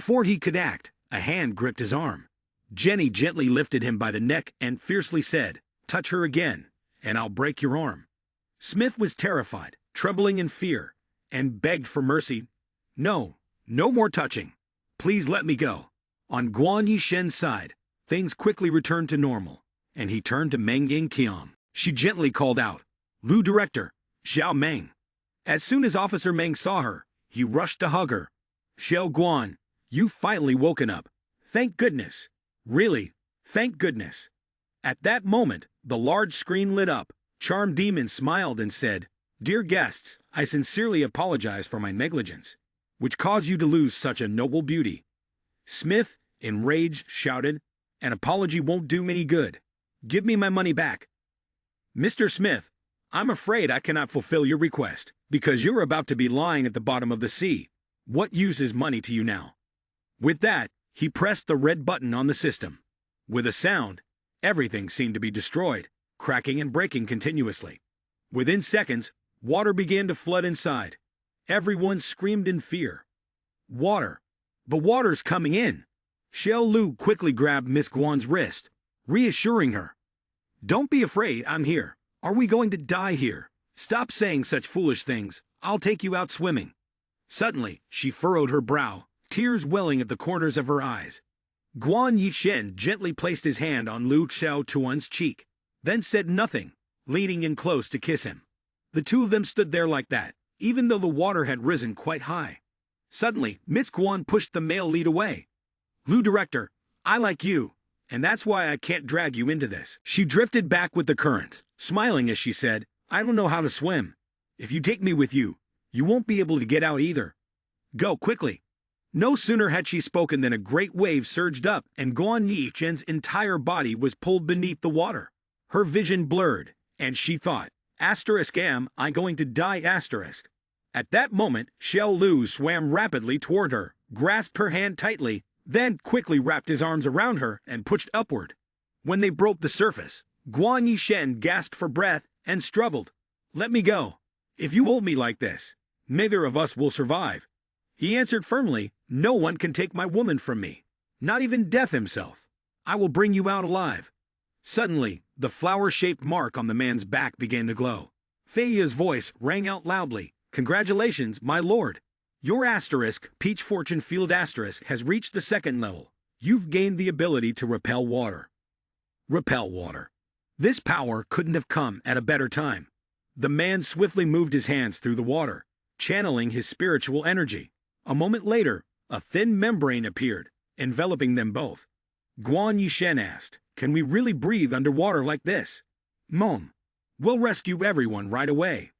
Before he could act, a hand gripped his arm. Jenny gently lifted him by the neck and fiercely said, "Touch her again, and I'll break your arm." Smith was terrified, trembling in fear, and begged for mercy. "No, no more touching. Please let me go." On Guan Yishen's side, things quickly returned to normal, and he turned to Meng Yingqiang. She gently called out, "Lu Director, Xiao Meng." As soon as Officer Meng saw her, he rushed to hug her. "Xiao Guan, you've finally woken up. Thank goodness. Really, thank goodness." At that moment, the large screen lit up. Charm Demon smiled and said, "Dear guests, I sincerely apologize for my negligence, which caused you to lose such a noble beauty." Smith, enraged, shouted, "An apology won't do me any good. Give me my money back." "Mr. Smith, I'm afraid I cannot fulfill your request, because you're about to be lying at the bottom of the sea. What use is money to you now?" With that, he pressed the red button on the system. With a sound, everything seemed to be destroyed, cracking and breaking continuously. Within seconds, water began to flood inside. Everyone screamed in fear. "Water! The water's coming in!" Xiao Lu quickly grabbed Miss Guan's wrist, reassuring her. "Don't be afraid, I'm here. Are we going to die here? Stop saying such foolish things. I'll take you out swimming." Suddenly, she furrowed her brow, tears welling at the corners of her eyes. Guan Yishen gently placed his hand on Lu Xiao Tuan's cheek, then said nothing, leaning in close to kiss him. The two of them stood there like that, even though the water had risen quite high. Suddenly, Miss Guan pushed the male lead away. "Lu Director, I like you, and that's why I can't drag you into this." She drifted back with the current, smiling as she said, "I don't know how to swim. If you take me with you, you won't be able to get out either. Go quickly." No sooner had she spoken than a great wave surged up, and Guan Yishen's entire body was pulled beneath the water. Her vision blurred, and she thought, "Am I going to die?" At that moment, Xiao Lu swam rapidly toward her, grasped her hand tightly, then quickly wrapped his arms around her and pushed upward. When they broke the surface, Guan Yishen gasped for breath and struggled. "Let me go. If you hold me like this, neither of us will survive." He answered firmly, "No one can take my woman from me, not even death himself. I will bring you out alive." Suddenly, the flower-shaped mark on the man's back began to glow. Feiya's voice rang out loudly, "Congratulations, my lord. Your Peach Fortune Field has reached the 2nd level. You've gained the ability to repel water." Repel water. This power couldn't have come at a better time. The man swiftly moved his hands through the water, channeling his spiritual energy. A moment later, a thin membrane appeared, enveloping them both. Guan Yishen asked, "Can we really breathe underwater like this?" "Mom, we'll rescue everyone right away."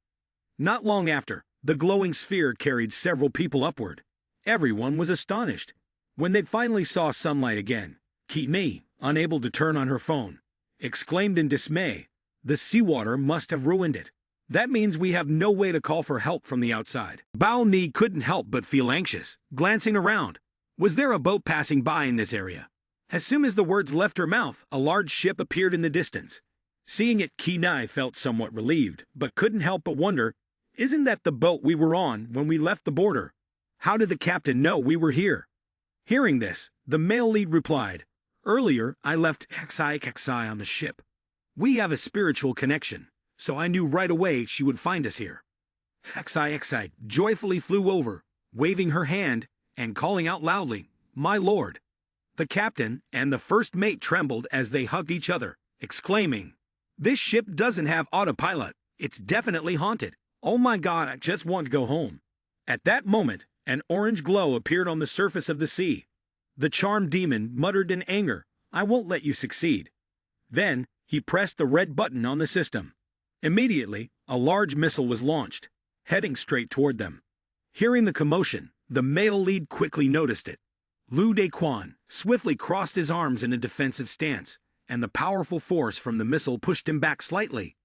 Not long after, the glowing sphere carried several people upward. Everyone was astonished. When they finally saw sunlight again, Ki-mei, unable to turn on her phone, exclaimed in dismay, "The seawater must have ruined it. That means we have no way to call for help from the outside." Bao Ni couldn't help but feel anxious, glancing around. Was there a boat passing by in this area? As soon as the words left her mouth, a large ship appeared in the distance. Seeing it, Ki-nai felt somewhat relieved, but couldn't help but wonder, isn't that the boat we were on when we left the border? How did the captain know we were here? Hearing this, the male lead replied, "Earlier, I left Xi on the ship. We have a spiritual connection, so I knew right away she would find us here." Xi joyfully flew over, waving her hand and calling out loudly, "My lord." The captain and the first mate trembled as they hugged each other, exclaiming, "This ship doesn't have autopilot. It's definitely haunted. Oh my God, I just want to go home." At that moment, an orange glow appeared on the surface of the sea. The charmed demon muttered in anger, "I won't let you succeed." Then, he pressed the red button on the system. Immediately, a large missile was launched, heading straight toward them. Hearing the commotion, the male lead quickly noticed it. Lu Dequan swiftly crossed his arms in a defensive stance, and the powerful force from the missile pushed him back slightly.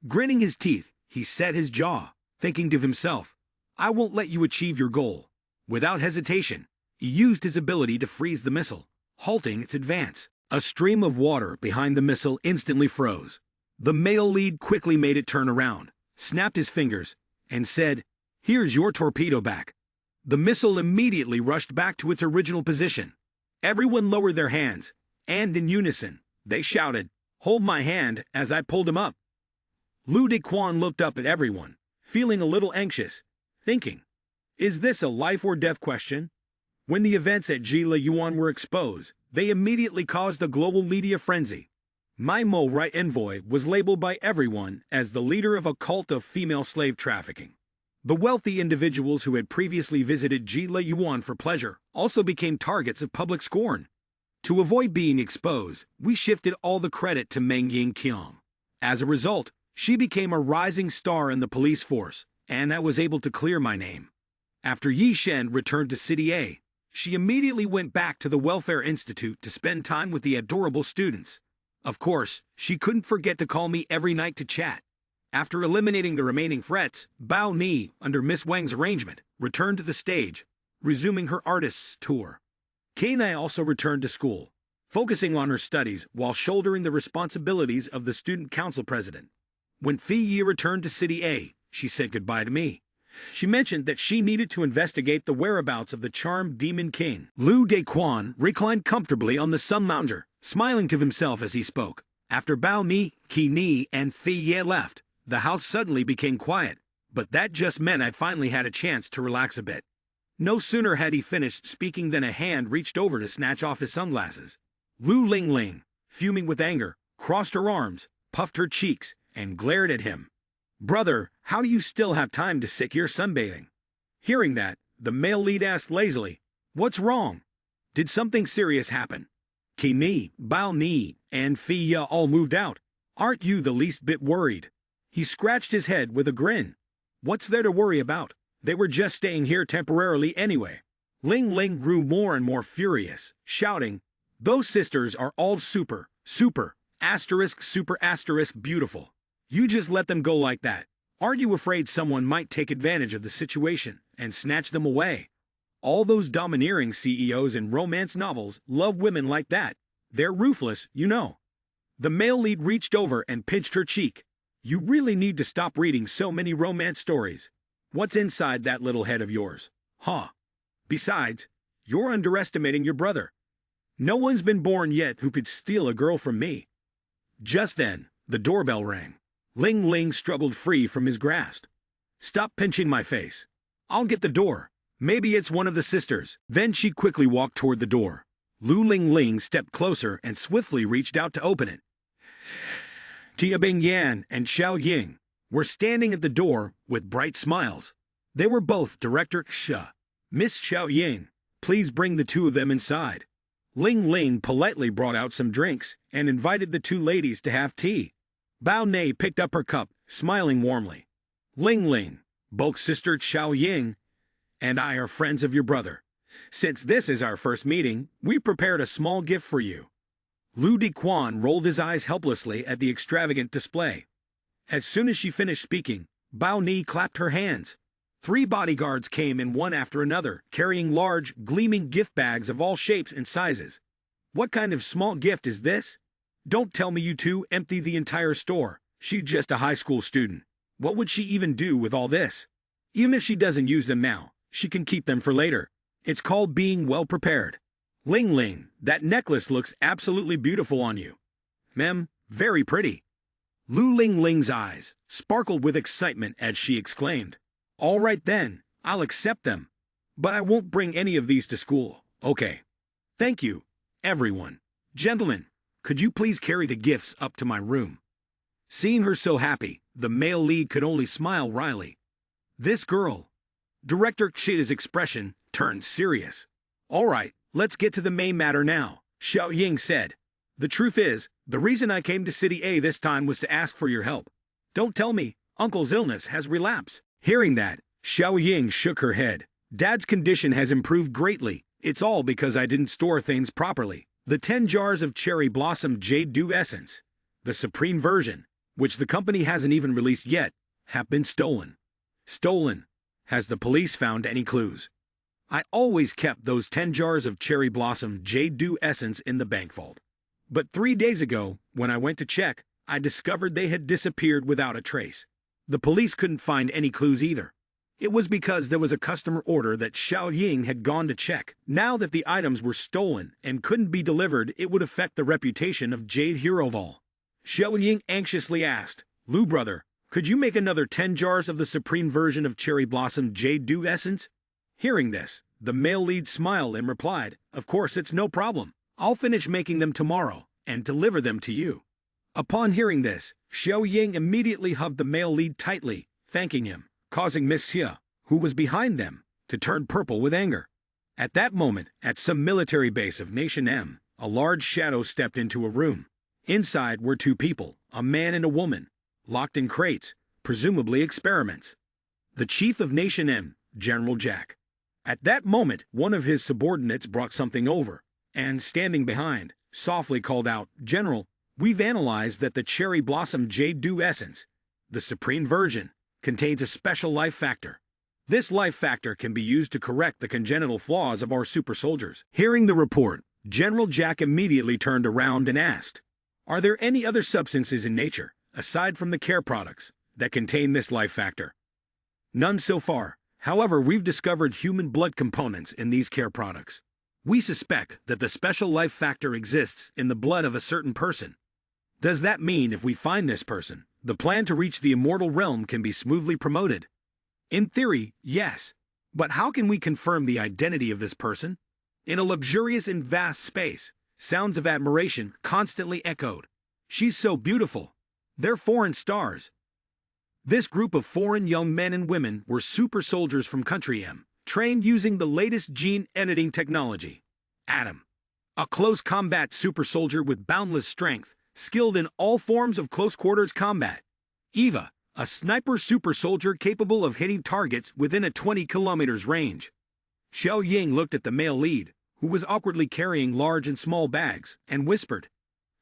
Gritting his teeth, he set his jaw, thinking to himself, "I won't let you achieve your goal." Without hesitation, he used his ability to freeze the missile, halting its advance. A stream of water behind the missile instantly froze. The male lead quickly made it turn around, snapped his fingers, and said, "Here's your torpedo back." The missile immediately rushed back to its original position. Everyone lowered their hands, and in unison, they shouted, "Hold my hand," as I pulled him up. Lu Dequan looked up at everyone, feeling a little anxious, thinking, is this a life or death question? When the events at Jila Yuan were exposed, they immediately caused a global media frenzy. My right envoy was labeled by everyone as the leader of a cult of female slave trafficking. The wealthy individuals who had previously visited Jila Yuan for pleasure also became targets of public scorn. To avoid being exposed, we shifted all the credit to Meng Yingqiang. As a result, she became a rising star in the police force, and I was able to clear my name. After Yi Shen returned to City A, she immediately went back to the Welfare Institute to spend time with the adorable students. Of course, she couldn't forget to call me every night to chat. After eliminating the remaining threats, Bao Ni, under Miss Wang's arrangement, returned to the stage, resuming her artist's tour. Kainai also returned to school, focusing on her studies while shouldering the responsibilities of the student council president. When Fi Yi returned to City A, she said goodbye to me. She mentioned that she needed to investigate the whereabouts of the charmed Demon King. Lu Dequan reclined comfortably on the sun lounger, smiling to himself as he spoke. After Bao Ni, Qi Ni, and Fi Ye left, the house suddenly became quiet, but that just meant I finally had a chance to relax a bit. No sooner had he finished speaking than a hand reached over to snatch off his sunglasses. Lu Lingling, fuming with anger, crossed her arms, puffed her cheeks, and glared at him. "Brother, how do you still have time to sit here sunbathing?" Hearing that, the male lead asked lazily, "What's wrong? Did something serious happen?" Qi Ni, Bao Ni, and Fi Ya all moved out. "Aren't you the least bit worried?" He scratched his head with a grin. "What's there to worry about? They were just staying here temporarily anyway." Ling Ling grew more and more furious, shouting, "Those sisters are all super beautiful. You just let them go like that. Aren't you afraid someone might take advantage of the situation and snatch them away? All those domineering CEOs in romance novels love women like that. They're ruthless, you know." The male lead reached over and pinched her cheek. "You really need to stop reading so many romance stories. What's inside that little head of yours? Huh? Besides, you're underestimating your brother. No one's been born yet who could steal a girl from me." Just then, the doorbell rang. Ling Ling struggled free from his grasp. "Stop pinching my face. I'll get the door. Maybe it's one of the sisters." Then she quickly walked toward the door. Lu Ling Ling stepped closer and swiftly reached out to open it. Tia Bing Yan and Xiao Ying were standing at the door with bright smiles. They were both Director Xia. "Miss Xiao Ying, please bring the two of them inside." Ling Ling politely brought out some drinks and invited the two ladies to have tea. Bao Nei picked up her cup, smiling warmly. "Ling Ling, both Sister Xiao Ying and I are friends of your brother. Since this is our first meeting, we prepared a small gift for you." Lu Dequan rolled his eyes helplessly at the extravagant display. As soon as she finished speaking, Bao Ni clapped her hands. 3 bodyguards came in one after another, carrying large, gleaming gift bags of all shapes and sizes. "What kind of small gift is this? Don't tell me you two emptied the entire store. She's just a high school student. What would she even do with all this? Even if she doesn't use them now, she can keep them for later. It's called being well prepared. Ling Ling, that necklace looks absolutely beautiful on you." "Mem, very pretty." Lu Ling Ling's eyes sparkled with excitement as she exclaimed, "All right then, I'll accept them. But I won't bring any of these to school, okay? Thank you, everyone. Gentlemen, could you please carry the gifts up to my room?" Seeing her so happy, the male lead could only smile wryly. This girl. Director Xia's expression turned serious. "All right, let's get to the main matter now," Xiao Ying said. "The truth is, the reason I came to City A this time was to ask for your help. Don't tell me Uncle's illness has relapsed." Hearing that, Xiao Ying shook her head. "Dad's condition has improved greatly. It's all because I didn't store things properly. The 10 jars of cherry blossom jade dew essence, the supreme version, which the company hasn't even released yet, have been stolen." "Stolen? Has the police found any clues?" "I always kept those 10 jars of cherry blossom jade dew essence in the bank vault. But 3 days ago, when I went to check, I discovered they had disappeared without a trace. The police couldn't find any clues either. It was because there was a customer order that Xiao Ying had gone to check. Now that the items were stolen and couldn't be delivered, it would affect the reputation of Jade Heroval. Xiao Ying anxiously asked, "Lu brother, could you make another 10 jars of the supreme version of Cherry Blossom Jade Dew Essence?" Hearing this, the male lead smiled and replied, "Of course, it's no problem. I'll finish making them tomorrow and deliver them to you." Upon hearing this, Xiao Ying immediately hugged the male lead tightly, thanking him, causing Miss Xia, who was behind them, to turn purple with anger. At that moment, at some military base of Nation M, a large shadow stepped into a room. Inside were two people, a man and a woman, locked in crates, presumably experiments. The chief of Nation M, General Jack. At that moment, one of his subordinates brought something over, and, standing behind, softly called out, "General, we've analyzed that the Cherry Blossom Jade Dew Essence, the supreme version, contains a special life factor. This life factor can be used to correct the congenital flaws of our super soldiers." Hearing the report, General Jack immediately turned around and asked, "Are there any other substances in nature, aside from the care products, that contain this life factor?" "None so far. However, we've discovered human blood components in these care products. We suspect that the special life factor exists in the blood of a certain person. Does that mean if we find this person, the plan to reach the immortal realm can be smoothly promoted?" "In theory, yes. But how can we confirm the identity of this person?" In a luxurious and vast space, sounds of admiration constantly echoed. "She's so beautiful. They're foreign stars." This group of foreign young men and women were super soldiers from Country M, trained using the latest gene editing technology. Adam, a close combat super soldier with boundless strength, skilled in all forms of close quarters combat. Eva, a sniper super soldier capable of hitting targets within a 20 kilometers range. Xiao Ying looked at the male lead, who was awkwardly carrying large and small bags, and whispered,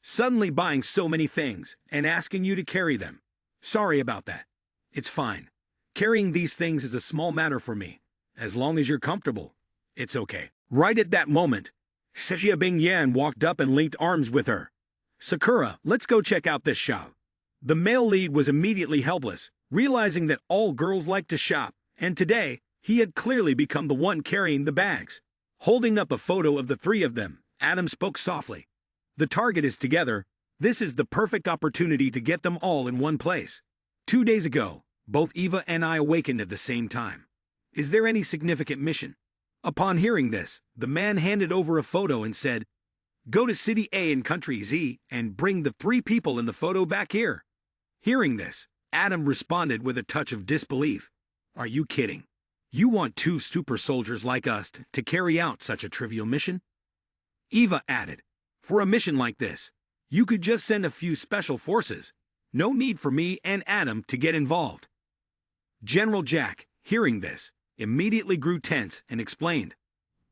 "Suddenly buying so many things, and asking you to carry them. Sorry about that. It's fine. Carrying these things is a small matter for me. As long as you're comfortable, it's okay." Right at that moment, Xia Bingyan walked up and linked arms with her. "Sakura, let's go check out this shop." The male lead was immediately helpless, realizing that all girls like to shop, and today, he had clearly become the one carrying the bags. Holding up a photo of the three of them, Adam spoke softly. "The target is together. This is the perfect opportunity to get them all in one place. 2 days ago, both Eva and I awakened at the same time. Is there any significant mission?" Upon hearing this, the man handed over a photo and said, "Go to City A in Country Z and bring the 3 people in the photo back here." Hearing this, Adam responded with a touch of disbelief. "Are you kidding? You want 2 super soldiers like us to carry out such a trivial mission?" Eva added, "For a mission like this, you could just send a few special forces. No need for me and Adam to get involved." General Jack, hearing this, immediately grew tense and explained,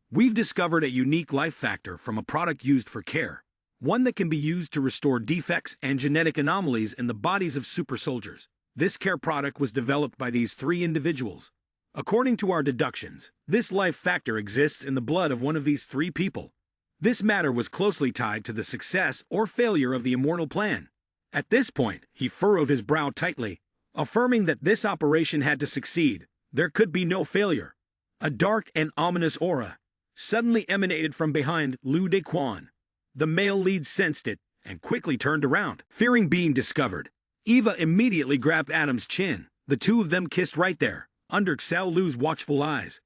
"We've discovered a unique life factor from a product used for care, one that can be used to restore defects and genetic anomalies in the bodies of super soldiers. This care product was developed by these 3 individuals. According to our deductions, this life factor exists in the blood of one of these 3 people. This matter was closely tied to the success or failure of the immortal plan." At this point, he furrowed his brow tightly, affirming that this operation had to succeed. There could be no failure. A dark and ominous aura suddenly emanated from behind Lu Dequan. The male lead sensed it and quickly turned around, fearing being discovered. Eva immediately grabbed Adam's chin. The 2 of them kissed right there, under Xiao Lu's watchful eyes.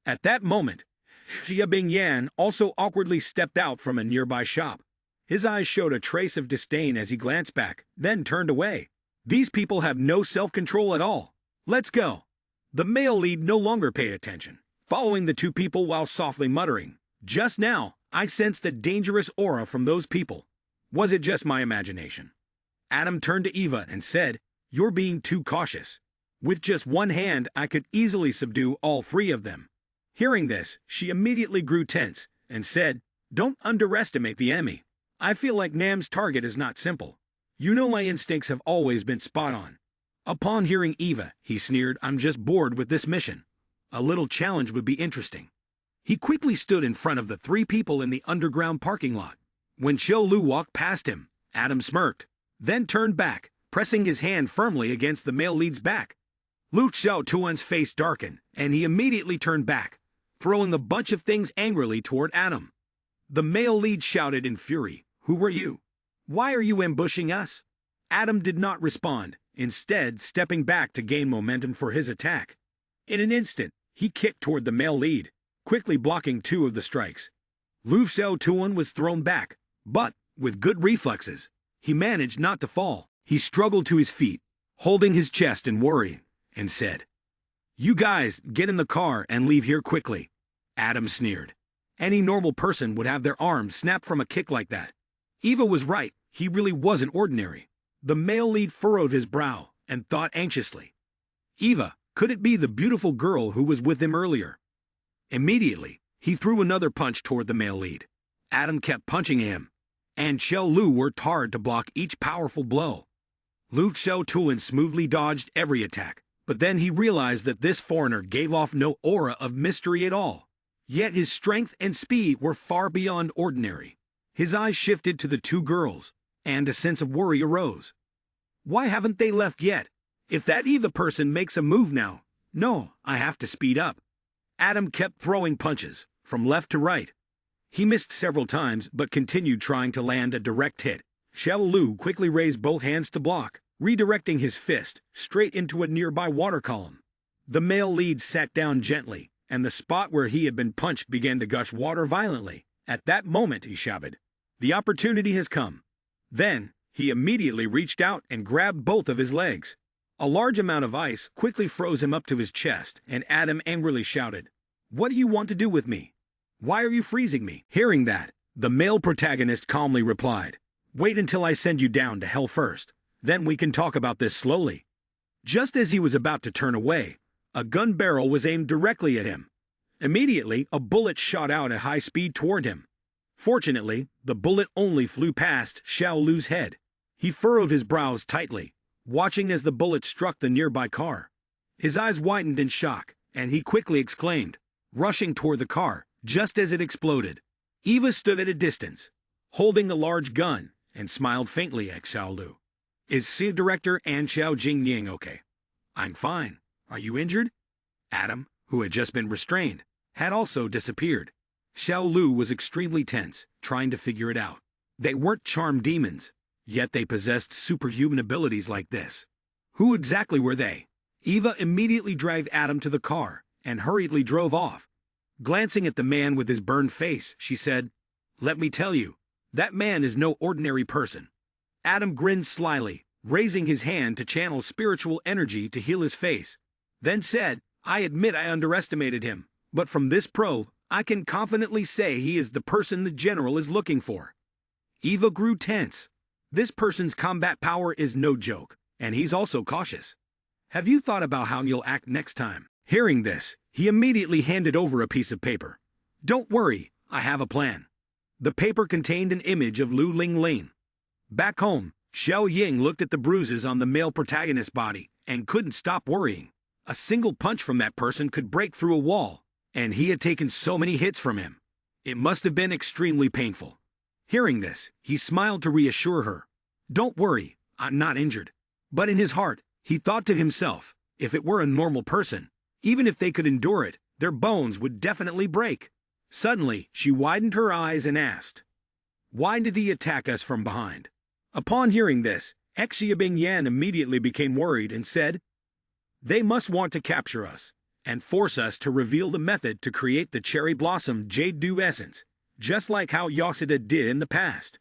At that moment, Xia Bingyan also awkwardly stepped out from a nearby shop. His eyes showed a trace of disdain as he glanced back, then turned away. "These people have no self-control at all. Let's go." The male lead no longer paid attention, following the 2 people while softly muttering, "Just now, I sensed a dangerous aura from those people. Was it just my imagination?" Adam turned to Eva and said, "You're being too cautious. With just one hand, I could easily subdue all 3 of them." Hearing this, she immediately grew tense and said, "Don't underestimate the enemy. I feel like Nam's target is not simple. You know my instincts have always been spot on." Upon hearing Eva, he sneered, "I'm just bored with this mission. A little challenge would be interesting." He quickly stood in front of the 3 people in the underground parking lot. When Xiao Lu walked past him, Adam smirked, then turned back, pressing his hand firmly against the male lead's back. Lu Xiaotuan's face darkened, and he immediately turned back, throwing a bunch of things angrily toward Adam. The male lead shouted in fury, "Who are you? Why are you ambushing us?" Adam did not respond, instead stepping back to gain momentum for his attack. In an instant, he kicked toward the male lead, quickly blocking 2 of the strikes. Lu Xiaotuan was thrown back, but, with good reflexes, he managed not to fall. He struggled to his feet, holding his chest in worry, and said, "You guys, get in the car and leave here quickly." Adam sneered. Any normal person would have their arm snapped from a kick like that. Eva was right, he really wasn't ordinary. The male lead furrowed his brow and thought anxiously. Eva, could it be the beautiful girl who was with him earlier? Immediately, he threw another punch toward the male lead. Adam kept punching him, and Xiao Lu worked hard to block each powerful blow. Lu Xiaotuan smoothly dodged every attack, but then he realized that this foreigner gave off no aura of mystery at all. Yet his strength and speed were far beyond ordinary. His eyes shifted to the 2 girls, and a sense of worry arose. Why haven't they left yet? If that Eva person makes a move now, no, I have to speed up. Adam kept throwing punches, from left to right. He missed several times but continued trying to land a direct hit. Xiao Lu quickly raised both hands to block, redirecting his fist straight into a nearby water column. The male lead sat down gently, and the spot where he had been punched began to gush water violently. At that moment, he shouted, "The opportunity has come." Then, he immediately reached out and grabbed both of his legs. A large amount of ice quickly froze him up to his chest, and Adam angrily shouted, "What do you want to do with me? Why are you freezing me?" Hearing that, the male protagonist calmly replied, "Wait until I send you down to hell first. Then we can talk about this slowly." Just as he was about to turn away, a gun barrel was aimed directly at him. Immediately, a bullet shot out at high speed toward him. Fortunately, the bullet only flew past Xiao Lu's head. He furrowed his brows tightly, watching as the bullet struck the nearby car. His eyes widened in shock, and he quickly exclaimed, rushing toward the car, just as it exploded. Eva stood at a distance, holding a large gun, and smiled faintly at Xiao Lu. "Is SIA Director and Xiao Jingying okay?" "I'm fine. Are you injured?" Adam, who had just been restrained, had also disappeared. Xiao Lu was extremely tense, trying to figure it out. They weren't charmed demons, yet they possessed superhuman abilities like this. Who exactly were they? Eva immediately dragged Adam to the car and hurriedly drove off. Glancing at the man with his burned face, she said, "Let me tell you, that man is no ordinary person." Adam grinned slyly, raising his hand to channel spiritual energy to heal his face, then said, "I admit I underestimated him, but from this probe, I can confidently say he is the person the general is looking for." Eva grew tense. This person's combat power is no joke, and he's also cautious. Have you thought about how you'll act next time? Hearing this, he immediately handed over a piece of paper. "Don't worry, I have a plan." The paper contained an image of Lu Lingling. Back home, Xiao Ying looked at the bruises on the male protagonist's body and couldn't stop worrying. A single punch from that person could break through a wall, and he had taken so many hits from him. It must have been extremely painful. Hearing this, he smiled to reassure her. "Don't worry, I'm not injured." But in his heart, he thought to himself, if it were a normal person, even if they could endure it, their bones would definitely break. Suddenly, she widened her eyes and asked, "Why did he attack us from behind?" Upon hearing this, Xiaobing Yan immediately became worried and said, "They must want to capture us and force us to reveal the method to create the cherry blossom jade dew essence, just like how Yasuda did in the past.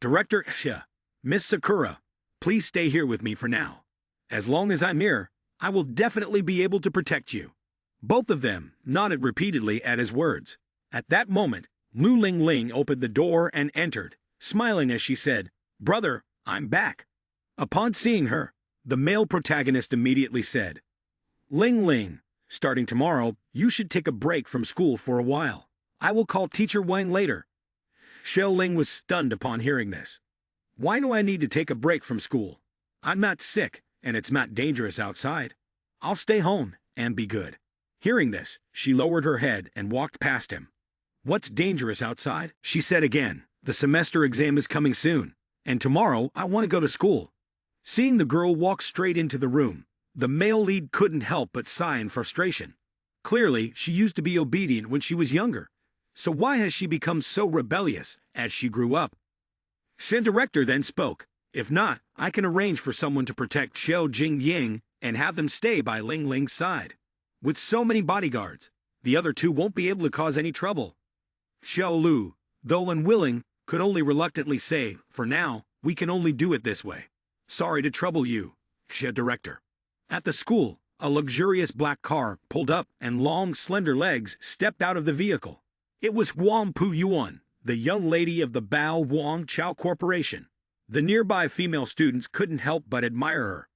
Director Xia, Miss Sakura, please stay here with me for now. As long as I'm here, I will definitely be able to protect you." Both of them nodded repeatedly at his words. At that moment, Lu Lingling opened the door and entered, smiling as she said, "Brother, I'm back." Upon seeing her, the male protagonist immediately said, "Ling Ling, starting tomorrow, you should take a break from school for a while. I will call Teacher Wang later." Xiao Ling was stunned upon hearing this. "Why do I need to take a break from school? I'm not sick, and it's not dangerous outside. I'll stay home and be good." Hearing this, she lowered her head and walked past him. "What's dangerous outside?" she said again. "The semester exam is coming soon, and tomorrow I want to go to school." Seeing the girl walk straight into the room, The male lead couldn't help but sigh in frustration. Clearly, she used to be obedient when she was younger. So why has she become so rebellious as she grew up? Shin director then spoke. If not, I can arrange for someone to protect Xiao Jingying and have them stay by Ling Ling's side. With so many bodyguards, the other two won't be able to cause any trouble. Xiao Lu, though unwilling, could only reluctantly say, for now, we can only do it this way. Sorry to trouble you, Xia director. At the school, a luxurious black car pulled up and long, slender legs stepped out of the vehicle. It was Huang Pu Yuan, the young lady of the Bao Wang Chao Corporation. The nearby female students couldn't help but admire her.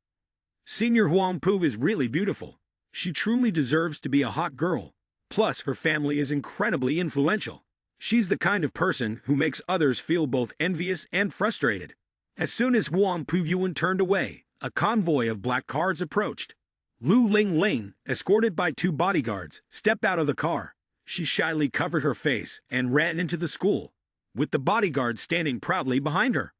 Senior Huang Pu is really beautiful. She truly deserves to be a hot girl. Plus, her family is incredibly influential. She's the kind of person who makes others feel both envious and frustrated. As soon as Huang Pu Yuan turned away, a convoy of black cars approached. Lu Ling Ling, escorted by 2 bodyguards, stepped out of the car. She shyly covered her face and ran into the school, with the bodyguards standing proudly behind her.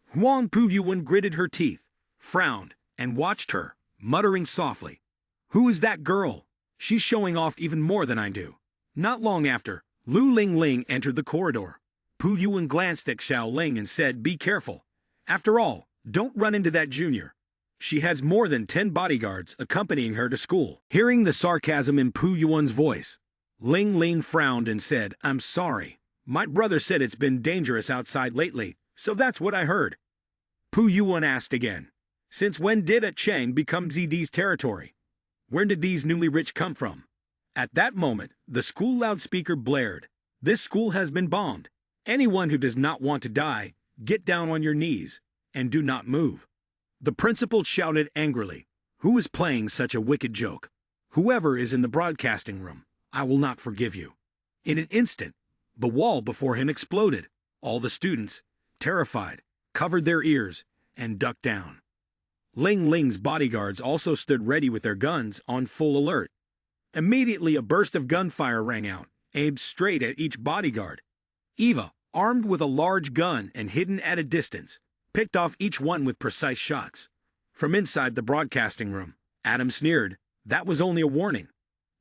Huang Pu Yuan gritted her teeth, frowned, and watched her, muttering softly, "Who is that girl? She's showing off even more than I do." Not long after, Lu Ling Ling entered the corridor. Pu Yuan glanced at Xiao Ling and said, "Be careful. After all, don't run into that junior. She has more than 10 bodyguards accompanying her to school." Hearing the sarcasm in Pu Yuan's voice, Ling Ling frowned and said, "I'm sorry. My brother said it's been dangerous outside lately, so that's what I heard." Pu Yuan asked again, "Since when did a Chang become ZD's territory? Where did these newly rich come from?" At that moment, the school loudspeaker blared. "This school has been bombed. Anyone who does not want to die, get down on your knees, and do not move." The principal shouted angrily, "Who is playing such a wicked joke? Whoever is in the broadcasting room, I will not forgive you." In an instant, the wall before him exploded. All the students, terrified, covered their ears and ducked down. Ling Ling's bodyguards also stood ready with their guns on full alert. Immediately a burst of gunfire rang out, aimed straight at each bodyguard. Eva, armed with a large gun and hidden at a distance, picked off each one with precise shots. From inside the broadcasting room, Adam sneered, "That was only a warning.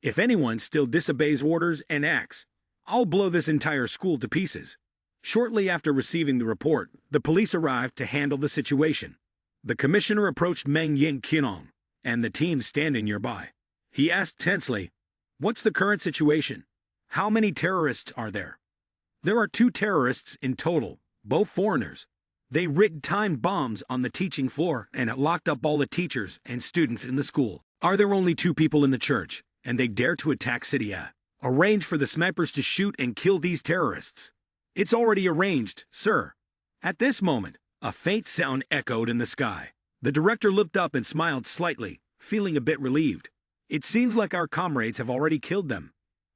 If anyone still disobeys orders and acts, I'll blow this entire school to pieces." Shortly after receiving the report, the police arrived to handle the situation. The commissioner approached Meng Yin Qinong and the team standing nearby. He asked tensely, "What's the current situation? How many terrorists are there?" "There are 2 terrorists in total, both foreigners. They rigged time bombs on the teaching floor and it locked up all the teachers and students in the school. Are there only 2 people in the church, and they dare to attack Sidia? Arrange for the snipers to shoot and kill these terrorists." "It's already arranged, sir." At this moment, a faint sound echoed in the sky. The director looked up and smiled slightly, feeling a bit relieved. "It seems like our comrades have already killed them."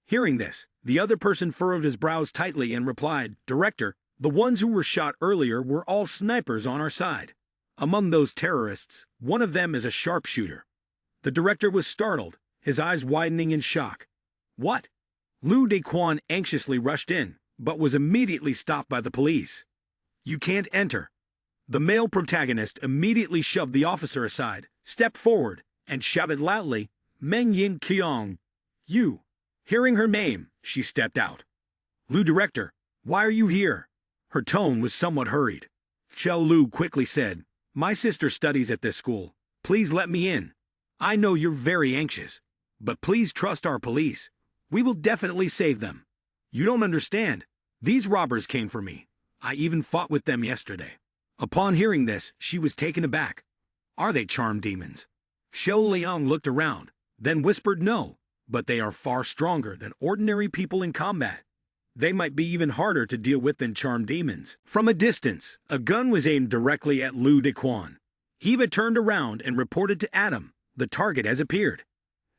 Hearing this, the other person furrowed his brows tightly and replied, "Director, the ones who were shot earlier were all snipers on our side. Among those terrorists, one of them is a sharpshooter." The director was startled, his eyes widening in shock. "What?" Lu Dequan anxiously rushed in, but was immediately stopped by the police. "You can't enter." The male protagonist immediately shoved the officer aside, stepped forward, and shouted loudly, "Meng Yin Qiong, you." Hearing her name, she stepped out. "Lu director, why are you here?" Her tone was somewhat hurried. Xiao Lu quickly said, "My sister studies at this school. Please let me in. I know you're very anxious, but please trust our police. We will definitely save them. You don't understand. These robbers came for me. I even fought with them yesterday." Upon hearing this, she was taken aback. "Are they charm demons?" Xiao Liang looked around, then whispered, "No, but they are far stronger than ordinary people in combat. They might be even harder to deal with than charm demons." From a distance, a gun was aimed directly at Lu Dequan. Eva turned around and reported to Adam, "The target has appeared."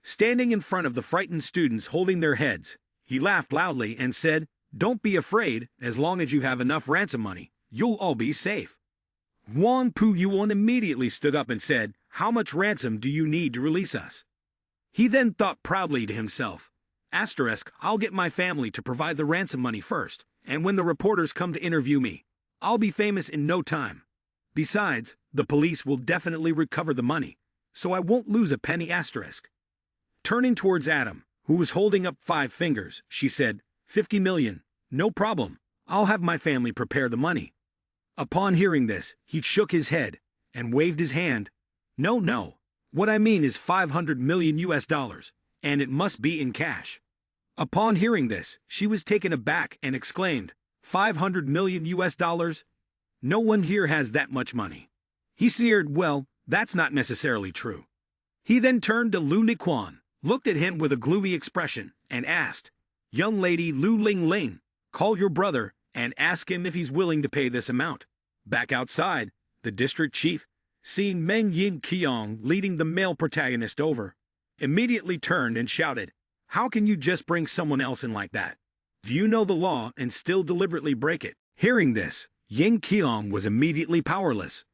Standing in front of the frightened students holding their heads, he laughed loudly and said, "Don't be afraid, as long as you have enough ransom money, you'll all be safe." Huang Pu Yuan immediately stood up and said, "How much ransom do you need to release us?" He then thought proudly to himself, "I'll get my family to provide the ransom money first, and when the reporters come to interview me, I'll be famous in no time. Besides, the police will definitely recover the money. so I won't lose a penny asterisk. Turning towards Adam, who was holding up 5 fingers, she said, 50 million, no problem, I'll have my family prepare the money. Upon hearing this, he shook his head and waved his hand. No, no, what I mean is 500 million US dollars, and it must be in cash. Upon hearing this, she was taken aback and exclaimed, 500 million US dollars? No one here has that much money. He sneered, well, that's not necessarily true. He then turned to Lu Niquan, looked at him with a gloomy expression, and asked, young lady Lu Ling Ling, call your brother and ask him if he's willing to pay this amount. Back outside, the district chief, seeing Meng Yin Qiong leading the male protagonist over, immediately turned and shouted, how can you just bring someone else in like that? Do you know the law and still deliberately break it? Hearing this, Yin Qiong was immediately powerless.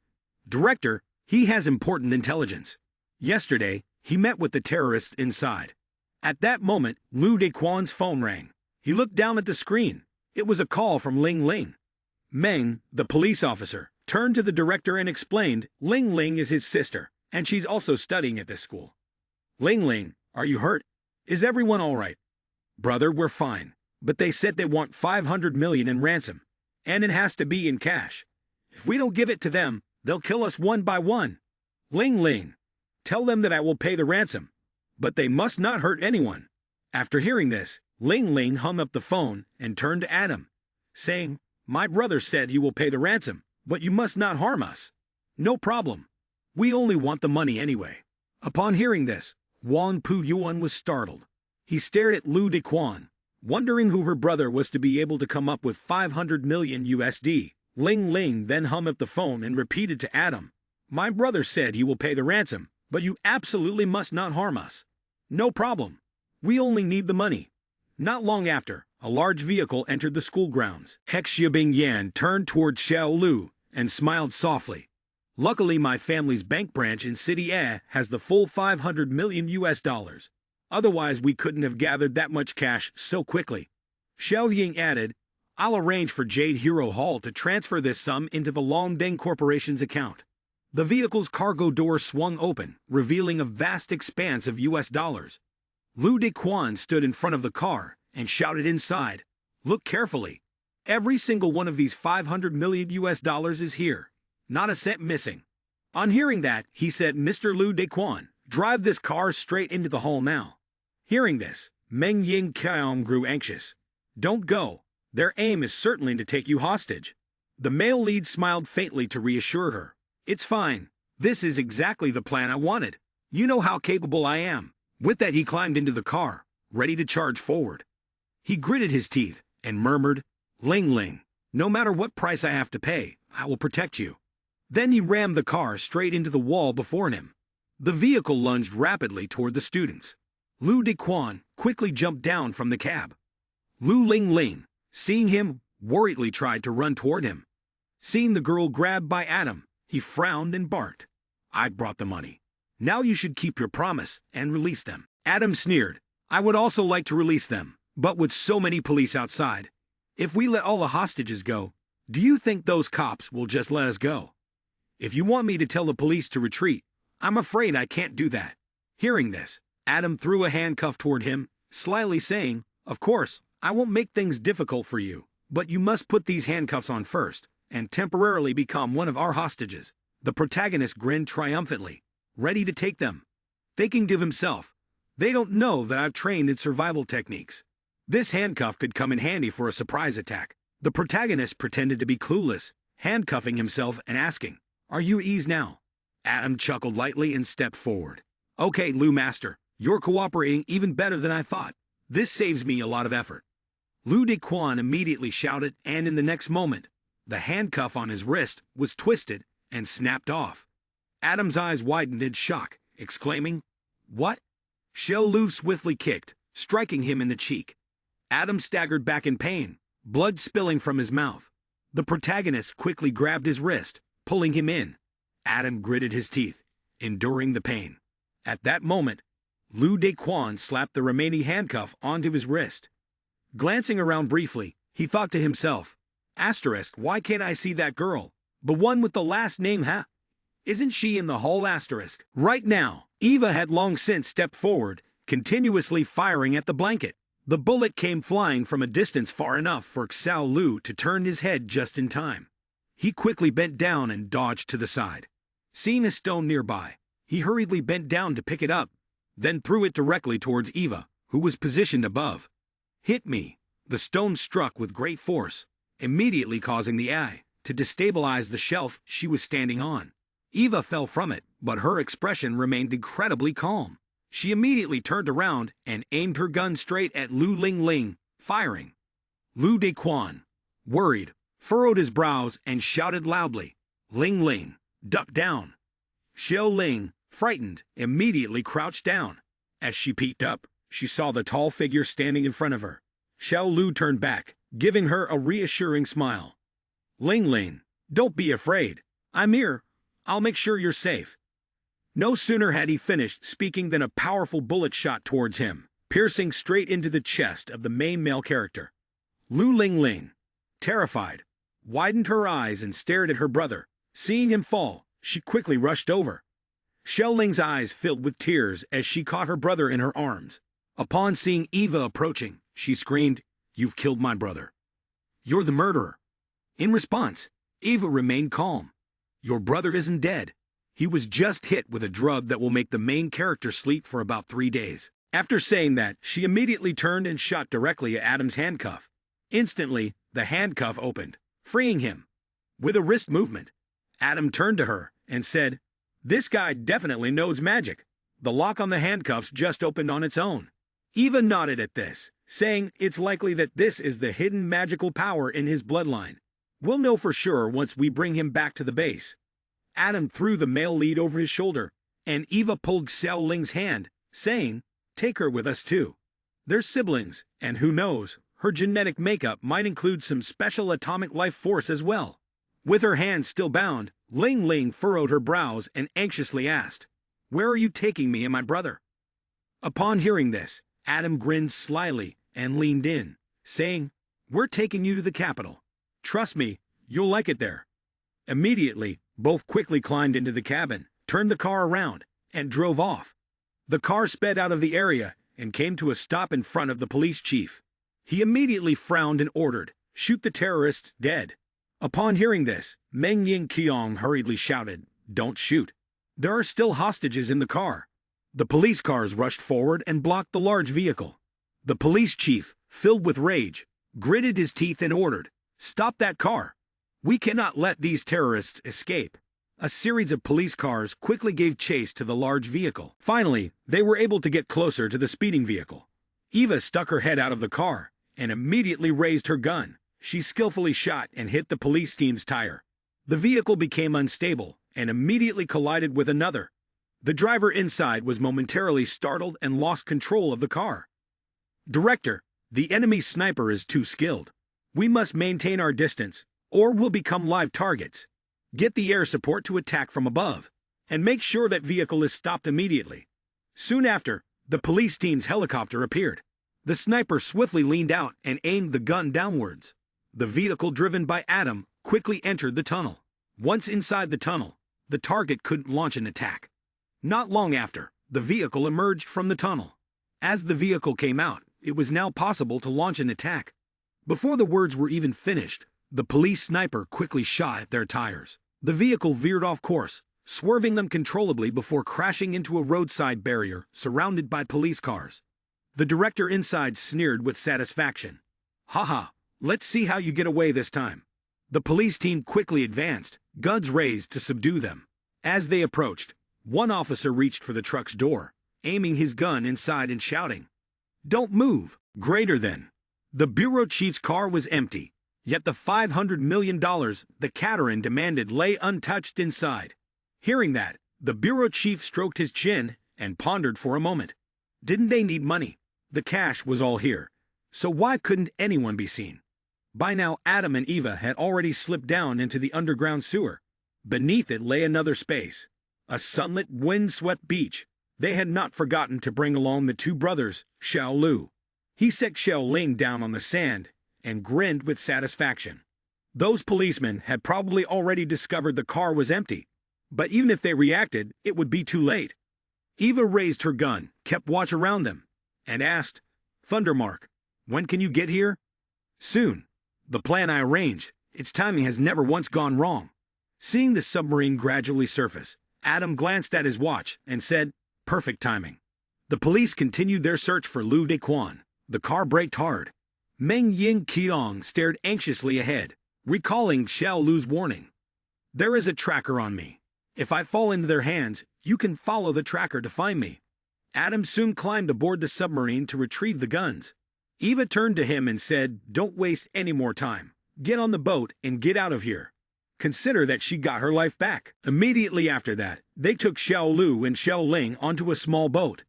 Director, he has important intelligence. Yesterday, he met with the terrorists inside. At that moment, Lu Dequan's phone rang. He looked down at the screen. It was a call from Ling Ling. Meng, the police officer, turned to the director and explained Ling Ling is his sister, and she's also studying at this school. Ling Ling, are you hurt? Is everyone all right? Brother, we're fine, but they said they want 500 million in ransom, and it has to be in cash. If we don't give it to them, they'll kill us one by one. Ling Ling, tell them that I will pay the ransom, but they must not hurt anyone. After hearing this, Ling Ling hung up the phone and turned to Adam, saying, my brother said he will pay the ransom, but you must not harm us. No problem. We only want the money anyway. Upon hearing this, Wan Pu Yuan was startled. He stared at Lu Dequan, wondering who her brother was to be able to come up with 500 million USD. Ling Ling then hung up the phone and repeated to Adam, my brother said he will pay the ransom, but you absolutely must not harm us. No problem. We only need the money. Not long after, a large vehicle entered the school grounds. Hex Xiabing Yan turned toward Xiao Lu and smiled softly. Luckily, my family's bank branch in City A has the full 500 million US dollars. Otherwise, we couldn't have gathered that much cash so quickly. Xiao Ying added, I'll arrange for Jade Hero Hall to transfer this sum into the Longdeng Corporation's account. The vehicle's cargo door swung open, revealing a vast expanse of US dollars. Lu Dequan stood in front of the car and shouted inside, look carefully. Every single one of these 500 million US dollars is here. Not a cent missing. On hearing that, he said, Mr. Lu Dequan, drive this car straight into the hall now. Hearing this, Meng Yin Qiong grew anxious. Don't go. Their aim is certainly to take you hostage. The male lead smiled faintly to reassure her. It's fine. This is exactly the plan I wanted. You know how capable I am. With that, he climbed into the car, ready to charge forward. He gritted his teeth and murmured, Ling Ling, no matter what price I have to pay, I will protect you. Then he rammed the car straight into the wall before him. The vehicle lunged rapidly toward the students. Lu Dequan quickly jumped down from the cab. Lu Ling Ling, seeing him, worriedly tried to run toward him. Seeing the girl grabbed by Adam, he frowned and barked. I brought the money. Now you should keep your promise and release them. Adam sneered. I would also like to release them, but with so many police outside, if we let all the hostages go, do you think those cops will just let us go? If you want me to tell the police to retreat, I'm afraid I can't do that. Hearing this, Adam threw a handcuff toward him, slyly saying, of course, I won't make things difficult for you, but you must put these handcuffs on first, and temporarily become one of our hostages. The protagonist grinned triumphantly, ready to take them. Thinking to himself, they don't know that I've trained in survival techniques. This handcuff could come in handy for a surprise attack. The protagonist pretended to be clueless, handcuffing himself and asking, are you at ease now? Adam chuckled lightly and stepped forward. Okay, Lu Master, you're cooperating even better than I thought. This saves me a lot of effort. Lu Dequan immediately shouted, and in the next moment, the handcuff on his wrist was twisted and snapped off. Adam's eyes widened in shock, exclaiming, what? Xiao Lu swiftly kicked, striking him in the cheek. Adam staggered back in pain, blood spilling from his mouth. The protagonist quickly grabbed his wrist, pulling him in. Adam gritted his teeth, enduring the pain. At that moment, Lu Dequan slapped the remaining handcuff onto his wrist. Glancing around briefly, he thought to himself, why can't I see that girl? The one with the last name Ha? Isn't she in the hall asterisk? Right now, Eva had long since stepped forward, continuously firing at the blanket. The bullet came flying from a distance far enough for Xiao Lu to turn his head just in time. He quickly bent down and dodged to the side. Seeing a stone nearby, he hurriedly bent down to pick it up, then threw it directly towards Eva, who was positioned above. Hit me! The stone struck with great force, immediately causing the eye to destabilize the shelf she was standing on. Eva fell from it, but her expression remained incredibly calm. She immediately turned around and aimed her gun straight at Lu Lingling, firing. Lu Dequan, worried, furrowed his brows and shouted loudly, "Ling Ling, duck down!" Xiao Ling, frightened, immediately crouched down. As she peeked up, she saw the tall figure standing in front of her. Xiao Lu turned back, giving her a reassuring smile. "Ling Ling, don't be afraid. I'm here. I'll make sure you're safe." No sooner had he finished speaking than a powerful bullet shot towards him, piercing straight into the chest of the main male character. Lu Lingling, terrified, widened her eyes and stared at her brother. Seeing him fall, she quickly rushed over. Xiao Ling's eyes filled with tears as she caught her brother in her arms. Upon seeing Eva approaching, she screamed, "You've killed my brother. You're the murderer." In response, Eva remained calm. "Your brother isn't dead. He was just hit with a drug that will make the main character sleep for about 3 days." After saying that, she immediately turned and shot directly at Adam's handcuff. Instantly, the handcuff opened, freeing him. With a wrist movement, Adam turned to her and said, "This guy definitely knows magic. The lock on the handcuffs just opened on its own." Eva nodded at this, saying it's likely that this is the hidden magical power in his bloodline. "We'll know for sure once we bring him back to the base." Adam threw the male lead over his shoulder, and Eva pulled Xiao Ling's hand, saying, "Take her with us too. They're siblings, and who knows, her genetic makeup might include some special atomic life force as well." With her hands still bound, Ling Ling furrowed her brows and anxiously asked, "Where are you taking me and my brother?" Upon hearing this, Adam grinned slyly and leaned in, saying, "We're taking you to the capital. Trust me, you'll like it there." Immediately, both quickly climbed into the cabin, turned the car around, and drove off. The car sped out of the area and came to a stop in front of the police chief. He immediately frowned and ordered, "Shoot the terrorists dead." Upon hearing this, Meng Ying Qiong hurriedly shouted, "Don't shoot. There are still hostages in the car." The police cars rushed forward and blocked the large vehicle. The police chief, filled with rage, gritted his teeth and ordered, "Stop that car. We cannot let these terrorists escape." A series of police cars quickly gave chase to the large vehicle. Finally, they were able to get closer to the speeding vehicle. Eva stuck her head out of the car and immediately raised her gun. She skillfully shot and hit the police team's tire. The vehicle became unstable and immediately collided with another. The driver inside was momentarily startled and lost control of the car. "Director, the enemy sniper is too skilled. We must maintain our distance, or we'll become live targets. Get the air support to attack from above, and make sure that vehicle is stopped immediately." Soon after, the police team's helicopter appeared. The sniper swiftly leaned out and aimed the gun downwards. The vehicle driven by Adam quickly entered the tunnel. Once inside the tunnel, the target couldn't launch an attack. Not long after, the vehicle emerged from the tunnel. As the vehicle came out, it was now possible to launch an attack. Before the words were even finished, the police sniper quickly shot at their tires. The vehicle veered off course, swerving them controllably before crashing into a roadside barrier surrounded by police cars. The director inside sneered with satisfaction. "Haha, let's see how you get away this time." The police team quickly advanced, guns raised to subdue them. As they approached, one officer reached for the truck's door, aiming his gun inside and shouting, "Don't move!" Greater than. The bureau chief's car was empty, yet the $500 million the Cateran demanded lay untouched inside. Hearing that, the bureau chief stroked his chin and pondered for a moment. Didn't they need money? The cash was all here, so why couldn't anyone be seen? By now, Adam and Eva had already slipped down into the underground sewer. Beneath it lay another space, a sunlit, wind-swept beach. They had not forgotten to bring along the two brothers, Xiao Lu. He set Xiao Ling down on the sand and grinned with satisfaction. Those policemen had probably already discovered the car was empty, But even if they reacted, it would be too late. Eva raised her gun, kept watch around them, and asked, "Thundermark, when can you get here?" "Soon. The plan I arranged. Its timing has never once gone wrong." Seeing the submarine gradually surface, Adam glanced at his watch and said, "Perfect timing." The police continued their search for Lu Dequan. The car braked hard. Meng Ying Qiong stared anxiously ahead, recalling Xiao Lu's warning. "There is a tracker on me. If I fall into their hands, you can follow the tracker to find me." Adam soon climbed aboard the submarine to retrieve the guns. Eva turned to him and said, "Don't waste any more time. Get on the boat and get out of here." Consider that she got her life back. Immediately after that, they took Xiao Lu and Xiao Ling onto a small boat.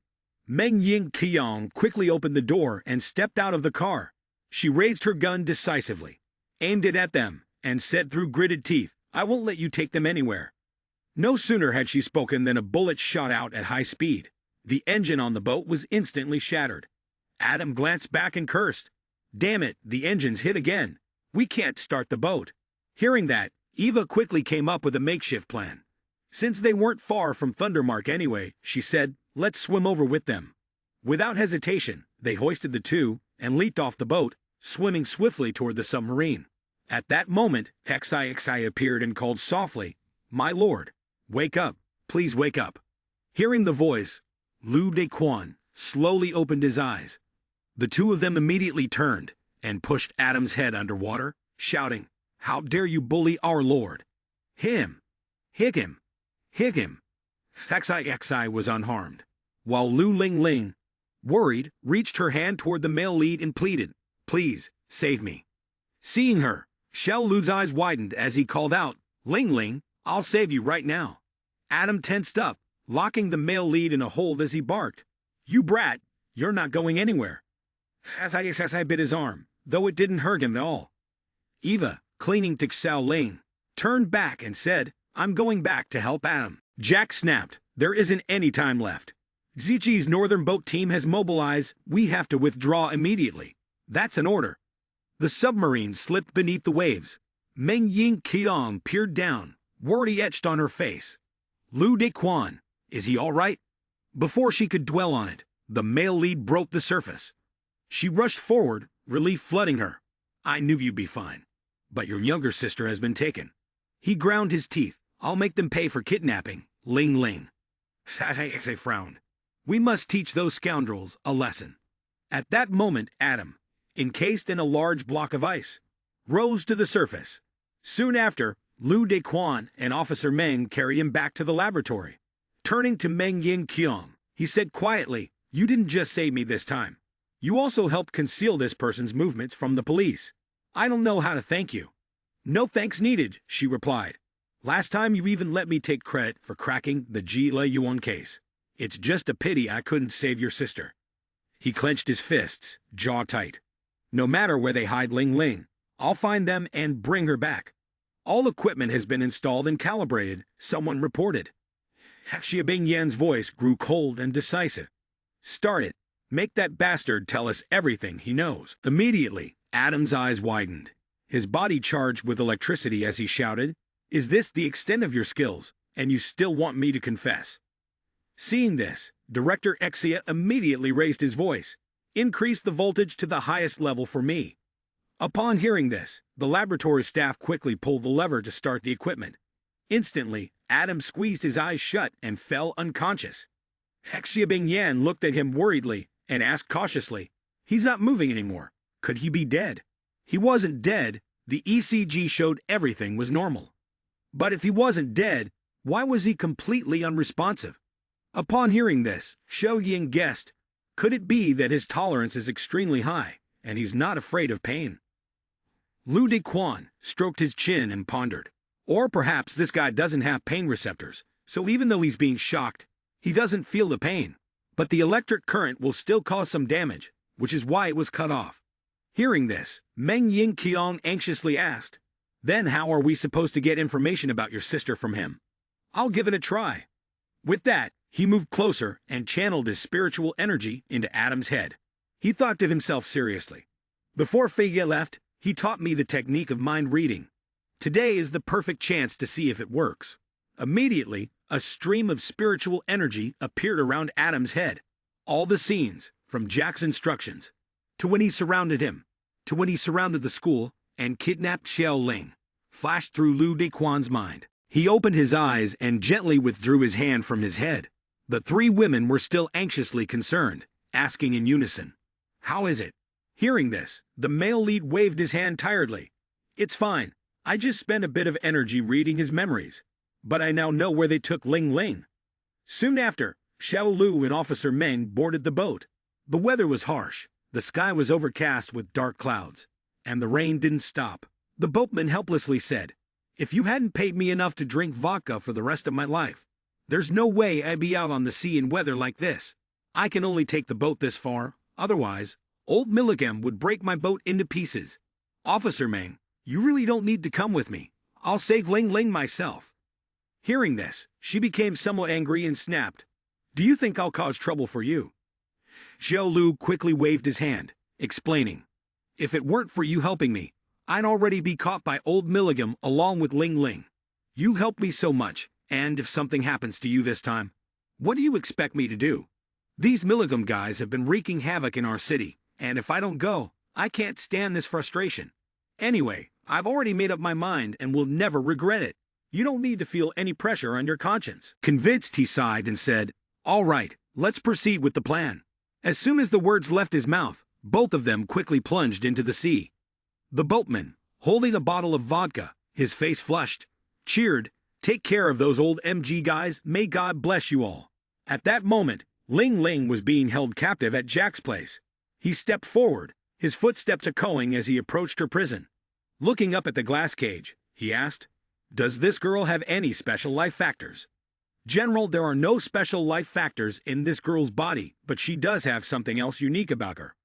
Meng Ying Qiong quickly opened the door and stepped out of the car. She raised her gun decisively, aimed it at them, and said through gritted teeth, "I won't let you take them anywhere." No sooner had she spoken than a bullet shot out at high speed. The engine on the boat was instantly shattered. Adam glanced back and cursed. "Damn it, the engine's hit again. We can't start the boat." Hearing that, Eva quickly came up with a makeshift plan. Since they weren't far from Thundermark anyway, she said, "Let's swim over with them." Without hesitation, they hoisted the two and leaped off the boat, swimming swiftly toward the submarine. At that moment, Xi appeared and called softly, "My lord, wake up, please wake up." Hearing the voice, Lu Dequan slowly opened his eyes. The two of them immediately turned and pushed Adam's head underwater, shouting, "How dare you bully our lord? Him! Hit him! Hit him!" Xi was unharmed, while Lu Ling, worried, reached her hand toward the male lead and pleaded, "Please, save me." Seeing her, Xiao Lu's eyes widened as he called out, Ling, I'll save you right now." Adam tensed up, locking the male lead in a hold as he barked, "You brat, you're not going anywhere." Xi bit his arm, though it didn't hurt him at all. Eva, clinging to Xiao Ling, turned back and said, "I'm going back to help Adam." Jack snapped, "There isn't any time left. Zichi's northern boat team has mobilized. We have to withdraw immediately. That's an order." The submarine slipped beneath the waves. Meng Ying Qiong peered down, worry etched on her face. "Lu Dequan, is he all right?" Before she could dwell on it, the male lead broke the surface. She rushed forward, relief flooding her. "I knew you'd be fine. But your younger sister has been taken." He ground his teeth. "I'll make them pay for kidnapping, Ling. Xi frowned. "We must teach those scoundrels a lesson." At that moment, Adam, encased in a large block of ice, rose to the surface. Soon after, Lu Dequan and Officer Meng carried him back to the laboratory. Turning to Meng Ying Qiong, he said quietly, "You didn't just save me this time. You also helped conceal this person's movements from the police. I don't know how to thank you." "No thanks needed," she replied. "Last time you even let me take credit for cracking the Ji-La Yuan case. It's just a pity I couldn't save your sister." He clenched his fists, jaw tight. "No matter where they hide Ling, I'll find them and bring her back. All equipment has been installed and calibrated," someone reported. Xia Bingyan's voice grew cold and decisive. "Start it. Make that bastard tell us everything he knows." Immediately, Adam's eyes widened, his body charged with electricity as he shouted, "Is this the extent of your skills, and you still want me to confess?" Seeing this, Director Xia immediately raised his voice, "Increase the voltage to the highest level for me." Upon hearing this, the laboratory staff quickly pulled the lever to start the equipment. Instantly, Adam squeezed his eyes shut and fell unconscious. Xia Bingyan looked at him worriedly and asked cautiously, "He's not moving anymore. Could he be dead?" He wasn't dead. The ECG showed everything was normal. But if he wasn't dead, why was he completely unresponsive? Upon hearing this, Xiao Ying guessed, could it be that his tolerance is extremely high, and he's not afraid of pain? Lu Dequan stroked his chin and pondered. Or perhaps this guy doesn't have pain receptors, so even though he's being shocked, he doesn't feel the pain. But the electric current will still cause some damage, which is why it was cut off. Hearing this, Meng Ying Qiong anxiously asked, "Then how are we supposed to get information about your sister from him?" "I'll give it a try." With that, he moved closer and channeled his spiritual energy into Adam's head. He thought to himself seriously, "Before Feiye left, he taught me the technique of mind reading. Today is the perfect chance to see if it works." Immediately, a stream of spiritual energy appeared around Adam's head. All the scenes, from Jack's instructions, to when he surrounded him, to when he surrounded the school and kidnapped Xiao Ling, flashed through Lu Dequan's mind. He opened his eyes and gently withdrew his hand from his head. The three women were still anxiously concerned, asking in unison, "How is it?" Hearing this, the male lead waved his hand tiredly. "It's fine. I just spent a bit of energy reading his memories. But I now know where they took Ling Ling." Soon after, Xiao Lu and Officer Meng boarded the boat. The weather was harsh, the sky was overcast with dark clouds, and the rain didn't stop. The boatman helplessly said, "If you hadn't paid me enough to drink vodka for the rest of my life, there's no way I'd be out on the sea in weather like this. I can only take the boat this far, otherwise, old Milligam would break my boat into pieces. Officer Meng, you really don't need to come with me. I'll save Ling Ling myself." Hearing this, she became somewhat angry and snapped, "Do you think I'll cause trouble for you?" Xiao Lu quickly waved his hand, explaining, "If it weren't for you helping me, I'd already be caught by old Milligam along with Ling Ling. You helped me so much, and if something happens to you this time, what do you expect me to do? These Milligam guys have been wreaking havoc in our city, and if I don't go, I can't stand this frustration. Anyway, I've already made up my mind and will never regret it. You don't need to feel any pressure on your conscience." Convinced, he sighed and said, "All right, let's proceed with the plan." As soon as the words left his mouth, both of them quickly plunged into the sea. The boatman, holding a bottle of vodka, his face flushed, cheered, "Take care of those old MG guys, may God bless you all." At that moment, Ling Ling was being held captive at Jack's place. He stepped forward, his footsteps echoing as he approached her prison. Looking up at the glass cage, he asked, "Does this girl have any special life factors?" "General, there are no special life factors in this girl's body, but she does have something else unique about her."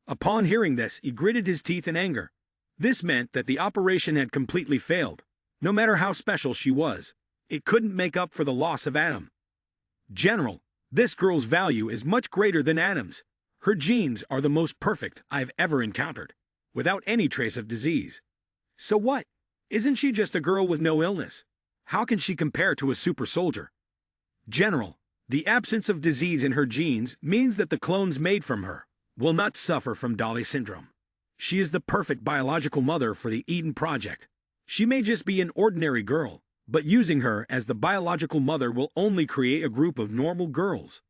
Upon hearing this, he gritted his teeth in anger. This meant that the operation had completely failed. No matter how special she was, it couldn't make up for the loss of Adam. "General, this girl's value is much greater than Adam's. Her genes are the most perfect I've ever encountered, without any trace of disease. So what? Isn't she just a girl with no illness? How can she compare to a super soldier?" "General, the absence of disease in her genes means that the clones made from her will not suffer from Dolly syndrome. She is the perfect biological mother for the Eden Project. She may just be an ordinary girl, but using her as the biological mother will only create a group of normal girls."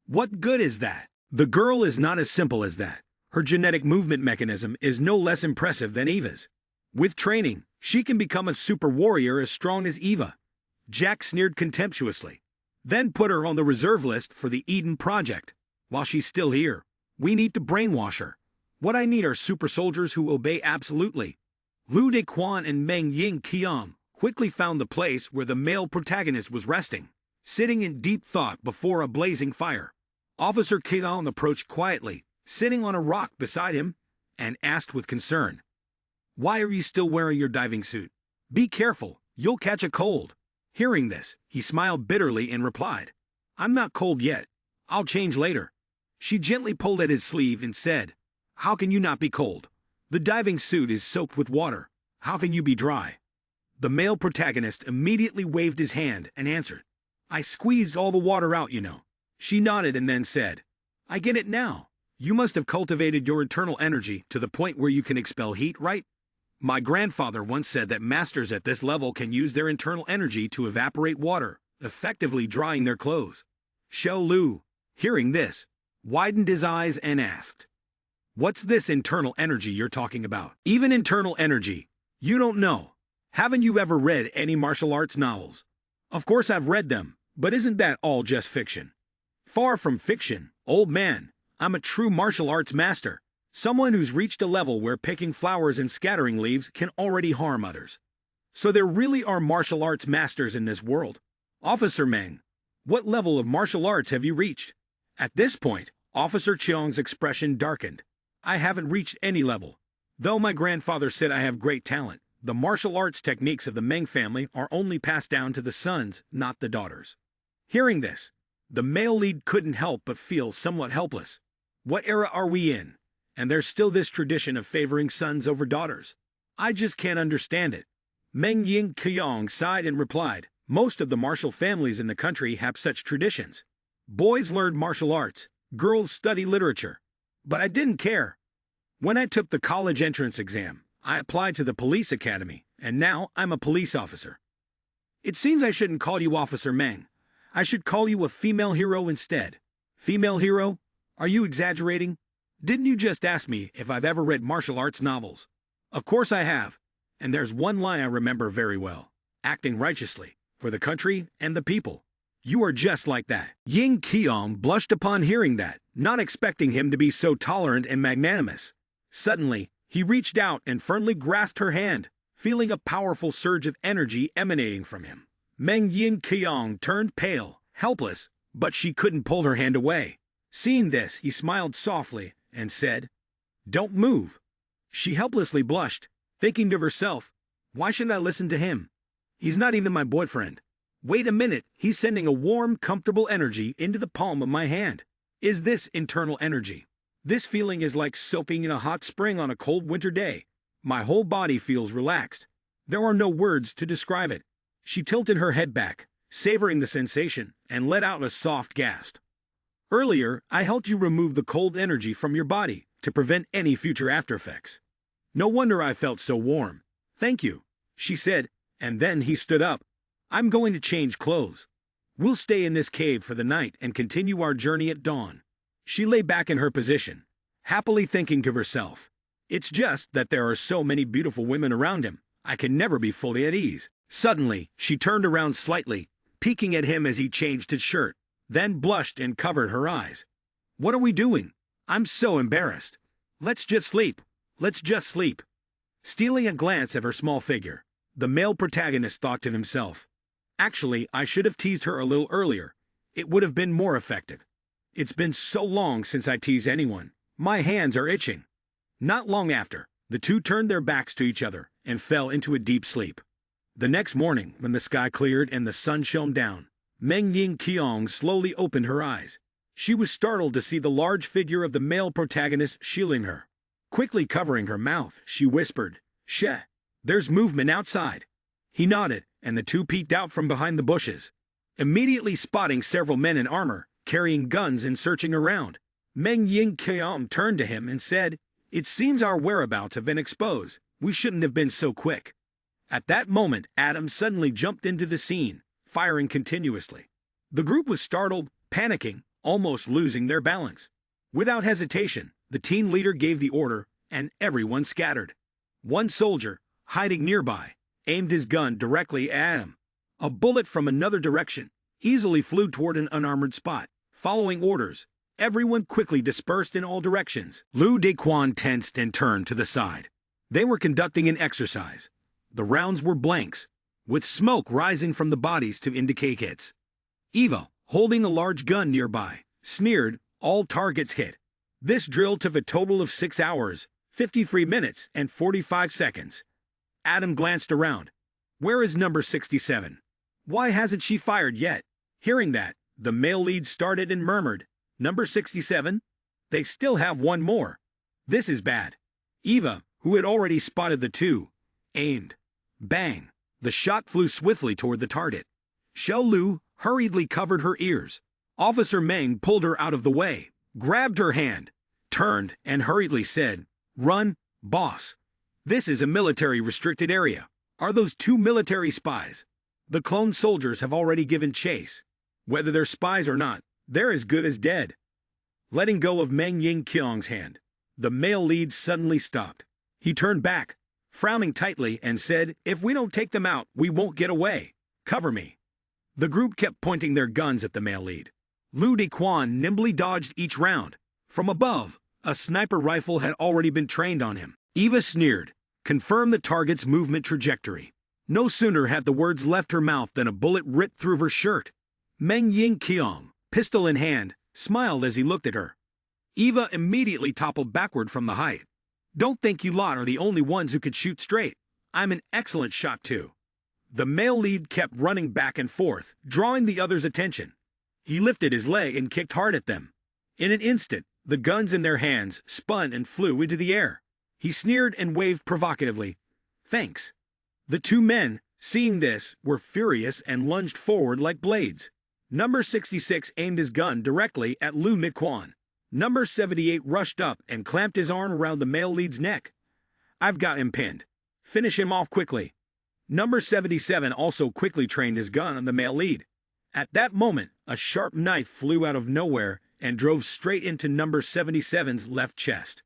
"What good is that?" "The girl is not as simple as that. Her genetic movement mechanism is no less impressive than Eva's. With training, she can become a super warrior as strong as Eva." Jack sneered contemptuously. "Then put her on the reserve list for the Eden Project. While she's still here, we need to brainwash her. What I need are super soldiers who obey absolutely." Lu Dequan and Meng Ying Qiang quickly found the place where the male protagonist was resting, sitting in deep thought before a blazing fire. Officer Qiang approached quietly, sitting on a rock beside him, and asked with concern, "Why are you still wearing your diving suit? Be careful, you'll catch a cold." Hearing this, he smiled bitterly and replied, "I'm not cold yet. I'll change later." She gently pulled at his sleeve and said, "How can you not be cold? The diving suit is soaked with water. How can you be dry?" The male protagonist immediately waved his hand and answered, "I squeezed all the water out, you know." She nodded and then said, "I get it now. You must have cultivated your internal energy to the point where you can expel heat, right? My grandfather once said that masters at this level can use their internal energy to evaporate water, effectively drying their clothes." Xiao Lu, hearing this, widened his eyes and asked, "What's this internal energy you're talking about?" "Even internal energy? You don't know. Haven't you ever read any martial arts novels?" "Of course I've read them, but isn't that all just fiction?" "Far from fiction, old man. I'm a true martial arts master. Someone who's reached a level where picking flowers and scattering leaves can already harm others. So there really are martial arts masters in this world. Officer Meng, what level of martial arts have you reached?" At this point, Officer Cheong's expression darkened. "I haven't reached any level. Though my grandfather said I have great talent, the martial arts techniques of the Meng family are only passed down to the sons, not the daughters." Hearing this, the male lead couldn't help but feel somewhat helpless. What era are we in? And there's still this tradition of favoring sons over daughters. I just can't understand it. Meng Ying Qiang sighed and replied, Most of the martial families in the country have such traditions. Boys learn martial arts, girls study literature. But I didn't care. When I took the college entrance exam, I applied to the police academy, and now I'm a police officer. It seems I shouldn't call you Officer Meng. I should call you a female hero instead. Female hero? Are you exaggerating? Didn't you just ask me if I've ever read martial arts novels? Of course I have. And there's one line I remember very well. Acting righteously, for the country and the people. You are just like that. Ying Qiong blushed upon hearing that, not expecting him to be so tolerant and magnanimous. Suddenly, he reached out and firmly grasped her hand, feeling a powerful surge of energy emanating from him. Meng Ying Qiong turned pale, helpless, but she couldn't pull her hand away. Seeing this, he smiled softly and said, "Don't move." She helplessly blushed, thinking to herself, "Why should I listen to him? He's not even my boyfriend. Wait a minute, he's sending a warm, comfortable energy into the palm of my hand. Is this internal energy? This feeling is like soaking in a hot spring on a cold winter day. My whole body feels relaxed. There are no words to describe it." She tilted her head back, savoring the sensation, and let out a soft gasp. "Earlier, I helped you remove the cold energy from your body to prevent any future aftereffects. No wonder I felt so warm. Thank you," she said, and then he stood up. "I'm going to change clothes. We'll stay in this cave for the night and continue our journey at dawn." She lay back in her position, happily thinking to herself, "It's just that there are so many beautiful women around him, I can never be fully at ease." Suddenly, she turned around slightly, peeking at him as he changed his shirt, then blushed and covered her eyes. "What are we doing? I'm so embarrassed. Let's just sleep. Let's just sleep." Stealing a glance at her small figure, the male protagonist thought to himself, "Actually, I should have teased her a little earlier. It would have been more effective. It's been so long since I teased anyone. My hands are itching." Not long after, the two turned their backs to each other and fell into a deep sleep. The next morning, when the sky cleared and the sun shone down, Meng Ying Qiong slowly opened her eyes. She was startled to see the large figure of the male protagonist shielding her. Quickly covering her mouth, she whispered, "Sheh, there's movement outside." He nodded, and the two peeked out from behind the bushes. Immediately spotting several men in armor, carrying guns and searching around, Meng Ying Qiong turned to him and said, "It seems our whereabouts have been exposed. We shouldn't have been so quick." At that moment, Adam suddenly jumped into the scene, firing continuously. The group was startled, panicking, almost losing their balance. Without hesitation, the team leader gave the order, and everyone scattered. One soldier, hiding nearby, aimed his gun directly at Adam. A bullet from another direction easily flew toward an unarmored spot. Following orders, everyone quickly dispersed in all directions. Lu Dequan tensed and turned to the side. They were conducting an exercise. The rounds were blanks, with smoke rising from the bodies to indicate hits. Eva, holding a large gun nearby, sneered, "All targets hit." This drill took a total of 6 hours, 53 minutes, and 45 seconds. Adam glanced around. "Where is number 67? Why hasn't she fired yet?" Hearing that, the male lead started and murmured, "Number 67? They still have one more. This is bad." Eva, who had already spotted the two, aimed. Bang! The shot flew swiftly toward the target. Xiao Lu hurriedly covered her ears. Officer Meng pulled her out of the way, grabbed her hand, turned, and hurriedly said, "Run, boss. This is a military-restricted area. Are those two military spies? The clone soldiers have already given chase. Whether they're spies or not, they're as good as dead." Letting go of Meng Ying Qiong's hand, the male lead suddenly stopped. He turned back, frowning tightly, and said, "If we don't take them out, we won't get away. Cover me." The group kept pointing their guns at the male lead. Lu Dequan nimbly dodged each round. From above, a sniper rifle had already been trained on him. Eva sneered, confirmed the target's movement trajectory. No sooner had the words left her mouth than a bullet ripped through her shirt. Meng Ying Qiong, pistol in hand, smiled as he looked at her. Eva immediately toppled backward from the height. "Don't think you lot are the only ones who could shoot straight. I'm an excellent shot too." The male lead kept running back and forth, drawing the others' attention. He lifted his leg and kicked hard at them. In an instant, the guns in their hands spun and flew into the air. He sneered and waved provocatively. "Thanks." The two men, seeing this, were furious and lunged forward like blades. Number 66 aimed his gun directly at Lu Miquan. Number 78 rushed up and clamped his arm around the male lead's neck. "I've got him pinned. Finish him off quickly." Number 77 also quickly trained his gun on the male lead. At that moment, a sharp knife flew out of nowhere and drove straight into number 77's left chest.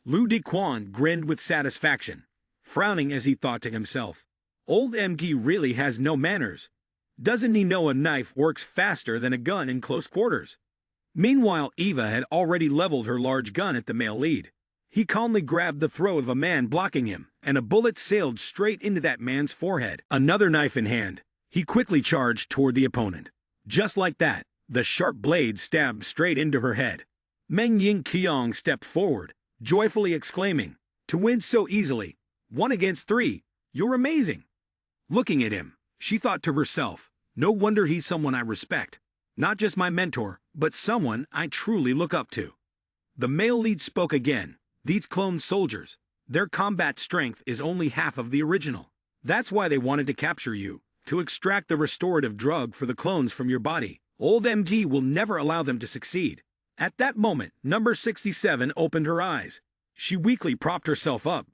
Lu Diquan grinned with satisfaction, frowning as he thought to himself, "Old MG really has no manners. Doesn't he know a knife works faster than a gun in close quarters?" Meanwhile, Eva had already leveled her large gun at the male lead. He calmly grabbed the throat of a man blocking him, and a bullet sailed straight into that man's forehead. Another knife in hand, he quickly charged toward the opponent. Just like that, the sharp blade stabbed straight into her head. Meng Ying Qiang stepped forward, joyfully exclaiming, "To win so easily, 1 against 3, you're amazing." Looking at him, she thought to herself, "No wonder he's someone I respect. Not just my mentor, but someone I truly look up to." The male lead spoke again. "These cloned soldiers, their combat strength is only half of the original. That's why they wanted to capture you, to extract the restorative drug for the clones from your body. Old MG will never allow them to succeed." At that moment, number 67 opened her eyes. She weakly propped herself up,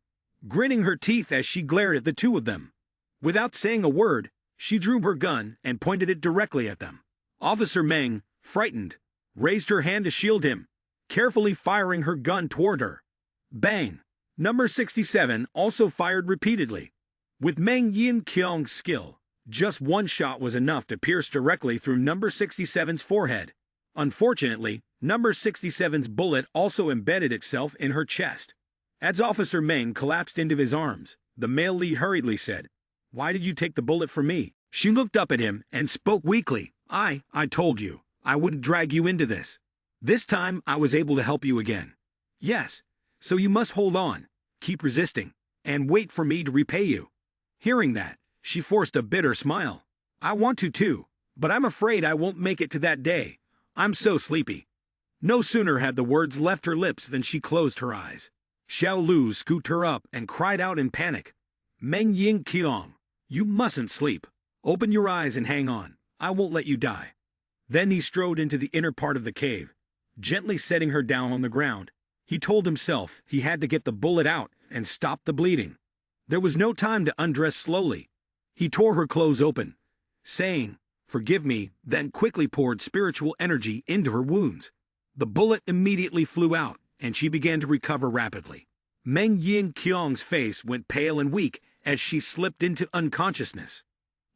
gritting her teeth as she glared at the two of them. Without saying a word, she drew her gun and pointed it directly at them. Officer Meng, frightened, raised her hand to shield him, carefully firing her gun toward her. Bang! Number 67 also fired repeatedly. With Meng Yin Qiang's skill, just one shot was enough to pierce directly through number 67's forehead. Unfortunately, number 67's bullet also embedded itself in her chest. As Officer Meng collapsed into his arms, the male lead hurriedly said, "Why did you take the bullet from me?" She looked up at him and spoke weakly. I told you, I wouldn't drag you into this. This time I was able to help you again. Yes, so you must hold on, keep resisting, and wait for me to repay you." Hearing that, she forced a bitter smile. "I want to too, but I'm afraid I won't make it to that day. I'm so sleepy." No sooner had the words left her lips than she closed her eyes. Xiao Lu scooped her up and cried out in panic, "Meng Ying Qiang, you mustn't sleep. Open your eyes and hang on. I won't let you die." Then he strode into the inner part of the cave, gently setting her down on the ground. He told himself he had to get the bullet out and stop the bleeding. There was no time to undress slowly. He tore her clothes open, saying, "Forgive me," then quickly poured spiritual energy into her wounds. The bullet immediately flew out, and she began to recover rapidly. Meng Ying Qiang's face went pale and weak as she slipped into unconsciousness.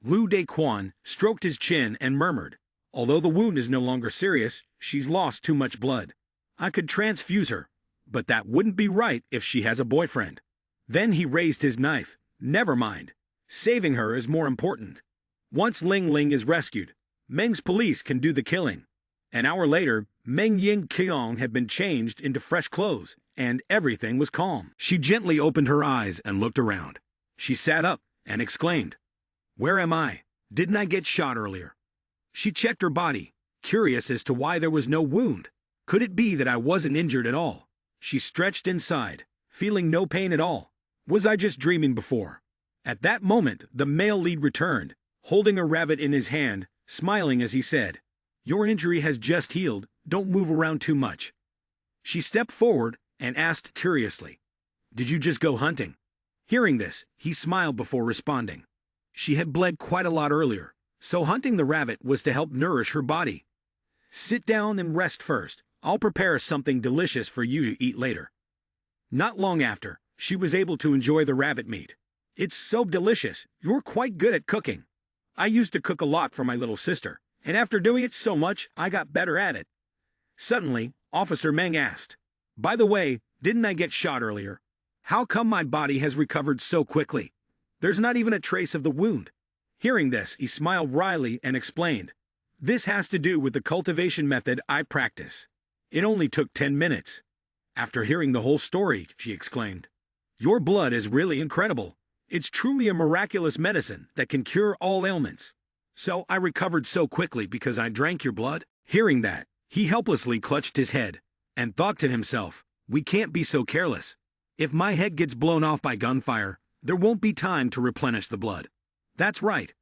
Lu Dequan stroked his chin and murmured, "Although the wound is no longer serious, she's lost too much blood. I could transfuse her, but that wouldn't be right if she has a boyfriend." Then he raised his knife. "Never mind. Saving her is more important. Once Ling Ling is rescued, Meng's police can do the killing." An hour later, Meng Ying Qiang had been changed into fresh clothes, and everything was calm. She gently opened her eyes and looked around. She sat up and exclaimed, "Where am I? Didn't I get shot earlier?" She checked her body, curious as to why there was no wound. Could it be that I wasn't injured at all? She stretched inside, feeling no pain at all. Was I just dreaming before? At that moment, the male lead returned, holding a rabbit in his hand, smiling as he said, "Your injury has just healed, don't move around too much." She stepped forward and asked curiously, "Did you just go hunting?" Hearing this, he smiled before responding. She had bled quite a lot earlier, so hunting the rabbit was to help nourish her body. "Sit down and rest first. I'll prepare something delicious for you to eat later." Not long after, she was able to enjoy the rabbit meat. "It's so delicious. You're quite good at cooking. I used to cook a lot for my little sister, and after doing it so much, I got better at it." Suddenly, Officer Meng asked, "By the way, didn't I get shot earlier? How come my body has recovered so quickly? There's not even a trace of the wound." Hearing this, he smiled wryly and explained, "This has to do with the cultivation method I practice. It only took 10 minutes. After hearing the whole story, she exclaimed, "Your blood is really incredible. It's truly a miraculous medicine that can cure all ailments. So I recovered so quickly because I drank your blood?" Hearing that, he helplessly clutched his head and thought to himself, "We can't be so careless. If my head gets blown off by gunfire, there won't be time to replenish the blood." That's right.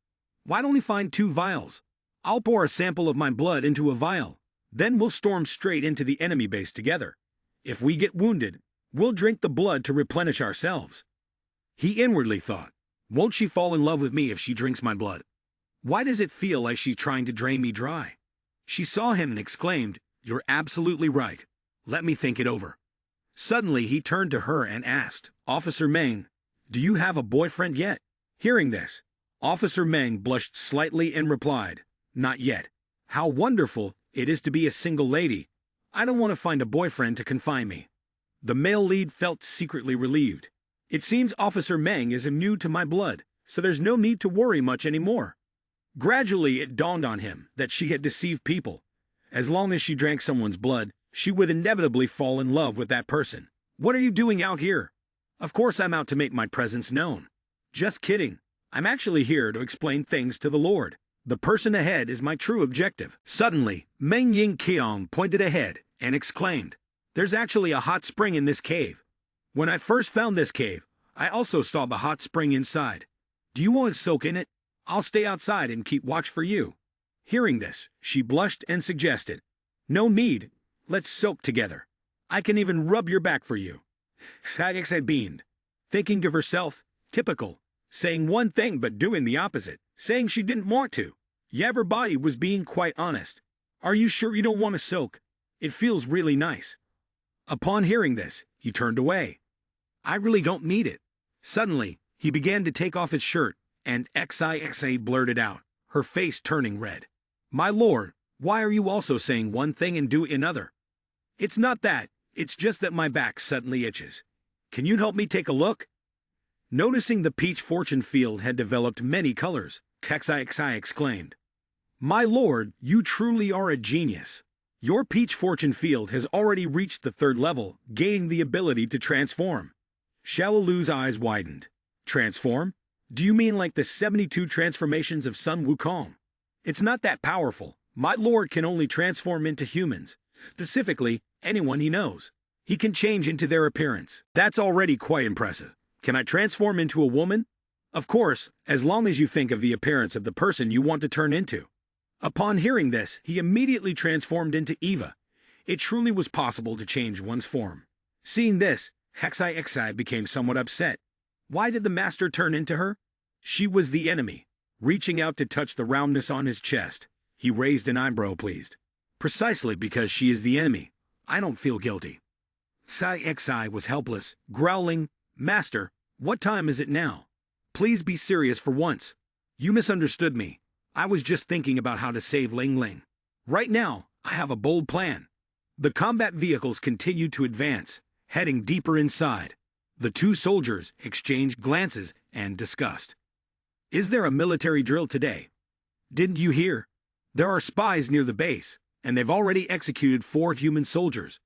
Why don't we find 2 vials? I'll pour a sample of my blood into a vial. Then we'll storm straight into the enemy base together. If we get wounded, we'll drink the blood to replenish ourselves. He inwardly thought, won't she fall in love with me if she drinks my blood? Why does it feel like she's trying to drain me dry? She saw him and exclaimed, you're absolutely right. Let me think it over. Suddenly he turned to her and asked, Officer Meng, do you have a boyfriend yet? Hearing this, Officer Meng blushed slightly and replied, not yet. How wonderful it is to be a single lady. I don't want to find a boyfriend to confine me. The male lead felt secretly relieved. It seems Officer Meng is immune to my blood, so there's no need to worry much anymore. Gradually it dawned on him that she had deceived people. As long as she drank someone's blood, she would inevitably fall in love with that person. What are you doing out here? Of course I'm out to make my presence known. Just kidding. I'm actually here to explain things to the Lord. The person ahead is my true objective. Suddenly, Meng Ying Qiang pointed ahead and exclaimed, there's actually a hot spring in this cave. When I first found this cave, I also saw the hot spring inside. Do you want to soak in it? I'll stay outside and keep watch for you. Hearing this, she blushed and suggested, no need, let's soak together. I can even rub your back for you. Sagexe beamed, thinking to herself, typical, saying one thing but doing the opposite, saying she didn't want to. Everybody was being quite honest. Are you sure you don't want to soak? It feels really nice. Upon hearing this, he turned away. I really don't need it. Suddenly, he began to take off his shirt, and Xixa blurted out, her face turning red. My lord, why are you also saying one thing and do another? It's not that, it's just that my back suddenly itches. Can you help me take a look? Noticing the peach fortune field had developed many colors, Xixa exclaimed, my lord, you truly are a genius. Your peach fortune field has already reached the 3rd level, gaining the ability to transform. Shalalu's eyes widened. Transform? Do you mean like the 72 transformations of Sun Wukong? It's not that powerful. My lord can only transform into humans, specifically anyone he knows. He can change into their appearance. That's already quite impressive. Can I transform into a woman? Of course, as long as you think of the appearance of the person you want to turn into. Upon hearing this, he immediately transformed into Eva. It truly was possible to change one's form. Seeing this, Xixa became somewhat upset. Why did the master turn into her? She was the enemy. Reaching out to touch the roundness on his chest, he raised an eyebrow pleased. Precisely because she is the enemy. I don't feel guilty. Xixa was helpless, growling, Master, what time is it now? Please be serious for once. You misunderstood me. I was just thinking about how to save Ling Ling. Right now, I have a bold plan. The combat vehicles continued to advance, heading deeper inside. The 2 soldiers exchanged glances and discussed. Is there a military drill today? Didn't you hear? There are spies near the base, and they've already executed 4 human soldiers.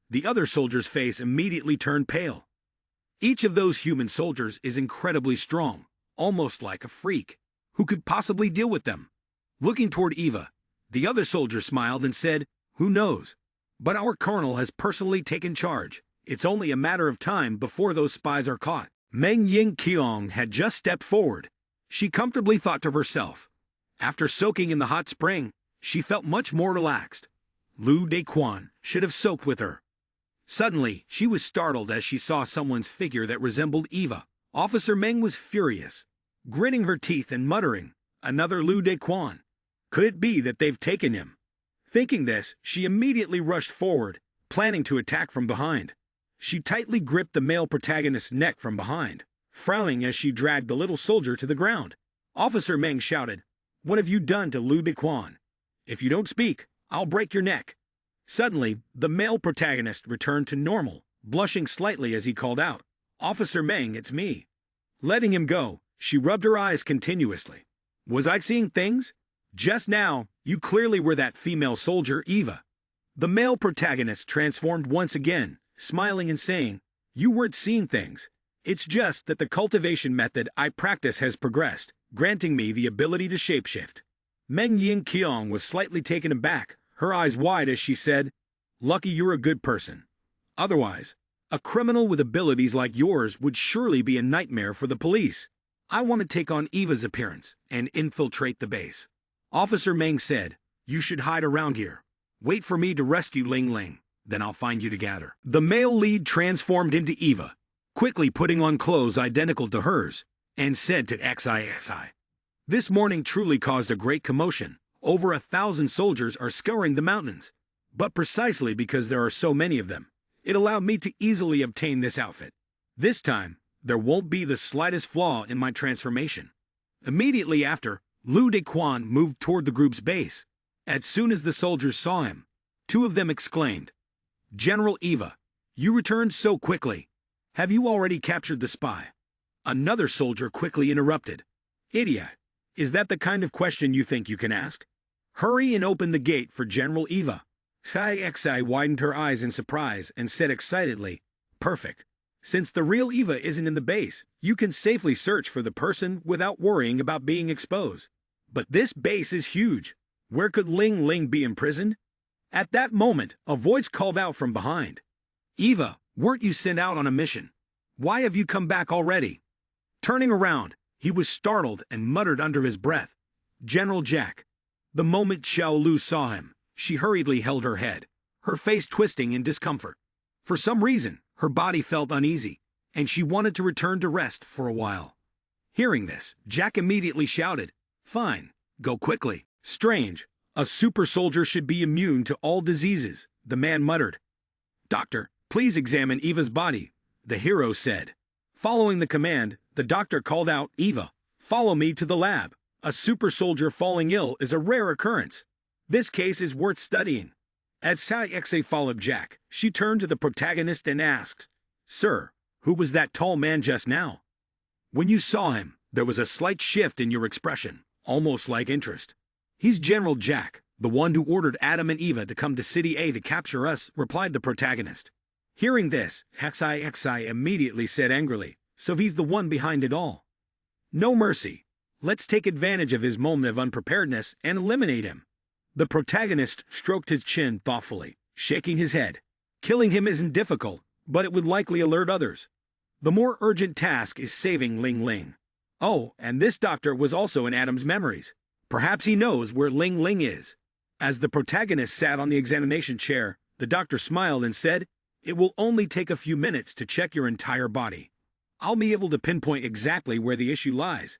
The other soldier's face immediately turned pale. Each of those human soldiers is incredibly strong, almost like a freak. Who could possibly deal with them? Looking toward Eva, the other soldier smiled and said, who knows? But our colonel has personally taken charge. It's only a matter of time before those spies are caught. Meng Ying Qiang had just stepped forward. She comfortably thought to herself. After soaking in the hot spring, she felt much more relaxed. Lu Dequan should have soaked with her. Suddenly, she was startled as she saw someone's figure that resembled Eva. Officer Meng was furious, gritting her teeth and muttering, another Lu Dequan. Could it be that they've taken him? Thinking this, she immediately rushed forward, planning to attack from behind. She tightly gripped the male protagonist's neck from behind, frowning as she dragged the little soldier to the ground. Officer Meng shouted, what have you done to Lu Dequan? If you don't speak, I'll break your neck. Suddenly, the male protagonist returned to normal, blushing slightly as he called out, Officer Meng, it's me. Letting him go, she rubbed her eyes continuously. Was I seeing things? Just now, you clearly were that female soldier, Eva. The male protagonist transformed once again, smiling and saying, you weren't seeing things. It's just that the cultivation method I practice has progressed, granting me the ability to shapeshift. Meng Ying Qiang was slightly taken aback, her eyes wide as she said, lucky you're a good person. Otherwise, a criminal with abilities like yours would surely be a nightmare for the police. I want to take on Eva's appearance and infiltrate the base. Officer Meng said, you should hide around here. Wait for me to rescue Ling Ling, then I'll find you together. The male lead transformed into Eva, quickly putting on clothes identical to hers, and said to XIXI. This morning truly caused a great commotion. Over 1,000 soldiers are scouring the mountains. But precisely because there are so many of them, it allowed me to easily obtain this outfit. This time, there won't be the slightest flaw in my transformation. Immediately after, Lu Dequan moved toward the group's base. As soon as the soldiers saw him, two of them exclaimed, General Eva, you returned so quickly. Have you already captured the spy? Another soldier quickly interrupted. Idiot, is that the kind of question you think you can ask? Hurry and open the gate for General Eva. XI widened her eyes in surprise and said excitedly, Perfect. Since the real Eva isn't in the base, you can safely search for the person without worrying about being exposed. But this base is huge. Where could Ling Ling be imprisoned? At that moment, a voice called out from behind. Eva, weren't you sent out on a mission? Why have you come back already? Turning around, he was startled and muttered under his breath, General Jack. The moment Xiao Lu saw him, she hurriedly held her head, her face twisting in discomfort. For some reason, her body felt uneasy, and she wanted to return to rest for a while. Hearing this, Jack immediately shouted, Fine, go quickly. Strange, a super soldier should be immune to all diseases, the man muttered. Doctor, please examine Eva's body, the hero said. Following the command, the doctor called out, Eva, follow me to the lab. A super soldier falling ill is a rare occurrence. This case is worth studying. As Xiaoxe followed Jack, she turned to the protagonist and asked, Sir, who was that tall man just now? When you saw him, there was a slight shift in your expression, almost like interest. He's General Jack, the one who ordered Adam and Eva to come to City A to capture us, replied the protagonist. Hearing this, XI immediately said angrily, So he's the one behind it all. No mercy. Let's take advantage of his moment of unpreparedness and eliminate him. The protagonist stroked his chin thoughtfully, shaking his head. Killing him isn't difficult, but it would likely alert others. The more urgent task is saving Ling Ling. Oh, and this doctor was also in Adam's memories. Perhaps he knows where Ling Ling is. As the protagonist sat on the examination chair, the doctor smiled and said, It will only take a few minutes to check your entire body. I'll be able to pinpoint exactly where the issue lies.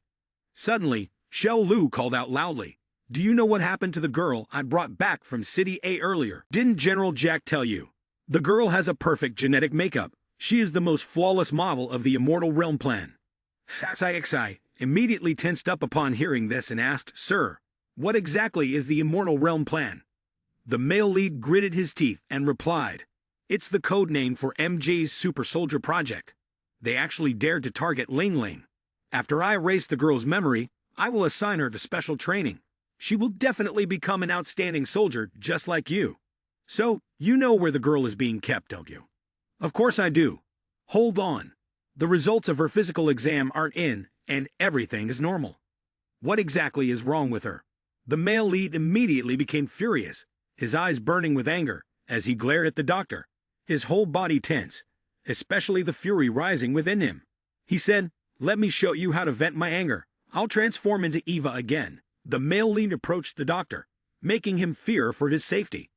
Suddenly, Xiao Lu called out loudly, Do you know what happened to the girl I brought back from City A earlier? Didn't General Jack tell you? The girl has a perfect genetic makeup. She is the most flawless model of the Immortal Realm plan. XI immediately tensed up upon hearing this and asked, Sir, what exactly is the Immortal Realm plan? The male lead gritted his teeth and replied, It's the code name for MJ's Super Soldier Project. They actually dared to target Ling Ling. After I erase the girl's memory, I will assign her to special training. She will definitely become an outstanding soldier just like you. So, you know where the girl is being kept, don't you? Of course I do. Hold on. The results of her physical exam aren't in, and everything is normal. What exactly is wrong with her? The male lead immediately became furious, his eyes burning with anger, as he glared at the doctor, his whole body tense, especially the fury rising within him. He said, Let me show you how to vent my anger. I'll transform into Eva again. The male lead approached the doctor, making him fear for his safety.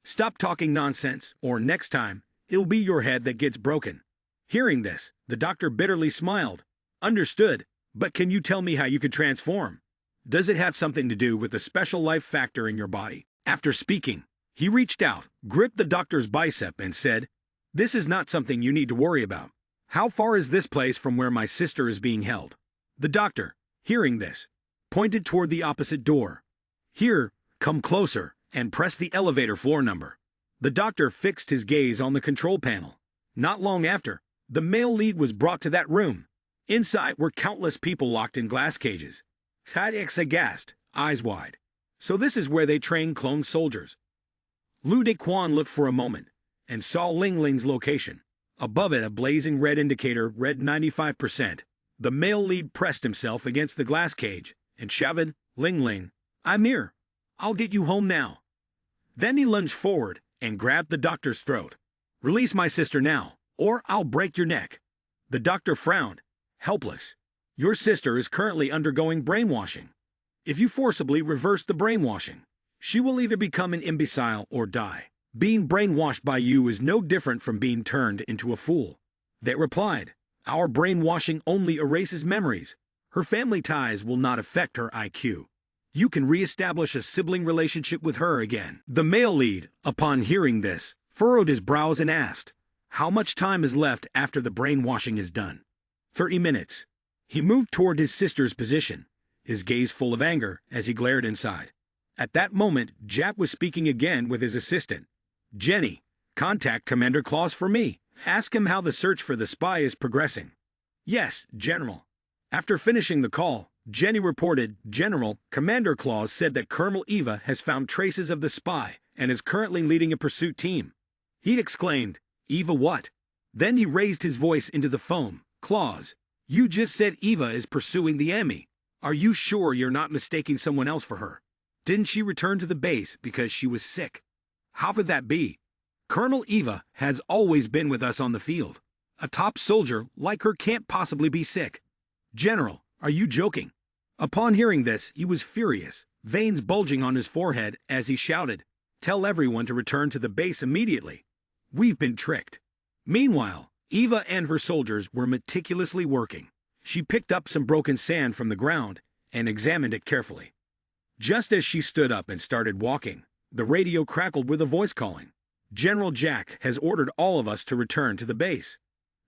Stop talking nonsense, or next time, it'll be your head that gets broken. Hearing this, the doctor bitterly smiled. Understood, but can you tell me how you could transform? Does it have something to do with the special life factor in your body? After speaking, he reached out, gripped the doctor's bicep and said, This is not something you need to worry about. How far is this place from where my sister is being held? The doctor, hearing this, pointed toward the opposite door. Here, come closer, and press the elevator floor number. The doctor fixed his gaze on the control panel. Not long after, the male lead was brought to that room. Inside were countless people locked in glass cages. X aghast, eyes wide. So this is where they train clone soldiers. Lu Dequan looked for a moment, and saw Ling Ling's location. Above it a blazing red indicator read 95%. The male lead pressed himself against the glass cage, and shouted, Ling Ling, I'm here. I'll get you home now. Then he lunged forward and grabbed the doctor's throat. Release my sister now, or I'll break your neck. The doctor frowned, helpless. Your sister is currently undergoing brainwashing. If you forcibly reverse the brainwashing, she will either become an imbecile or die. Being brainwashed by you is no different from being turned into a fool. They replied, our brainwashing only erases memories. Her family ties will not affect her IQ. You can re-establish a sibling relationship with her again. The male lead, upon hearing this, furrowed his brows and asked, how much time is left after the brainwashing is done? 30 minutes. He moved toward his sister's position, his gaze full of anger as he glared inside. At that moment, Jack was speaking again with his assistant. Jenny, contact Commander Claus for me. Ask him how the search for the spy is progressing. Yes, General. After finishing the call, Jenny reported, General, Commander Claus said that Colonel Eva has found traces of the spy and is currently leading a pursuit team. He exclaimed, Eva what? Then he raised his voice into the phone. Claus, you just said Eva is pursuing the enemy. Are you sure you're not mistaking someone else for her? Didn't she return to the base because she was sick? How could that be? Colonel Eva has always been with us on the field. A top soldier like her can't possibly be sick. General, are you joking? Upon hearing this, he was furious, veins bulging on his forehead as he shouted, tell everyone to return to the base immediately. We've been tricked. Meanwhile, Eva and her soldiers were meticulously working. She picked up some broken sand from the ground and examined it carefully. Just as she stood up and started walking, the radio crackled with a voice calling. General Jack has ordered all of us to return to the base.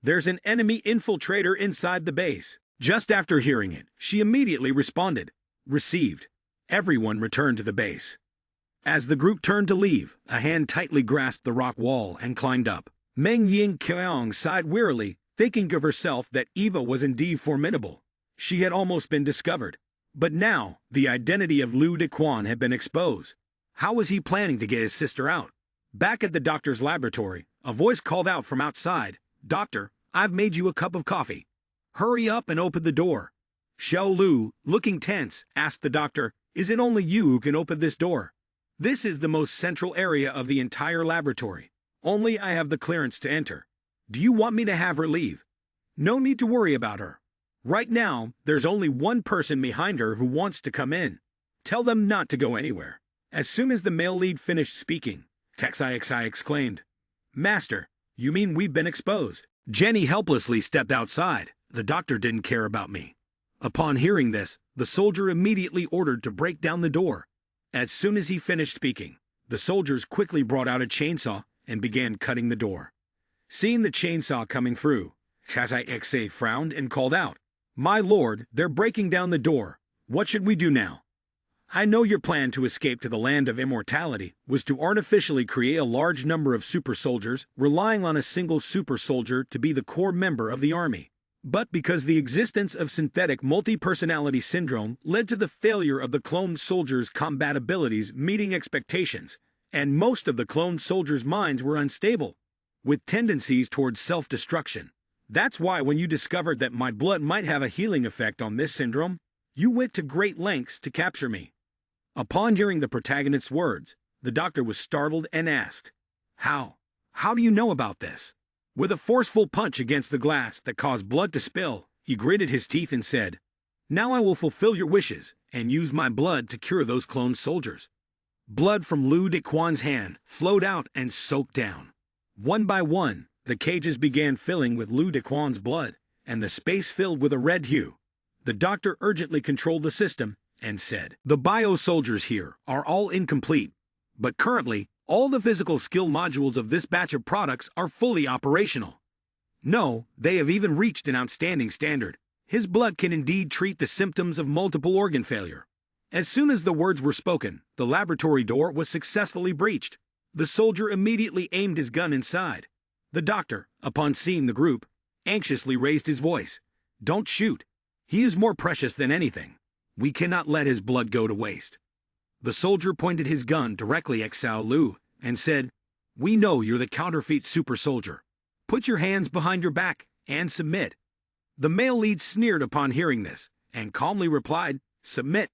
There's an enemy infiltrator inside the base. Just after hearing it, she immediately responded. Received. Everyone returned to the base. As the group turned to leave, a hand tightly grasped the rock wall and climbed up. Meng Yin Keong sighed wearily, thinking of herself that Eva was indeed formidable. She had almost been discovered. But now, the identity of Liu Dequan had been exposed. How was he planning to get his sister out? Back at the doctor's laboratory, a voice called out from outside, Doctor, I've made you a cup of coffee. Hurry up and open the door. Xiao Lu, looking tense, asked the doctor, Is it only you who can open this door? This is the most central area of the entire laboratory. Only I have the clearance to enter. Do you want me to have her leave? No need to worry about her. Right now, there's only one person behind her who wants to come in. Tell them not to go anywhere. As soon as the male lead finished speaking, Texixi exclaimed, Master, you mean we've been exposed? Jenny helplessly stepped outside. The doctor didn't care about me. Upon hearing this, the soldier immediately ordered to break down the door. As soon as he finished speaking, the soldiers quickly brought out a chainsaw and began cutting the door. Seeing the chainsaw coming through, Texixi frowned and called out, My lord, they're breaking down the door. What should we do now? I know your plan to escape to the land of immortality was to artificially create a large number of super soldiers, relying on a single super soldier to be the core member of the army. But because the existence of synthetic multi-personality syndrome led to the failure of the cloned soldiers' combat abilities meeting expectations, and most of the cloned soldiers' minds were unstable, with tendencies towards self-destruction. That's why when you discovered that my blood might have a healing effect on this syndrome, you went to great lengths to capture me. Upon hearing the protagonist's words, the doctor was startled and asked, How? How do you know about this? With a forceful punch against the glass that caused blood to spill, he gritted his teeth and said, Now I will fulfill your wishes and use my blood to cure those cloned soldiers. Blood from Liu Dequan's hand flowed out and soaked down. One by one, the cages began filling with Liu Dequan's blood, and the space filled with a red hue. The doctor urgently controlled the system and said, The bio-soldiers here are all incomplete, but currently, all the physical skill modules of this batch of products are fully operational. No, they have even reached an outstanding standard. His blood can indeed treat the symptoms of multiple organ failure. As soon as the words were spoken, the laboratory door was successfully breached. The soldier immediately aimed his gun inside. The doctor, upon seeing the group, anxiously raised his voice. Don't shoot. He is more precious than anything. We cannot let his blood go to waste. The soldier pointed his gun directly at Xiao Lu and said, We know you're the counterfeit super soldier. Put your hands behind your back and submit. The male lead sneered upon hearing this and calmly replied, Submit.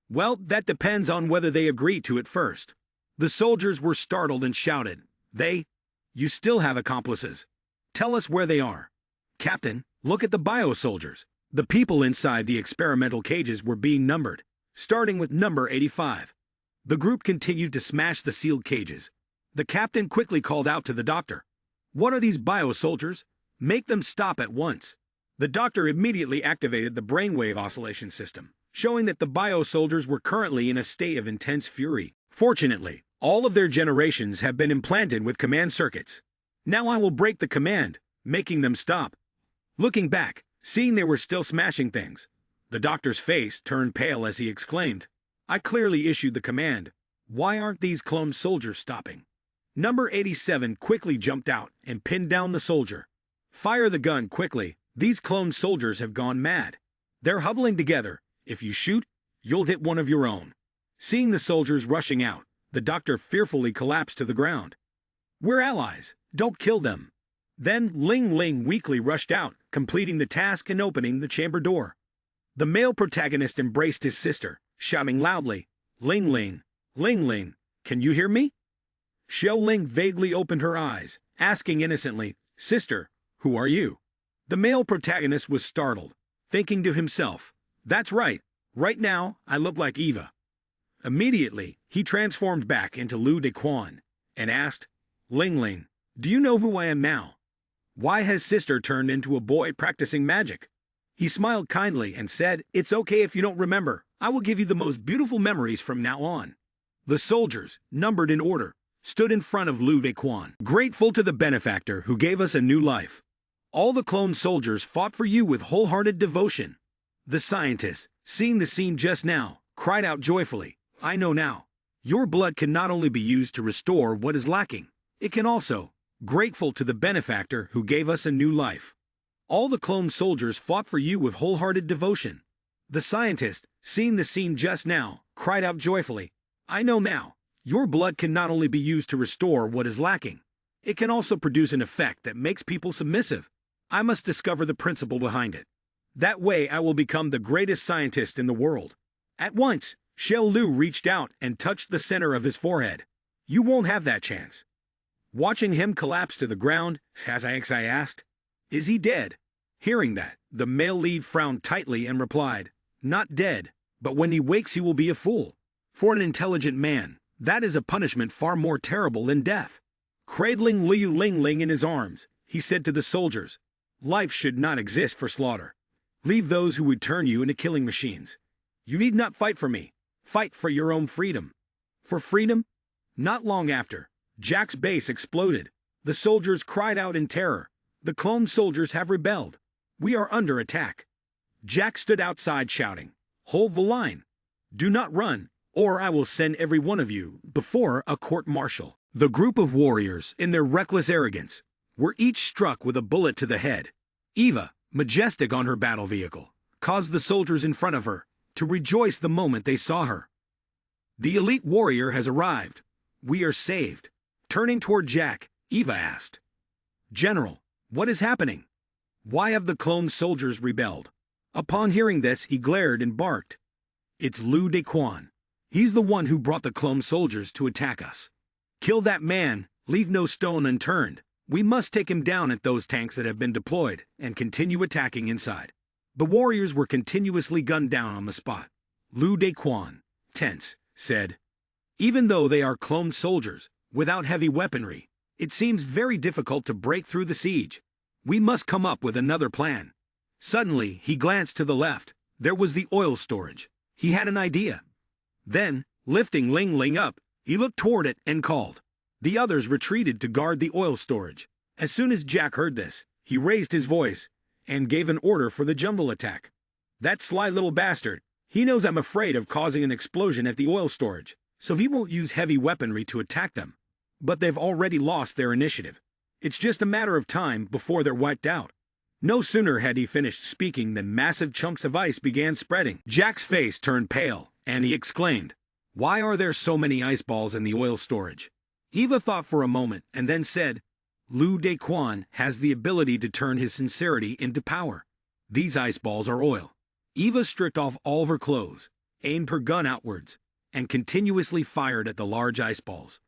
Well, that depends on whether they agree to it first. The soldiers were startled and shouted, You still have accomplices. Tell us where they are. Captain, look at the bio-soldiers. The people inside the experimental cages were being numbered, starting with number 85. The group continued to smash the sealed cages. The captain quickly called out to the doctor. "What are these bio-soldiers? Make them stop at once." The doctor immediately activated the brainwave oscillation system, showing that the bio-soldiers were currently in a state of intense fury. Fortunately, all of their generations have been implanted with command circuits. Now I will break the command, making them stop. Looking back, seeing they were still smashing things, the doctor's face turned pale as he exclaimed, "I clearly issued the command. Why aren't these clone soldiers stopping?" Number 87 quickly jumped out and pinned down the soldier. "Fire the gun quickly. These clone soldiers have gone mad. They're huddling together. If you shoot, you'll hit one of your own." Seeing the soldiers rushing out, the doctor fearfully collapsed to the ground. "We're allies. Don't kill them." Then Ling Ling weakly rushed out, completing the task and opening the chamber door. The male protagonist embraced his sister, shouting loudly, "Ling Ling, Ling Ling, can you hear me?" Xiao Ling vaguely opened her eyes, asking innocently, "Sister, who are you?" The male protagonist was startled, thinking to himself, "That's right, right now I look like Eva." Immediately, he transformed back into Lu Dequan and asked, "Ling Ling, do you know who I am now? Why has sister turned into a boy practicing magic?" He smiled kindly and said, "It's okay if you don't remember. I will give you the most beautiful memories from now on." The soldiers, numbered in order, stood in front of Lu Dequan, grateful to the benefactor who gave us a new life. "All the clone soldiers fought for you with wholehearted devotion." The scientist, seeing the scene just now, cried out joyfully, "I know now. Your blood can not only be used to restore what is lacking, it can also, grateful to the benefactor who gave us a new life. All the clone soldiers fought for you with wholehearted devotion." The scientist, seeing the scene just now, cried out joyfully, "I know now. Your blood can not only be used to restore what is lacking, it can also produce an effect that makes people submissive. I must discover the principle behind it. That way I will become the greatest scientist in the world." At once, Xiao Lu reached out and touched the center of his forehead. "You won't have that chance." Watching him collapse to the ground, as I asked, "Is he dead?" Hearing that, the male lead frowned tightly and replied, "Not dead, but when he wakes he will be a fool. For an intelligent man, that is a punishment far more terrible than death." Cradling Liu Ling Ling in his arms, he said to the soldiers, "Life should not exist for slaughter. Leave those who would turn you into killing machines. You need not fight for me. Fight for your own freedom." For freedom? Not long after, Jack's base exploded. The soldiers cried out in terror. "The clone soldiers have rebelled. We are under attack." Jack stood outside shouting, "Hold the line. Do not run, or I will send every one of you before a court-martial." The group of warriors, in their reckless arrogance, were each struck with a bullet to the head. Eva, majestic on her battle vehicle, caused the soldiers in front of her to rejoice the moment they saw her. "The elite warrior has arrived. We are saved." Turning toward Jack, Eva asked, "General, what is happening? Why have the clone soldiers rebelled?" Upon hearing this, he glared and barked, "It's Lu Dequan. He's the one who brought the clone soldiers to attack us. Kill that man, leave no stone unturned. We must take him down at those tanks that have been deployed and continue attacking inside." The warriors were continuously gunned down on the spot. Lu Dequan, tense, said, "Even though they are clone soldiers, without heavy weaponry, it seems very difficult to break through the siege. We must come up with another plan." Suddenly, he glanced to the left. There was the oil storage. He had an idea. Then, lifting Ling Ling up, he looked toward it and called. The others retreated to guard the oil storage. As soon as Jack heard this, he raised his voice and gave an order for the jungle attack. "That sly little bastard, he knows I'm afraid of causing an explosion at the oil storage, so he won't use heavy weaponry to attack them. But they've already lost their initiative. It's just a matter of time before they're wiped out." No sooner had he finished speaking than massive chunks of ice began spreading. Jack's face turned pale, and he exclaimed, "Why are there so many ice balls in the oil storage?" Eva thought for a moment and then said, "Lu Dequan has the ability to turn his sincerity into power. These ice balls are oil." Eva stripped off all of her clothes, aimed her gun outwards, and continuously fired at the large ice balls.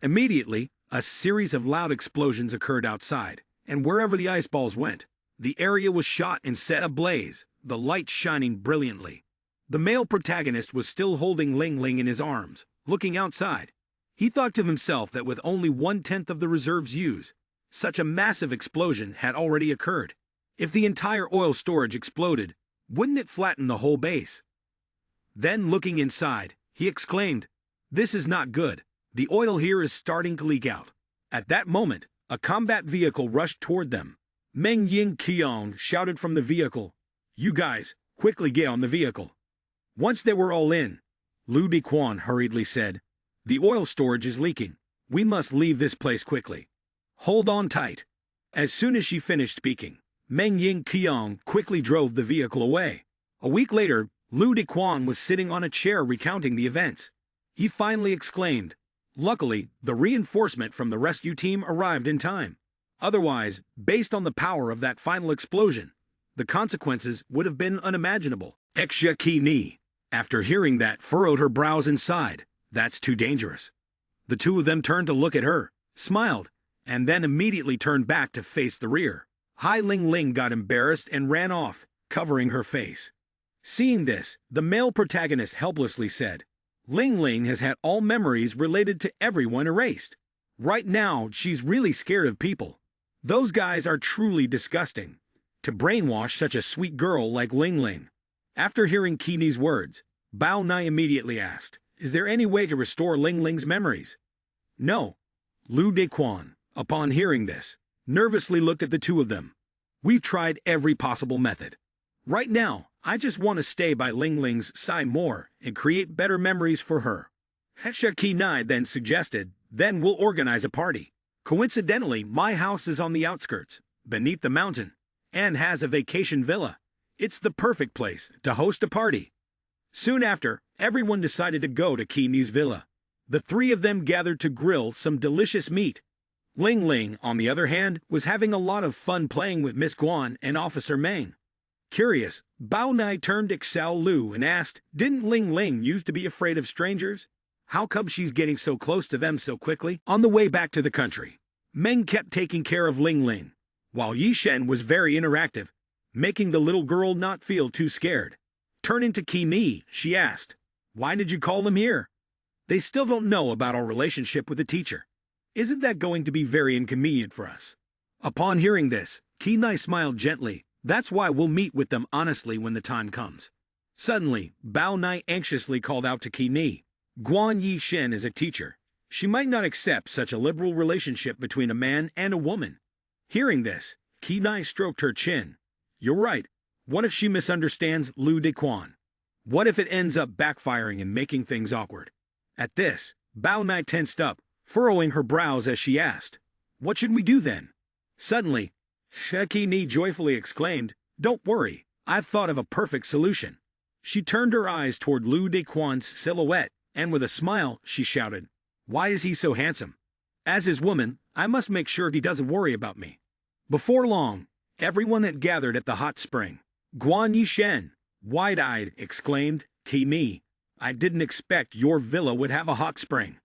Immediately, a series of loud explosions occurred outside, and wherever the ice balls went, The area was shot and set ablaze, the light shining brilliantly. The male protagonist was still holding Ling Ling in his arms, looking outside. He thought to himself that with only 1/10 of the reserves used, such a massive explosion had already occurred. If the entire oil storage exploded, wouldn't it flatten the whole base? Then, looking inside, he exclaimed, "This is not good. The oil here is starting to leak out." At that moment, a combat vehicle rushed toward them. Meng Ying Qiang shouted from the vehicle, "You guys, quickly get on the vehicle." Once they were all in, Lu Dequan hurriedly said, "The oil storage is leaking. We must leave this place quickly. Hold on tight." As soon as she finished speaking, Meng Ying Qiang quickly drove the vehicle away. A week later, Lu Dequan was sitting on a chair recounting the events. He finally exclaimed, "Luckily, the reinforcement from the rescue team arrived in time. Otherwise, based on the power of that final explosion, the consequences would have been unimaginable." Exia Ki Ni, after hearing that, furrowed her brows and sighed. "That's too dangerous." The two of them turned to look at her, smiled, and then immediately turned back to face the rear. Hai Ling Ling got embarrassed and ran off, covering her face. Seeing this, the male protagonist helplessly said, "Ling Ling has had all memories related to everyone erased. Right now, she's really scared of people. Those guys are truly disgusting. To brainwash such a sweet girl like Ling Ling." After hearing Kini's words, Bao Nai immediately asked, "Is there any way to restore Ling Ling's memories?" "No." Lu Dequan, upon hearing this, nervously looked at the two of them. "We've tried every possible method. Right now, I just want to stay by Ling Ling's side more and create better memories for her." Hetsha Ki Nai then suggested, "Then we'll organize a party. Coincidentally, my house is on the outskirts, beneath the mountain, and has a vacation villa. It's the perfect place to host a party." Soon after, everyone decided to go to Kini's villa. The three of them gathered to grill some delicious meat. Ling Ling, on the other hand, was having a lot of fun playing with Miss Guan and Officer Meng. Curious, Bao Nai turned to Xiao Lu and asked, "Didn't Ling Ling used to be afraid of strangers? How come she's getting so close to them so quickly?" On the way back to the country, Meng kept taking care of Ling Ling, while Yi Shen was very interactive, making the little girl not feel too scared. Turning to Qi Ni, she asked, "Why did you call them here?" "They still don't know about our relationship with the teacher. Isn't that going to be very inconvenient for us?" Upon hearing this, Qi Ni smiled gently. "That's why we'll meet with them honestly when the time comes." Suddenly, Bao Nai anxiously called out to Qi Ni, "Guan Yi Shen is a teacher. She might not accept such a liberal relationship between a man and a woman." Hearing this, Qi Ni stroked her chin. "You're right. What if she misunderstands Lu Dequan? What if it ends up backfiring and making things awkward?" At this, Bao Nai tensed up, furrowing her brows as she asked, "What should we do then?" Suddenly, Sheki Ni joyfully exclaimed, "Don't worry, I've thought of a perfect solution." She turned her eyes toward Lu Dequan's silhouette, and with a smile, she shouted, "Why is he so handsome? As his woman, I must make sure he doesn't worry about me." Before long, everyone had gathered at the hot spring. Guan Yishen, wide-eyed, exclaimed, "Qi Ni, I didn't expect your villa would have a hot spring."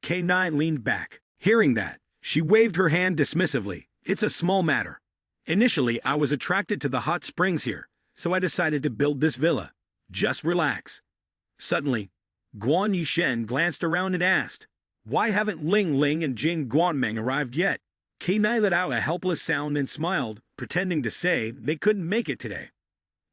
K9 leaned back. Hearing that, she waved her hand dismissively. "It's a small matter. Initially, I was attracted to the hot springs here, so I decided to build this villa. Just relax." Suddenly, Guan Yishen glanced around and asked, "Why haven't Ling Ling and Jing Guanmeng arrived yet?" K9 let out a helpless sound and smiled, pretending to say they couldn't make it today.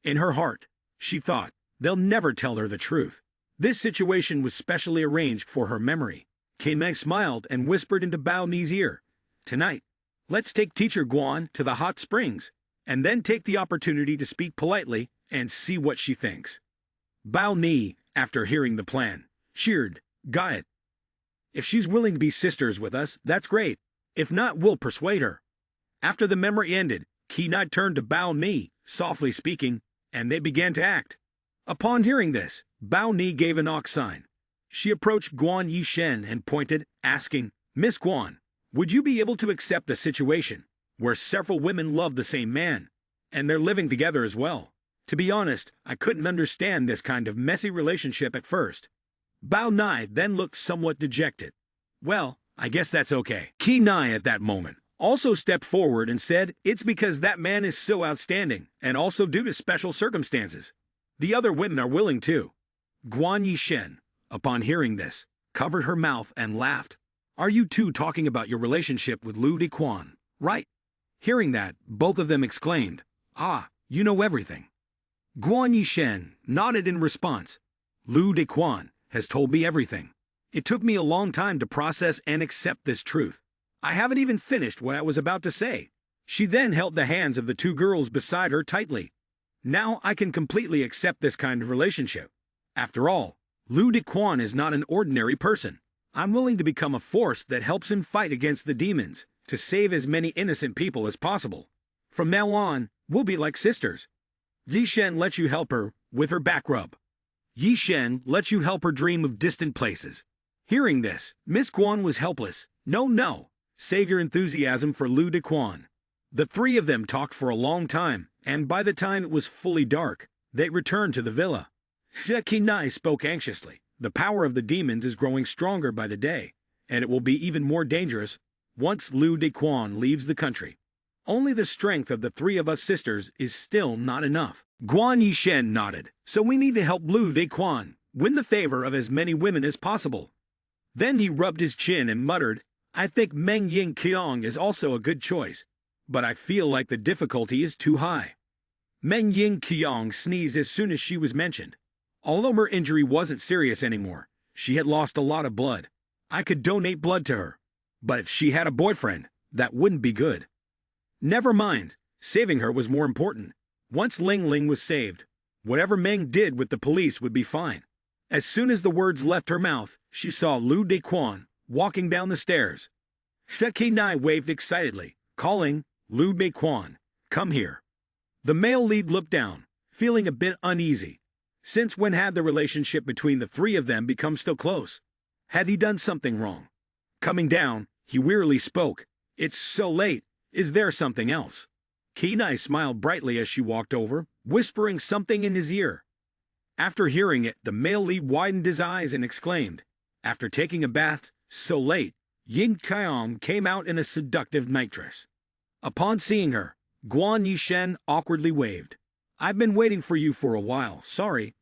In her heart, she thought, they'll never tell her the truth. This situation was specially arranged for her memory. K9 smiled and whispered into Bao Ni's ear, "Tonight, let's take Teacher Guan to the hot springs, and then take the opportunity to speak politely and see what she thinks." Bao Ni, after hearing the plan, cheered, "Got it. If she's willing to be sisters with us, that's great. If not, we'll persuade her." After the memory ended, Qi turned to Bao Ni, softly speaking, and they began to act. Upon hearing this, Bao Ni gave a knock sign. She approached Guan Yishen and pointed, asking, "Miss Guan, would you be able to accept a situation where several women love the same man, and they're living together as well? To be honest, I couldn't understand this kind of messy relationship at first." Bao Nai then looked somewhat dejected. "Well, I guess that's okay." Qi Nai at that moment also stepped forward and said, "It's because that man is so outstanding, and also due to special circumstances. The other women are willing too." Guan Yishen, upon hearing this, covered her mouth and laughed. "Are you two talking about your relationship with Lu Dequan, right?" Hearing that, both of them exclaimed, "Ah, you know everything." Guan Yishen nodded in response. "Lu Dequan has told me everything. It took me a long time to process and accept this truth. I haven't even finished what I was about to say." She then held the hands of the two girls beside her tightly. "Now I can completely accept this kind of relationship. After all, Lu Dequan is not an ordinary person. I'm willing to become a force that helps him fight against the demons, to save as many innocent people as possible. From now on, we'll be like sisters. Yishen lets you help her with her back rub. Yishen lets you help her dream of distant places." Hearing this, Miss Guan was helpless. No, save your enthusiasm for Lu Dequan. The three of them talked for a long time, and by the time it was fully dark, they returned to the villa. Shekinai spoke anxiously. "The power of the demons is growing stronger by the day, and it will be even more dangerous once Lu Dequan leaves the country. Only the strength of the three of us sisters is still not enough." Guan Yishen nodded. "So we need to help Lu Dequan win the favor of as many women as possible." Then he rubbed his chin and muttered, "I think Meng Ying Qiang is also a good choice, but I feel like the difficulty is too high." Meng Ying Qiang sneezed as soon as she was mentioned. Although her injury wasn't serious anymore, she had lost a lot of blood. I could donate blood to her, but if she had a boyfriend, that wouldn't be good. Never mind, saving her was more important. Once Ling Ling was saved, whatever Meng did with the police would be fine. As soon as the words left her mouth, she saw Lu Dequan walking down the stairs. Shekinai waved excitedly, calling, "Lu Dequan, come here." The male lead looked down, feeling a bit uneasy. Since when had the relationship between the three of them become so close? Had he done something wrong? Coming down, he wearily spoke, "It's so late. Is there something else?" Kenai smiled brightly as she walked over, whispering something in his ear. After hearing it, the male lead widened his eyes and exclaimed, "After taking a bath so late, Yin Qiang came out in a seductive nightdress." Upon seeing her, Guan Yishen awkwardly waved. "I've been waiting for you for a while, sorry.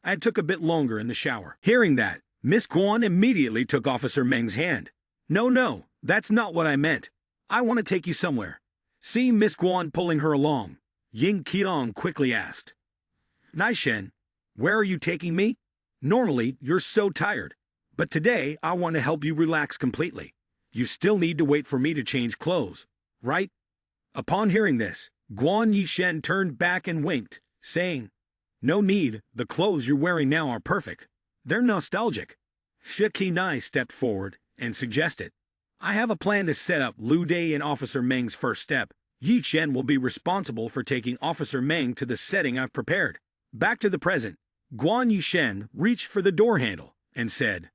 I took a bit longer in the shower." Hearing that, Miss Guan immediately took Officer Meng's hand. No, that's not what I meant. I want to take you somewhere." Seeing Miss Guan pulling her along, Yin Qiang quickly asked, "Naishen, where are you taking me? Normally, you're so tired, but today I want to help you relax completely. You still need to wait for me to change clothes, right?" Upon hearing this, Guan Yishen turned back and winked, saying, "No need, the clothes you're wearing now are perfect. They're nostalgic." Shekinai stepped forward and suggested, "I have a plan to set up Lu Day and Officer Meng's first step. Yi Chen will be responsible for taking Officer Meng to the setting I've prepared." Back to the present, Guan Yishen reached for the door handle and said,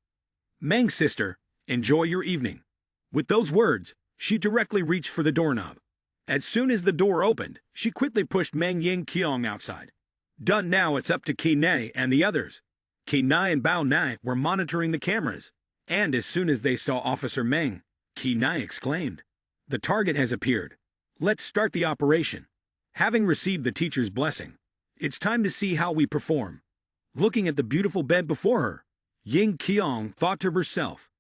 "Meng's sister, enjoy your evening." With those words, she directly reached for the doorknob. As soon as the door opened, she quickly pushed Meng Ying Qiang outside. Done. Now it's up to Qi Nei and the others. Qi Nai and Bao Nai were monitoring the cameras, and as soon as they saw Officer Meng, Qi Nai exclaimed, "The target has appeared. Let's start the operation." Having received the teacher's blessing, it's time to see how we perform. Looking at the beautiful bed before her, Ying Qiang thought to herself,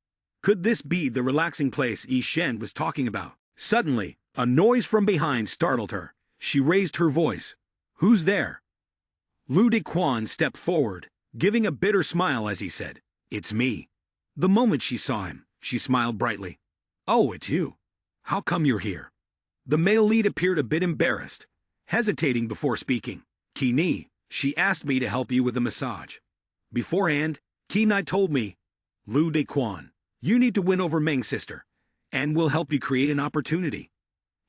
could this be the relaxing place Yi Shen was talking about? Suddenly, a noise from behind startled her. She raised her voice. "Who's there?" Lu Dequan stepped forward, giving a bitter smile as he said, "It's me." The moment she saw him, she smiled brightly. "Oh, it's you. How come you're here?" The male lead appeared a bit embarrassed, hesitating before speaking. "Kini, she asked me to help you with a massage. Beforehand, Kinai told me, Lu Dequan, you need to win over Meng's sister, and we'll help you create an opportunity."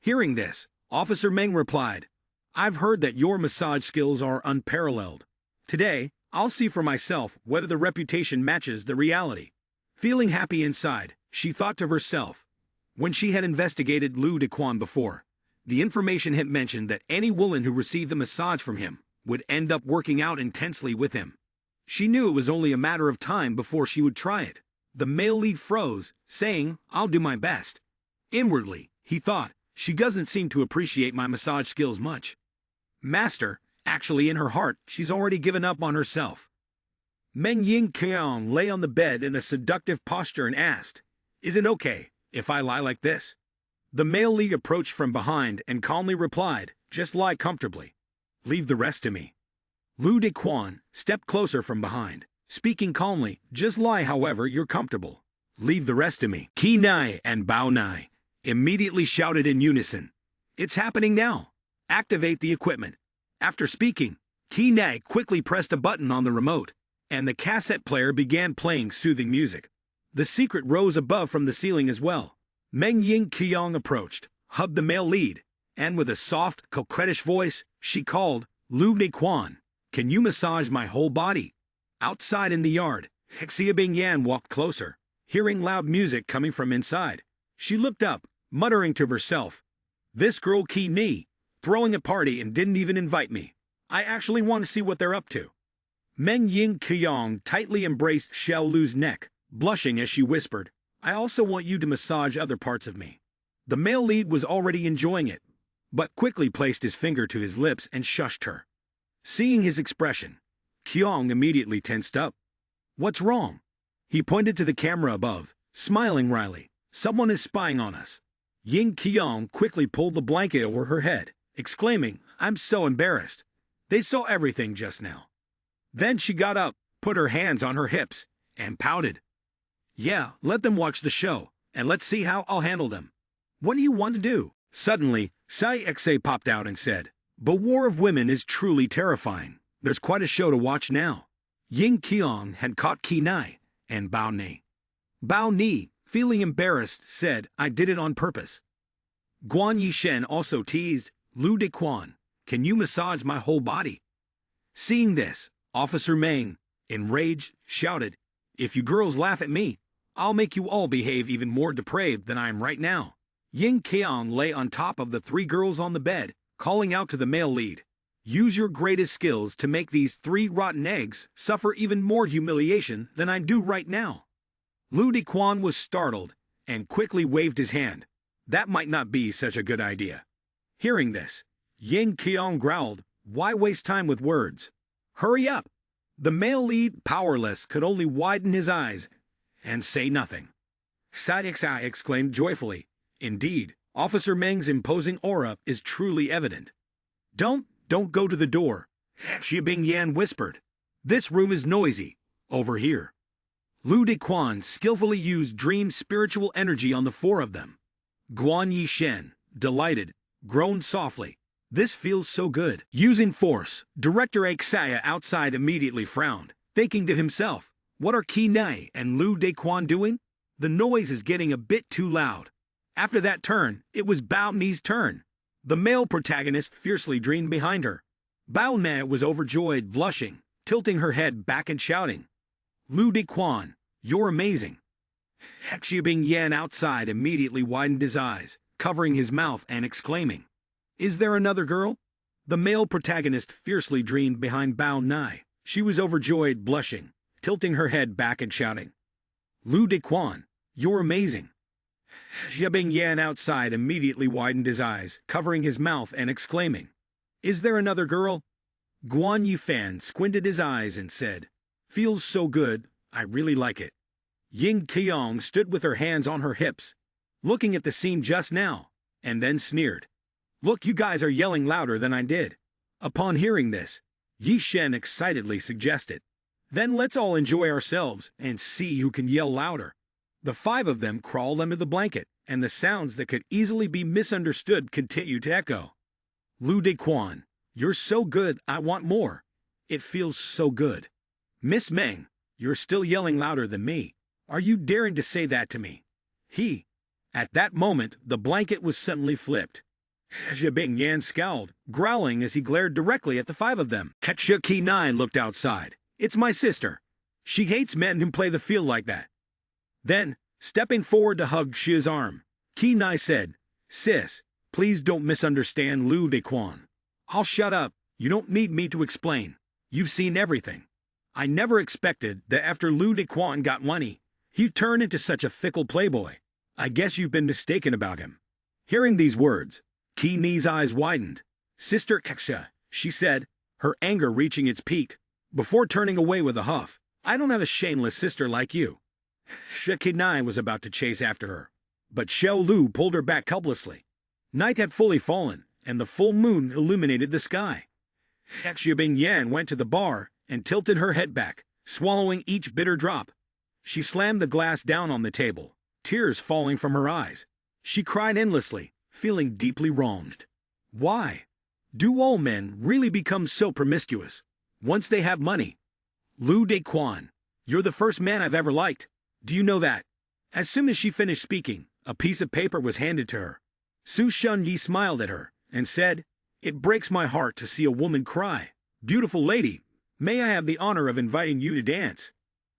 Hearing this, Officer Meng replied, "I've heard that your massage skills are unparalleled. Today, I'll see for myself whether the reputation matches the reality." Feeling happy inside, she thought to herself, when she had investigated Lu Dequan before, the information had mentioned that any woman who received a massage from him would end up working out intensely with him. She knew it was only a matter of time before she would try it. The male lead froze, saying, "I'll do my best." Inwardly, He thought, she doesn't seem to appreciate my massage skills much. Master, actually in her heart, she's already given up on herself. Meng Ying Qiang lay on the bed in a seductive posture and asked, "Is it okay if I lie like this?" The male lead approached from behind and calmly replied, "Just lie comfortably. Leave the rest to me." Lu Dequan stepped closer from behind, speaking calmly, "Just lie however you're comfortable. Leave the rest to me." Qi Nai and Bao Nai immediately shouted in unison, "It's happening now. Activate the equipment." After speaking, Qi Nai quickly pressed a button on the remote, and the cassette player began playing soothing music. The secret rose above from the ceiling as well. Meng Ying Qiang approached, hugged the male lead, and with a soft, coquettish voice, she called, "Lu Dequan, can you massage my whole body?" Outside in the yard, Xiabing Yan walked closer, hearing loud music coming from inside. She looked up, muttering to herself, "This girl Qi Ni, throwing a party and didn't even invite me. I actually want to see what they're up to." Meng Ying Qiang tightly embraced Xiao Lu's neck, blushing as she whispered, "I also want you to massage other parts of me." The male lead was already enjoying it, but quickly placed his finger to his lips and shushed her. Seeing his expression, Qiang immediately tensed up. "What's wrong?" He pointed to the camera above, smiling wryly. "Someone is spying on us." Ying Qiang quickly pulled the blanket over her head, exclaiming, "I'm so embarrassed. They saw everything just now." Then she got up, put her hands on her hips, and pouted. "Yeah, let them watch the show, and let's see how I'll handle them. What do you want to do?" Suddenly, Sai Xe popped out and said, "The war of women is truly terrifying. There's quite a show to watch now." Ying Qiang had caught Qi Nai and Bao Ni. Bao Ni, feeling embarrassed, said, "I did it on purpose." Guan Yishen also teased, "Lu Dequan, can you massage my whole body?" Seeing this, Officer Meng, enraged, shouted, "If you girls laugh at me, I'll make you all behave even more depraved than I am right now." Ying Qiang lay on top of the three girls on the bed, calling out to the male lead, "Use your greatest skills to make these three rotten eggs suffer even more humiliation than I do right now." Lu Dequan was startled and quickly waved his hand. That might not be such a good idea. Hearing this, Ying Qiang growled, "Why waste time with words? Hurry up!" The male lead, powerless, could only widen his eyes and say nothing. Sai exclaimed joyfully, "Indeed, Officer Meng's imposing aura is truly evident." Don't go to the door," Xiabing Yan whispered. "This room is noisy. Over here." Lu Dequan skillfully used dream spiritual energy on the four of them. Guan Yishen, delighted, groaned softly, "This feels so good." Using force, Director Aixia outside immediately frowned, thinking to himself, "What are Qi Nai and Lu Dequan doing? The noise is getting a bit too loud." After that turn, it was Bao Ni's turn. The male protagonist fiercely dreamed behind her. Bao Ni was overjoyed, blushing, tilting her head back and shouting, "Lu Dequan, you're amazing." Xiabing Yan outside immediately widened his eyes, covering his mouth and exclaiming, "Is there another girl?" The male protagonist fiercely dreamed behind Bao Ni. She was overjoyed, blushing, tilting her head back and shouting, "Lu Dequan, you're amazing." Xiabing Yan outside immediately widened his eyes, covering his mouth and exclaiming, "Is there another girl?" Guan Yifan squinted his eyes and said, "Feels so good, I really like it." Ying Qiang stood with her hands on her hips, looking at the scene just now, and then sneered, "Look, you guys are yelling louder than I did." Upon hearing this, Yi Shen excitedly suggested, "Then let's all enjoy ourselves and see who can yell louder." The five of them crawled under the blanket, and the sounds that could easily be misunderstood continued to echo. "Lu Dequan, you're so good, I want more. It feels so good." "Miss Meng, you're still yelling louder than me. Are you daring to say that to me?" At that moment, the blanket was suddenly flipped. Xiabing Yan scowled, growling as he glared directly at the five of them. Qi Nai looked outside. "It's my sister. She hates men who play the field like that." Then, stepping forward to hug Shia's arm, Qi Nai said, "Sis, please don't misunderstand Lu Dequan. I'll shut up. You don't need me to explain. You've seen everything. I never expected that after Lu Dequan got money, he'd turn into such a fickle playboy. I guess you've been mistaken about him." Hearing these words, Ki's eyes widened. Sister Keksha, she said, her anger reaching its peak, before turning away with a huff. I don't have a shameless sister like you. Shekidnai was about to chase after her, but Xiao Lu pulled her back helplessly. Night had fully fallen, and the full moon illuminated the sky. Xue Yan went to the bar and tilted her head back, swallowing each bitter drop. She slammed the glass down on the table, tears falling from her eyes. She cried endlessly, feeling deeply wronged. Why do all men really become so promiscuous once they have money? Lu Dequan, you're the first man I've ever liked. Do you know that? As soon as she finished speaking, a piece of paper was handed to her. Su Shunyi smiled at her and said, It breaks my heart to see a woman cry. Beautiful lady, may I have the honor of inviting you to dance?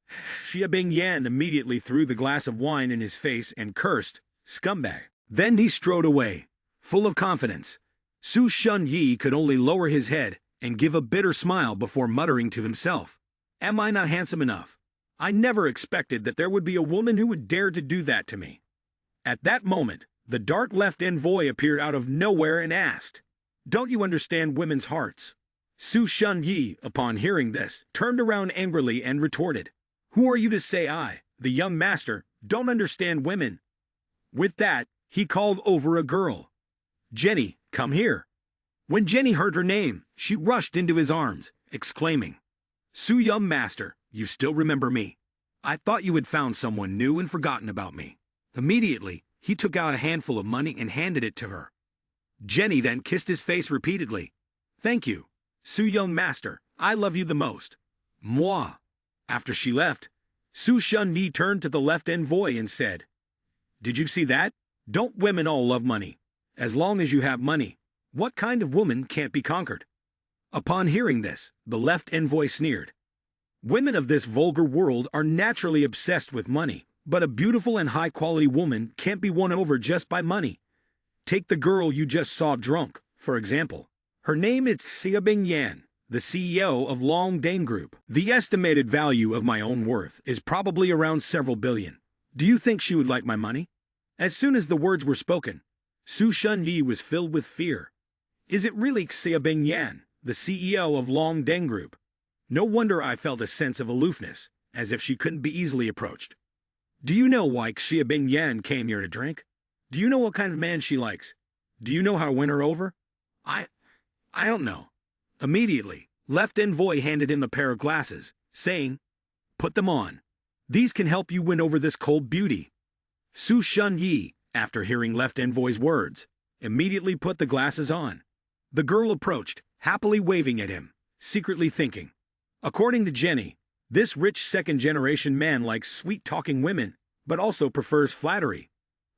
Xie Yan immediately threw the glass of wine in his face and cursed, scumbag. Then he strode away, full of confidence. Su Shunyi could only lower his head and give a bitter smile before muttering to himself, Am I not handsome enough? I never expected that there would be a woman who would dare to do that to me. At that moment, the dark left envoy appeared out of nowhere and asked, Don't you understand women's hearts? Su Shunyi, upon hearing this, turned around angrily and retorted, Who are you to say I, the young master, don't understand women? With that, he called over a girl. Jenny, come here. When Jenny heard her name, she rushed into his arms, exclaiming, Su young master, you still remember me. I thought you had found someone new and forgotten about me. Immediately, he took out a handful of money and handed it to her. Jenny then kissed his face repeatedly. Thank you, Su young master, I love you the most. Moi. After she left, Su Shunyi turned to the left envoy and said, Did you see that? Don't women all love money? As long as you have money, what kind of woman can't be conquered? Upon hearing this, the left envoy sneered. Women of this vulgar world are naturally obsessed with money, but a beautiful and high-quality woman can't be won over just by money. Take the girl you just saw drunk, for example. Her name is Xie Yan, the CEO of Long Dane Group. The estimated value of my own worth is probably around several billion. Do you think she would like my money? As soon as the words were spoken, Su Shunyi was filled with fear. Is it really Xie Yan, the CEO of Long Dane Group? No wonder I felt a sense of aloofness, as if she couldn't be easily approached. Do you know why Xie Yan came here to drink? Do you know what kind of man she likes? Do you know how to win her over? I don't know. Immediately, left envoy handed him a pair of glasses, saying, Put them on. These can help you win over this cold beauty. Su Shunyi, after hearing left envoy's words, immediately put the glasses on. The girl approached, happily waving at him, secretly thinking, According to Jenny, this rich second-generation man likes sweet-talking women, but also prefers flattery.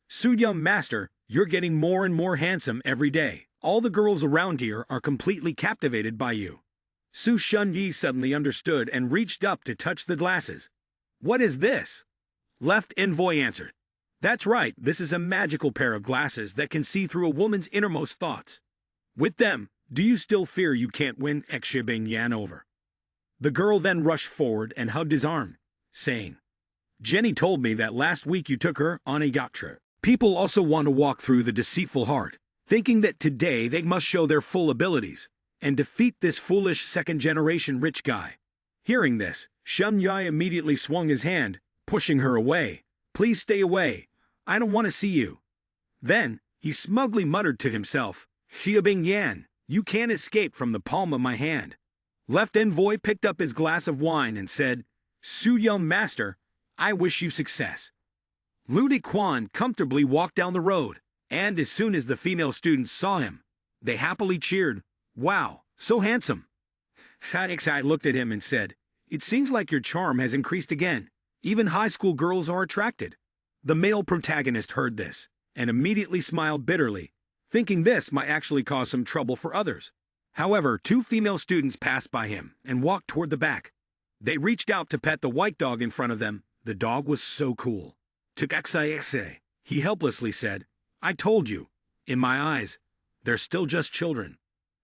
Su young master, you're getting more and more handsome every day. All the girls around here are completely captivated by you. Su Shunyi suddenly understood and reached up to touch the glasses. What is this? Left envoy answered. That's right, this is a magical pair of glasses that can see through a woman's innermost thoughts. With them, do you still fear you can't win Xie Yan over? The girl then rushed forward and hugged his arm, saying, Jenny told me that last week you took her on a yacht trip. People also want to walk through the deceitful heart, thinking that today they must show their full abilities and defeat this foolish second-generation rich guy. Hearing this, Shun Yai immediately swung his hand, pushing her away. Please stay away. I don't want to see you. Then, he smugly muttered to himself, Xie Yan, you can't escape from the palm of my hand. Left envoy picked up his glass of wine and said, Su young master, I wish you success. Lu Dequan comfortably walked down the road, and as soon as the female students saw him, they happily cheered, Wow, so handsome. Sadixai looked at him and said, It seems like your charm has increased again. Even high school girls are attracted. The male protagonist heard this, and immediately smiled bitterly, thinking this might actually cause some trouble for others. However, two female students passed by him and walked toward the back. They reached out to pet the white dog in front of them. The dog was so cool. Tukaxaexe, he helplessly said, I told you, in my eyes, they're still just children.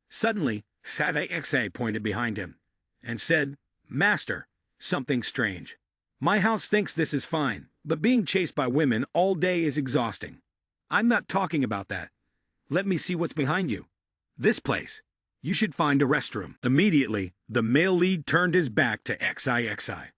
Suddenly, Savexe pointed behind him and said, Master, something strange. My house thinks this is fine, but being chased by women all day is exhausting. I'm not talking about that. Let me see what's behind you. This place. You should find a restroom. Immediately, the male lead turned his back to XIXI.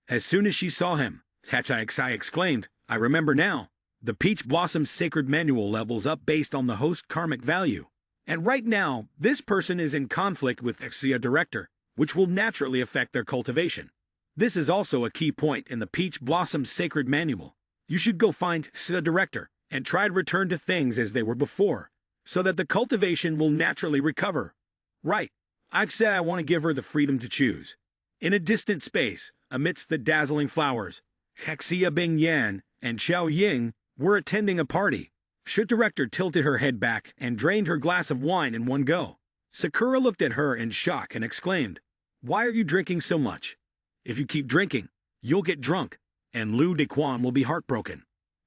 As soon as she saw him, XIXI exclaimed, I remember now. The Peach Blossom's sacred manual levels up based on the host karmic value. And right now, this person is in conflict with Xia director, which will naturally affect their cultivation. This is also a key point in the Peach Blossom's sacred manual. You should go find Xia director and try to return to things as they were before, so that the cultivation will naturally recover. Right. I've said I want to give her the freedom to choose. In a distant space, amidst the dazzling flowers, Xia Bingyan and Xiao Ying were attending a party. Xia director tilted her head back and drained her glass of wine in one go. Sakura looked at her in shock and exclaimed, Why are you drinking so much? If you keep drinking, you'll get drunk, and Lu Dequan will be heartbroken.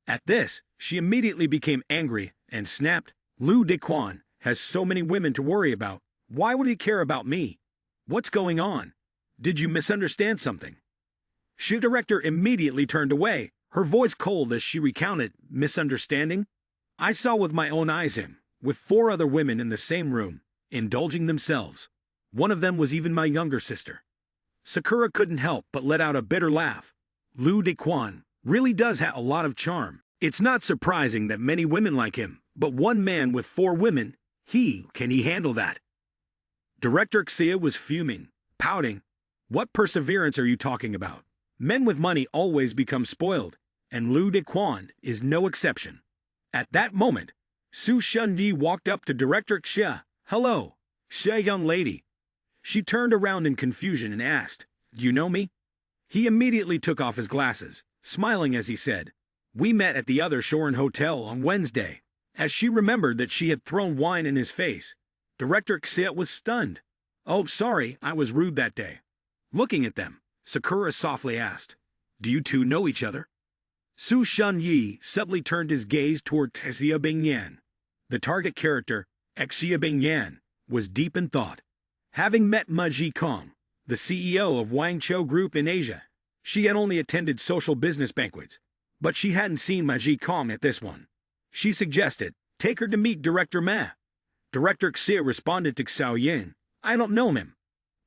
At this, she immediately became angry and snapped, Lu Dequan has so many women to worry about. Why would he care about me? What's going on? Did you misunderstand something? Xia director immediately turned away, her voice cold as she recounted, misunderstanding? I saw with my own eyes him, with 4 other women in the same room, indulging themselves. One of them was even my younger sister. Sakura couldn't help but let out a bitter laugh. Lu Dequan really does have a lot of charm. It's not surprising that many women like him, but one man with 4 women, can he handle that? Director Xia was fuming, pouting. What perseverance are you talking about? Men with money always become spoiled, and Lu Dequan is no exception. At that moment, Su Shunyi walked up to Director Xia. Hello, Xia young lady. She turned around in confusion and asked, Do you know me? He immediately took off his glasses, smiling as he said, We met at the other Shorin Hotel on Wednesday. As she remembered that she had thrown wine in his face, Director Xia was stunned. Oh, sorry, I was rude that day. Looking at them, Sakura softly asked, Do you two know each other? Su Shunyi subtly turned his gaze toward Xia Bingyan. The target character, Xia Bingyan, was deep in thought. Having met Ma Ji-kong, the CEO of Wangzhou Group in Asia, she had only attended social business banquets, but she hadn't seen Ma Ji-kong at this one. She suggested, take her to meet Director Ma. Director Xia responded to Xiao Yin, I don't know him.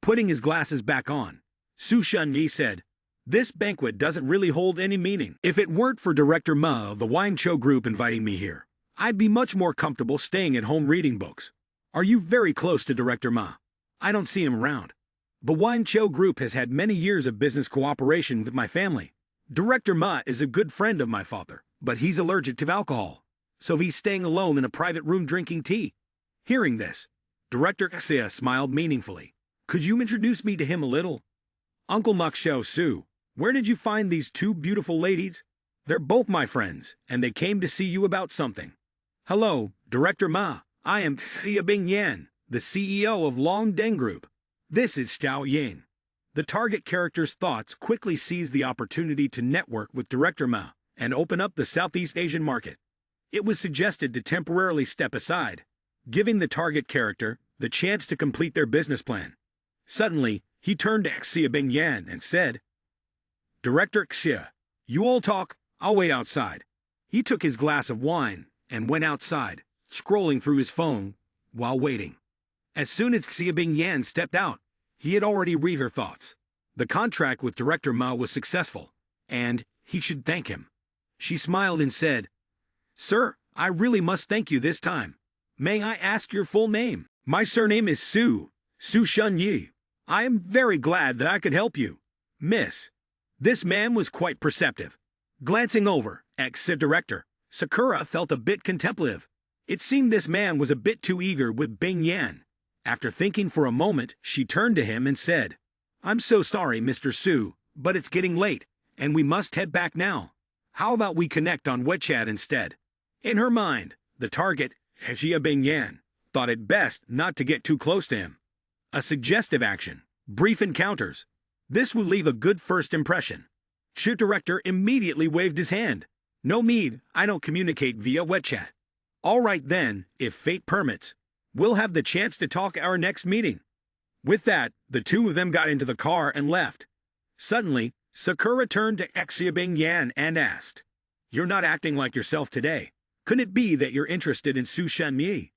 Putting his glasses back on, Su Shunyi said, This banquet doesn't really hold any meaning. If it weren't for Director Ma of the Wangzhou Group inviting me here, I'd be much more comfortable staying at home reading books. Are you very close to Director Ma? I don't see him around. The Wangzhou Group has had many years of business cooperation with my family. Director Ma is a good friend of my father, but he's allergic to alcohol, so he's staying alone in a private room drinking tea. Hearing this, Director Xia smiled meaningfully. Could you introduce me to him a little? Uncle Xiao Su, where did you find these 2 beautiful ladies? They're both my friends, and they came to see you about something. Hello, Director Ma. I am Xia Bingyan, the CEO of Longdeng Group. This is Xiao Ying. The target character's thoughts quickly seized the opportunity to network with Director Ma and open up the Southeast Asian market. It was suggested to temporarily step aside, giving the target character the chance to complete their business plan. Suddenly, he turned to Xia Bingyan and said, Director Xia, you all talk, I'll wait outside. He took his glass of wine and went outside, scrolling through his phone while waiting. As soon as Xia Bingyan stepped out, he had already read her thoughts. The contract with Director Ma was successful, and he should thank him. She smiled and said, Sir, I really must thank you this time. May I ask your full name? My surname is Su Shunyi. I am very glad that I could help you, Miss. This man was quite perceptive. Glancing over at Xia director, Sakura felt a bit contemplative. It seemed this man was a bit too eager with Bing Yan. After thinking for a moment, she turned to him and said, I'm so sorry, Mr. Su, but it's getting late, and we must head back now. How about we connect on WeChat instead? In her mind, the target, Xia Bing Yan, thought it best not to get too close to him. A suggestive action, brief encounters. This will leave a good first impression. Xia director immediately waved his hand. No need, I don't communicate via WeChat. All right then, if fate permits, we'll have the chance to talk our next meeting. With that, the 2 of them got into the car and left. Suddenly, Sakura turned to Xia Bing Yan and asked, You're not acting like yourself today. Couldn't it be that you're interested in Su Shenyi?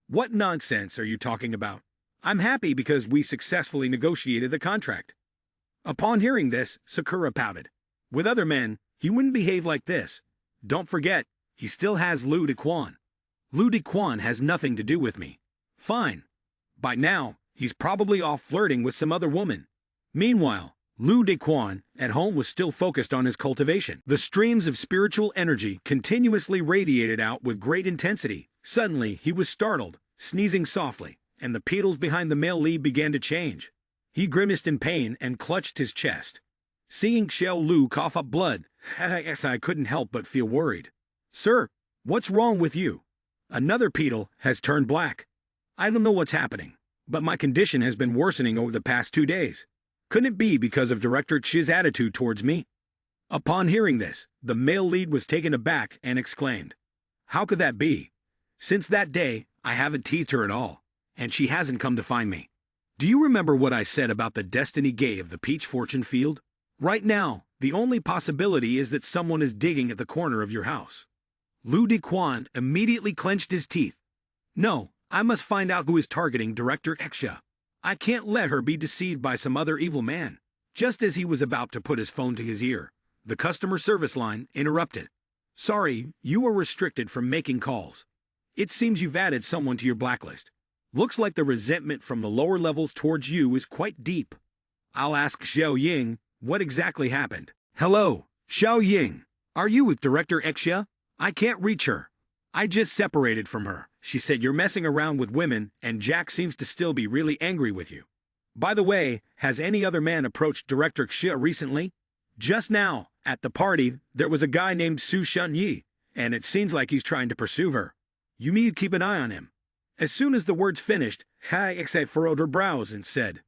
What nonsense are you talking about? I'm happy because we successfully negotiated the contract. Upon hearing this, Sakura pouted. With other men, he wouldn't behave like this. Don't forget, he still has Lu Dequan. Lu Dequan has nothing to do with me. Fine. By now, he's probably off flirting with some other woman. Meanwhile, Lu Dequan, at home, was still focused on his cultivation. The streams of spiritual energy continuously radiated out with great intensity. Suddenly, he was startled, sneezing softly, and the petals behind the male lead began to change. He grimaced in pain and clutched his chest. Seeing Xiao Lu cough up blood, I couldn't help but feel worried. Sir, what's wrong with you? Another petal has turned black. I don't know what's happening, but my condition has been worsening over the past 2 days. Couldn't it be because of Director Chi's attitude towards me? Upon hearing this, the male lead was taken aback and exclaimed, How could that be? Since that day, I haven't teased her at all, and she hasn't come to find me. Do you remember what I said about the destiny gay of the peach fortune field? Right now, the only possibility is that someone is digging at the corner of your house. Lu Dequan immediately clenched his teeth. No, I must find out who is targeting Director Xia. I can't let her be deceived by some other evil man. Just as he was about to put his phone to his ear, the customer service line interrupted. Sorry, you are restricted from making calls. It seems you've added someone to your blacklist. Looks like the resentment from the lower levels towards you is quite deep. I'll ask Xiao Ying what exactly happened. Hello, Xiao Ying. Are you with Director Xia? I can't reach her. I just separated from her. She said you're messing around with women, and Jack seems to still be really angry with you. By the way, has any other man approached Director Xia recently? Just now, at the party, there was a guy named Su Shenyi, and it seems like he's trying to pursue her. You need to keep an eye on him. As soon as the words finished, Hai furrowed her brows and said,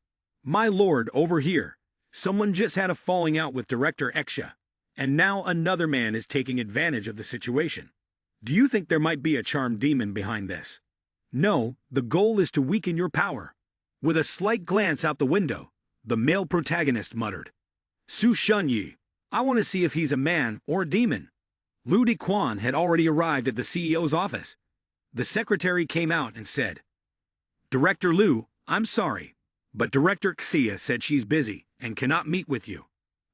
My lord, over here. Someone just had a falling out with Director Xia, and now another man is taking advantage of the situation. Do you think there might be a charmed demon behind this? No, the goal is to weaken your power. With a slight glance out the window, the male protagonist muttered, Su Shenyi, I want to see if he's a man or a demon. Lu Dequan had already arrived at the CEO's office. The secretary came out and said, Director Lu, I'm sorry, but Director Xia said she's busy and cannot meet with you.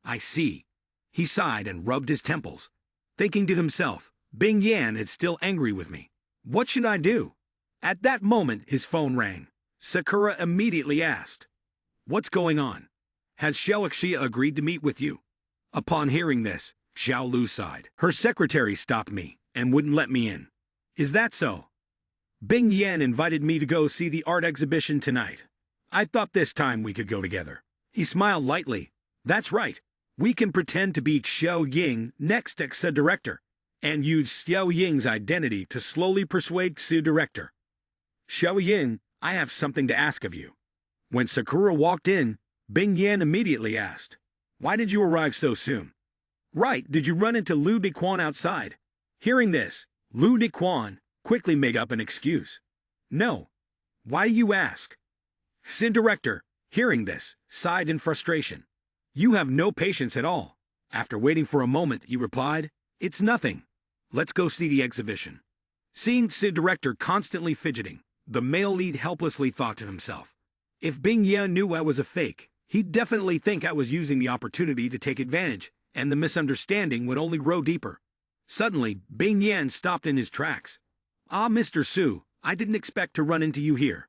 I see. He sighed and rubbed his temples, thinking to himself, Bing Yan is still angry with me. What should I do? At that moment, his phone rang. Sakura immediately asked, What's going on? Has Xiao Xia agreed to meet with you? Upon hearing this, Xiao Lu sighed. Her secretary stopped me and wouldn't let me in. Is that so? Bing Yan invited me to go see the art exhibition tonight. I thought this time we could go together. He smiled lightly. That's right. We can pretend to be Xiao Ying, next Xia director, and use Xiao Ying's identity to slowly persuade Xia director. Xiao Ying, I have something to ask of you. When Sakura walked in, Bing Yan immediately asked, Why did you arrive so soon? Right, did you run into Lu Dequan outside? Hearing this, Lu Dequan quickly made up an excuse. No. Why do you ask? Xia director, hearing this, sighed in frustration. You have no patience at all. After waiting for a moment, he replied, It's nothing. Let's go see the exhibition. Seeing Xia director constantly fidgeting, the male lead helplessly thought to himself, If Bing Yan knew I was a fake, he'd definitely think I was using the opportunity to take advantage, and the misunderstanding would only grow deeper. Suddenly, Bing Yan stopped in his tracks. Ah, Mr. Su, I didn't expect to run into you here.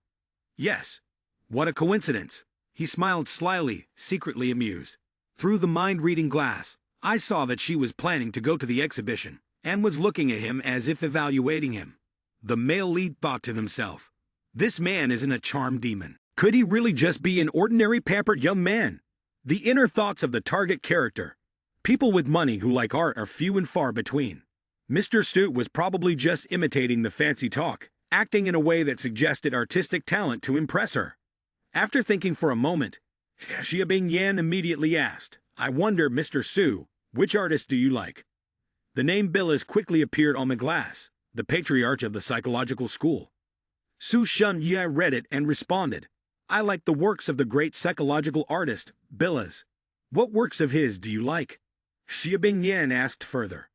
Yes. What a coincidence. He smiled slyly, secretly amused. Through the mind-reading glass, I saw that she was planning to go to the exhibition, and was looking at him as if evaluating him. The male lead thought to himself, This man isn't a charmed demon. Could he really just be an ordinary pampered young man? The inner thoughts of the target character. People with money who like art are few and far between. Mr. Stu was probably just imitating the fancy talk, acting in a way that suggested artistic talent to impress her. After thinking for a moment, Xia Bing Yan immediately asked, I wonder, Mr. Su, which artist do you like? The name Billis quickly appeared on the glass, the patriarch of the psychological school. Su Shenyi read it and responded, I like the works of the great psychological artist, Billis. What works of his do you like? Xia Bing Yan asked further.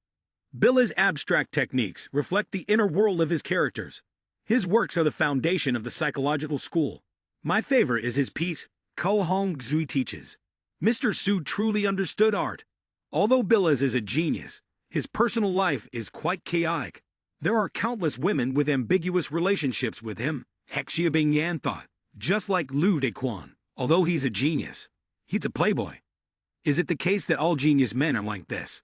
Billa's abstract techniques reflect the inner world of his characters. His works are the foundation of the psychological school. My favorite is his piece, Ko Hong Zui Teaches. Mr. Su truly understood art. Although Billa's is a genius, his personal life is quite chaotic. There are countless women with ambiguous relationships with him, Hexia Bing Yan thought. Just like Lu Dequan, although he's a genius, he's a playboy. Is it the case that all genius men are like this?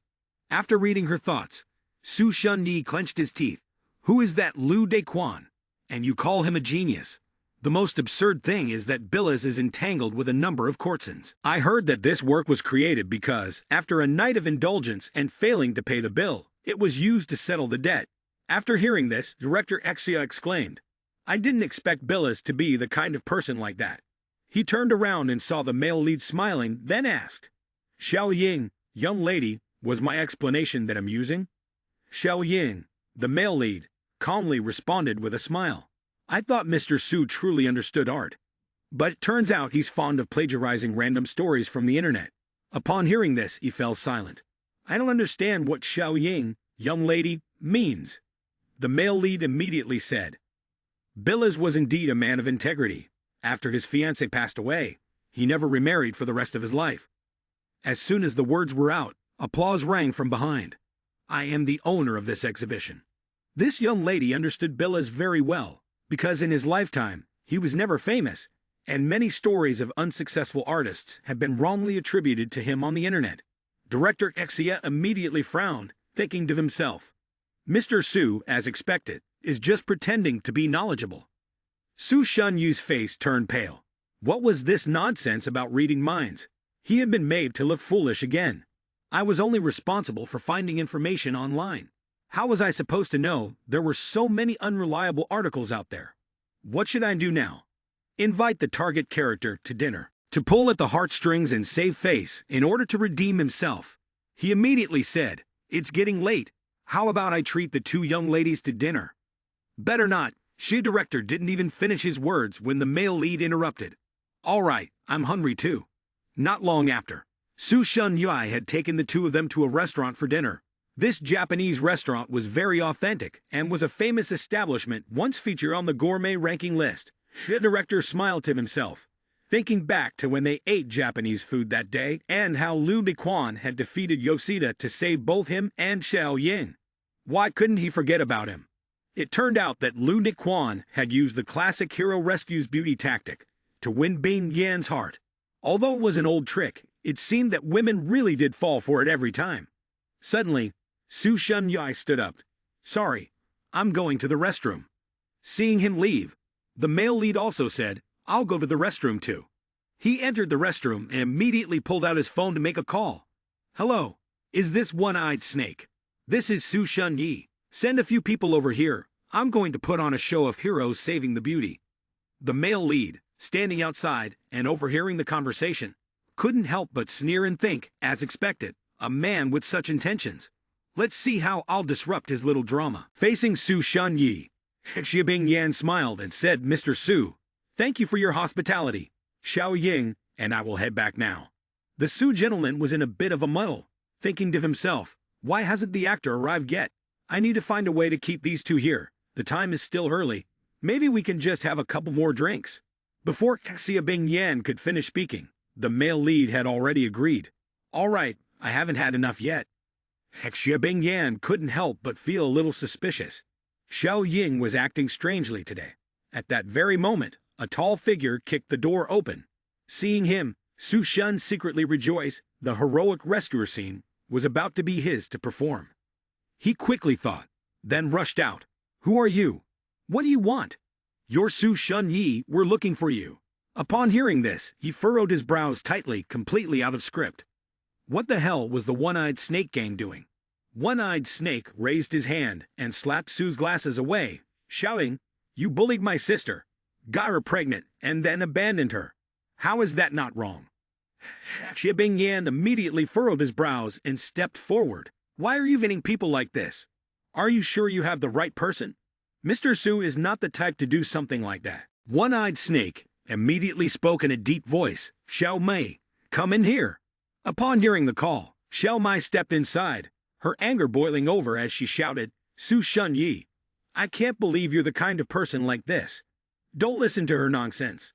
After reading her thoughts, Su Shunyi clenched his teeth. Who is that Lu Dequan? And you call him a genius? The most absurd thing is that Billis is entangled with a number of courtesans. I heard that this work was created because, after a night of indulgence and failing to pay the bill, it was used to settle the debt. After hearing this, Director Exia exclaimed, I didn't expect Billis to be the kind of person like that. He turned around and saw the male lead smiling, then asked, Xiao Ying, young lady, was my explanation that amusing? Xiao Ying, the male lead, calmly responded with a smile. I thought Mr. Su truly understood art. But it turns out he's fond of plagiarizing random stories from the internet. Upon hearing this, he fell silent. I don't understand what Xiao Ying, young lady, means. The male lead immediately said, Billis was indeed a man of integrity. After his fiancée passed away, he never remarried for the rest of his life. As soon as the words were out, applause rang from behind. I am the owner of this exhibition. This young lady understood Billis very well, because in his lifetime, he was never famous, and many stories of unsuccessful artists have been wrongly attributed to him on the internet. Director Exia immediately frowned, thinking to himself, Mr. Su, as expected, is just pretending to be knowledgeable. Su Shunyu's face turned pale. What was this nonsense about reading minds? He had been made to look foolish again. I was only responsible for finding information online. How was I supposed to know there were so many unreliable articles out there? What should I do now? Invite the target character to dinner, to pull at the heartstrings and save face in order to redeem himself. He immediately said, It's getting late. How about I treat the two young ladies to dinner? Better not. Director didn't even finish his words when the male lead interrupted. All right, I'm hungry too. Not long after, Su Shun Yui had taken the two of them to a restaurant for dinner. This Japanese restaurant was very authentic and was a famous establishment once featured on the gourmet ranking list. Director smiled to himself, thinking back to when they ate Japanese food that day and how Lu Dequan had defeated Yoshida to save both him and Xiao Ying. Why couldn't he forget about him? It turned out that Lu Dequan had used the classic hero rescues beauty tactic to win Bing Yan's heart. Although it was an old trick, it seemed that women really did fall for it every time. Suddenly, Su Shun Yui stood up. Sorry, I'm going to the restroom. Seeing him leave, the male lead also said, I'll go to the restroom too. He entered the restroom and immediately pulled out his phone to make a call. Hello, is this One-Eyed Snake? This is Su Shun Yi. Send a few people over here. I'm going to put on a show of heroes saving the beauty. The male lead, standing outside and overhearing the conversation, couldn't help but sneer and think, as expected, a man with such intentions. Let's see how I'll disrupt his little drama. Facing Su Shun Yi, Xia Bing Yan smiled and said, Mr. Su, thank you for your hospitality. Xiao Ying, and I will head back now. The Su gentleman was in a bit of a muddle, thinking to himself, why hasn't the actor arrived yet? I need to find a way to keep these two here. The time is still early. Maybe we can just have a couple more drinks. Before Xia Bing Yan could finish speaking, the male lead had already agreed. All right, I haven't had enough yet. Xia Bing Yan couldn't help but feel a little suspicious. Xiao Ying was acting strangely today. At that very moment, a tall figure kicked the door open. Seeing him, Su Shun secretly rejoiced. The heroic rescuer scene was about to be his to perform. He quickly thought, then rushed out. Who are you? What do you want? You're Su Shun Yi, we're looking for you. Upon hearing this, he furrowed his brows tightly, completely out of script. What the hell was the One-Eyed Snake gang doing? One-Eyed Snake raised his hand and slapped Su's glasses away, shouting, You bullied my sister, got her pregnant, and then abandoned her. How is that not wrong? Xia Bing Yan immediately furrowed his brows and stepped forward. Why are you vinning people like this? Are you sure you have the right person? Mr. Su is not the type to do something like that. One-Eyed Snake immediately spoke in a deep voice. Xiao Mei, come in here. Upon hearing the call, Xiao Mai stepped inside, her anger boiling over as she shouted, Su Shun Yi, I can't believe you're the kind of person like this. Don't listen to her nonsense.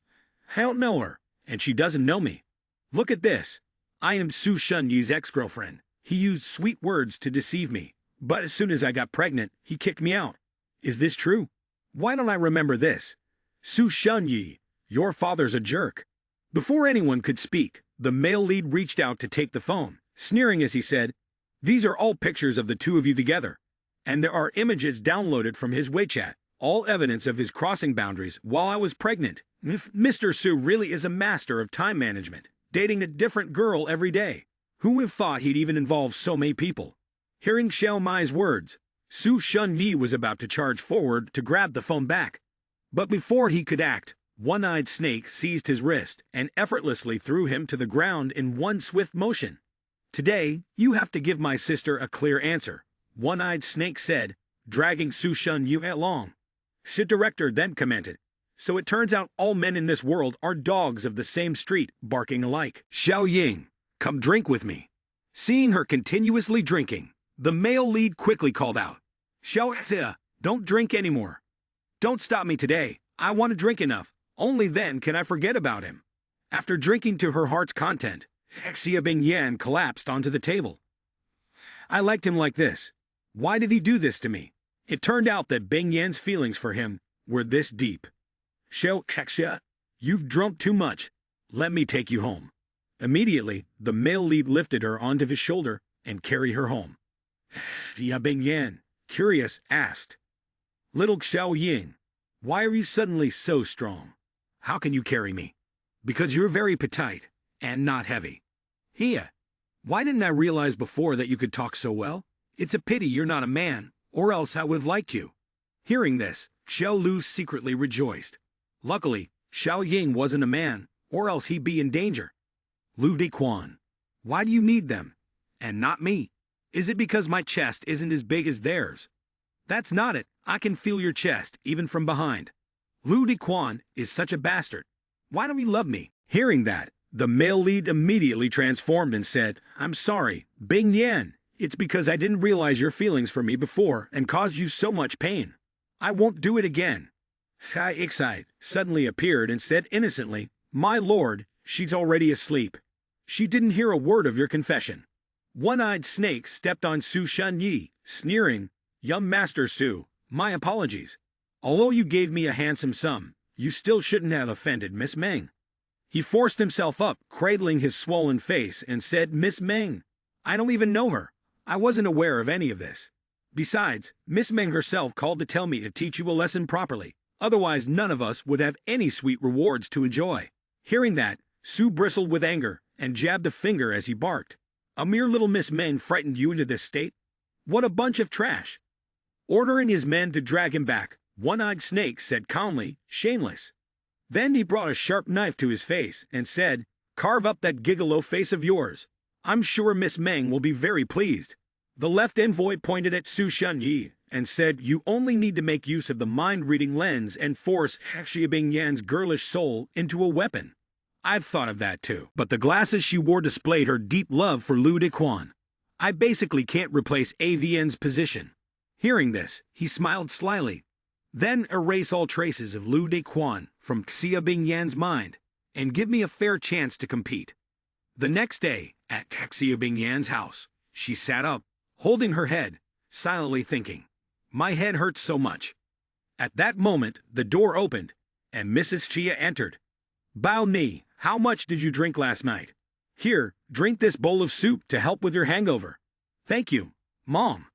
I don't know her, and she doesn't know me. Look at this. I am Su Shun Yi's ex-girlfriend. He used sweet words to deceive me, but as soon as I got pregnant, he kicked me out. Is this true? Why don't I remember this? Su Shun Yi, your father's a jerk. Before anyone could speak, the male lead reached out to take the phone, sneering as he said, These are all pictures of the two of you together. And there are images downloaded from his WeChat, all evidence of his crossing boundaries while I was pregnant. Mr. Su really is a master of time management, dating a different girl every day. Who would have thought he'd even involve so many people? Hearing Xiao Mai's words, Su Shun Yi was about to charge forward to grab the phone back. But before he could act, One-Eyed Snake seized his wrist and effortlessly threw him to the ground in one swift motion. Today, you have to give my sister a clear answer, One-Eyed Snake said, dragging Su Shun Yi along. The director then commented, So it turns out all men in this world are dogs of the same street, barking alike. Xiao Ying, come drink with me. Seeing her continuously drinking, the male lead quickly called out, Xiao Xia, don't drink anymore. Don't stop me today, I want to drink enough, only then can I forget about him. After drinking to her heart's content, Xia Bingyan collapsed onto the table. I liked him like this. Why did he do this to me? It turned out that Bingyan's feelings for him were this deep. Xiao Xia, you've drunk too much. Let me take you home. Immediately, the male lead lifted her onto his shoulder and carried her home. Xia Bingyan, curious, asked, Little Xiao Ying, why are you suddenly so strong? How can you carry me? Because you're very petite and not heavy. Hia, why didn't I realize before that you could talk so well? It's a pity you're not a man, or else I would have liked you. Hearing this, Xiao Lu secretly rejoiced. Luckily, Xiao Ying wasn't a man, or else he'd be in danger. Lu Diquan, why do you need them? And not me? Is it because my chest isn't as big as theirs? That's not it. I can feel your chest, even from behind. Lu Diquan is such a bastard. Why don't he love me? Hearing that, the male lead immediately transformed and said, I'm sorry, Bing Yan. It's because I didn't realize your feelings for me before and caused you so much pain. I won't do it again. Sai Ixai suddenly appeared and said innocently, My lord, she's already asleep. She didn't hear a word of your confession. One-Eyed Snake stepped on Su Shun Yi, sneering, Young Master Su, my apologies. Although you gave me a handsome sum, you still shouldn't have offended Miss Meng. He forced himself up, cradling his swollen face, and said, Miss Meng, I don't even know her. I wasn't aware of any of this. Besides, Miss Meng herself called to tell me to teach you a lesson properly. Otherwise, none of us would have any sweet rewards to enjoy. Hearing that, Su bristled with anger and jabbed a finger as he barked. A mere little Miss Meng frightened you into this state? What a bunch of trash! Ordering his men to drag him back, One-Eyed Snake said calmly, shameless. Then he brought a sharp knife to his face and said, Carve up that gigolo face of yours. I'm sure Miss Meng will be very pleased. The left envoy pointed at Su Shun Yi and said, You only need to make use of the mind-reading lens and force Xia Bingyan's girlish soul into a weapon. I've thought of that too. But the glasses she wore displayed her deep love for Lu Diquan. I basically can't replace AVN's position. Hearing this, he smiled slyly. Then erase all traces of Lu Diquan from Xia Bingyan's mind and give me a fair chance to compete. The next day, at Xia Bingyan's house, she sat up, holding her head, silently thinking, My head hurts so much. At that moment, the door opened, and Mrs. Chia entered. Bao Ni, how much did you drink last night? Here, drink this bowl of soup to help with your hangover. Thank you, Mom.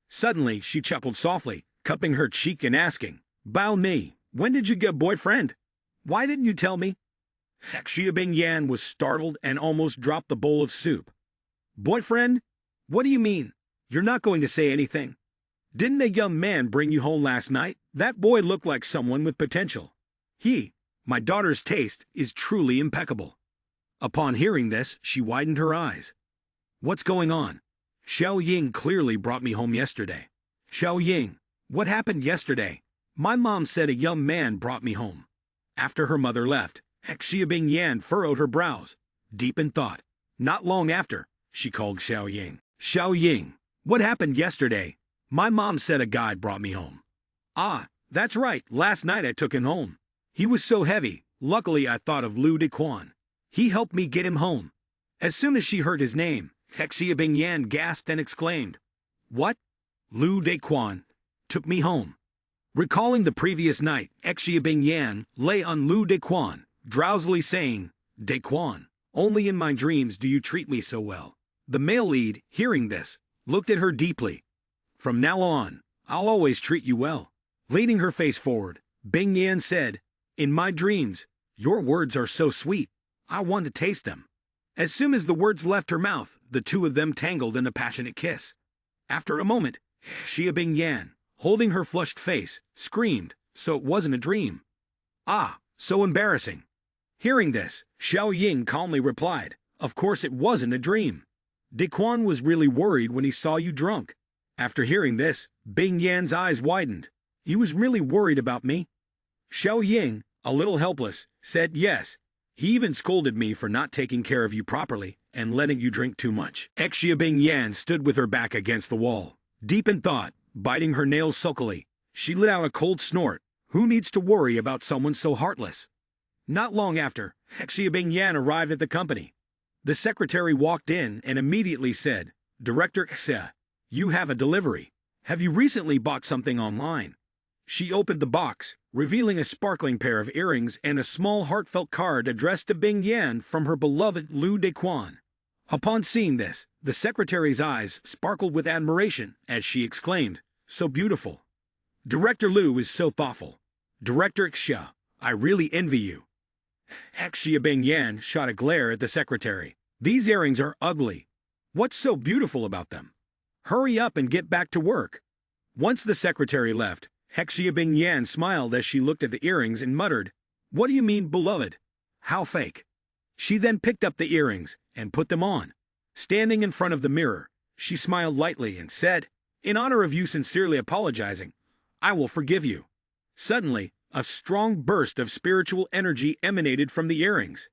Suddenly, she chuckled softly, cupping her cheek and asking, Bao Ni, when did you get a boyfriend? Why didn't you tell me? Xia Bingyan was startled and almost dropped the bowl of soup. Boyfriend? What do you mean? You're not going to say anything? Didn't a young man bring you home last night? That boy looked like someone with potential. My daughter's taste, is truly impeccable. Upon hearing this, she widened her eyes. What's going on? Xiao Ying clearly brought me home yesterday. Xiao Ying, what happened yesterday? My mom said a young man brought me home. After her mother left, Xia Bingyan furrowed her brows, deep in thought. Not long after, she called Xiao Ying. Xiao Ying, What happened yesterday? My mom said a guy brought me home. Ah, that's right, last night I took him home. He was so heavy, luckily I thought of Lu Dequan. He helped me get him home. As soon as she heard his name, Hexia Bing Yan gasped and exclaimed, "What? Lu Dequan took me home." Recalling the previous night, Hexia Bing Yan lay on Lu Dequan, drowsily saying, "Dequan, only in my dreams do you treat me so well." The male lead, hearing this, looked at her deeply. "From now on, I'll always treat you well." Leaning her face forward, Bing Yan said, "In my dreams, your words are so sweet, I want to taste them." As soon as the words left her mouth, the two of them tangled in a passionate kiss. After a moment, Xia Bing Yan, holding her flushed face, screamed, "So it wasn't a dream." "Ah, so embarrassing." Hearing this, Xiao Ying calmly replied, "Of course it wasn't a dream. Dequan was really worried when he saw you drunk." After hearing this, Bing Yan's eyes widened. "He was really worried about me?" Xiao Ying, a little helpless, said, "Yes. He even scolded me for not taking care of you properly and letting you drink too much." Xia Bing Yan stood with her back against the wall, deep in thought, biting her nails sulkily. She let out a cold snort. Who needs to worry about someone so heartless? Not long after, Xia Bing Yan arrived at the company. The secretary walked in and immediately said, "Director Xia, you have a delivery. Have you recently bought something online?" She opened the box, revealing a sparkling pair of earrings and a small heartfelt card addressed to Bing Yan from her beloved Lu Dequan. Upon seeing this, the secretary's eyes sparkled with admiration as she exclaimed, "So beautiful. Director Lu is so thoughtful. Director Xia, I really envy you." Xia Bing Yan shot a glare at the secretary. "These earrings are ugly. What's so beautiful about them? Hurry up and get back to work." Once the secretary left, Hexia Bing Yan smiled as she looked at the earrings and muttered, "What do you mean, beloved? How fake?" She then picked up the earrings and put them on. Standing in front of the mirror, she smiled lightly and said, "In honor of you sincerely apologizing, I will forgive you." Suddenly, a strong burst of spiritual energy emanated from the earrings.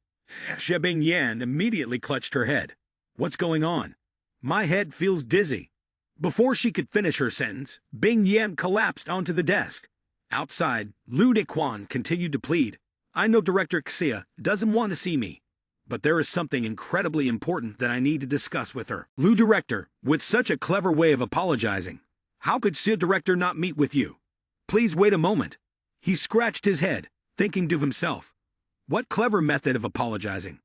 Hexia Bing Yan immediately clutched her head. "What's going on? My head feels dizzy." Before she could finish her sentence, Bing Yan collapsed onto the desk. Outside, Lu Dequan continued to plead, "I know Director Xia doesn't want to see me, but there is something incredibly important that I need to discuss with her." "Lu Director, with such a clever way of apologizing, how could Xia Director not meet with you? Please wait a moment." He scratched his head, thinking to himself, "What clever method of apologizing?"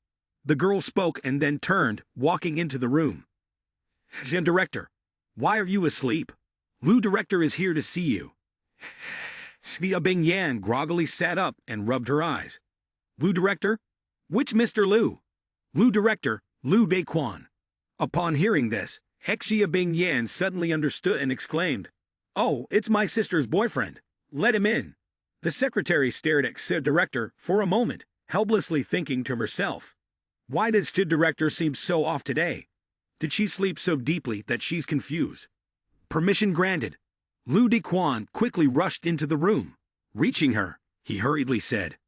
The girl spoke and then turned, walking into the room. "Xia Director, why are you asleep? Lu Director is here to see you." Xia Bing Yan groggily sat up and rubbed her eyes. "Lu Director? Which Mr. Lu?" "Lu Director, Lu Dequan." Upon hearing this, Hexia Bing Yan suddenly understood and exclaimed, "Oh, it's my sister's boyfriend. Let him in." The secretary stared at Xia Director for a moment, helplessly thinking to herself, "Why does Xia Director seem so off today? Did she sleep so deeply that she's confused?" Permission granted. Lu Dequan quickly rushed into the room. Reaching her, he hurriedly said,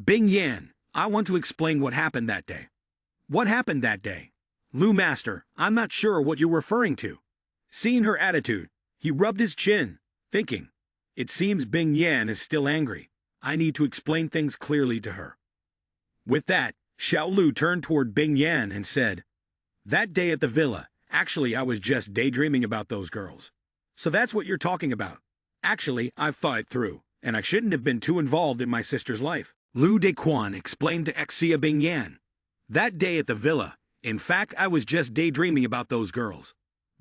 "Bing Yan, I want to explain what happened that day." "What happened that day?" "Lu Master, I'm not sure what you're referring to." Seeing her attitude, he rubbed his chin, thinking, "It seems Bing Yan is still angry. I need to explain things clearly to her." With that, Xiao Lu turned toward Bing Yan and said, "That day at the villa, actually I was just daydreaming about those girls. So that's what you're talking about. Actually, I've thought it through, and I shouldn't have been too involved in my sister's life." Lu Dequan explained to Xia Bing Yan, "That day at the villa, in fact I was just daydreaming about those girls."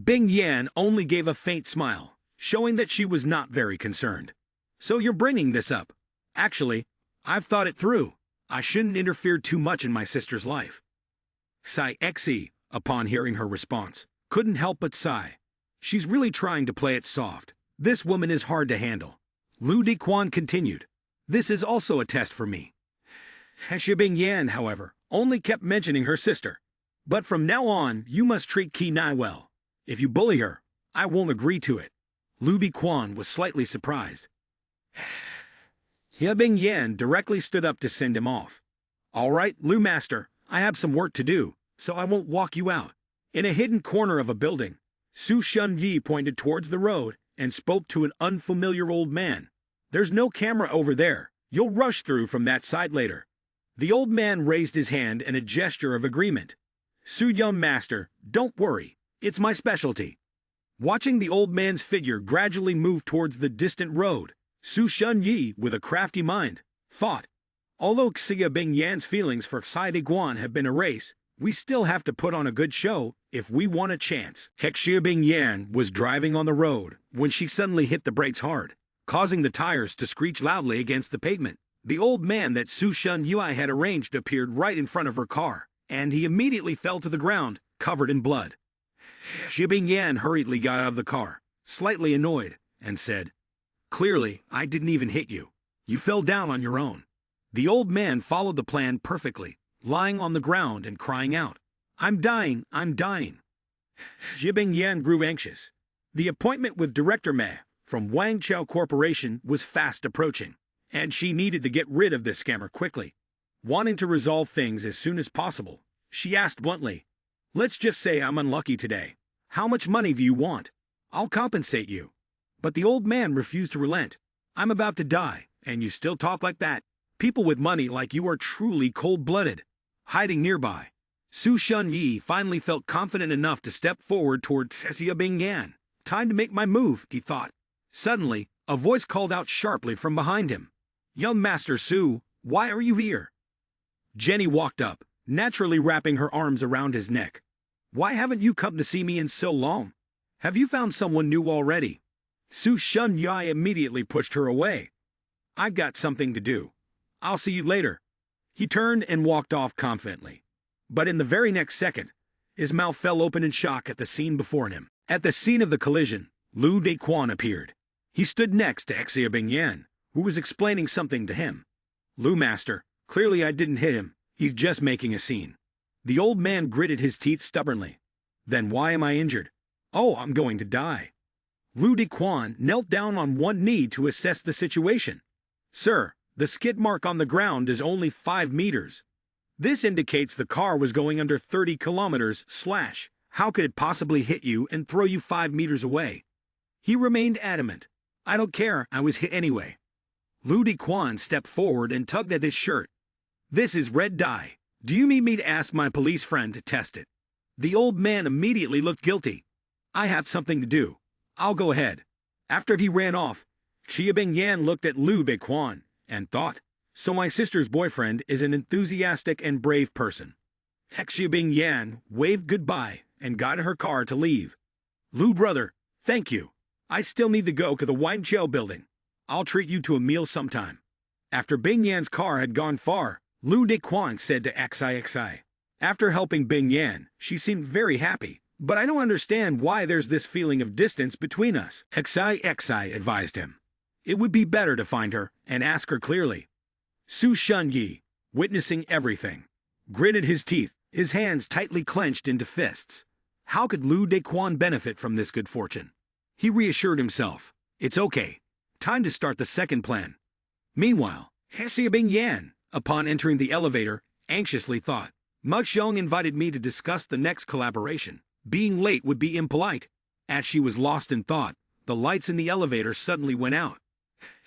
Bing Yan only gave a faint smile, showing that she was not very concerned. "So you're bringing this up. Actually, I've thought it through. I shouldn't interfere too much in my sister's life." Xie, upon hearing her response, couldn't help but sigh. She's really trying to play it soft. This woman is hard to handle. Lu Dequan continued, "This is also a test for me." Xia Bing Yan, however, only kept mentioning her sister. "But from now on, you must treat Qi Nai well. If you bully her, I won't agree to it." Lu Dequan was slightly surprised. Xia Bing Yan directly stood up to send him off. "All right, Lu Master, I have some work to do, so I won't walk you out." In a hidden corner of a building, Su Shun Yi pointed towards the road and spoke to an unfamiliar old man. "There's no camera over there. You'll rush through from that side later." The old man raised his hand in a gesture of agreement. "Su Young Master, don't worry. It's my specialty." Watching the old man's figure gradually move towards the distant road, Su Shun Yi, with a crafty mind, thought, although Xia Bing Yan's feelings for Sai Guan have been erased, we still have to put on a good show if we want a chance. Xia Bing Yan was driving on the road when she suddenly hit the brakes hard, causing the tires to screech loudly against the pavement. The old man that Su Shun Yui had arranged appeared right in front of her car, and he immediately fell to the ground, covered in blood. Xia Bing Yan hurriedly got out of the car, slightly annoyed, and said, "Clearly, I didn't even hit you. You fell down on your own." The old man followed the plan perfectly, lying on the ground and crying out, I'm dying, I'm dying." Xia Bing Yan grew anxious. The appointment with Director Mei from Wang Chao Corporation was fast approaching, and she needed to get rid of this scammer quickly. Wanting to resolve things as soon as possible, she asked bluntly, "Let's just say I'm unlucky today. How much money do you want? I'll compensate you." But the old man refused to relent. "I'm about to die, and you still talk like that? People with money like you are truly cold-blooded." Hiding nearby, Su Shun Yi finally felt confident enough to step forward toward Xia Bing Yan. "Time to make my move," he thought. Suddenly, a voice called out sharply from behind him. "Young Master Su, why are you here?" Jenny walked up, naturally wrapping her arms around his neck. "Why haven't you come to see me in so long? Have you found someone new already?" Su Shun Yi immediately pushed her away. "I've got something to do. I'll see you later." He turned and walked off confidently. But in the very next second, his mouth fell open in shock at the scene before him. At the scene of the collision, Lu Dequan appeared. He stood next to Xia Bing Yan, who was explaining something to him. "Lu Master, clearly I didn't hit him. He's just making a scene." The old man gritted his teeth stubbornly. "Then why am I injured?" "Oh, I'm going to die." Lu Dequan knelt down on one knee to assess the situation. "Sir, the skid mark on the ground is only 5 meters. This indicates the car was going under 30 kilometers / How could it possibly hit you and throw you 5 meters away?" He remained adamant. "I don't care, I was hit anyway." Lu Dequan stepped forward and tugged at his shirt. "This is red dye. Do you need me to ask my police friend to test it?" The old man immediately looked guilty. "I have something to do. I'll go ahead." After he ran off, Xia Bing Yan looked at Lu Dequan and thought, "So my sister's boyfriend is an enthusiastic and brave person." Xia Bing Yan waved goodbye and got in her car to leave. "Lu brother, thank you. I still need to go to the Wang Chao building. I'll treat you to a meal sometime." After Bing Yan's car had gone far, Lu Dequan said to Xi. After helping Bing Yan, she seemed very happy. "But I don't understand why there's this feeling of distance between us." Xi advised him. "It would be better to find her and ask her clearly." Su Shun Yi, witnessing everything, gritted his teeth, his hands tightly clenched into fists. How could Lu Dequan benefit from this good fortune? He reassured himself, "It's okay. Time to start the second plan." Meanwhile, Xia Bing Yan, upon entering the elevator, anxiously thought, "Mug Xiong invited me to discuss the next collaboration. Being late would be impolite." As she was lost in thought, the lights in the elevator suddenly went out.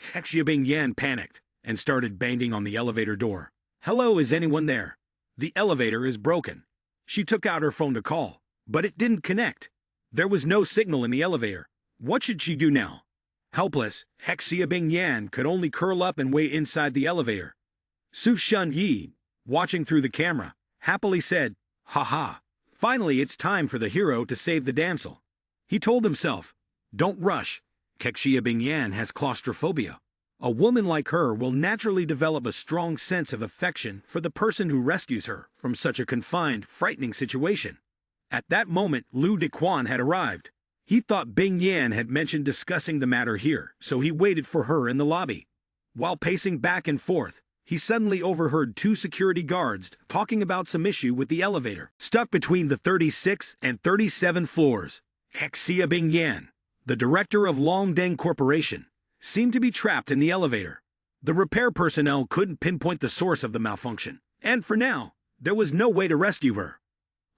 Xia Bing Yan panicked and started banging on the elevator door. "Hello, is anyone there? The elevator is broken." She took out her phone to call, but it didn't connect. There was no signal in the elevator. What should she do now? Helpless, Xia Bing Yan could only curl up and wait inside the elevator. Su Shun Yi, watching through the camera, happily said, "Ha ha. Finally it's time for the hero to save the damsel." He told himself, "Don't rush. Xia Bing Yan has claustrophobia. A woman like her will naturally develop a strong sense of affection for the person who rescues her from such a confined, frightening situation." At that moment, Lu Dequan had arrived. He thought Bing Yan had mentioned discussing the matter here, so he waited for her in the lobby. While pacing back and forth, he suddenly overheard 2 security guards talking about some issue with the elevator, stuck between the 36 and 37 floors. Xia Bing Yan, the director of Longdeng Corporation, seemed to be trapped in the elevator. The repair personnel couldn't pinpoint the source of the malfunction, and for now, there was no way to rescue her.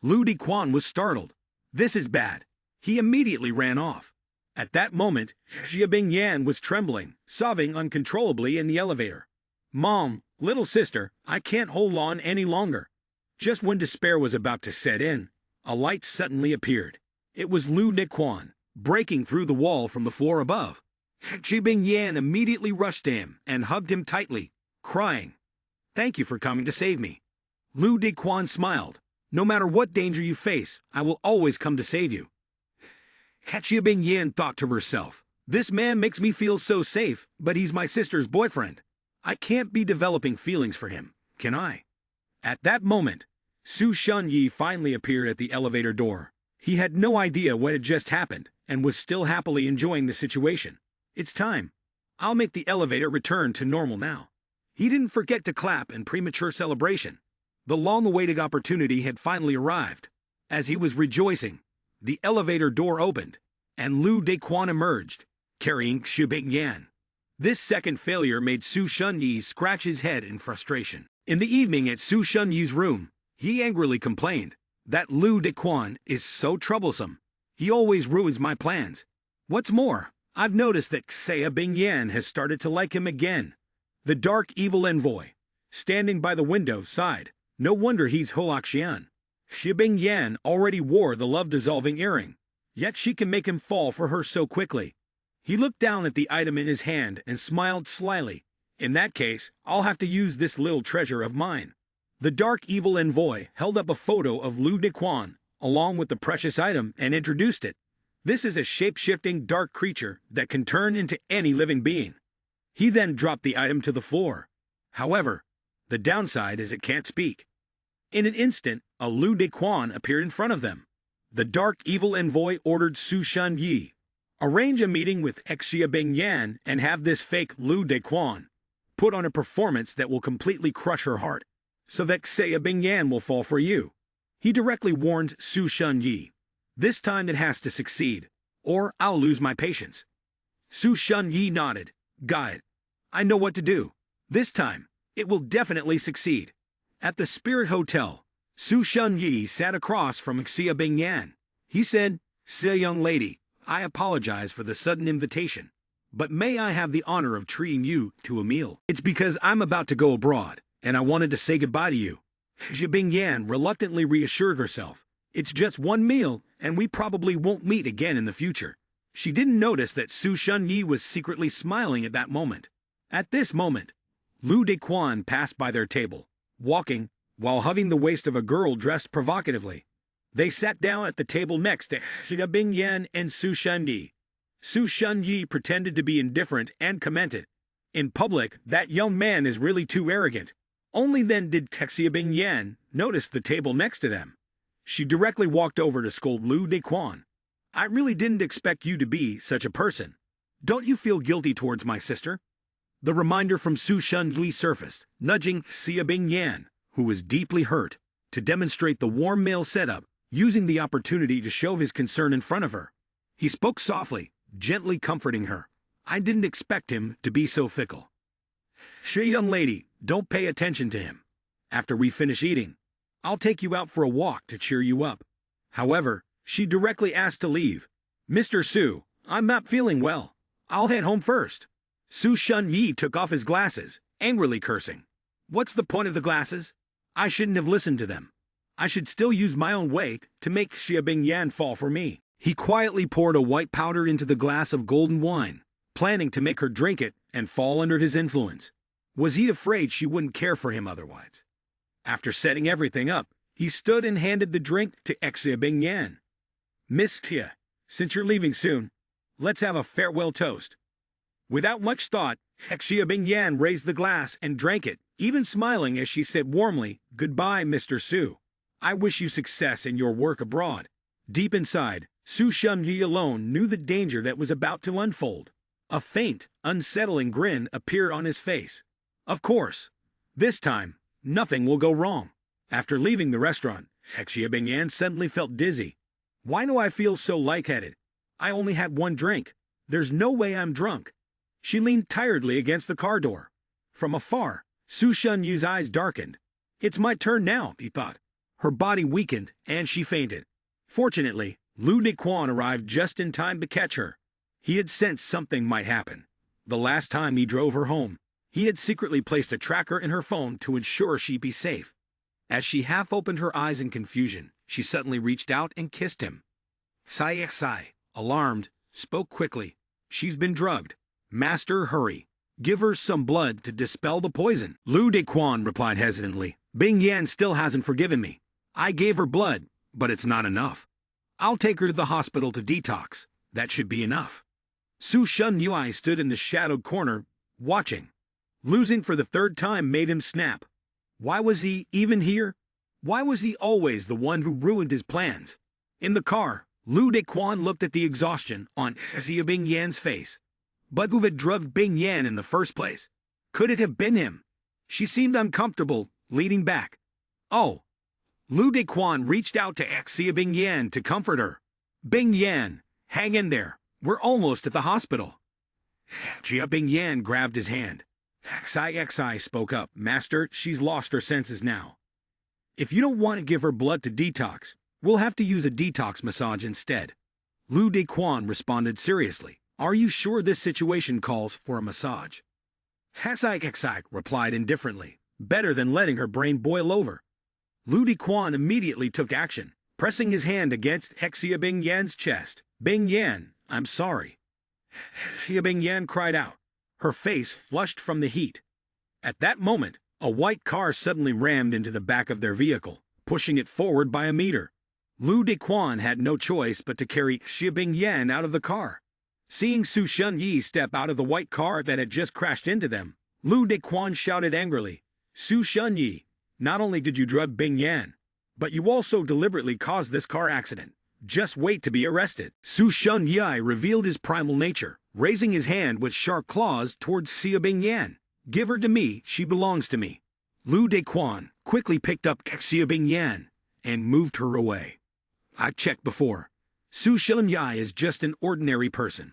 Lu Dequan was startled. "This is bad." He immediately ran off. At that moment, Xia Bingyan was trembling, sobbing uncontrollably in the elevator. "Mom, little sister, I can't hold on any longer." Just when despair was about to set in, a light suddenly appeared. It was Lu Dequan, breaking through the wall from the floor above. Xia Bingyan immediately rushed to him and hugged him tightly, crying, "Thank you for coming to save me." Lu Dequan smiled. "No matter what danger you face, I will always come to save you." Xia Bingyan thought to herself, "This man makes me feel so safe, but he's my sister's boyfriend. I can't be developing feelings for him, can I?" At that moment, Su Shunyi finally appeared at the elevator door. He had no idea what had just happened and was still happily enjoying the situation. "It's time. I'll make the elevator return to normal now." He didn't forget to clap in premature celebration. The long-awaited opportunity had finally arrived. As he was rejoicing, the elevator door opened, and Lu Dequan emerged, carrying Xia Bingyan. This second failure made Su Shunyi scratch his head in frustration. In the evening at Su Shunyi's room, he angrily complained, "That Lu Dequan is so troublesome. He always ruins my plans. What's more, I've noticed that Xia Bingyan has started to like him again." The dark evil envoy, standing by the window, sighed. No wonder he's Hoaxian. Xia Bingyan already wore the love-dissolving earring, yet she can make him fall for her so quickly. He looked down at the item in his hand and smiled slyly. "In that case, I'll have to use this little treasure of mine." The dark evil envoy held up a photo of Lu Dequan, along with the precious item, and introduced it. "This is a shape-shifting dark creature that can turn into any living being." He then dropped the item to the floor. However, the downside is it can't speak. In an instant, a Lu Dequan appeared in front of them. The dark evil envoy ordered Su Shunyi, "Arrange a meeting with Xia Bingyan and have this fake Lu Dequan put on a performance that will completely crush her heart, so that Xia Bingyan will fall for you." He directly warned Su Shunyi, "This time it has to succeed, or I'll lose my patience." Su Shunyi nodded. "Got it. I know what to do. This time, it will definitely succeed." At the Spirit Hotel, Su Shunyi sat across from Xia Bingyan. He said, "Xia young lady, I apologize for the sudden invitation, but may I have the honor of treating you to a meal? It's because I'm about to go abroad, and I wanted to say goodbye to you." Xia Bingyan reluctantly reassured herself, "It's just one meal, and we probably won't meet again in the future." She didn't notice that Su Shunyi was secretly smiling at that moment. At this moment, Lu Dequan passed by their table, walking while hugging the waist of a girl dressed provocatively. They sat down at the table next to Xia Bingyan and Su Shunyi. Su Shunyi pretended to be indifferent and commented, "In public, that young man is really too arrogant." Only then did Xia Bingyan notice the table next to them. She directly walked over to scold Lu Dequan. "I really didn't expect you to be such a person. Don't you feel guilty towards my sister?" The reminder from Su Shunyi surfaced, nudging Xia Bingyan, who was deeply hurt, to demonstrate the warm male setup, using the opportunity to show his concern in front of her. He spoke softly, gently comforting her. "I didn't expect him to be so fickle. Xia young lady, don't pay attention to him. After we finish eating, I'll take you out for a walk to cheer you up." However, she directly asked to leave. "Mr. Su, I'm not feeling well. I'll head home first." Su Shunyi took off his glasses, angrily cursing. "What's the point of the glasses? I shouldn't have listened to them. I should still use my own way to make Xia Bingyan fall for me." He quietly poured a white powder into the glass of golden wine, planning to make her drink it and fall under his influence. Was he afraid she wouldn't care for him otherwise? After setting everything up, he stood and handed the drink to Xia Bingyan. "Miss Xia, since you're leaving soon, let's have a farewell toast." Without much thought, Xia Bingyan raised the glass and drank it, even smiling as she said warmly, "Goodbye, Mr. Su. I wish you success in your work abroad." Deep inside, Su Shunyi alone knew the danger that was about to unfold. A faint, unsettling grin appeared on his face. Of course, this time, nothing will go wrong. After leaving the restaurant, Xia Bingyan suddenly felt dizzy. "Why do I feel so lightheaded? I only had one drink. There's no way I'm drunk." She leaned tiredly against the car door. From afar, Su Shunyi's eyes darkened. "It's my turn now," he thought. Her body weakened, and she fainted. Fortunately, Lu Dequan arrived just in time to catch her. He had sensed something might happen. The last time he drove her home, he had secretly placed a tracker in her phone to ensure she'd be safe. As she half opened her eyes in confusion, she suddenly reached out and kissed him. Sai, alarmed, spoke quickly. She's been drugged. Master, hurry. Give her some blood to dispel the poison. Lu Dequan replied hesitantly. Bing Yan still hasn't forgiven me. I gave her blood, but it's not enough. I'll take her to the hospital to detox. That should be enough. Su Shun Yui stood in the shadowed corner, watching. Losing for the third time made him snap. Why was he even here? Why was he always the one who ruined his plans? In the car, Lu Dequan looked at the exhaustion on Xia Bing Yan's face. But who had drugged Bing Yan in the first place? Could it have been him? She seemed uncomfortable, leaning back. Oh! Lu Dequan reached out to Xia Bing Yan to comfort her. Bing Yan, hang in there. We're almost at the hospital. Xia Bing Yan grabbed his hand. Xi spoke up. Master, she's lost her senses now. If you don't want to give her blood to detox, we'll have to use a detox massage instead. Lu Dequan responded seriously. Are you sure this situation calls for a massage? Xi replied indifferently. Better than letting her brain boil over. Lu Dequan immediately took action, pressing his hand against Xia Bing Yan's chest. Bing Yan, I'm sorry. Xia Bing Yan cried out, her face flushed from the heat. At that moment, a white car suddenly rammed into the back of their vehicle, pushing it forward by a meter. Lu Dequan had no choice but to carry Xia Bing Yan out of the car. Seeing Su Shun Yi step out of the white car that had just crashed into them, Lu Dequan shouted angrily, Su Shun Yi, not only did you drug Bing Yan, but you also deliberately caused this car accident. Just wait to be arrested. Su Shun Yi revealed his primal nature, raising his hand with sharp claws towards Xia Bing Yan. Give her to me, she belongs to me. Lu Dequan quickly picked up Xia Bing Yan and moved her away. I've checked before. Su Shun Yi is just an ordinary person.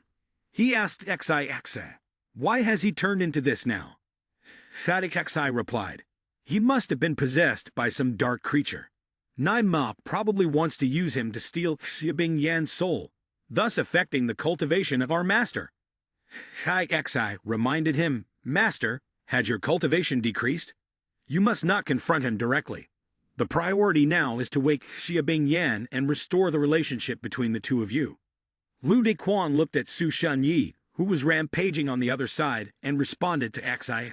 He asked Xi, why has he turned into this now? Xi replied, he must have been possessed by some dark creature. Nine Ma probably wants to use him to steal Xia Bing Yan's soul, thus affecting the cultivation of our master. Xi reminded him, Master, had your cultivation decreased? You must not confront him directly. The priority now is to wake Xia Bing Yan and restore the relationship between the two of you. Lu Dequan looked at Su Shun Yi, who was rampaging on the other side, and responded to Xi.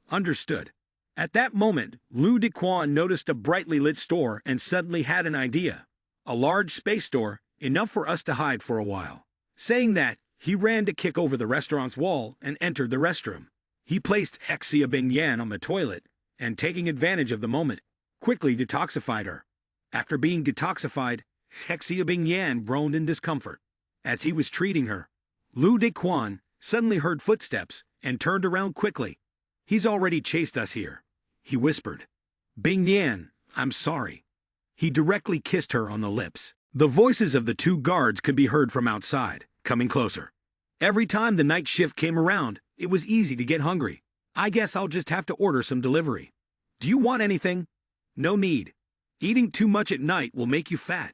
Understood. At that moment, Lu Dequan noticed a brightly lit store and suddenly had an idea. A large space store, enough for us to hide for a while. Saying that, he ran to kick over the restaurant's wall and entered the restroom. He placed Xia Bing Yan on the toilet, and taking advantage of the moment, quickly detoxified her. After being detoxified, Xia Bing Yan groaned in discomfort. As he was treating her, Lu Dequan suddenly heard footsteps and turned around quickly. He's already chased us here, he whispered. Bing Yan, I'm sorry. He directly kissed her on the lips. The voices of the two guards could be heard from outside, coming closer. Every time the night shift came around, it was easy to get hungry. I guess I'll just have to order some delivery. Do you want anything? No need. Eating too much at night will make you fat.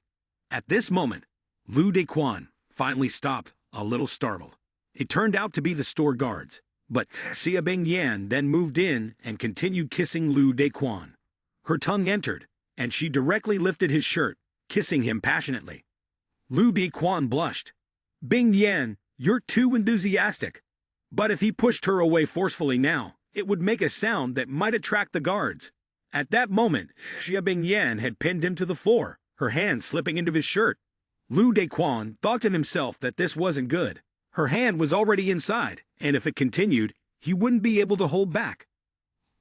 At this moment, Lu Dequan finally stopped, a little startled. It turned out to be the store guards, but Xia Bing Yan then moved in and continued kissing Lu Dequan. Her tongue entered, and she directly lifted his shirt, kissing him passionately. Lu Dequan blushed. Bing Yan, you're too enthusiastic. But if he pushed her away forcefully now, it would make a sound that might attract the guards. At that moment, Xia Bing Yan had pinned him to the floor, her hand slipping into his shirt. Lu Dequan thought to himself that this wasn't good. Her hand was already inside, and if it continued, he wouldn't be able to hold back.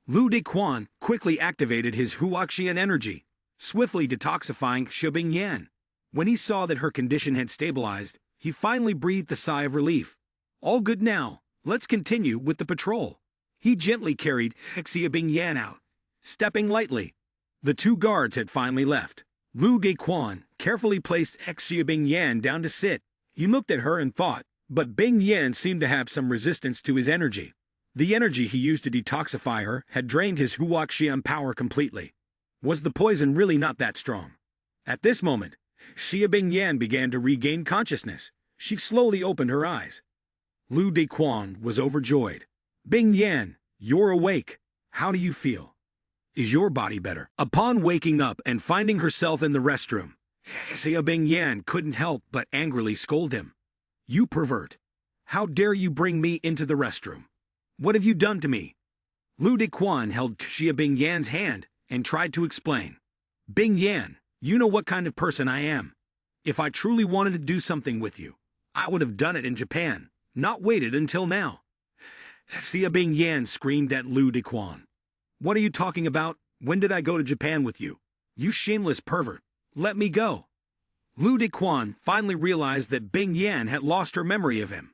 Lu Dequan quickly activated his Huaqian energy, swiftly detoxifying Xia Bing Yan. When he saw that her condition had stabilized, he finally breathed a sigh of relief. All good now, let's continue with the patrol. He gently carried Xia Bing Yan out, stepping lightly. The two guards had finally left. Lu Dequan carefully placed Xia Bing Yan down to sit. He looked at her and thought, but Bing Yan seemed to have some resistance to his energy. The energy he used to detoxify her had drained his Huaqian power completely. Was the poison really not that strong? At this moment, Xia Bingyan began to regain consciousness. She slowly opened her eyes. Lu Dequan was overjoyed. Bingyan, you're awake. How do you feel? Is your body better? Upon waking up and finding herself in the restroom, Xia Bingyan couldn't help but angrily scold him. You pervert. How dare you bring me into the restroom? What have you done to me? Lu Dequan held Xia Bingyan's hand and tried to explain. Bingyan, you know what kind of person I am. If I truly wanted to do something with you, I would have done it in Japan, not waited until now. Xia Bingyan screamed at Lu Dequan. What are you talking about? When did I go to Japan with you? You shameless pervert. Let me go. Lu Dequan finally realized that Bingyan had lost her memory of him.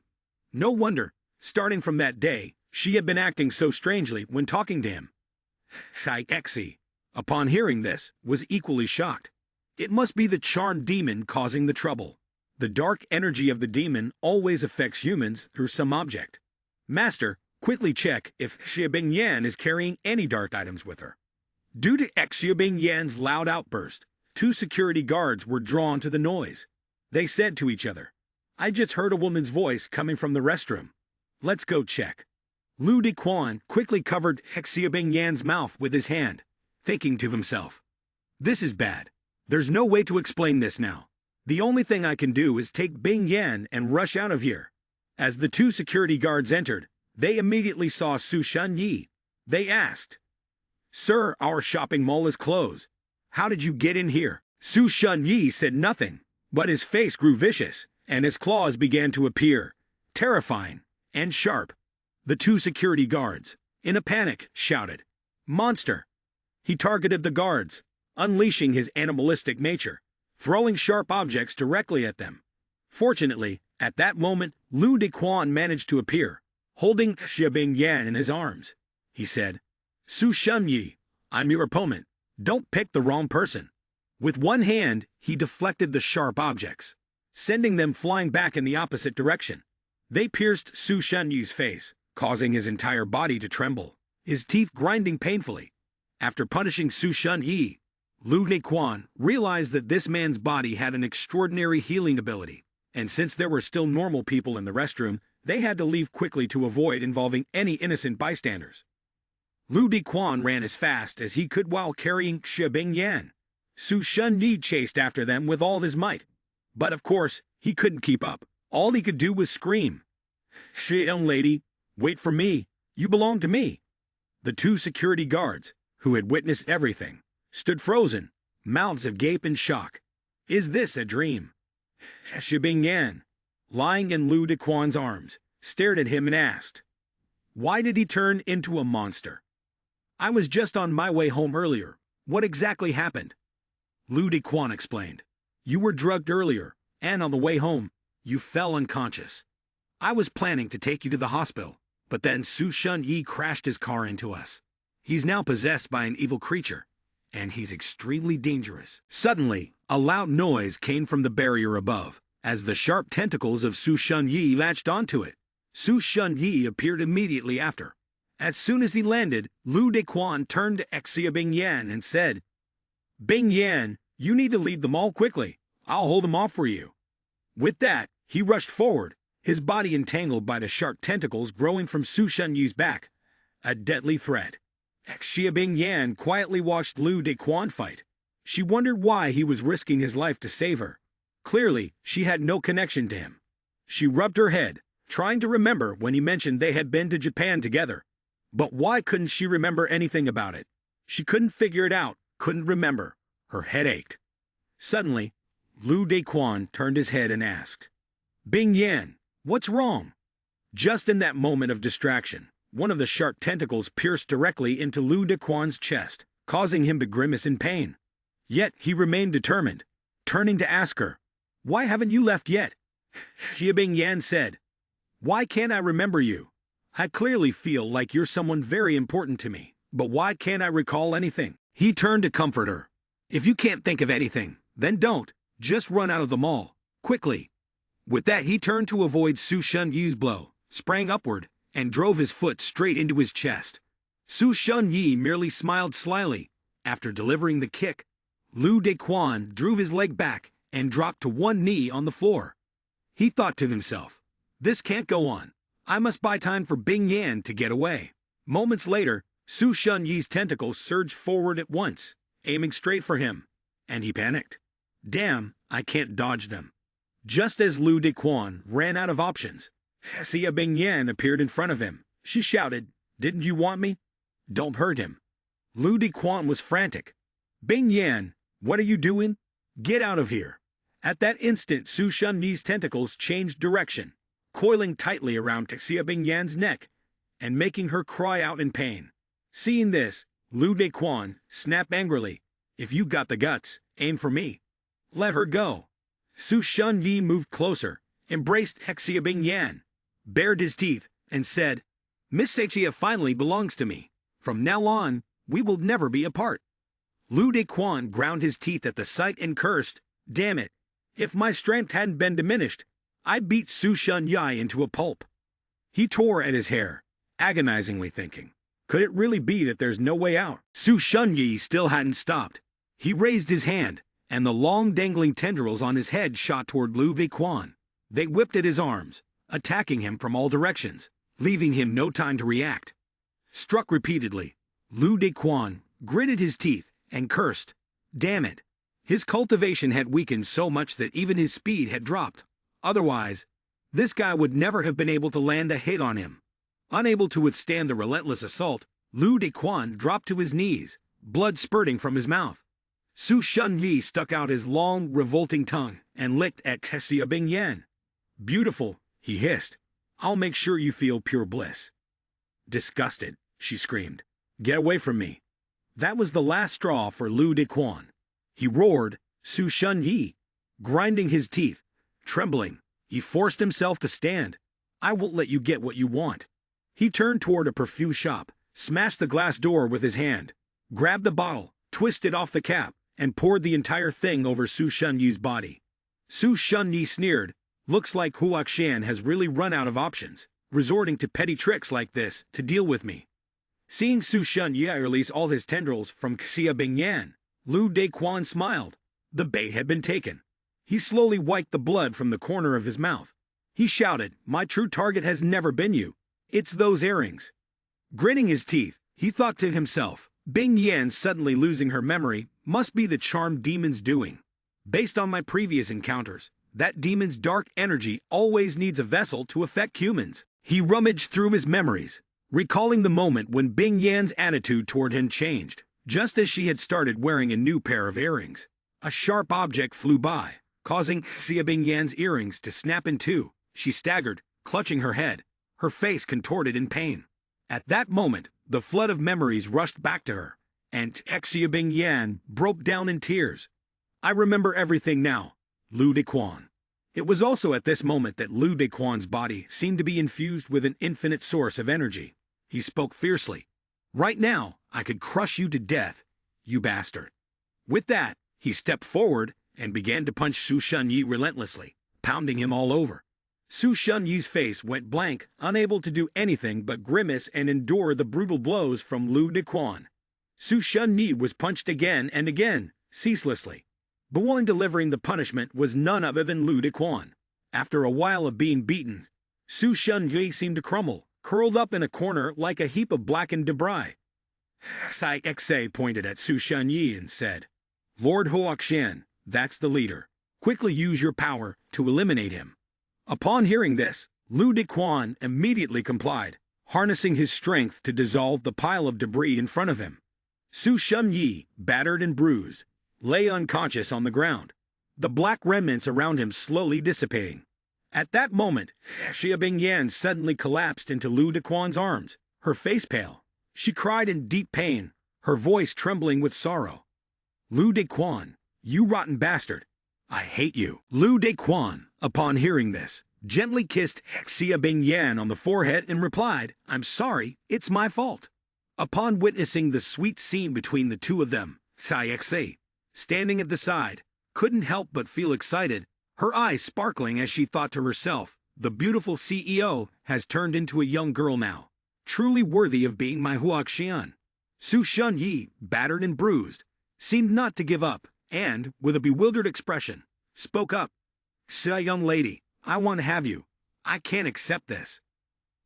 No wonder, starting from that day, she had been acting so strangely when talking to him. Xie, upon hearing this, was equally shocked. It must be the charmed demon causing the trouble. The dark energy of the demon always affects humans through some object. Master, quickly check if Xia Bingyan is carrying any dark items with her. Due to Xia Bingyan's loud outburst, 2 security guards were drawn to the noise. They said to each other, I just heard a woman's voice coming from the restroom. Let's go check. Lu Dequan quickly covered Xia Bingyan's mouth with his hand, thinking to himself, this is bad. There's no way to explain this now. The only thing I can do is take Bingyan and rush out of here. As the 2 security guards entered, they immediately saw Su Shunyi. They asked, Sir, our shopping mall is closed. How did you get in here? Su Shunyi said nothing, but his face grew vicious, and his claws began to appear, terrifying and sharp. The 2 security guards, in a panic, shouted, Monster! He targeted the guards, unleashing his animalistic nature, throwing sharp objects directly at them. Fortunately, at that moment, Lu Dequan managed to appear, holding Xia Bingyan in his arms. He said, Su Shunyi, I'm your opponent. Don't pick the wrong person. With one hand, he deflected the sharp objects, sending them flying back in the opposite direction. They pierced Su Shunyi's face, causing his entire body to tremble, his teeth grinding painfully. After punishing Su Shunyi, Lu Dequan realized that this man's body had an extraordinary healing ability, and since there were still normal people in the restroom, they had to leave quickly to avoid involving any innocent bystanders. Lu Dequan ran as fast as he could while carrying Xia Bingyan. Su Shunyi chased after them with all his might. But of course, he couldn't keep up. All he could do was scream, Young lady, wait for me. You belong to me. The 2 security guards, who had witnessed everything, stood frozen, mouths agape in shock. Is this a dream? Xia Bingyan, lying in Lu Dequan's arms, stared at him and asked, Why did he turn into a monster? I was just on my way home earlier. What exactly happened? Lu Dequan explained. You were drugged earlier, and on the way home, you fell unconscious. I was planning to take you to the hospital, but then Su Shunyi crashed his car into us. He's now possessed by an evil creature, and he's extremely dangerous. Suddenly, a loud noise came from the barrier above, as the sharp tentacles of Su Shunyi latched onto it. Su Shunyi appeared immediately after. As soon as he landed, Lu Dequan turned to Xia Bingyan and said, Bingyan, you need to leave the mall quickly. I'll hold him off for you. With that, he rushed forward, his body entangled by the sharp tentacles growing from Su Shunyi's back. A deadly threat. Xia Bingyan quietly watched Lu Dequan fight. She wondered why he was risking his life to save her. Clearly, she had no connection to him. She rubbed her head, trying to remember when he mentioned they had been to Japan together. But why couldn't she remember anything about it? She couldn't figure it out, couldn't remember. Her head ached. Suddenly, Lu Dequan turned his head and asked, Bingyan, what's wrong? Just in that moment of distraction, one of the sharp tentacles pierced directly into Lu Dequan's chest, causing him to grimace in pain. Yet he remained determined, turning to ask her, Why haven't you left yet? Xia Bingyan said, Why can't I remember you? I clearly feel like you're someone very important to me, but why can't I recall anything? He turned to comfort her. If you can't think of anything, then don't. Just run out of the mall, quickly. With that, he turned to avoid Su Shunyi's blow, sprang upward, and drove his foot straight into his chest. Su Shunyi merely smiled slyly. After delivering the kick, Lu Dequan drew his leg back and dropped to one knee on the floor. He thought to himself, "This can't go on. I must buy time for Bing Yan to get away." Moments later, Su Shunyi's tentacles surged forward at once, aiming straight for him, and he panicked. Damn, I can't dodge them. Just as Lu Dequan ran out of options, Xia Bing Yan appeared in front of him. She shouted, "Didn't you want me? Don't hurt him." Lu Dequan was frantic. "Bing Yan, what are you doing? Get out of here." At that instant, Su Shunyi's tentacles changed direction, coiling tightly around Xia Bing Yan's neck and making her cry out in pain. Seeing this, Lu Dequan snapped angrily, "If you got the guts, aim for me. Let her go." Su Shunyi moved closer, embraced Xia Bing Yan, bared his teeth, and said, "Miss Xia finally belongs to me. From now on, we will never be apart." Lu Dequan ground his teeth at the sight and cursed, "Damn it, if my strength hadn't been diminished, I'd beat Su Shunyi into a pulp." He tore at his hair, agonizingly thinking, could it really be that there's no way out? Su Shunyi still hadn't stopped. He raised his hand, and the long dangling tendrils on his head shot toward Lu Dequan. They whipped at his arms, attacking him from all directions, leaving him no time to react. Struck repeatedly, Lu Dequan gritted his teeth and cursed, "Damn it." His cultivation had weakened so much that even his speed had dropped. Otherwise, this guy would never have been able to land a hit on him. Unable to withstand the relentless assault, Lu Dequan dropped to his knees, blood spurting from his mouth. Su Shunyi stuck out his long, revolting tongue and licked at Xia Bing Yan. "Beautiful," he hissed. "I'll make sure you feel pure bliss." Disgusted, she screamed, "Get away from me." That was the last straw for Lu Dequan. He roared, Su Shunyi. Grinding his teeth, trembling, he forced himself to stand. "I won't let you get what you want." He turned toward a perfume shop, smashed the glass door with his hand, grabbed a bottle, twisted off the cap, and poured the entire thing over Su Shunyi's body. Su Shunyi sneered, "Looks like Huaxian has really run out of options, resorting to petty tricks like this to deal with me." Seeing Su Shunyi release all his tendrils from Xia Bing Yan, Lu Dequan smiled. The bait had been taken. He slowly wiped the blood from the corner of his mouth. He shouted, "My true target has never been you. It's those earrings." Gritting his teeth, he thought to himself, Bing Yan suddenly losing her memory must be the charmed demon's doing. Based on my previous encounters, that demon's dark energy always needs a vessel to affect humans. He rummaged through his memories, recalling the moment when Bing Yan's attitude toward him changed, just as she had started wearing a new pair of earrings. A sharp object flew by, causing Xia Bing Yan's earrings to snap in two. She staggered, clutching her head, her face contorted in pain. At that moment, the flood of memories rushed back to her, and Xia Bing Yan broke down in tears. "I remember everything now, Lu Dequan." It was also at this moment that Lu Dequan's body seemed to be infused with an infinite source of energy. He spoke fiercely. "Right now, I could crush you to death, you bastard." With that, he stepped forward and began to punch Su Shunyi relentlessly, pounding him all over. Su Shunyi's face went blank, unable to do anything but grimace and endure the brutal blows from Lu Dequan. Su Shunyi was punched again and again, ceaselessly. The one delivering the punishment was none other than Lu Dequan. After a while of being beaten, Su Shunyi seemed to crumble, curled up in a corner like a heap of blackened debris. Sai Xe pointed at Su Shunyi and said, "Lord Huaxian, that's the leader. Quickly use your power to eliminate him." Upon hearing this, Lu Dequan immediately complied, harnessing his strength to dissolve the pile of debris in front of him. Su Shunyi, battered and bruised, lay unconscious on the ground, the black remnants around him slowly dissipating. At that moment, Xia Bing Yan suddenly collapsed into Lu Dequan's arms, her face pale. She cried in deep pain, her voice trembling with sorrow. "Lu Dequan, you rotten bastard! I hate you." Lu Dequan, upon hearing this, gently kissed Xia Bing Yan on the forehead and replied, "I'm sorry, it's my fault." Upon witnessing the sweet scene between the two of them, Sai Xe, standing at the side, couldn't help but feel excited, her eyes sparkling as she thought to herself, "The beautiful CEO has turned into a young girl now, truly worthy of being my Huaxian." Su Shunyi, battered and bruised, seemed not to give up, and, with a bewildered expression, spoke up. "Say, young lady, I want to have you. I can't accept this."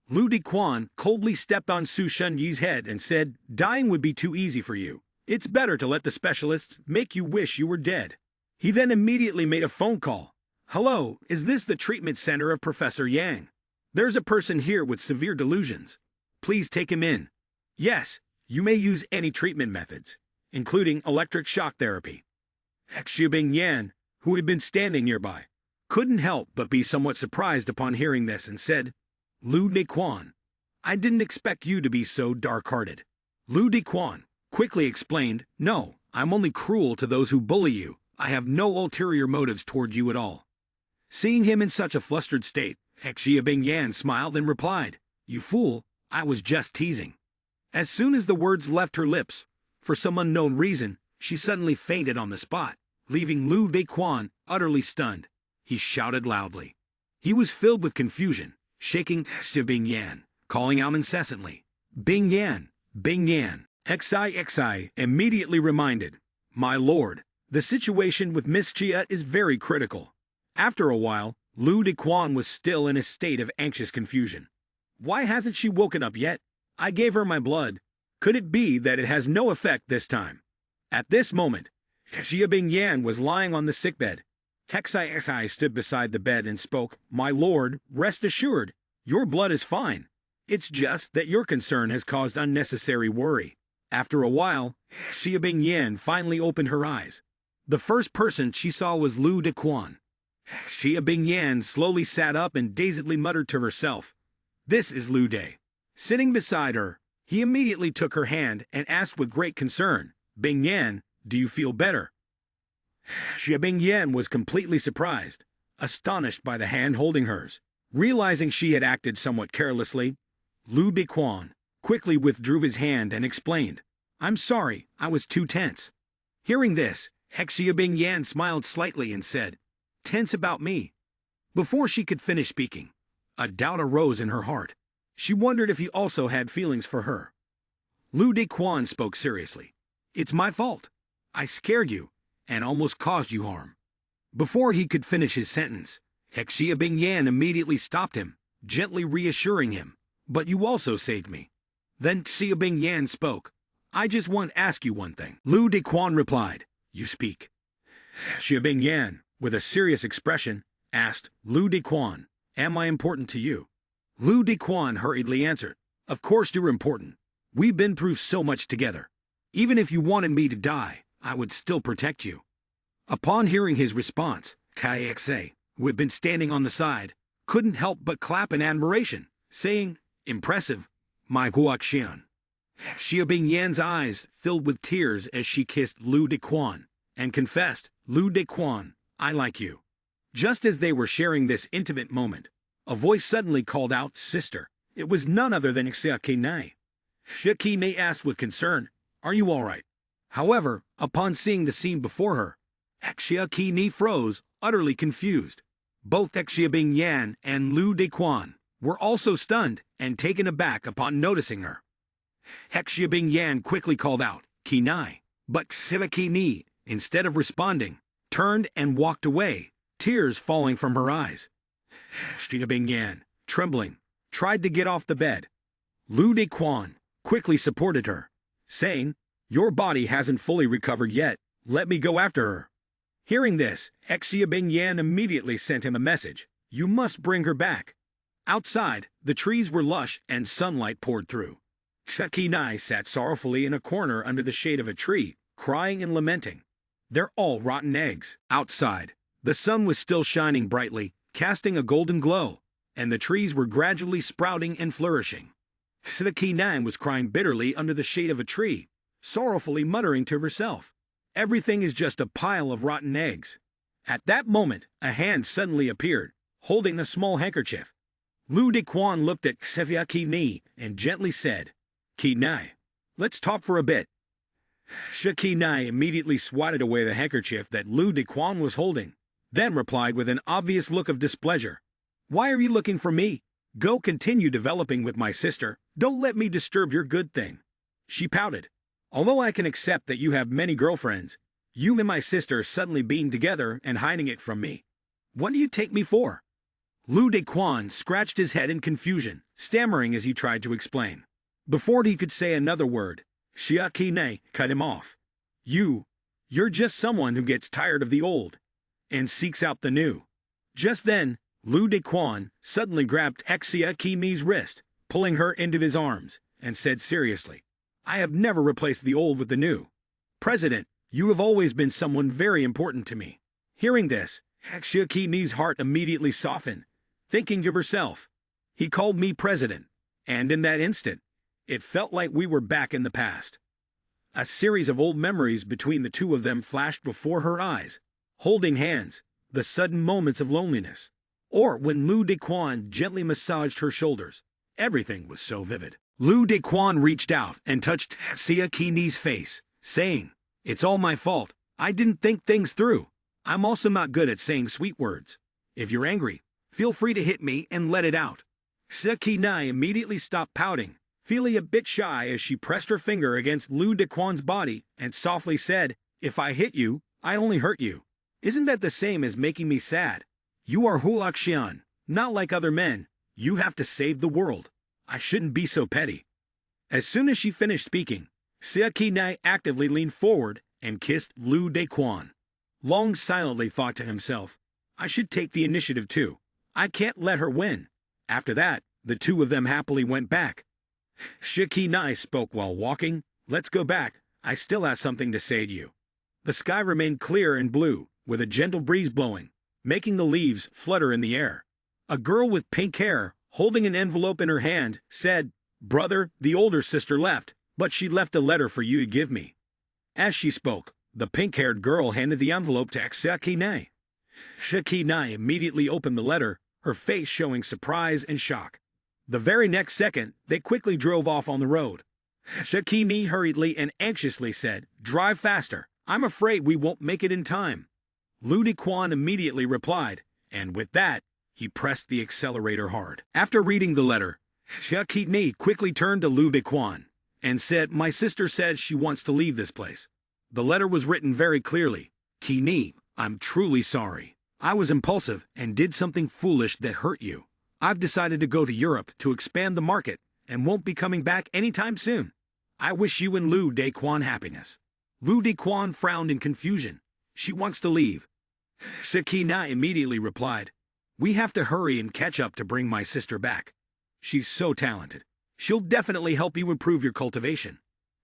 Lu Dequan coldly stepped on Su Shunyi's head and said, "Dying would be too easy for you. It's better to let the specialists make you wish you were dead." He then immediately made a phone call. "Hello, is this the treatment center of Professor Yang? There's a person here with severe delusions. Please take him in." "Yes, you may use any treatment methods, including electric shock therapy." Xubing Yan, who had been standing nearby, couldn't help but be somewhat surprised upon hearing this and said, "Lu Dequan, I didn't expect you to be so dark-hearted." Lu Dequan quickly explained, "No, I'm only cruel to those who bully you. I have no ulterior motives toward you at all." Seeing him in such a flustered state, Xubing Yan smiled and replied, "You fool, I was just teasing." As soon as the words left her lips, for some unknown reason, she suddenly fainted on the spot, leaving Lu Dequan utterly stunned. He shouted loudly. He was filled with confusion, shaking Xubing Yan, calling out incessantly, "Bing Yan, Bing Yan." Xi immediately reminded, "My lord, the situation with Miss Chia is very critical." After a while, Lu Dequan was still in a state of anxious confusion. "Why hasn't she woken up yet? I gave her my blood. Could it be that it has no effect this time?" At this moment, Xubing Yan was lying on the sickbed. Xi stood beside the bed and spoke, "My lord, rest assured, your blood is fine. It's just that your concern has caused unnecessary worry." After a while, Xubing Yan finally opened her eyes. The first person she saw was Lu Dequan. Xubing Yan slowly sat up and dazedly muttered to herself, "This is Lu De." Sitting beside her, he immediately took her hand and asked with great concern, "Bing Yan, do you feel better?" Xubing Yan was completely surprised, astonished by the hand holding hers. Realizing she had acted somewhat carelessly, Lu Dequan quickly withdrew his hand and explained, "I'm sorry, I was too tense." Hearing this, Xubing Yan smiled slightly and said, "Tense about me?" Before she could finish speaking, a doubt arose in her heart. She wondered if he also had feelings for her. Lu Dequan spoke seriously. "It's my fault. I scared you and almost caused you harm." Before he could finish his sentence, Xubing Yan immediately stopped him, gently reassuring him, "But you also saved me." Then Xubing Yan spoke, "I just want to ask you one thing." Lu Dequan replied, "You speak." Xubing Yan, with a serious expression, asked, "Lu Dequan, am I important to you?" Lu Dequan hurriedly answered, "Of course you're important. We've been through so much together. Even if you wanted me to die, I would still protect you." Upon hearing his response, Kaixe, who had been standing on the side, couldn't help but clap in admiration, saying, "Impressive, my Huaxian." Xubing Yan's eyes filled with tears as she kissed Lu Dequan, and confessed, "Lu Dequan, I like you." Just as they were sharing this intimate moment, a voice suddenly called out, "Sister." It was none other than Xiaqinai. Xiaqinai asked with concern, "Are you all right?" However, upon seeing the scene before her, Xiaqinai froze, utterly confused. Both Xubing Yan and Lu Dequan were also stunned and taken aback upon noticing her. Xubing Yan quickly called out, "Kinai," but Xiaqinai, instead of responding, turned and walked away, tears falling from her eyes. Xubing Yan, trembling, tried to get off the bed. Lu Dequan quickly supported her, saying, "Your body hasn't fully recovered yet. Let me go after her." Hearing this, Xubing Yan immediately sent him a message, "You must bring her back." Outside, the trees were lush and sunlight poured through. Xiaqinai sat sorrowfully in a corner under the shade of a tree, crying and lamenting. "They're all rotten eggs." Outside, the sun was still shining brightly, casting a golden glow, and the trees were gradually sprouting and flourishing. Xiaqinai was crying bitterly under the shade of a tree, sorrowfully muttering to herself, "Everything is just a pile of rotten eggs." At that moment, a hand suddenly appeared, holding a small handkerchief. Lu Dequan looked at Xiaqinai and gently said, "Kinai, let's talk for a bit." Xiaqinai immediately swatted away the handkerchief that Lu Dequan was holding, then replied with an obvious look of displeasure, "Why are you looking for me? Go continue developing with my sister. Don't let me disturb your good thing." She pouted. "Although I can accept that you have many girlfriends, You and my sister suddenly being together and hiding it from me. What do you take me for? Lu Dequan scratched his head in confusion, stammering as he tried to explain. Before he could say another word, Xia Qinei cut him off. You're just someone who gets tired of the old and seeks out the new. Just then, Lu Dequan suddenly grabbed Xia Qinei's wrist, pulling her into his arms, and said seriously, I have never replaced the old with the new. President, you have always been someone very important to me. Hearing this, Xia Qinei's heart immediately softened, thinking of herself. He called me president, and in that instant, it felt like we were back in the past. A series of old memories between the two of them flashed before her eyes, holding hands, the sudden moments of loneliness, or when Lu Dequan gently massaged her shoulders. Everything was so vivid. Lu Dequan reached out and touched Xia Qinei's face, saying, It's all my fault. I didn't think things through. I'm also not good at saying sweet words. If you're angry, feel free to hit me and let it out. Xia Qinei immediately stopped pouting, feeling a bit shy as she pressed her finger against Lu Dequan's body and softly said, If I hit you, I only hurt you. Isn't that the same as making me sad? You are Huaxian, not like other men. You have to save the world. I shouldn't be so petty. As soon as she finished speaking, Xia Qinei actively leaned forward and kissed Lu Dequan. Long silently thought to himself, I should take the initiative too. I can't let her win. After that, the two of them happily went back. Xia Qinei spoke while walking. Let's go back. I still have something to say to you. The sky remained clear and blue, with a gentle breeze blowing, making the leaves flutter in the air. A girl with pink hair, holding an envelope in her hand, said, Brother, the older sister left, but she left a letter for you to give me. As she spoke, the pink-haired girl handed the envelope to Xia Qinei. Xia Qinei immediately opened the letter, her face showing surprise and shock. The very next second, they quickly drove off on the road. Xia Qinei hurriedly and anxiously said, Drive faster. I'm afraid we won't make it in time. Lu Dequan immediately replied, and with that, he pressed the accelerator hard. After reading the letter, Xia Qinei quickly turned to Lu Dequan and said, My sister says she wants to leave this place. The letter was written very clearly. Qinei, I'm truly sorry. I was impulsive and did something foolish that hurt you. I've decided to go to Europe to expand the market and won't be coming back anytime soon. I wish you and Lu Dequan happiness. Lu Dequan frowned in confusion. She wants to leave. Xia Qinei immediately replied, We have to hurry and catch up to bring my sister back. She's so talented. She'll definitely help you improve your cultivation.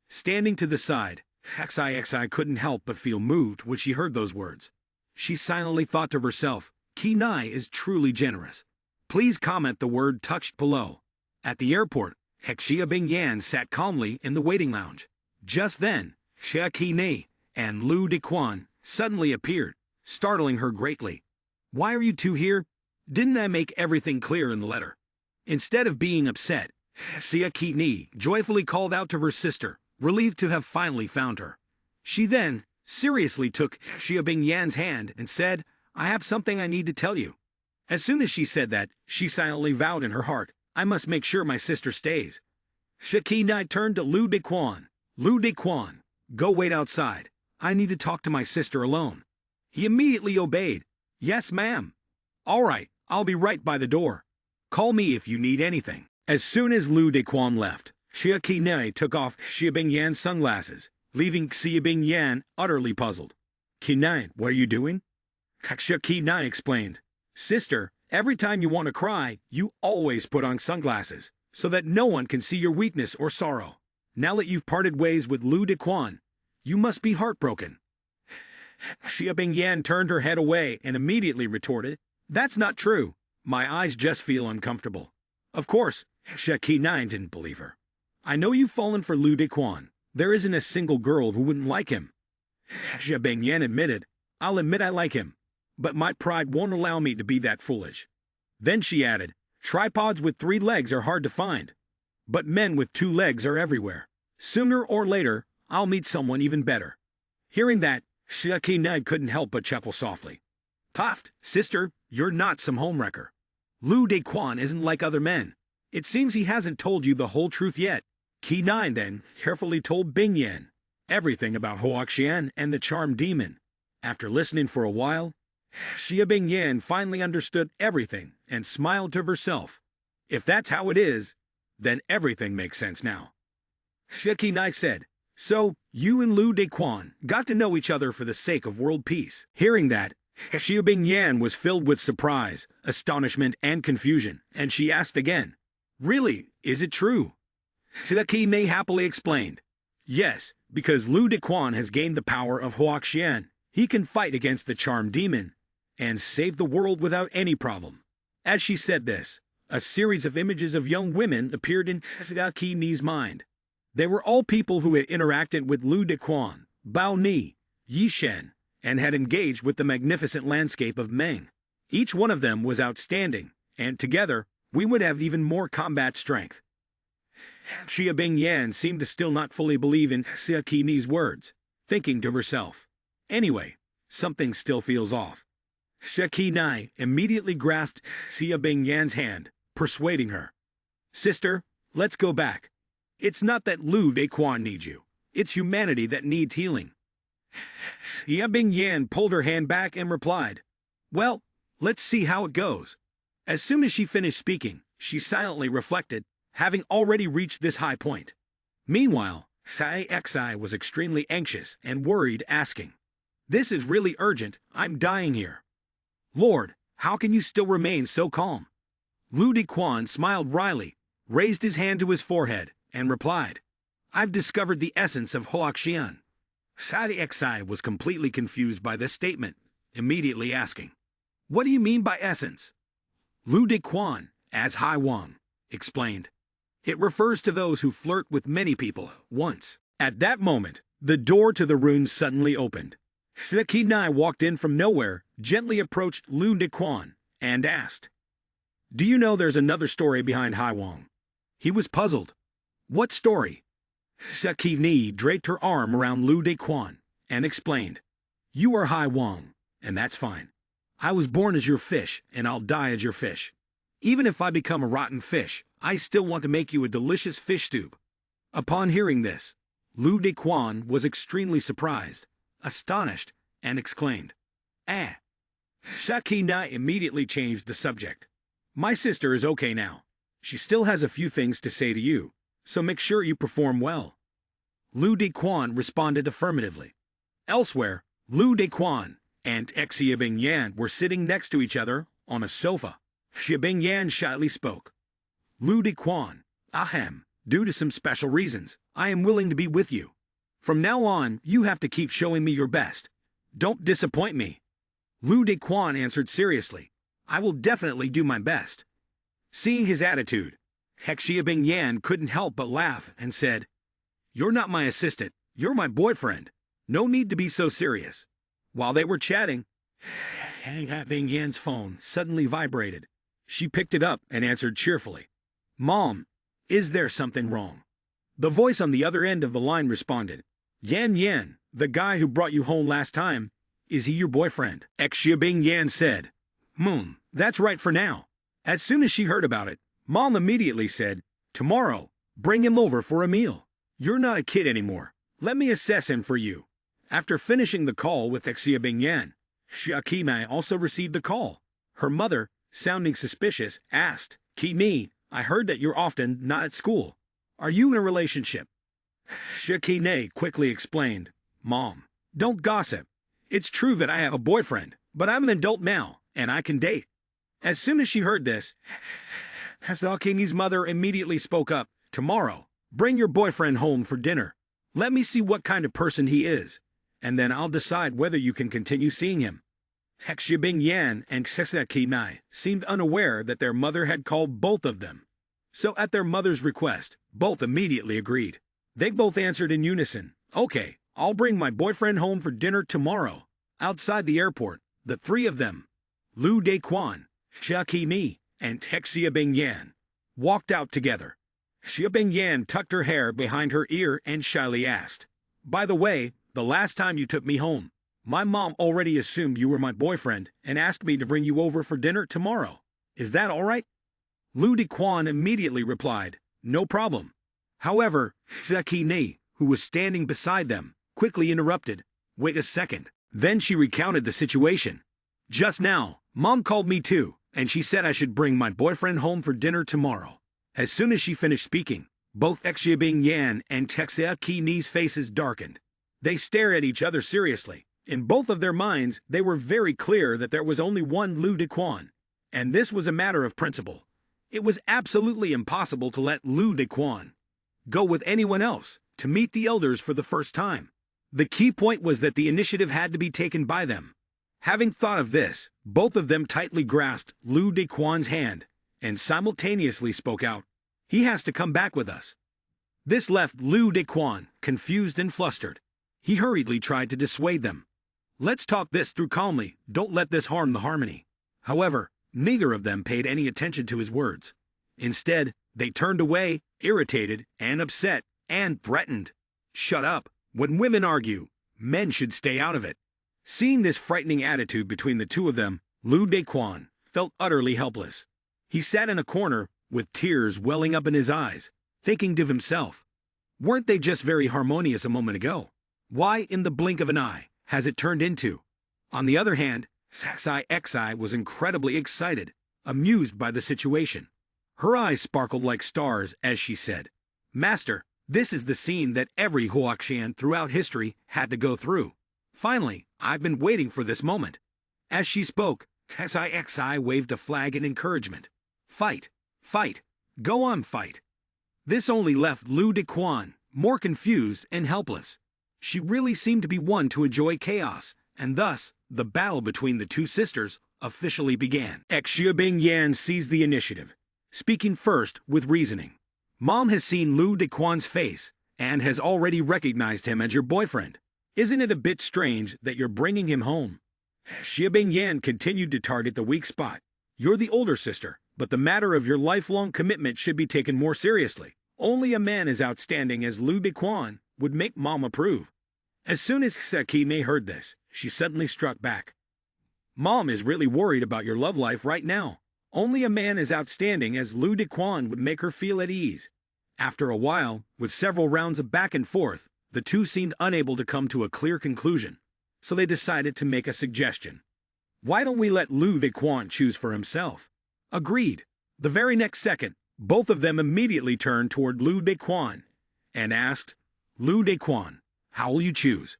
Standing to the side, Xixi couldn't help but feel moved when she heard those words. She silently thought to herself, Qinei is truly generous. Please comment the word touched below. At the airport, Xia Bingyan sat calmly in the waiting lounge. Just then, Xia Qinei and Lu Dequan suddenly appeared, startling her greatly. Why are you two here? Didn't I make everything clear in the letter? Instead of being upset, Xia Qinei joyfully called out to her sister, relieved to have finally found her. She then seriously took Xia Bingyan's hand and said, I have something I need to tell you. As soon as she said that, she silently vowed in her heart, I must make sure my sister stays. Xia Qinei turned to Lu Dequan. Lu Dequan, go wait outside. I need to talk to my sister alone. He immediately obeyed. Yes, ma'am. All right, I'll be right by the door. Call me if you need anything. As soon as Lu Dequan left, Xia Qinei took off Xia Bingyan's sunglasses, leaving Xia Bingyan utterly puzzled. Qinei, what are you doing? Xia Qinei explained. Sister, every time you want to cry, you always put on sunglasses, so that no one can see your weakness or sorrow. Now that you've parted ways with Lu Dequan, you must be heartbroken. Xia Bingyan turned her head away and immediately retorted, That's not true. My eyes just feel uncomfortable. Of course, Xia Qinei didn't believe her. I know you've fallen for Lu Dequan. There isn't a single girl who wouldn't like him. Xia Bingyan admitted, I'll admit I like him, but my pride won't allow me to be that foolish. Then she added, Tripods with 3 legs are hard to find, but men with 2 legs are everywhere. Sooner or later, I'll meet someone even better. Hearing that, Xia Qinei couldn't help but chuckle softly. Puffed, sister, you're not some homewrecker. Lu Dequan isn't like other men. It seems he hasn't told you the whole truth yet. Qinei then carefully told Bingyan, everything about Huaxian and the charmed demon. After listening for a while, Xia Bingyan finally understood everything and smiled to herself. If that's how it is, then everything makes sense now. Xia Qinai said, "So, you and Lu Dequan got to know each other for the sake of world peace." Hearing that, Xia Bingyan was filled with surprise, astonishment, and confusion, and she asked again, "Really, is it true?" Xia Qinai happily explained, "Yes, because Lu Dequan has gained the power of Huaxian. He can fight against the charmed demon and save the world without any problem." As she said this, a series of images of young women appeared in Xia Qinai's mind. They were all people who had interacted with Lu Dequan, Bao Ni, Yi Shen, and had engaged with the magnificent landscape of Meng. Each one of them was outstanding, and together, we would have even more combat strength. Xia Bingyan seemed to still not fully believe in Xia Qinai's words, thinking to herself, "Anyway, something still feels off." Xia Qinai immediately grasped Xia Bingyan's hand, persuading her. "Sister, let's go back. It's not that Lu Dequan needs you. It's humanity that needs healing." Xia Bingyan pulled her hand back and replied, "Well, let's see how it goes." As soon as she finished speaking, she silently reflected, having already reached this high point. Meanwhile, Sai Xi was extremely anxious and worried, asking, "This is really urgent. I'm dying here." "Lord, how can you still remain so calm?" Lu Dequan smiled wryly, raised his hand to his forehead, and replied, "I've discovered the essence of Huaxian." Sai Xi was completely confused by this statement, immediately asking, "What do you mean by essence?" Lu Dequan, as Hai Wang, explained, "It refers to those who flirt with many people once." At that moment, the door to the ruins suddenly opened. Xia Qinai walked in from nowhere, gently approached Lu Dequan, and asked, "Do you know there's another story behind Hai Wang?" He was puzzled. "What story?" Xia Qinai draped her arm around Lu Dequan and explained, "You are Hai Wang, and that's fine. I was born as your fish, and I'll die as your fish. Even if I become a rotten fish, I still want to make you a delicious fish stew." Upon hearing this, Lu Dequan was extremely surprised, astonished, and exclaimed, "Ah!" Xia Qinai immediately changed the subject. "My sister is okay now. She still has a few things to say to you, so make sure you perform well." Lu Dequan responded affirmatively. Elsewhere, Lu Dequan and Xia Bingyan were sitting next to each other on a sofa. Xia Bingyan shyly spoke. "Lu Dequan, ahem, due to some special reasons, I am willing to be with you. From now on, you have to keep showing me your best. Don't disappoint me." Lu Dequan answered seriously, "I will definitely do my best." Seeing his attitude, Xia Bingyan couldn't help but laugh and said, "You're not my assistant, you're my boyfriend. No need to be so serious." While they were chatting, Xia Bingyan's phone suddenly vibrated. She picked it up and answered cheerfully, "Mom, is there something wrong?" The voice on the other end of the line responded, "Yan Yan, the guy who brought you home last time, is he your boyfriend?" Xia Bingyan said, That's right for now." As soon as she heard about it, Mom immediately said, "Tomorrow, bring him over for a meal. You're not a kid anymore. Let me assess him for you." After finishing the call with Xia Bingyan, Xia Qinai also received a call. Her mother, sounding suspicious, asked, "Qinai, I heard that you're often not at school. Are you in a relationship?" Xia Qinai quickly explained, "Mom, don't gossip. It's true that I have a boyfriend, but I'm an adult now, and I can date." As soon as she heard this, Xia Qinai's mother immediately spoke up, "Tomorrow, bring your boyfriend home for dinner. Let me see what kind of person he is, and then I'll decide whether you can continue seeing him." Xia Bingyan and Xia Qinai seemed unaware that their mother had called both of them. So at their mother's request, both immediately agreed. They both answered in unison, "Okay, I'll bring my boyfriend home for dinner tomorrow." Outside the airport, the three of them, Lu Dequan, Xia Qinai, and Xia Bingyan, walked out together. Xia Bingyan tucked her hair behind her ear and shyly asked, "By the way, the last time you took me home, my mom already assumed you were my boyfriend and asked me to bring you over for dinner tomorrow. Is that all right?" Lu Dequan immediately replied, "No problem." However, Xia Qinai, who was standing beside them, quickly interrupted. Wait a second. Then she recounted the situation. Just now, Mom called me too, and she said I should bring my boyfriend home for dinner tomorrow. As soon as she finished speaking, both Xia Yan and Texia Ni's faces darkened. They stared at each other seriously. In both of their minds, they were very clear that there was only one Lu Dequan, and this was a matter of principle. It was absolutely impossible to let Lu Dequan go with anyone else to meet the elders for the first time. The key point was that the initiative had to be taken by them. Having thought of this, both of them tightly grasped Lu Dequan's hand and simultaneously spoke out, "He has to come back with us." This left Lu Dequan confused and flustered. He hurriedly tried to dissuade them. "Let's talk this through calmly, don't let this harm the harmony." However, neither of them paid any attention to his words. Instead, they turned away, irritated and upset, and threatened. "Shut up. When women argue, men should stay out of it." Seeing this frightening attitude between the two of them, Lu Dequan felt utterly helpless. He sat in a corner, with tears welling up in his eyes, thinking to himself, weren't they just very harmonious a moment ago? Why, in the blink of an eye, has it turned into? On the other hand, Xi was incredibly excited, amused by the situation. Her eyes sparkled like stars as she said, "Master, this is the scene that every Huaxian throughout history had to go through. Finally, I've been waiting for this moment." As she spoke, Xi waved a flag in encouragement. "Fight! Fight! Go on, fight!" This only left Lu Dequan more confused and helpless. She really seemed to be one to enjoy chaos, and thus, the battle between the two sisters officially began. Xia Yan seized the initiative, speaking first with reasoning. "Mom has seen Lu Dequan's face, and has already recognized him as your boyfriend. Isn't it a bit strange that you're bringing him home?" Xia Yan continued to target the weak spot. "You're the older sister, but the matter of your lifelong commitment should be taken more seriously. Only a man as outstanding as Lu Dequan would make Mom approve." As soon as Sakine heard this, she suddenly struck back. "Mom is really worried about your love life right now. Only a man as outstanding as Lu Dequan would make her feel at ease." After a while, with several rounds of back and forth, the two seemed unable to come to a clear conclusion, so they decided to make a suggestion. "Why don't we let Lu Dequan choose for himself?" Agreed. The very next second, both of them immediately turned toward Lu Dequan and asked, "Lu Dequan, how will you choose?"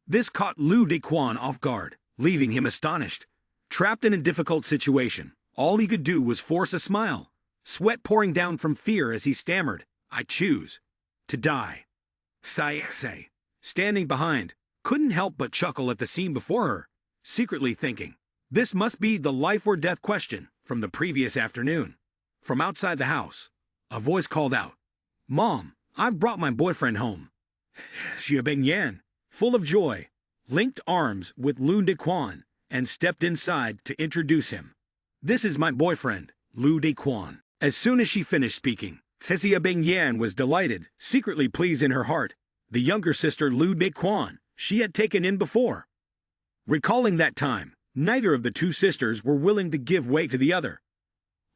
This caught Lu Dequan off guard, leaving him astonished. Trapped in a difficult situation, all he could do was force a smile, sweat pouring down from fear as he stammered, "I choose to die." Sayase, standing behind, couldn't help but chuckle at the scene before her, secretly thinking, this must be the life or death question from the previous afternoon. From outside the house, a voice called out, "Mom, I've brought my boyfriend home." Xia Yan, full of joy, linked arms with Lu Dequan and stepped inside to introduce him. "This is my boyfriend, Lu Dequan." As soon as she finished speaking, Xia Yan was delighted, secretly pleased in her heart. The younger sister Lu Dequan she had taken in before. Recalling that time, neither of the two sisters were willing to give way to the other.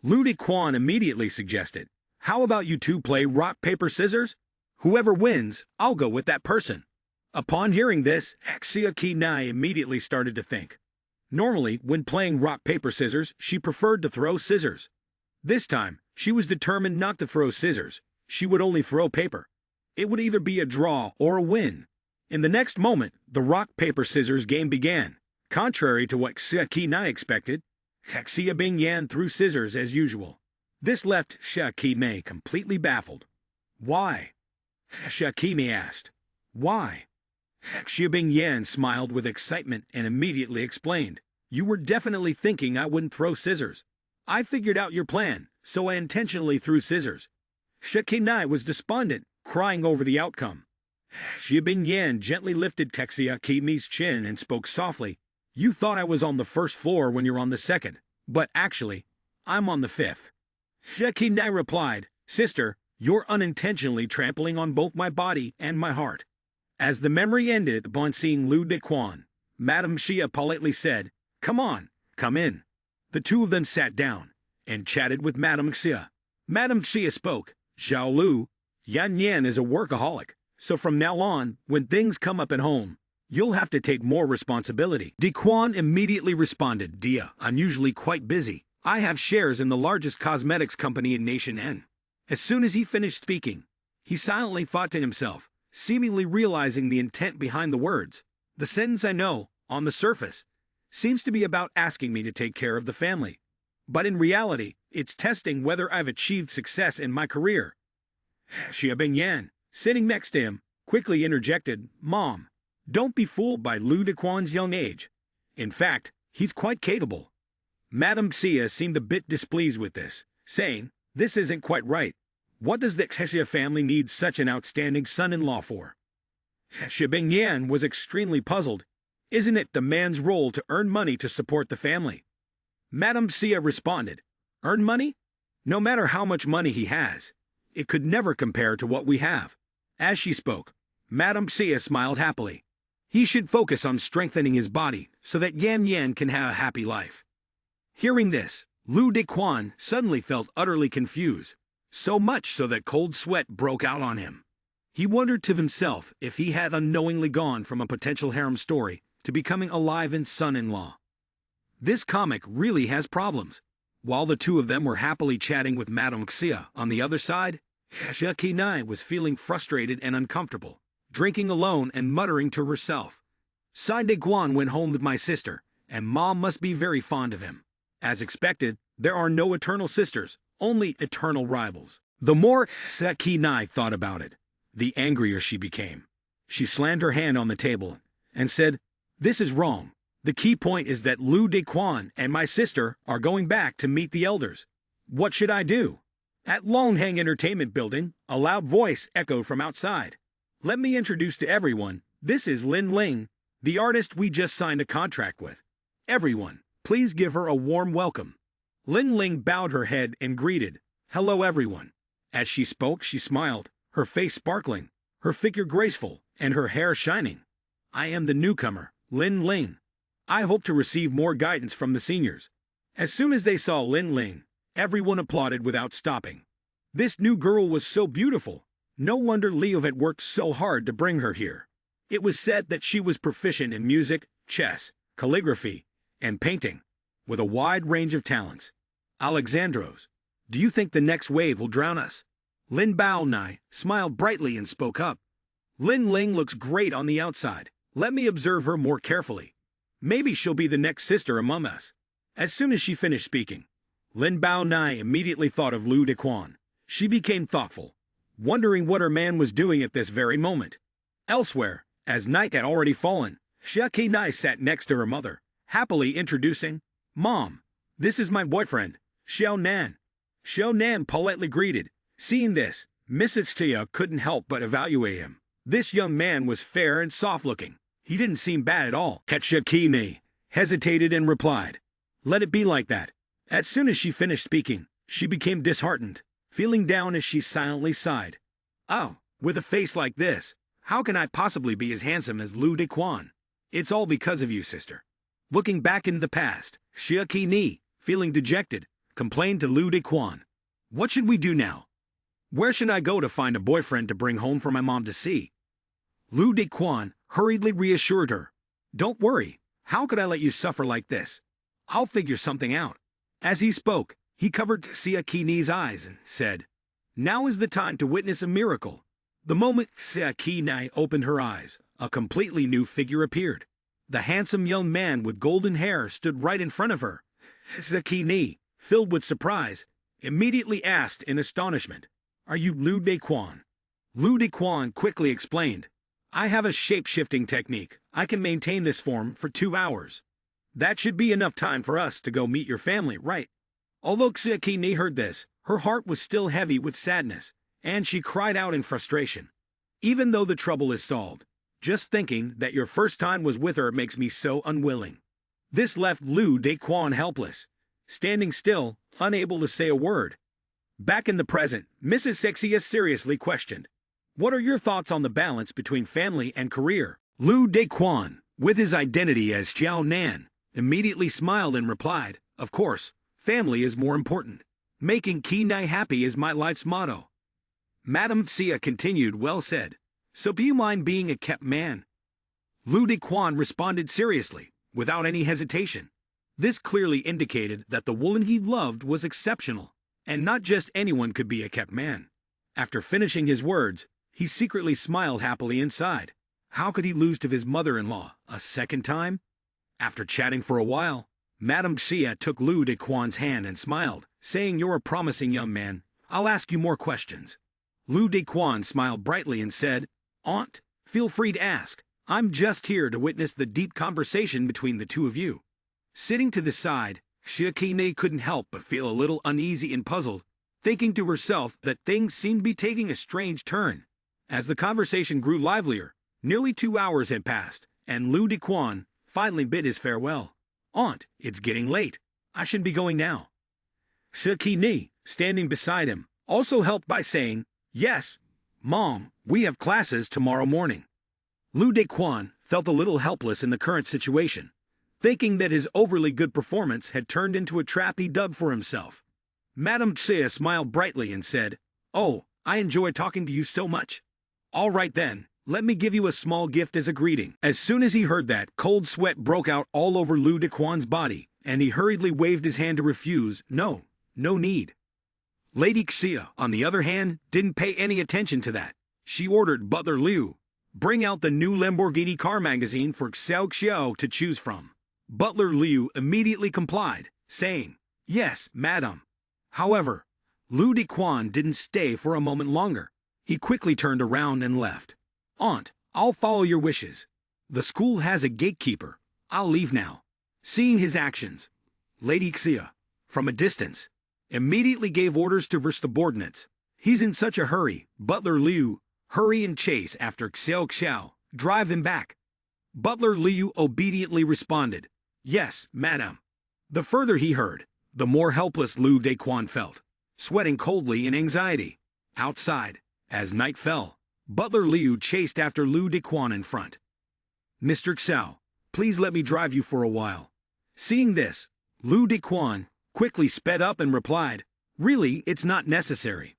Lu Dequan immediately suggested, "How about you two play rock, paper, scissors? Whoever wins, I'll go with that person." Upon hearing this, Xia Ni immediately started to think. Normally, when playing rock, paper, scissors, she preferred to throw scissors. This time, she was determined not to throw scissors. She would only throw paper. It would either be a draw or a win. In the next moment, the rock, paper, scissors game began. Contrary to what Xia Ni expected, Xia Yan threw scissors as usual. This left Xia Ni completely baffled. "Why?" Xia Ni asked. "Why?" Xia Yan smiled with excitement and immediately explained. "You were definitely thinking I wouldn't throw scissors. I figured out your plan, so I intentionally threw scissors." Xia Ni was despondent, crying over the outcome. Xia Yan gently lifted Xia Ni's chin and spoke softly. "You thought I was on the first floor when you're on the second, but actually, I'm on the fifth." Xia Ni replied, "Sister, you're unintentionally trampling on both my body and my heart." As the memory ended upon seeing Lu Dequan, Madame Xia politely said, "Come on, come in." The two of them sat down and chatted with Madame Xia. Madame Xia spoke, "Xiao Lu, Yan Yan is a workaholic. So from now on, when things come up at home, you'll have to take more responsibility. Daquan immediately responded, Dia, I'm usually quite busy. I have shares in the largest cosmetics company in Nation N. As soon as he finished speaking, he silently thought to himself, seemingly realizing the intent behind the words. The sentence I know, on the surface, seems to be about asking me to take care of the family. But in reality, it's testing whether I've achieved success in my career. Xia Bingyan, sitting next to him, quickly interjected, Mom, don't be fooled by Lu Daquan's young age. In fact, he's quite capable. Madame Xia seemed a bit displeased with this, saying, this isn't quite right. What does the Xia family need such an outstanding son-in-law for? Xia Bingyan was extremely puzzled. Isn't it the man's role to earn money to support the family? Madame Xia responded, earn money? No matter how much money he has, it could never compare to what we have. As she spoke, Madame Xia smiled happily. He should focus on strengthening his body so that Yan Yan can have a happy life. Hearing this, Lu Daquan suddenly felt utterly confused, so much so that cold sweat broke out on him. He wondered to himself if he had unknowingly gone from a potential harem story to becoming a live-in son-in-law. This comic really has problems. While the two of them were happily chatting with Madame Xia on the other side, Xia Qinai was feeling frustrated and uncomfortable, drinking alone and muttering to herself. Sai Daquan went home with my sister, and Mom must be very fond of him. As expected, there are no eternal sisters, only eternal rivals. The more Xia Qinai thought about it, the angrier she became. She slammed her hand on the table and said, this is wrong. The key point is that Lu Daquan and my sister are going back to meet the elders. What should I do? At Longhang Entertainment Building, a loud voice echoed from outside. Let me introduce to everyone, this is Lin Ling, the artist we just signed a contract with. Everyone, please give her a warm welcome. Lin Ling bowed her head and greeted, hello everyone. As she spoke, she smiled, her face sparkling, her figure graceful, and her hair shining. I am the newcomer, Lin Ling. I hope to receive more guidance from the seniors. As soon as they saw Lin Ling, everyone applauded without stopping. This new girl was so beautiful. No wonder Leo had worked so hard to bring her here. It was said that she was proficient in music, chess, calligraphy, and painting, with a wide range of talents. Alexandros, do you think the next wave will drown us? Lin Baonai smiled brightly and spoke up. Lin Ling looks great on the outside. Let me observe her more carefully. Maybe she'll be the next sister among us. As soon as she finished speaking, Lin Baonai immediately thought of Lu Daquan. She became thoughtful, wondering what her man was doing at this very moment. Elsewhere, as night had already fallen, Xia Qinai sat next to her mother, happily introducing, Mom, this is my boyfriend, Xiao Nan. Xiao Nan politely greeted. Seeing this, Mrs. Xia couldn't help but evaluate him. This young man was fair and soft-looking. He didn't seem bad at all. Xia Qinai hesitated and replied, let it be like that. As soon as she finished speaking, she became disheartened, feeling down as she silently sighed. Oh, with a face like this, how can I possibly be as handsome as Lu Daquan? It's all because of you, sister. Looking back into the past, Xia Qinai, feeling dejected, complained to Lu Daquan. What should we do now? Where should I go to find a boyfriend to bring home for my mom to see? Lu Daquan hurriedly reassured her. Don't worry, how could I let you suffer like this? I'll figure something out. As he spoke, he covered Xia Qinai's eyes and said, now is the time to witness a miracle. The moment Xia Qinai opened her eyes, a completely new figure appeared. The handsome young man with golden hair stood right in front of her. Xia Qinai, filled with surprise, immediately asked in astonishment, are you Lu Daquan? Lu Daquan quickly explained, I have a shape-shifting technique. I can maintain this form for 2 hours. That should be enough time for us to go meet your family, right? Although Xia Qinai heard this, her heart was still heavy with sadness, and she cried out in frustration. Even though the trouble is solved, just thinking that your first time was with her makes me so unwilling. This left Lu Daquan helpless, standing still, unable to say a word. Back in the present, Mrs. Xia seriously questioned, what are your thoughts on the balance between family and career? Lu Daquan, with his identity as Xiao Nan, immediately smiled and replied, of course, family is more important. Making Qinai happy is my life's motto. Madame Xia continued, well said. So do you mind being a kept man? Lu Dequan responded seriously, without any hesitation. This clearly indicated that the woman he loved was exceptional, and not just anyone could be a kept man. After finishing his words, he secretly smiled happily inside. How could he lose to his mother-in-law a second time? After chatting for a while, Madame Xia took Lu Dequan's hand and smiled, saying, "You're a promising young man. I'll ask you more questions." Lu Dequan smiled brightly and said, "Aunt, feel free to ask. I'm just here to witness the deep conversation between the two of you." Sitting to the side, Xia Qinei couldn't help but feel a little uneasy and puzzled, thinking to herself that things seemed to be taking a strange turn. As the conversation grew livelier, nearly 2 hours had passed, and Lu Dequan finally bid his farewell. "Aunt, it's getting late. I should be going now." Xia Qinei, standing beside him, also helped by saying, "Yes, Mom, we have classes tomorrow morning." Lu Dequan felt a little helpless in the current situation, thinking that his overly good performance had turned into a trap he dug for himself. Madame Xia smiled brightly and said, "Oh, I enjoy talking to you so much. All right then, let me give you a small gift as a greeting." As soon as he heard that, cold sweat broke out all over Lu Dequan's body, and he hurriedly waved his hand to refuse. No need. Lady Xia, on the other hand, didn't pay any attention to that. She ordered Butler Liu, "Bring out the new Lamborghini car magazine for Xiao Xiao to choose from." Butler Liu immediately complied, saying, "Yes, madam." However, Lu Dequan didn't stay for a moment longer. He quickly turned around and left. "Aunt, I'll follow your wishes. The school has a gatekeeper. I'll leave now." Seeing his actions, Lady Xia, from a distance, immediately gave orders to her subordinates. "He's in such a hurry, Butler Liu. Hurry and chase after Xiao Xiao. Drive him back." Butler Liu obediently responded, "Yes, madam." The further he heard, the more helpless Lu Dequan felt, sweating coldly in anxiety. Outside, as night fell, Butler Liu chased after Lu Dequan in front. "Mr. Xiao, please let me drive you for a while." Seeing this, Lu Dequan quickly sped up and replied, "Really, it's not necessary."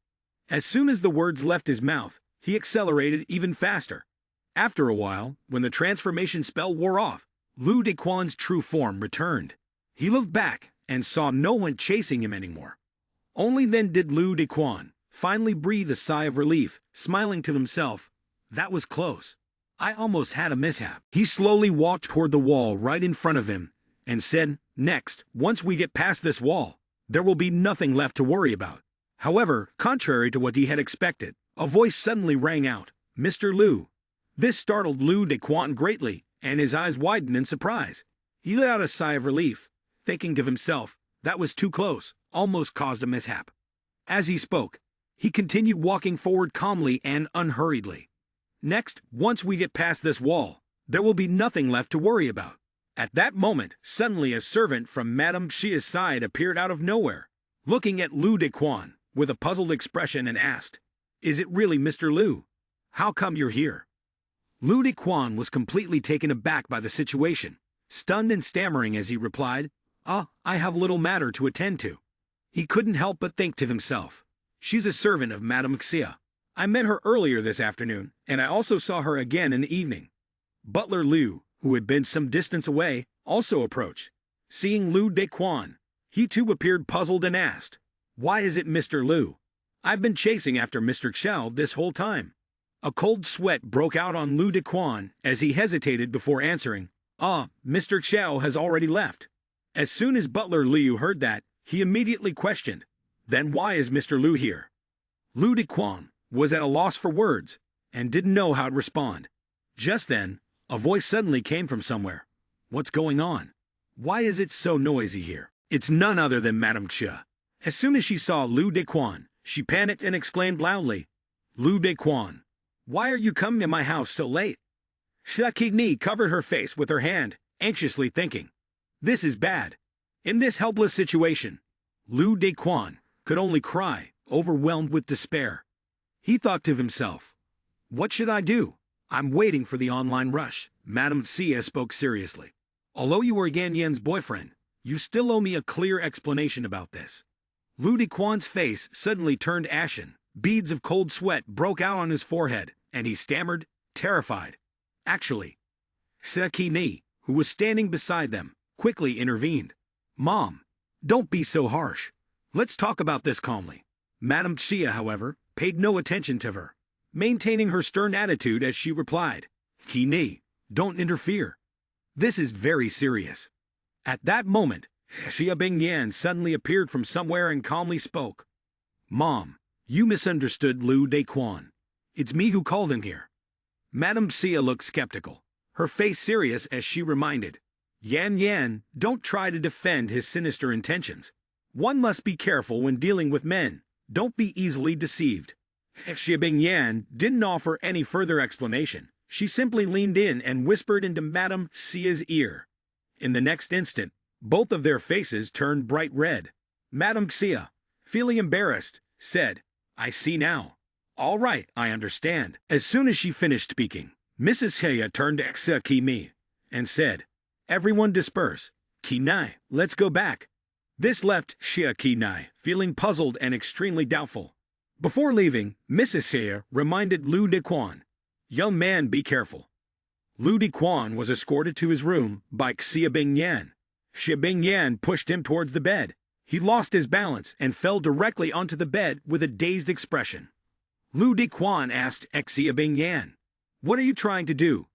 As soon as the words left his mouth, he accelerated even faster. After a while, when the transformation spell wore off, Lu Dequan's true form returned. He looked back and saw no one chasing him anymore. Only then did Lu Dequan finally breathe a sigh of relief, smiling to himself. That was close. I almost had a mishap. He slowly walked toward the wall right in front of him and said, "Next, once we get past this wall, there will be nothing left to worry about." However, contrary to what he had expected, a voice suddenly rang out, "Mr. Liu." This startled Lu Dequan greatly, and his eyes widened in surprise. He let out a sigh of relief, thinking to himself, that was too close, almost caused a mishap. As he spoke, he continued walking forward calmly and unhurriedly. "Next, once we get past this wall, there will be nothing left to worry about." At that moment, suddenly a servant from Madame Xia's side appeared out of nowhere, looking at Lu Dequan with a puzzled expression and asked, "Is it really Mr. Liu? How come you're here?" Lu Dequan was completely taken aback by the situation, stunned and stammering as he replied, I have little matter to attend to." He couldn't help but think to himself, "She's a servant of Madame Xia. I met her earlier this afternoon, and I also saw her again in the evening." Butler Liu, who had been some distance away, also approached. Seeing Lu Dequan, he too appeared puzzled and asked, "Why is it Mr. Liu? I've been chasing after Mr. Xiao this whole time." A cold sweat broke out on Lu Dequan as he hesitated before answering, Mr. Xiao has already left." As soon as Butler Liu heard that, he immediately questioned, "Then why is Mr. Liu here?" Lu Dequan was at a loss for words and didn't know how to respond. Just then, a voice suddenly came from somewhere. "What's going on? Why is it so noisy here?" It's none other than Madame Xia. As soon as she saw Lu Dequan, she panicked and exclaimed loudly, "Lu Dequan, why are you coming to my house so late?" Xia Qinei covered her face with her hand, anxiously thinking, "This is bad." In this helpless situation, Lu Dequan could only cry, overwhelmed with despair. He thought to himself, "What should I do? I'm waiting for the online rush." Madame Xia spoke seriously. "Although you are Yan Yan's boyfriend, you still owe me a clear explanation about this." Lu Dequan's face suddenly turned ashen. Beads of cold sweat broke out on his forehead, and he stammered, terrified. Actually, Sekini, who was standing beside them, quickly intervened. Mom, don't be so harsh. Let's talk about this calmly. Madame Xia, however, paid no attention to her, maintaining her stern attitude as she replied, Kini, don't interfere. This is very serious. At that moment, Xia Bingyan suddenly appeared from somewhere and calmly spoke. Mom, you misunderstood Lu Dequan. It's me who called him here. Madame Xia looked skeptical, her face serious as she reminded, Yan Yan, don't try to defend his sinister intentions. One must be careful when dealing with men. Don't be easily deceived. Xia Bingyan didn't offer any further explanation. She simply leaned in and whispered into Madame Xia's ear. In the next instant, both of their faces turned bright red. Madame Xia, feeling embarrassed, said, I see now. All right, I understand. As soon as she finished speaking, Mrs. Xia turned to Xia Kimi and said, Everyone disperse. Kinai, let's go back. This left Xia Kinai feeling puzzled and extremely doubtful. Before leaving, Mrs. Xia reminded Lu Dequan, Young man, be careful. Lu Dequan was escorted to his room by Xia Bingyan. Xia Bingyan pushed him towards the bed. He lost his balance and fell directly onto the bed with a dazed expression. Lu Dequan asked Xia Bingyan, What are you trying to do?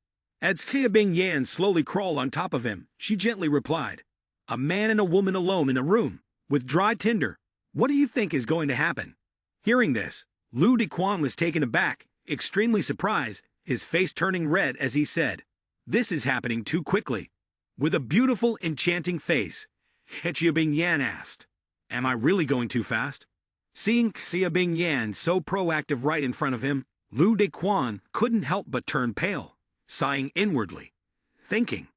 As Xia Bingyan slowly crawled on top of him, she gently replied, A man and a woman alone in a room, with dry tinder. What do you think is going to happen? Hearing this, Lu Dequan was taken aback, extremely surprised, his face turning red as he said, This is happening too quickly. With a beautiful, enchanting face, Xia Bingyan asked, Am I really going too fast? Seeing Xia Bingyan so proactive right in front of him, Lu Dequan couldn't help but turn pale, sighing inwardly, thinking,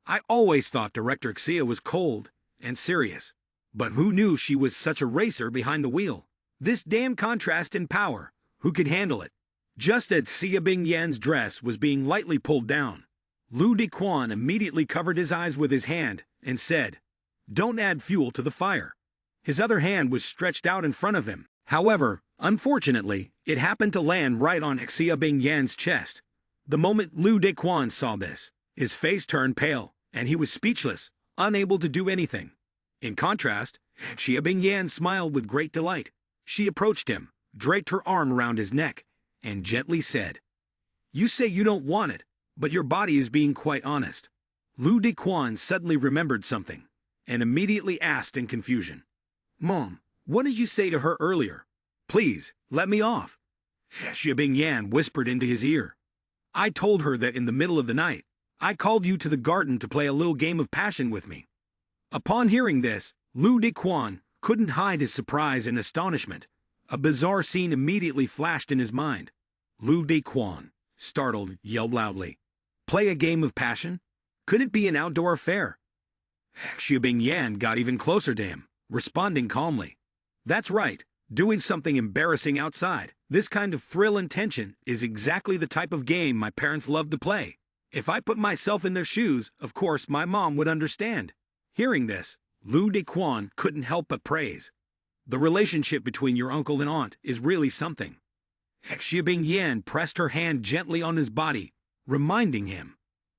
I always thought Director Xia was cold and serious, but who knew she was such a racer behind the wheel? This damn contrast in power, who could handle it? Just as Xia Bingyan's dress was being lightly pulled down, Lu Dequan immediately covered his eyes with his hand and said, Don't add fuel to the fire. His other hand was stretched out in front of him. However, unfortunately, it happened to land right on Xia Bingyan's chest. The moment Lu Dequan saw this, his face turned pale, and he was speechless, unable to do anything. In contrast, Xia Bingyan smiled with great delight. She approached him, draped her arm around his neck, and gently said, You say you don't want it, but your body is being quite honest. Lu Dequan suddenly remembered something, and immediately asked in confusion, Mom, what did you say to her earlier? Please, let me off. Xia Bingyan whispered into his ear. I told her that in the middle of the night, I called you to the garden to play a little game of passion with me. Upon hearing this, Lu Dequan couldn't hide his surprise and astonishment. A bizarre scene immediately flashed in his mind. Lu Dequan, startled, yelled loudly, Play a game of passion? Could it be an outdoor affair? Xia Bingyan got even closer to him, responding calmly, That's right, doing something embarrassing outside. This kind of thrill and tension is exactly the type of game my parents loved to play. If I put myself in their shoes, of course my mom would understand. Hearing this, Lu Dequan couldn't help but praise. The relationship between your uncle and aunt is really something. Xia Bingyan pressed her hand gently on his body, reminding him,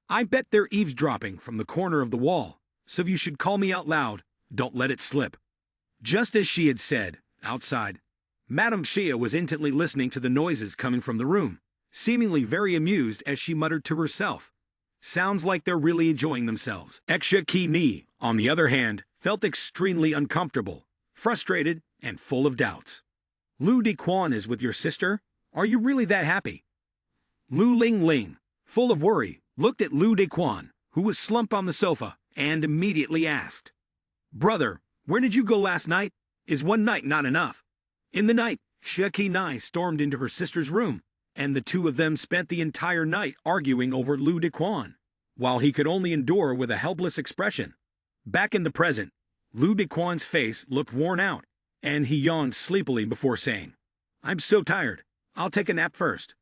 I bet they're eavesdropping from the corner of the wall, so you should call me out loud, don't let it slip. Just as she had said, outside, Madame Xia was intently listening to the noises coming from the room, seemingly very amused as she muttered to herself, Sounds like they're really enjoying themselves. Xia Kimi, on the other hand, felt extremely uncomfortable, frustrated, and full of doubts. Lu Dequan is with your sister? Are you really that happy? Lu Ling Ling, full of worry, looked at Lu Dequan, who was slumped on the sofa, and immediately asked, Brother, where did you go last night? Is one night not enough? In the night, Xia Kinai stormed into her sister's room, and the two of them spent the entire night arguing over Lu Dequan, while he could only endure with a helpless expression. Back in the present, Lu Dequan's face looked worn out, and he yawned sleepily before saying, I'm so tired, I'll take a nap first.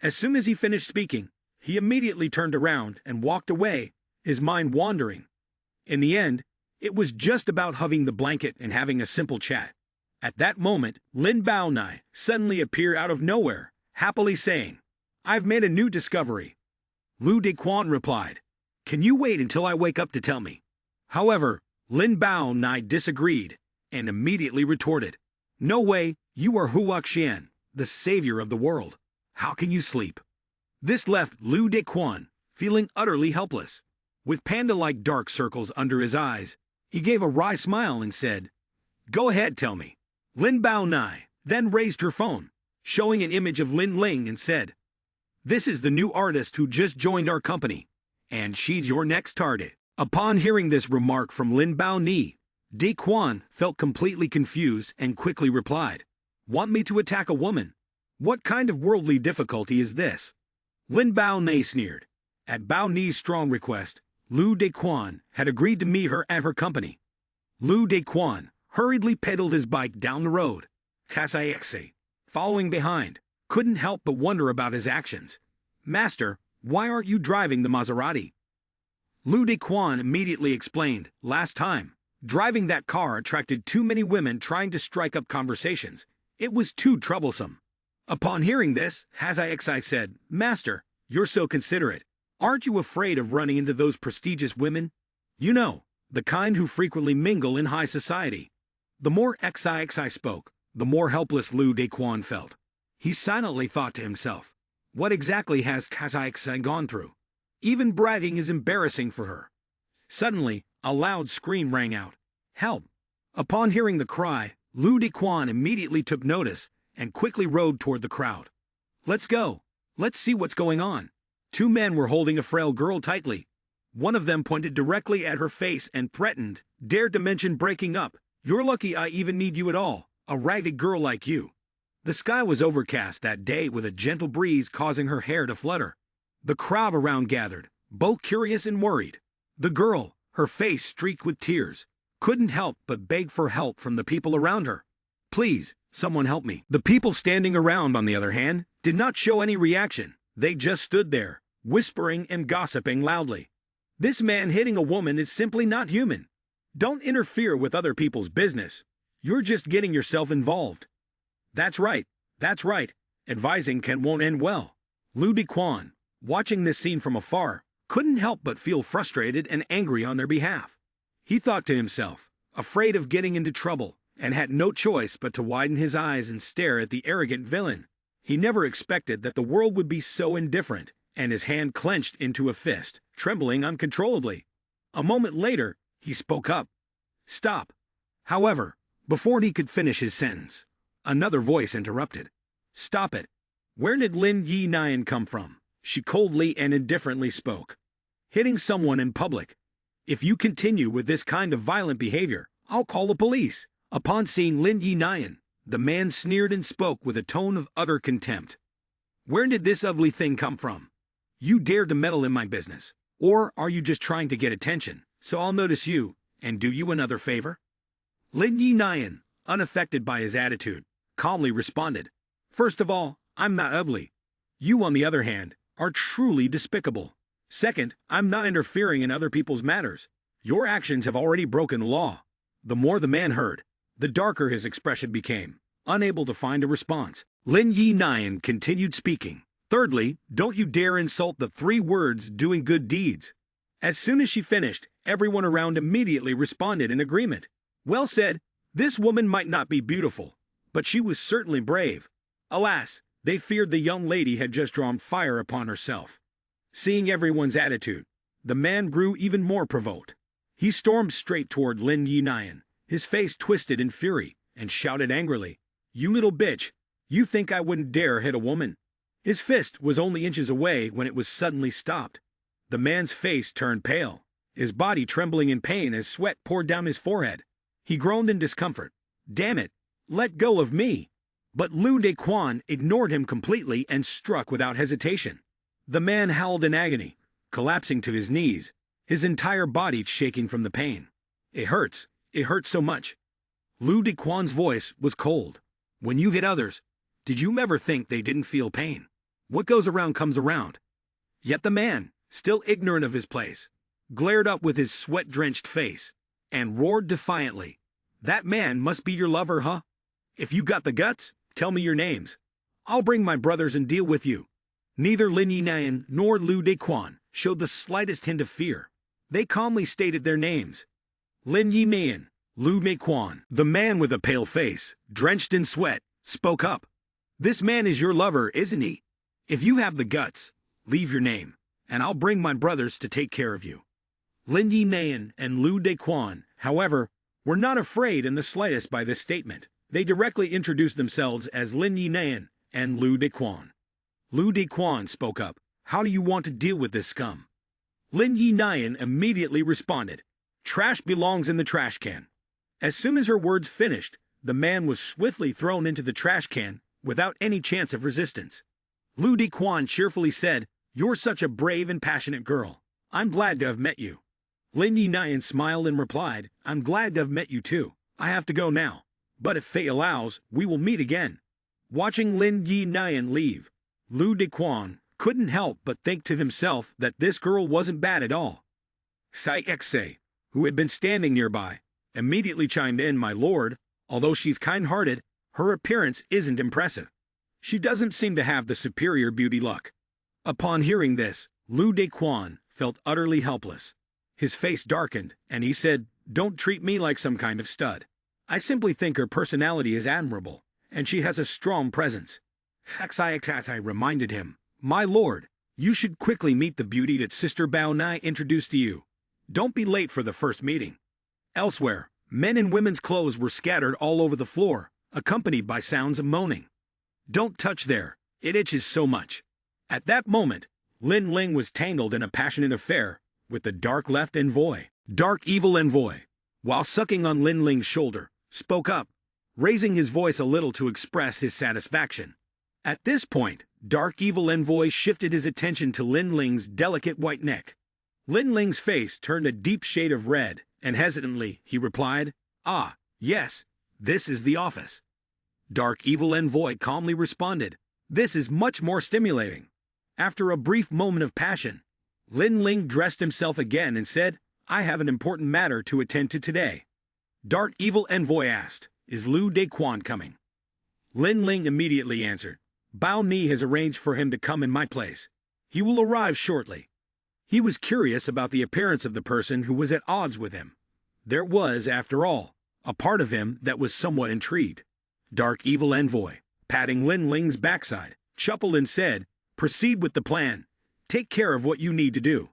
As soon as he finished speaking, he immediately turned around and walked away, his mind wandering. In the end, it was just about hugging the blanket and having a simple chat. At that moment, Lin Baonai suddenly appeared out of nowhere, happily saying, I've made a new discovery. Lu Dequan replied. Can you wait until I wake up to tell me? However, Lin Bao Nai disagreed and immediately retorted. No way, you are Huak Xian, the savior of the world. How can you sleep? This left Lu Dequan feeling utterly helpless. With panda-like dark circles under his eyes, he gave a wry smile and said, Go ahead, tell me. Lin Bao Nai then raised her phone, showing an image of Lin Ling and said, This is the new artist who just joined our company, and she's your next target. Upon hearing this remark from Lin Bao Ni, Dequan felt completely confused and quickly replied, Want me to attack a woman? What kind of worldly difficulty is this? Lin Bao Ni sneered. At Bao Ni's strong request, Lu Dequan had agreed to meet her at her company. Lu Dequan hurriedly pedaled his bike down the road. Kasaixe, following behind, couldn't help but wonder about his actions. Master, why aren't you driving the Maserati? Lu Dequan immediately explained, Last time, driving that car attracted too many women trying to strike up conversations. It was too troublesome. Upon hearing this, Hazai said, Master, you're so considerate. Aren't you afraid of running into those prestigious women? You know, the kind who frequently mingle in high society. The more Xi spoke, the more helpless Lu Dequan felt. He silently thought to himself, What exactly has Hazai gone through? Even bragging is embarrassing for her. Suddenly, a loud scream rang out. Help! Upon hearing the cry, Lu Dequan immediately took notice and quickly rode toward the crowd. Let's go. Let's see what's going on. Two men were holding a frail girl tightly. One of them pointed directly at her face and threatened, Dared to mention breaking up. You're lucky I even need you at all, a ragged girl like you. The sky was overcast that day with a gentle breeze causing her hair to flutter. The crowd around gathered, both curious and worried. The girl, her face streaked with tears, couldn't help but beg for help from the people around her. Please, someone help me. The people standing around, on the other hand, did not show any reaction. They just stood there, whispering and gossiping loudly. This man hitting a woman is simply not human. Don't interfere with other people's business. You're just getting yourself involved. That's right. Advising won't end well. Lu Dequan, watching this scene from afar, couldn't help but feel frustrated and angry on their behalf. He thought to himself, afraid of getting into trouble, and had no choice but to widen his eyes and stare at the arrogant villain. He never expected that the world would be so indifferent, and his hand clenched into a fist, trembling uncontrollably. A moment later, he spoke up. Stop. However, before he could finish his sentence, another voice interrupted. Stop it. Where did Lin Yi Nian come from? She coldly and indifferently spoke. Hitting someone in public. If you continue with this kind of violent behavior, I'll call the police. Upon seeing Lin Yi Nian, the man sneered and spoke with a tone of utter contempt. Where did this ugly thing come from? You dared to meddle in my business. Or are you just trying to get attention, so I'll notice you, and do you another favor? Lin Yi Nian, unaffected by his attitude, calmly responded. First of all, I'm not ugly. You, on the other hand, are truly despicable. Second, I'm not interfering in other people's matters. Your actions have already broken law. The more the man heard, the darker his expression became, unable to find a response. Lin Yi Nian continued speaking. Thirdly, don't you dare insult the 3 words doing good deeds. As soon as she finished, everyone around immediately responded in agreement. Well said. This woman might not be beautiful, but she was certainly brave. Alas, they feared the young lady had just drawn fire upon herself. Seeing everyone's attitude, the man grew even more provoked. He stormed straight toward Lin Yi Nian, his face twisted in fury, and shouted angrily, You little bitch, you think I wouldn't dare hit a woman? His fist was only inches away when it was suddenly stopped. The man's face turned pale, his body trembling in pain as sweat poured down his forehead. He groaned in discomfort. Damn it, let go of me. But Lu Dequan ignored him completely and struck without hesitation. The man howled in agony, collapsing to his knees, his entire body shaking from the pain. It hurts so much. Lu Dequan's voice was cold. When you hit others, did you ever think they didn't feel pain? What goes around comes around. Yet the man, still ignorant of his place, glared up with his sweat-drenched face, and roared defiantly, That man must be your lover, huh? If you got the guts, tell me your names. I'll bring my brothers and deal with you. Neither Lin Yinan nor Lu Dequan showed the slightest hint of fear. They calmly stated their names. Lin Yinan, Lu Dequan. The man with a pale face, drenched in sweat, spoke up. This man is your lover, isn't he? If you have the guts, leave your name, and I'll bring my brothers to take care of you. Lin Yinan and Lu Dequan, however, were not afraid in the slightest by this statement. They directly introduced themselves as Lin Yinan and Lu Dequan. Lu Dequan spoke up. How do you want to deal with this scum? Lin Yinan immediately responded. Trash belongs in the trash can. As soon as her words finished, the man was swiftly thrown into the trash can without any chance of resistance. Lu Dequan cheerfully said, You're such a brave and passionate girl. I'm glad to have met you. Lin Yinan smiled and replied, I'm glad to have met you too. I have to go now. But if fate allows, we will meet again. Watching Lin Yinan leave, Lu Dequan couldn't help but think to himself that this girl wasn't bad at all. Sai Xe, who had been standing nearby, immediately chimed in, My lord, although she's kind-hearted, her appearance isn't impressive. She doesn't seem to have the superior beauty luck. Upon hearing this, Lu Dequan felt utterly helpless. His face darkened, and he said, Don't treat me like some kind of stud. I simply think her personality is admirable, and she has a strong presence. Xixi reminded him, My lord, you should quickly meet the beauty that Sister Bao Nai introduced to you. Don't be late for the first meeting. Elsewhere, men in women's clothes were scattered all over the floor, accompanied by sounds of moaning. Don't touch there, it itches so much. At that moment, Lin Ling was tangled in a passionate affair with the dark left envoy. Dark evil envoy, while sucking on Lin Ling's shoulder, spoke up, raising his voice a little to express his satisfaction. At this point, Dark Evil Envoy shifted his attention to Lin Ling's delicate white neck. Lin Ling's face turned a deep shade of red, and hesitantly he replied, Ah, yes, this is the office. Dark Evil Envoy calmly responded, This is much more stimulating. After a brief moment of passion, Lin Ling dressed himself again and said, I have an important matter to attend to today. Dark Evil Envoy asked, Is Lu Dequan coming? Lin Ling immediately answered, Bao Ni has arranged for him to come in my place. He will arrive shortly. He was curious about the appearance of the person who was at odds with him. There was, after all, a part of him that was somewhat intrigued. Dark Evil Envoy, patting Lin Ling's backside, chuckled and said, Proceed with the plan. Take care of what you need to do.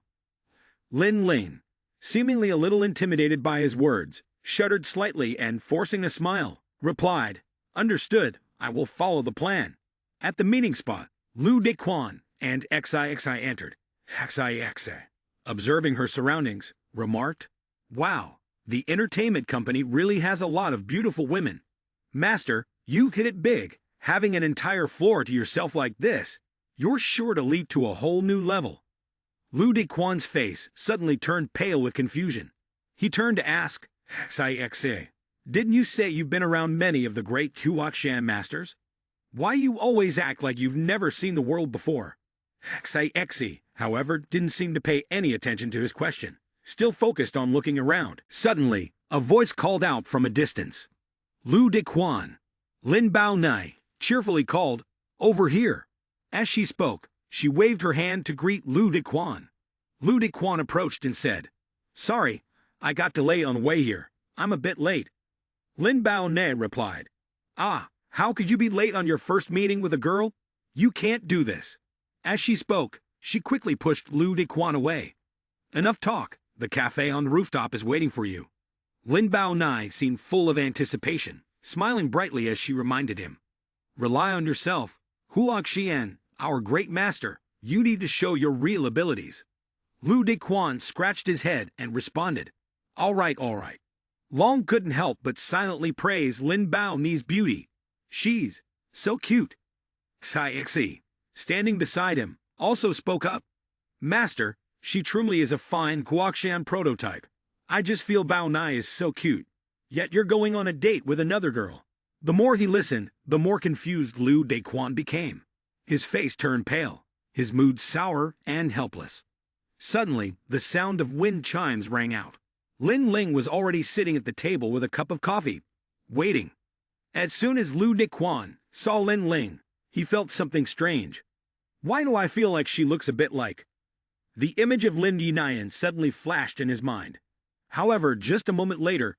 Lin Ling, seemingly a little intimidated by his words, shuddered slightly and, forcing a smile, replied, Understood, I will follow the plan. At the meeting spot, Lu Dequan and Xixi entered. Xixi, observing her surroundings, remarked, Wow, the entertainment company really has a lot of beautiful women. Master, you've hit it big. Having an entire floor to yourself like this, you're sure to leap to a whole new level. Lu Dequan's face suddenly turned pale with confusion. He turned to ask, Xixi, didn't you say you've been around many of the great Huaqian masters? Why you always act like you've never seen the world before? Xixi, however, didn't seem to pay any attention to his question, still focused on looking around. Suddenly, a voice called out from a distance. Lu Dequan. Lin Bao Nai cheerfully called, Over here. As she spoke, she waved her hand to greet Lu Dequan. Lu Dequan approached and said, Sorry, I got delayed on the way here. I'm a bit late. Lin Bao Nai replied, Ah, how could you be late on your first meeting with a girl? You can't do this. As she spoke, she quickly pushed Lu Dequan away. Enough talk, the cafe on the rooftop is waiting for you. Lin Bao Nai seemed full of anticipation, smiling brightly as she reminded him. Rely on yourself. Huaqian, our great master, you need to show your real abilities. Lu Dequan scratched his head and responded, All right. Long couldn't help but silently praise Lin Bao Nai's beauty. She's so cute. Xixi, standing beside him, also spoke up. Master, she truly is a fine Huaqian prototype. I just feel Bao Nai is so cute. Yet you're going on a date with another girl. The more he listened, the more confused Lu Dequan became. His face turned pale, his mood sour and helpless. Suddenly, the sound of wind chimes rang out. Lin Ling was already sitting at the table with a cup of coffee, waiting. As soon as Lu Dequan saw Lin Ling, he felt something strange. Why do I feel like she looks a bit like... The image of Lin Yinayan suddenly flashed in his mind. However, just a moment later,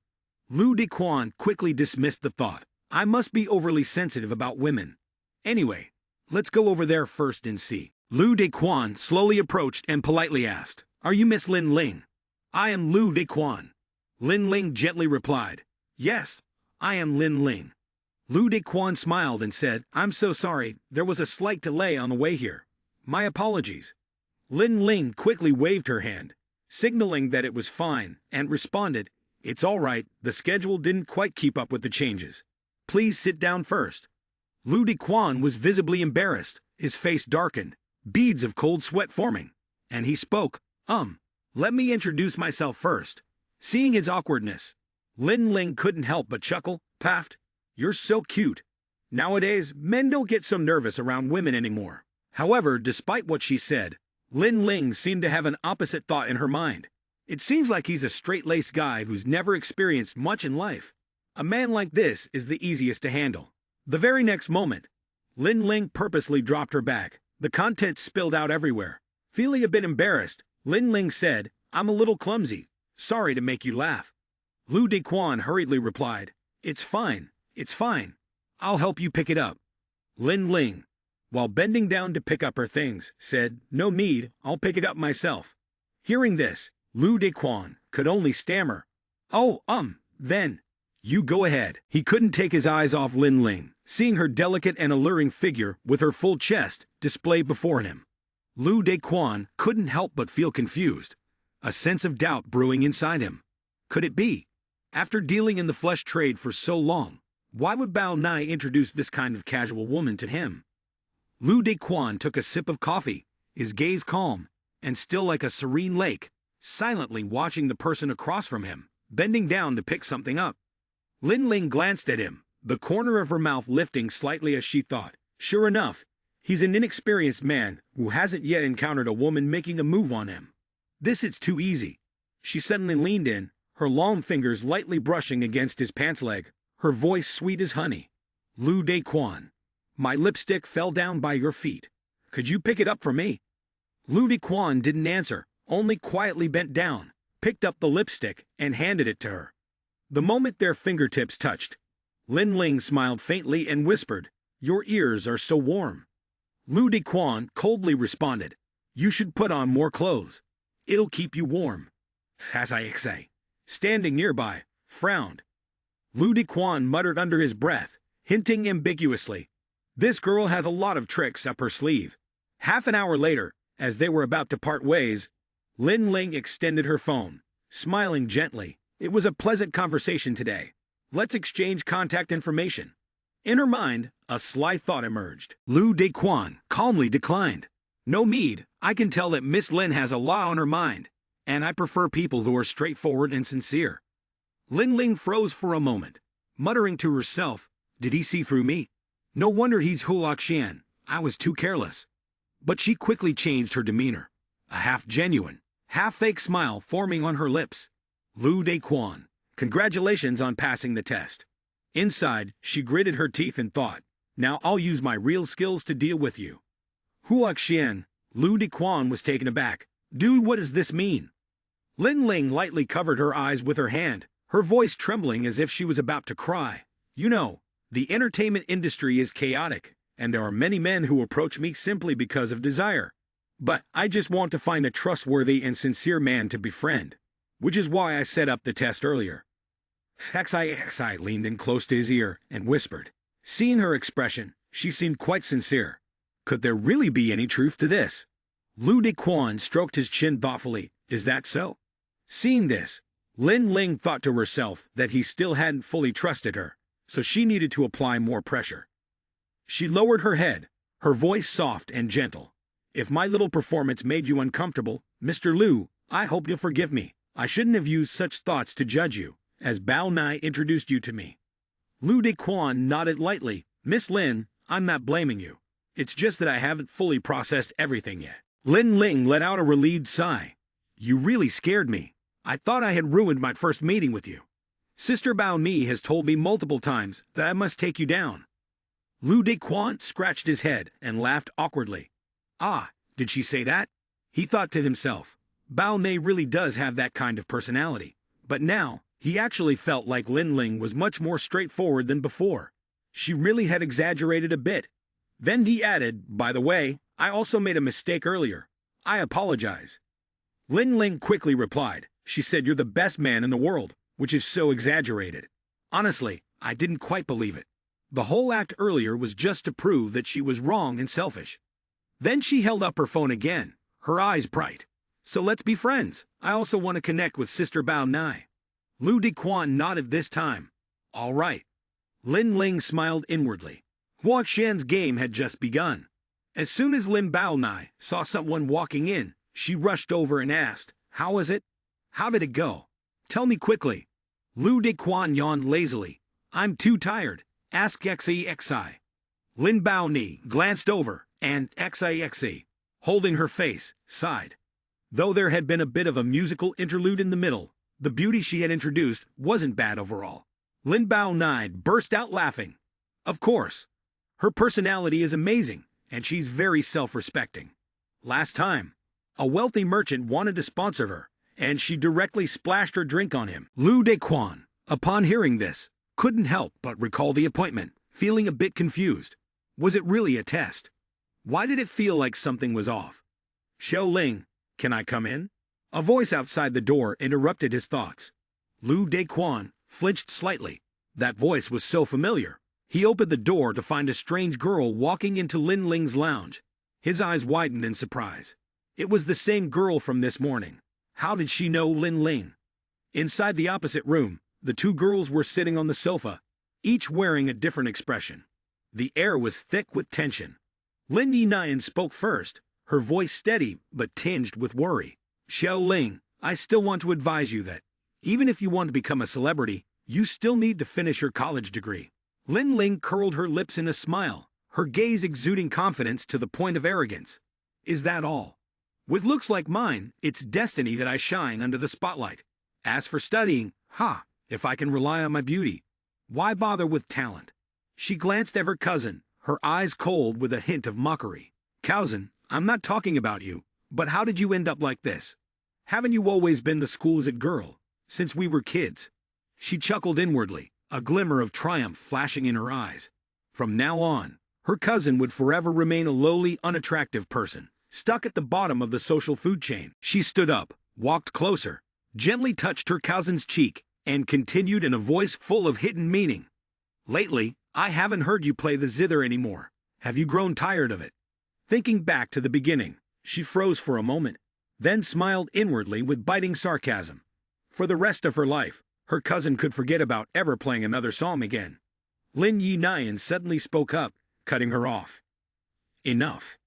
Lu Dequan quickly dismissed the thought. I must be overly sensitive about women. Anyway, let's go over there first and see. Lu Dequan slowly approached and politely asked, Are you Miss Lin Ling? I am Lu Dequan. Lin Ling gently replied, Yes, I am Lin Ling. Lu Dequan smiled and said, I'm so sorry, there was a slight delay on the way here. My apologies. Lin Ling quickly waved her hand, signaling that it was fine, and responded, It's all right, the schedule didn't quite keep up with the changes. Please sit down first. Lu Dequan was visibly embarrassed, his face darkened, beads of cold sweat forming, and he spoke, Let me introduce myself first. Seeing his awkwardness, Lin Ling couldn't help but chuckle, puffed, You're so cute. Nowadays, men don't get so nervous around women anymore. However, despite what she said, Lin Ling seemed to have an opposite thought in her mind. It seems like he's a straight-laced guy who's never experienced much in life. A man like this is the easiest to handle. The very next moment, Lin Ling purposely dropped her bag. The contents spilled out everywhere. Feeling a bit embarrassed, Lin Ling said, I'm a little clumsy. Sorry to make you laugh. Lu Dequan hurriedly replied, It's fine, it's fine. I'll help you pick it up. Lin Ling, while bending down to pick up her things, said, No need, I'll pick it up myself. Hearing this, Lu Dequan could only stammer, then, you go ahead. He couldn't take his eyes off Lin Ling, seeing her delicate and alluring figure with her full chest displayed before him. Lu Dequan couldn't help but feel confused, a sense of doubt brewing inside him. Could it be? After dealing in the flesh trade for so long, why would Bao Nai introduce this kind of casual woman to him? Lu Dequan took a sip of coffee, his gaze calm, and still like a serene lake, silently watching the person across from him, bending down to pick something up. Lin Ling glanced at him, the corner of her mouth lifting slightly as she thought, Sure enough, he's an inexperienced man who hasn't yet encountered a woman making a move on him. This is too easy. She suddenly leaned in, her long fingers lightly brushing against his pants leg, her voice sweet as honey. Lu Dequan, my lipstick fell down by your feet. Could you pick it up for me? Lu Dequan didn't answer, only quietly bent down, picked up the lipstick, and handed it to her. The moment their fingertips touched, Lin Ling smiled faintly and whispered, Your ears are so warm. Lu Dequan coldly responded, You should put on more clothes. It'll keep you warm. Sai, standing nearby, frowned. Lu Dequan muttered under his breath, hinting ambiguously, This girl has a lot of tricks up her sleeve. Half an hour later, as they were about to part ways, Lin Ling extended her phone, smiling gently. It was a pleasant conversation today. Let's exchange contact information. In her mind, a sly thought emerged. Lu Dequan calmly declined. No need, I can tell that Miss Lin has a lot on her mind, and I prefer people who are straightforward and sincere. Lin Ling froze for a moment, muttering to herself, Did he see through me? No wonder he's Huaxian. I was too careless. But she quickly changed her demeanor, a half-genuine, half-fake smile forming on her lips. Lu Dequan, congratulations on passing the test. Inside, she gritted her teeth and thought, Now I'll use my real skills to deal with you. Huaxian, Lu Dequan was taken aback. Dude, what does this mean? Lin Ling lightly covered her eyes with her hand, her voice trembling as if she was about to cry. You know, the entertainment industry is chaotic, and there are many men who approach me simply because of desire. But I just want to find a trustworthy and sincere man to befriend, which is why I set up the test earlier. Xi leaned in close to his ear and whispered. Seeing her expression, she seemed quite sincere. Could there really be any truth to this? Lu Dequan stroked his chin thoughtfully. Is that so? Seeing this, Lin Ling thought to herself that he still hadn't fully trusted her, so she needed to apply more pressure. She lowered her head, her voice soft and gentle. If my little performance made you uncomfortable, Mr. Lu, I hope you'll forgive me. I shouldn't have used such thoughts to judge you, as Bao Nai introduced you to me. Lu Dequan nodded lightly. Miss Lin, I'm not blaming you. It's just that I haven't fully processed everything yet. Lin Ling let out a relieved sigh. You really scared me. I thought I had ruined my first meeting with you. Sister Bao Ni has told me multiple times that I must take you down. Lu Dequan scratched his head and laughed awkwardly. Ah, did she say that? He thought to himself. Bao Ne really does have that kind of personality. But now, he actually felt like Lin Ling was much more straightforward than before. She really had exaggerated a bit. Then he added, by the way, I also made a mistake earlier. I apologize. Lin Ling quickly replied. She said you're the best man in the world, which is so exaggerated. Honestly, I didn't quite believe it. The whole act earlier was just to prove that she was wrong and selfish. Then she held up her phone again, her eyes bright. So let's be friends. I also want to connect with Sister Bao Nai. Lu Dequan nodded this time. All right. Lin Ling smiled inwardly. Hua Xian's game had just begun. As soon as Lin Bao Nai saw someone walking in, she rushed over and asked, How was it? How did it go? Tell me quickly. Lu Dequan yawned lazily. I'm too tired. Ask XEXI. Lin Bao Ni glanced over, and XIXE, holding her face, sighed. Though there had been a bit of a musical interlude in the middle, the beauty she had introduced wasn't bad overall. Lin Bao Nai burst out laughing. Of course. Her personality is amazing, and she's very self-respecting. Last time, a wealthy merchant wanted to sponsor her, and she directly splashed her drink on him. Lu Dequan, upon hearing this, couldn't help but recall the appointment, feeling a bit confused. Was it really a test? Why did it feel like something was off? Xiao Ling, can I come in? A voice outside the door interrupted his thoughts. Lu Dequan flinched slightly. That voice was so familiar. He opened the door to find a strange girl walking into Lin Ling's lounge. His eyes widened in surprise. It was the same girl from this morning. How did she know Lin Ling? Inside the opposite room, the two girls were sitting on the sofa, each wearing a different expression. The air was thick with tension. Lin Yinan spoke first, her voice steady but tinged with worry. Xiao Ling, I still want to advise you that, even if you want to become a celebrity, you still need to finish your college degree. Lin Ling curled her lips in a smile, her gaze exuding confidence to the point of arrogance. Is that all? With looks like mine, it's destiny that I shine under the spotlight. As for studying, if I can rely on my beauty, why bother with talent? She glanced at her cousin, her eyes cold with a hint of mockery. Cousin, I'm not talking about you, but how did you end up like this? Haven't you always been the school's girl, since we were kids? She chuckled inwardly, a glimmer of triumph flashing in her eyes. From now on, her cousin would forever remain a lowly, unattractive person, stuck at the bottom of the social food chain. She stood up, walked closer, gently touched her cousin's cheek, and continued in a voice full of hidden meaning. Lately, I haven't heard you play the zither anymore. Have you grown tired of it? Thinking back to the beginning, she froze for a moment, then smiled inwardly with biting sarcasm. For the rest of her life, her cousin could forget about ever playing another song again. Lin Yinan suddenly spoke up, cutting her off. Enough.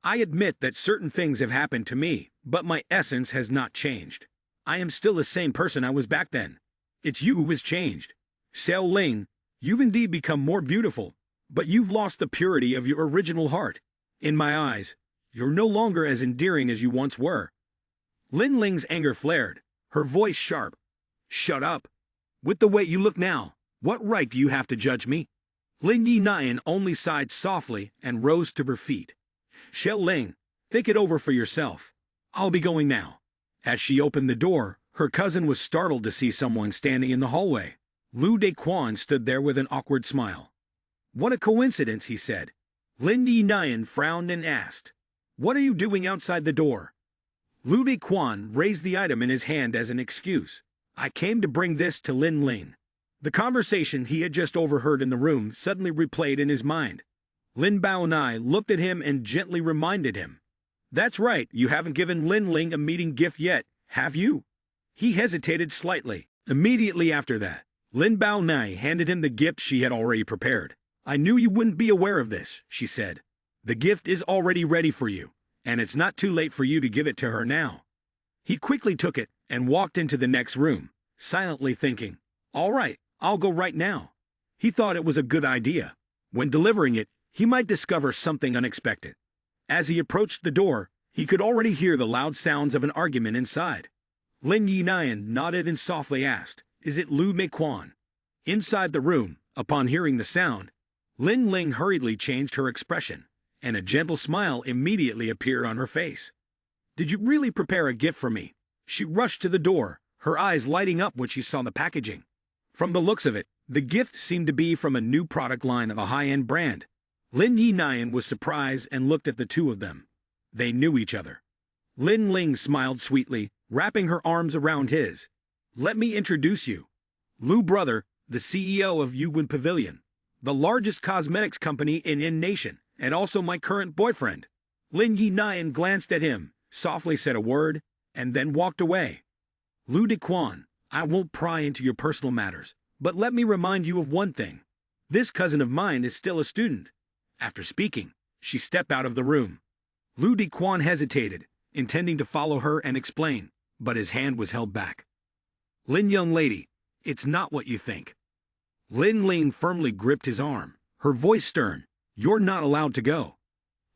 I admit that certain things have happened to me, but my essence has not changed. I am still the same person I was back then. It's you who has changed. Xiao Ling, you've indeed become more beautiful, but you've lost the purity of your original heart. In my eyes, you're no longer as endearing as you once were. Lin Ling's anger flared, her voice sharp. Shut up. With the way you look now, what right do you have to judge me? Lin Yinan only sighed softly and rose to her feet. Xiao Ling, think it over for yourself. I'll be going now. As she opened the door, her cousin was startled to see someone standing in the hallway. Lu Dequan stood there with an awkward smile. What a coincidence, he said. Lin Yinan frowned and asked, What are you doing outside the door? Lu Dequan raised the item in his hand as an excuse. I came to bring this to Lin Ling. The conversation he had just overheard in the room suddenly replayed in his mind. Lin Bao Nai looked at him and gently reminded him. That's right, you haven't given Lin Ling a meeting gift yet, have you? He hesitated slightly. Immediately after that, Lin Bao Nai handed him the gift she had already prepared. I knew you wouldn't be aware of this, she said. The gift is already ready for you, and it's not too late for you to give it to her now. He quickly took it and walked into the next room, silently thinking, all right, I'll go right now. He thought it was a good idea. When delivering it, he might discover something unexpected. As he approached the door, he could already hear the loud sounds of an argument inside. Lin Yinan nodded and softly asked, Is it Lu Mequan? Inside the room, upon hearing the sound, Lin Ling hurriedly changed her expression, and a gentle smile immediately appeared on her face. "Did you really prepare a gift for me?" She rushed to the door, her eyes lighting up when she saw the packaging. From the looks of it, the gift seemed to be from a new product line of a high-end brand. Lin Yi Nian was surprised and looked at the two of them. They knew each other. Lin Ling smiled sweetly, wrapping her arms around his. "Let me introduce you. Lu Brother, the CEO of Yuwen Pavilion, the largest cosmetics company in Nation, and also my current boyfriend." Lin Yi Nian glanced at him, softly said a word, and then walked away. "Lu Dequan, I won't pry into your personal matters, but let me remind you of one thing. This cousin of mine is still a student." After speaking, she stepped out of the room. Lu Dequan hesitated, intending to follow her and explain, but his hand was held back. "Lin, young lady, it's not what you think." Lin Ling firmly gripped his arm, her voice stern. "You're not allowed to go."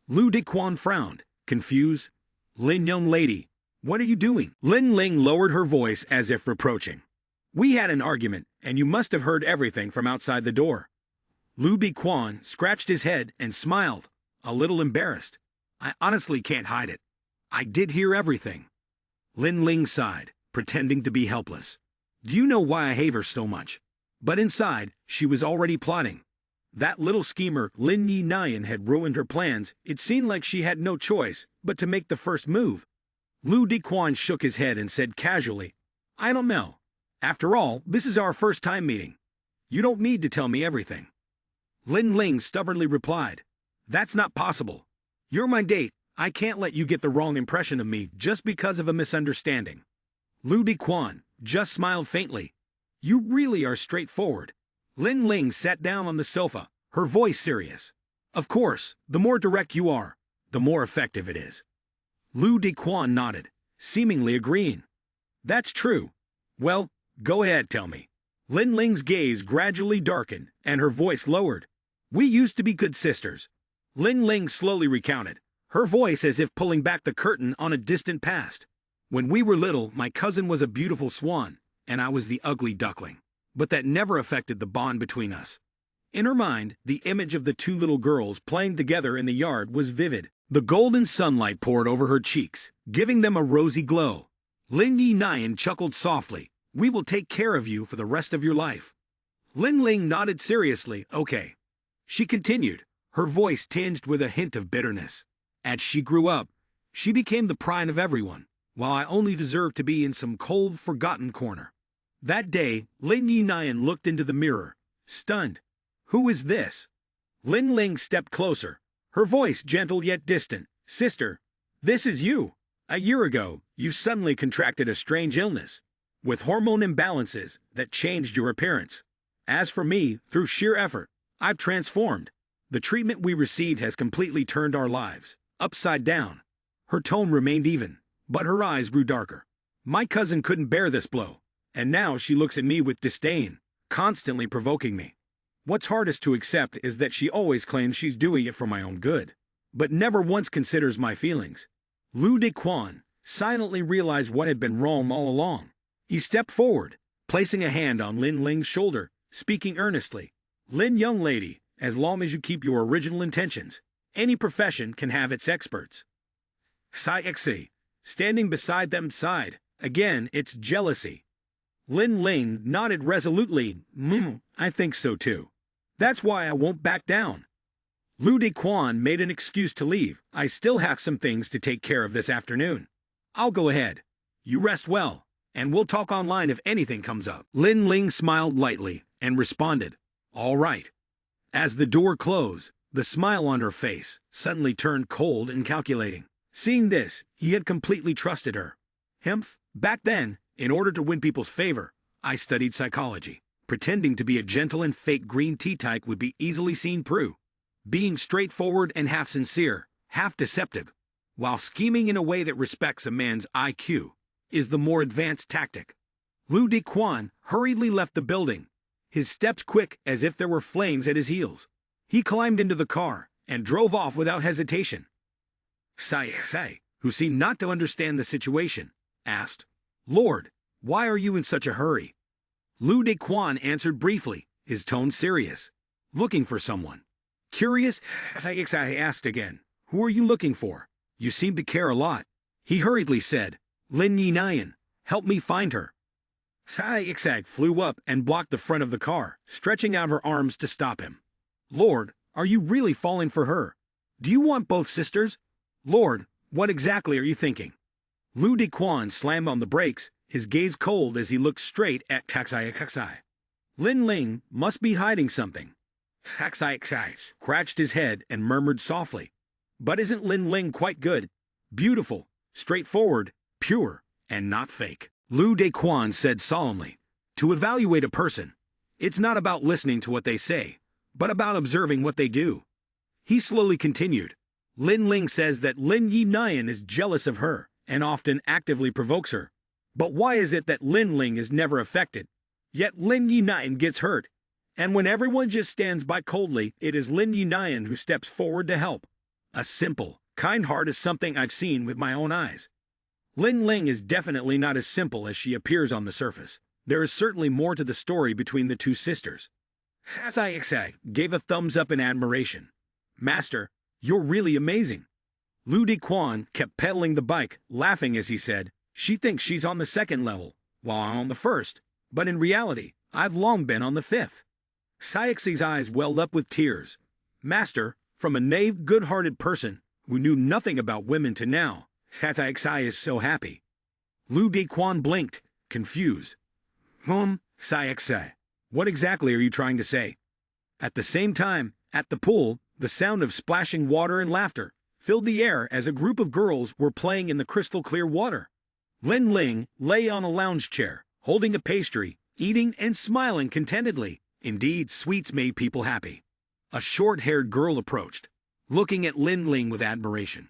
Lu Dequan frowned, confused. "Lin, young lady, what are you doing?" Lin Ling lowered her voice as if reproaching. "We had an argument, and you must have heard everything from outside the door." Lu Dequan scratched his head and smiled, a little embarrassed. "I honestly can't hide it. I did hear everything." Lin Ling sighed, pretending to be helpless. "Do you know why I hate her so much?" But inside, she was already plotting. That little schemer Lin Yi Nian had ruined her plans. It seemed like she had no choice but to make the first move. Lu Dequan shook his head and said casually, "I don't know. After all, this is our first time meeting. You don't need to tell me everything." Lin Ling stubbornly replied, "That's not possible. You're my date. I can't let you get the wrong impression of me just because of a misunderstanding." Lu Dequan just smiled faintly. "You really are straightforward." Lin Ling sat down on the sofa, her voice serious. "Of course, the more direct you are, the more effective it is." Lu Dequan nodded, seemingly agreeing. "That's true. Well, go ahead, tell me." Lin Ling's gaze gradually darkened, and her voice lowered. "We used to be good sisters." Lin Ling slowly recounted, her voice as if pulling back the curtain on a distant past. "When we were little, my cousin was a beautiful swan, and I was the ugly duckling. But that never affected the bond between us." In her mind, the image of the two little girls playing together in the yard was vivid. The golden sunlight poured over her cheeks, giving them a rosy glow. Lin Yi Nian chuckled softly. "We will take care of you for the rest of your life." Lin Ling nodded seriously, "Okay." She continued, her voice tinged with a hint of bitterness. "As she grew up, she became the pride of everyone, while I only deserved to be in some cold, forgotten corner." That day, Lin Yi Nian looked into the mirror, stunned. "Who is this?" Lin Ling stepped closer, her voice gentle yet distant. "Sister, this is you. A year ago, you suddenly contracted a strange illness, with hormone imbalances that changed your appearance. As for me, through sheer effort, I've transformed. The treatment we received has completely turned our lives upside down." Her tone remained even, but her eyes grew darker. "My cousin couldn't bear this blow, and now she looks at me with disdain, constantly provoking me. What's hardest to accept is that she always claims she's doing it for my own good, but never once considers my feelings." Lu Dequan silently realized what had been wrong all along. He stepped forward, placing a hand on Lin Ling's shoulder, speaking earnestly. "Lin, young lady, as long as you keep your original intentions, any profession can have its experts." Xie, standing beside them, sighed. "Again, it's jealousy." Lin Ling nodded resolutely. I think so too. That's why I won't back down." Lu Dequan made an excuse to leave. "I still have some things to take care of this afternoon. I'll go ahead. You rest well, and we'll talk online if anything comes up." Lin Ling smiled lightly and responded, "All right." As the door closed, the smile on her face suddenly turned cold and calculating. Seeing this, he had completely trusted her. Back then, in order to win people's favor, I studied psychology. Pretending to be a gentle and fake green tea type would be easily seen through. Being straightforward and half sincere, half deceptive, while scheming in a way that respects a man's IQ, is the more advanced tactic. Lu Dequan hurriedly left the building, his steps quick as if there were flames at his heels. He climbed into the car and drove off without hesitation. Xie, who seemed not to understand the situation, asked, "Lord, why are you in such a hurry?" Lu Dequan answered briefly, his tone serious. "Looking for someone. Curious, I asked again, "Who are you looking for? You seem to care a lot." He hurriedly said, "Lin Yi Nian, help me find her." Ixag flew up and blocked the front of the car, stretching out her arms to stop him. "Lord, are you really falling for her? Do you want both sisters? Lord, what exactly are you thinking?" Lu Dequan slammed on the brakes, his gaze cold as he looked straight at Kaxai. Lin Ling must be hiding something. Kaxai scratched his head and murmured softly, "But isn't Lin Ling quite good? Beautiful, straightforward, pure, and not fake." Lu Dequan said solemnly, "To evaluate a person, it's not about listening to what they say, but about observing what they do." He slowly continued, "Lin Ling says that Lin Yi Nian is jealous of her and often actively provokes her. But why is it that Lin Ling is never affected? Yet Lin Yi Nian gets hurt, and when everyone just stands by coldly, it is Lin Yi Nian who steps forward to help. A simple, kind heart is something I've seen with my own eyes. Lin Ling is definitely not as simple as she appears on the surface. There is certainly more to the story between the two sisters." Ixag gave a thumbs up in admiration. "Master, you're really amazing." Lu Dequan kept pedaling the bike, laughing as he said, "She thinks she's on the second level, while I'm on the first, but in reality, I've long been on the fifth." Ixag's eyes welled up with tears. "Master, from a naive, good-hearted person who knew nothing about women to now, Ixag is so happy." Lu Dequan blinked, confused. Ixag, what exactly are you trying to say?" At the same time, at the pool, the sound of splashing water and laughter filled the air as a group of girls were playing in the crystal-clear water. Lin Ling lay on a lounge chair, holding a pastry, eating and smiling contentedly. Indeed, sweets made people happy. A short-haired girl approached, looking at Lin Ling with admiration.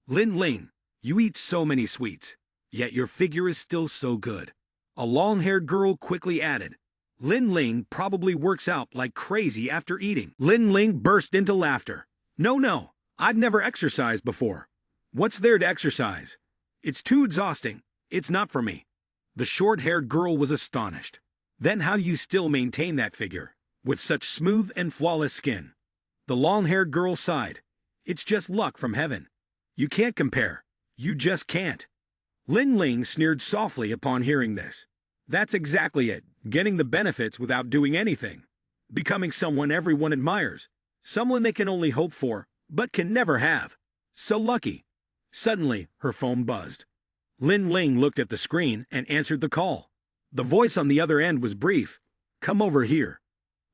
"Lin Ling, you eat so many sweets, yet your figure is still so good." A long-haired girl quickly added, "Lin Ling probably works out like crazy after eating." Lin Ling burst into laughter. No, I've never exercised before. What's there to exercise? It's too exhausting. It's not for me." The short-haired girl was astonished. "Then how do you still maintain that figure, with such smooth and flawless skin?" The long-haired girl sighed. "It's just luck from heaven. You can't compare. You just can't." Lin Ling sneered softly upon hearing this. "That's exactly it, getting the benefits without doing anything. Becoming someone everyone admires. Someone they can only hope for, but can never have. So lucky." Suddenly, her phone buzzed. Lin Ling looked at the screen and answered the call. The voice on the other end was brief. "Come over here."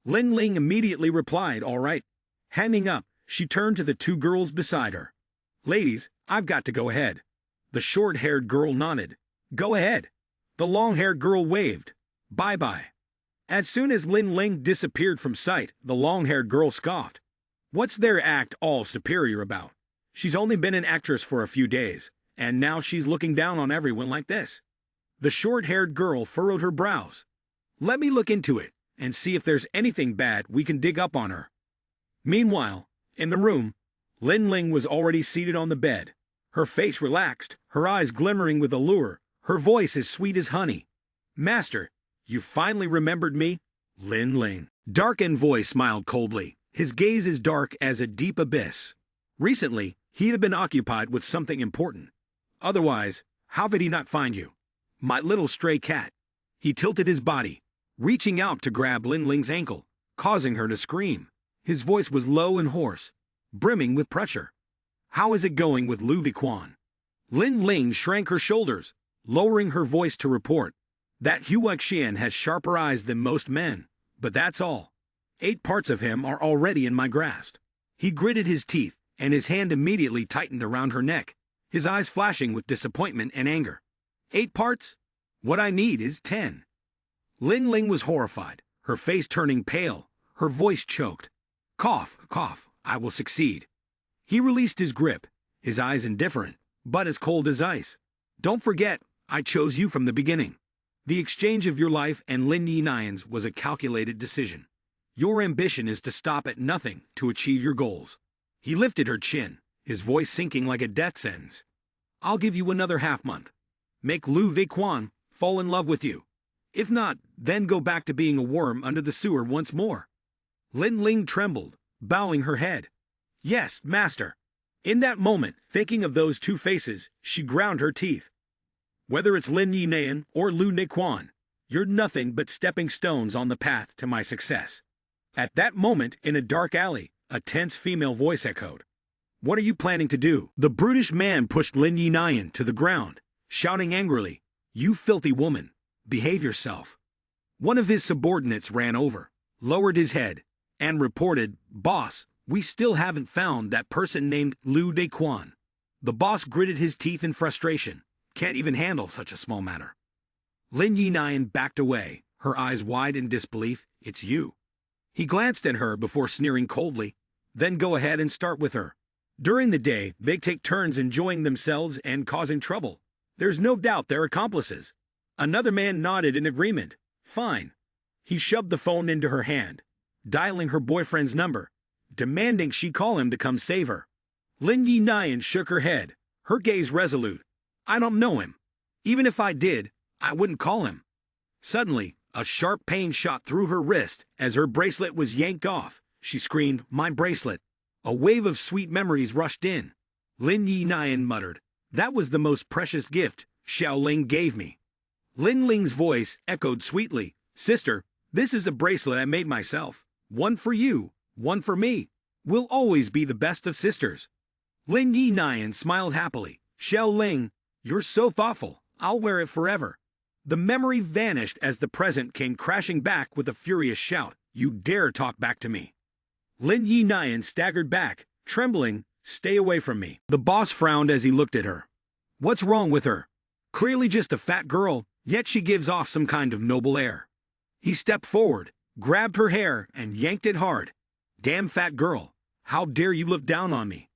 Lin Ling immediately replied, "All right." Hanging up, she turned to the two girls beside her. "Ladies, I've got to go ahead." The short-haired girl nodded. "Go ahead." The long-haired girl waved. "Bye-bye." As soon as Lin Ling disappeared from sight, the long-haired girl scoffed. "What's their act all superior about? She's only been an actress for a few days, and now she's looking down on everyone like this." The short-haired girl furrowed her brows. "Let me look into it and see if there's anything bad we can dig up on her." Meanwhile, in the room, Lin Ling was already seated on the bed, her face relaxed, her eyes glimmering with allure, her voice as sweet as honey. "Master, you finally remembered me?" Lin Ling. Darkened voice smiled coldly, his gaze as dark as a deep abyss. Recently, he had been occupied with something important. Otherwise, how did he not find you? "My little stray cat." He tilted his body, reaching out to grab Lin Ling's ankle, causing her to scream. His voice was low and hoarse, brimming with pressure. "How is it going with Lu Dequan?" Lin Ling shrank her shoulders, lowering her voice to report. "That Huaxian has sharper eyes than most men, but that's all. 8 parts of him are already in my grasp." He gritted his teeth, and his hand immediately tightened around her neck, his eyes flashing with disappointment and anger. 8 parts? What I need is 10. Lin Ling was horrified, her face turning pale, her voice choked. "Cough, cough, I will succeed." He released his grip, his eyes indifferent, but as cold as ice. "Don't forget, I chose you from the beginning. The exchange of your life and Lin Yi Nian's was a calculated decision. Your ambition is to stop at nothing to achieve your goals." He lifted her chin, his voice sinking like a death sentence. "I'll give you another half-month. Make Lu Dequan fall in love with you. If not, then go back to being a worm under the sewer once more." Lin Ling trembled, bowing her head. Yes, master. In that moment, thinking of those two faces, she ground her teeth. Whether it's Lin Yi or Lu Nequan, you're nothing but stepping stones on the path to my success. At that moment, in a dark alley, a tense female voice echoed. What are you planning to do? The brutish man pushed Lin Yi to the ground, shouting angrily, You filthy woman, behave yourself. One of his subordinates ran over, lowered his head, and reported, Boss, we still haven't found that person named Lu Dequan. The boss gritted his teeth in frustration. Can't even handle such a small matter. Lin Yi backed away, her eyes wide in disbelief. It's you. He glanced at her before sneering coldly. Then go ahead and start with her. During the day, they take turns enjoying themselves and causing trouble. There's no doubt they're accomplices. Another man nodded in agreement. Fine. He shoved the phone into her hand, dialing her boyfriend's number, demanding she call him to come save her. Lin Yi shook her head, her gaze resolute. I don't know him. Even if I did, I wouldn't call him. Suddenly, a sharp pain shot through her wrist as her bracelet was yanked off. She screamed, My bracelet. A wave of sweet memories rushed in. Lin Yi muttered, That was the most precious gift Xiao Ling gave me. Lin Ling's voice echoed sweetly, Sister, this is a bracelet I made myself. One for you, one for me. We'll always be the best of sisters. Lin Yi smiled happily. Xiao Ling, you're so thoughtful. I'll wear it forever. The memory vanished as the present came crashing back with a furious shout. You dare talk back to me. Lin Yi staggered back, trembling. Stay away from me. The boss frowned as he looked at her. What's wrong with her? Clearly just a fat girl, yet she gives off some kind of noble air. He stepped forward, grabbed her hair, and yanked it hard. Damn fat girl, how dare you look down on me?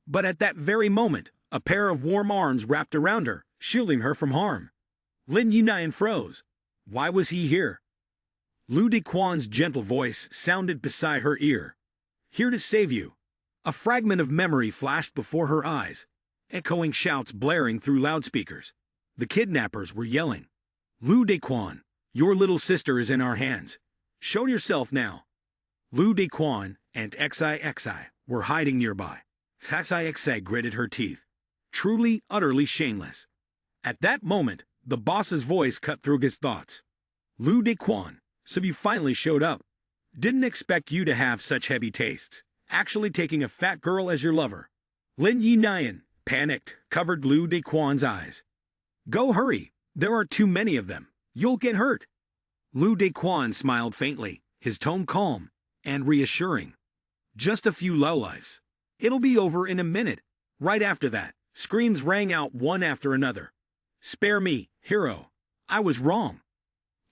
But at that very moment, a pair of warm arms wrapped around her, shielding her from harm. Lin Yi froze. Why was he here? Lu Dequan's gentle voice sounded beside her ear. Here to save you. A fragment of memory flashed before her eyes, echoing shouts blaring through loudspeakers. The kidnappers were yelling. Lu Dequan, your little sister is in our hands. Show yourself now. Lu Dequan and XIXI were hiding nearby. XIXI gritted her teeth. Truly, utterly shameless. At that moment, the boss's voice cut through his thoughts. Lu Dequan, so you finally showed up. Didn't expect you to have such heavy tastes. Actually taking a fat girl as your lover. Lin Yi panicked, covered Lu Dequan's eyes. Go hurry, there are too many of them. You'll get hurt. Lu Dequan smiled faintly, his tone calm and reassuring. Just a few lowlifes. It'll be over in a minute. Right after that, screams rang out one after another. Spare me, hero. I was wrong.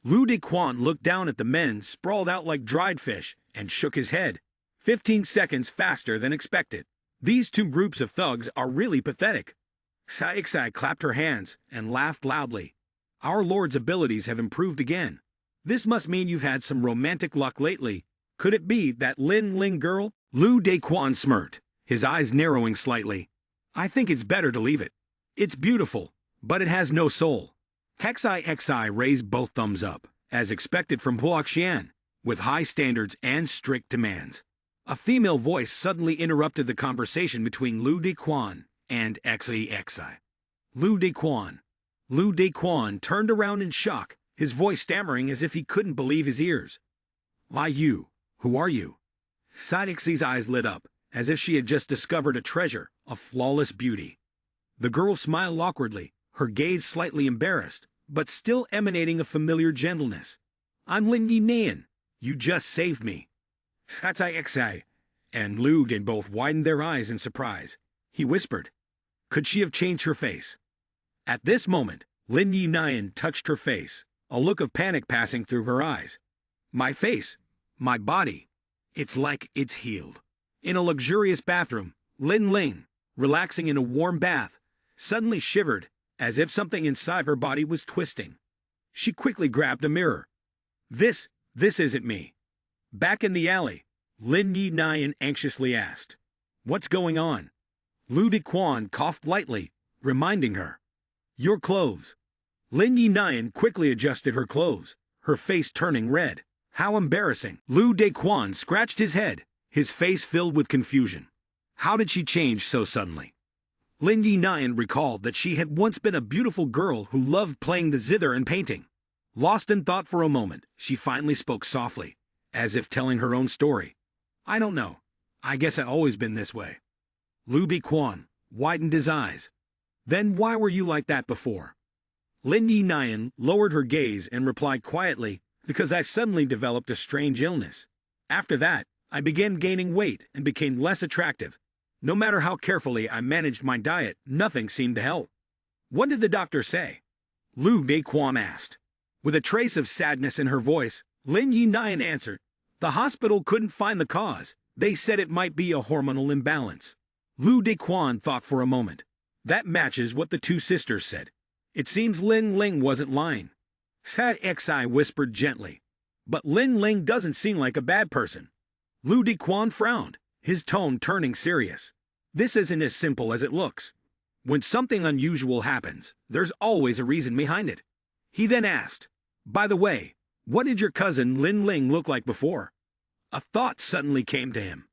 Lu Dequan looked down at the men sprawled out like dried fish and shook his head. 15 seconds faster than expected. These two groups of thugs are really pathetic. Xiaixai clapped her hands and laughed loudly. Our lord's abilities have improved again. This must mean you've had some romantic luck lately. Could it be that Lin Ling girl? Lu Dequan smirked, his eyes narrowing slightly. I think it's better to leave it. It's beautiful, but it has no soul. XIXI raised both thumbs up, as expected from Huaxian, with high standards and strict demands. A female voice suddenly interrupted the conversation between Lu Dequan and XIXI. Lu Dequan. Lu Dequan turned around in shock, his voice stammering as if he couldn't believe his ears. Why you? Who are you? Xiaxi's eyes lit up, as if she had just discovered a treasure of flawless beauty. The girl smiled awkwardly, her gaze slightly embarrassed, but still emanating a familiar gentleness. I'm Lin Yi. You just saved me. Xiaixi and Lu Din both widened their eyes in surprise. He whispered, Could she have changed her face? At this moment, Lin Yi touched her face, a look of panic passing through her eyes. My face, my body, it's like it's healed. In a luxurious bathroom, Lin Ling, relaxing in a warm bath, suddenly shivered, as if something inside her body was twisting. She quickly grabbed a mirror. This isn't me. Back in the alley, Lin Yi anxiously asked, What's going on? Lu Dequan coughed lightly, reminding her. Your clothes. Lin Yi quickly adjusted her clothes, her face turning red. How embarrassing. Lu Dequan scratched his head, his face filled with confusion. How did she change so suddenly? Lin Yi recalled that she had once been a beautiful girl who loved playing the zither and painting. Lost in thought for a moment, she finally spoke softly, as if telling her own story. I don't know. I guess I've always been this way. Lu Biquan widened his eyes. Then why were you like that before? Lin Yi lowered her gaze and replied quietly, because I suddenly developed a strange illness. After that, I began gaining weight and became less attractive. No matter how carefully I managed my diet, nothing seemed to help. What did the doctor say? Lu Biquan asked. With a trace of sadness in her voice, Lin Yi answered, the hospital couldn't find the cause. They said it might be a hormonal imbalance. Lu Biquan thought for a moment. That matches what the two sisters said. It seems Lin Ling wasn't lying. Sad Xi whispered gently. But Lin Ling doesn't seem like a bad person. Lu Biquan frowned, his tone turning serious. This isn't as simple as it looks. When something unusual happens, there's always a reason behind it. He then asked, by the way, what did your cousin Lin Ling look like before? A thought suddenly came to him.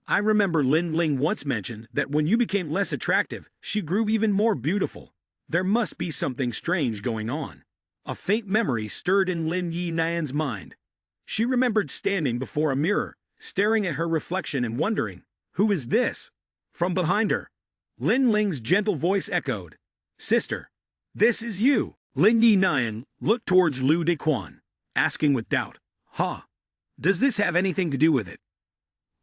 I remember Lin Ling once mentioned that when you became less attractive, she grew even more beautiful. There must be something strange going on. A faint memory stirred in Lin Yi's mind. She remembered standing before a mirror, staring at her reflection and wondering, who is this? From behind her, Lin Ling's gentle voice echoed, Sister, this is you. Lin Yi looked towards Lu Biquan, asking with doubt, Huh? Does this have anything to do with it?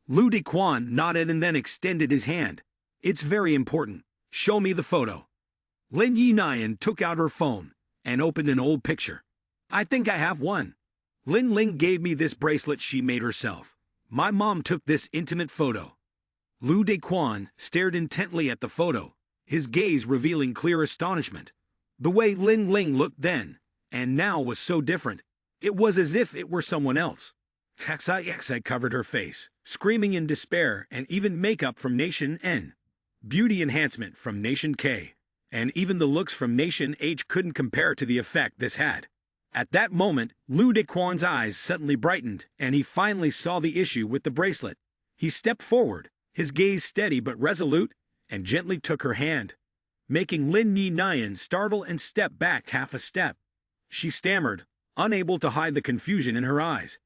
Lu Biquan nodded and then extended his hand. It's very important. Show me the photo. Lin Yi took out her phone and opened an old picture. I think I have one. Lin Ling gave me this bracelet she made herself. My mom took this intimate photo. Lu Biquan stared intently at the photo, his gaze revealing clear astonishment. The way Lin Ling looked then and now was so different. It was as if it were someone else. Xi covered her face, screaming in despair, and even makeup from Nation N. Beauty enhancement from Nation K. And even the looks from Nation H couldn't compare to the effect this had. At that moment, Lu Biquan's eyes suddenly brightened, and he finally saw the issue with the bracelet. He stepped forward, his gaze steady but resolute, and gently took her hand, making Lin Yi startle and step back half a step. She stammered, unable to hide the confusion in her eyes.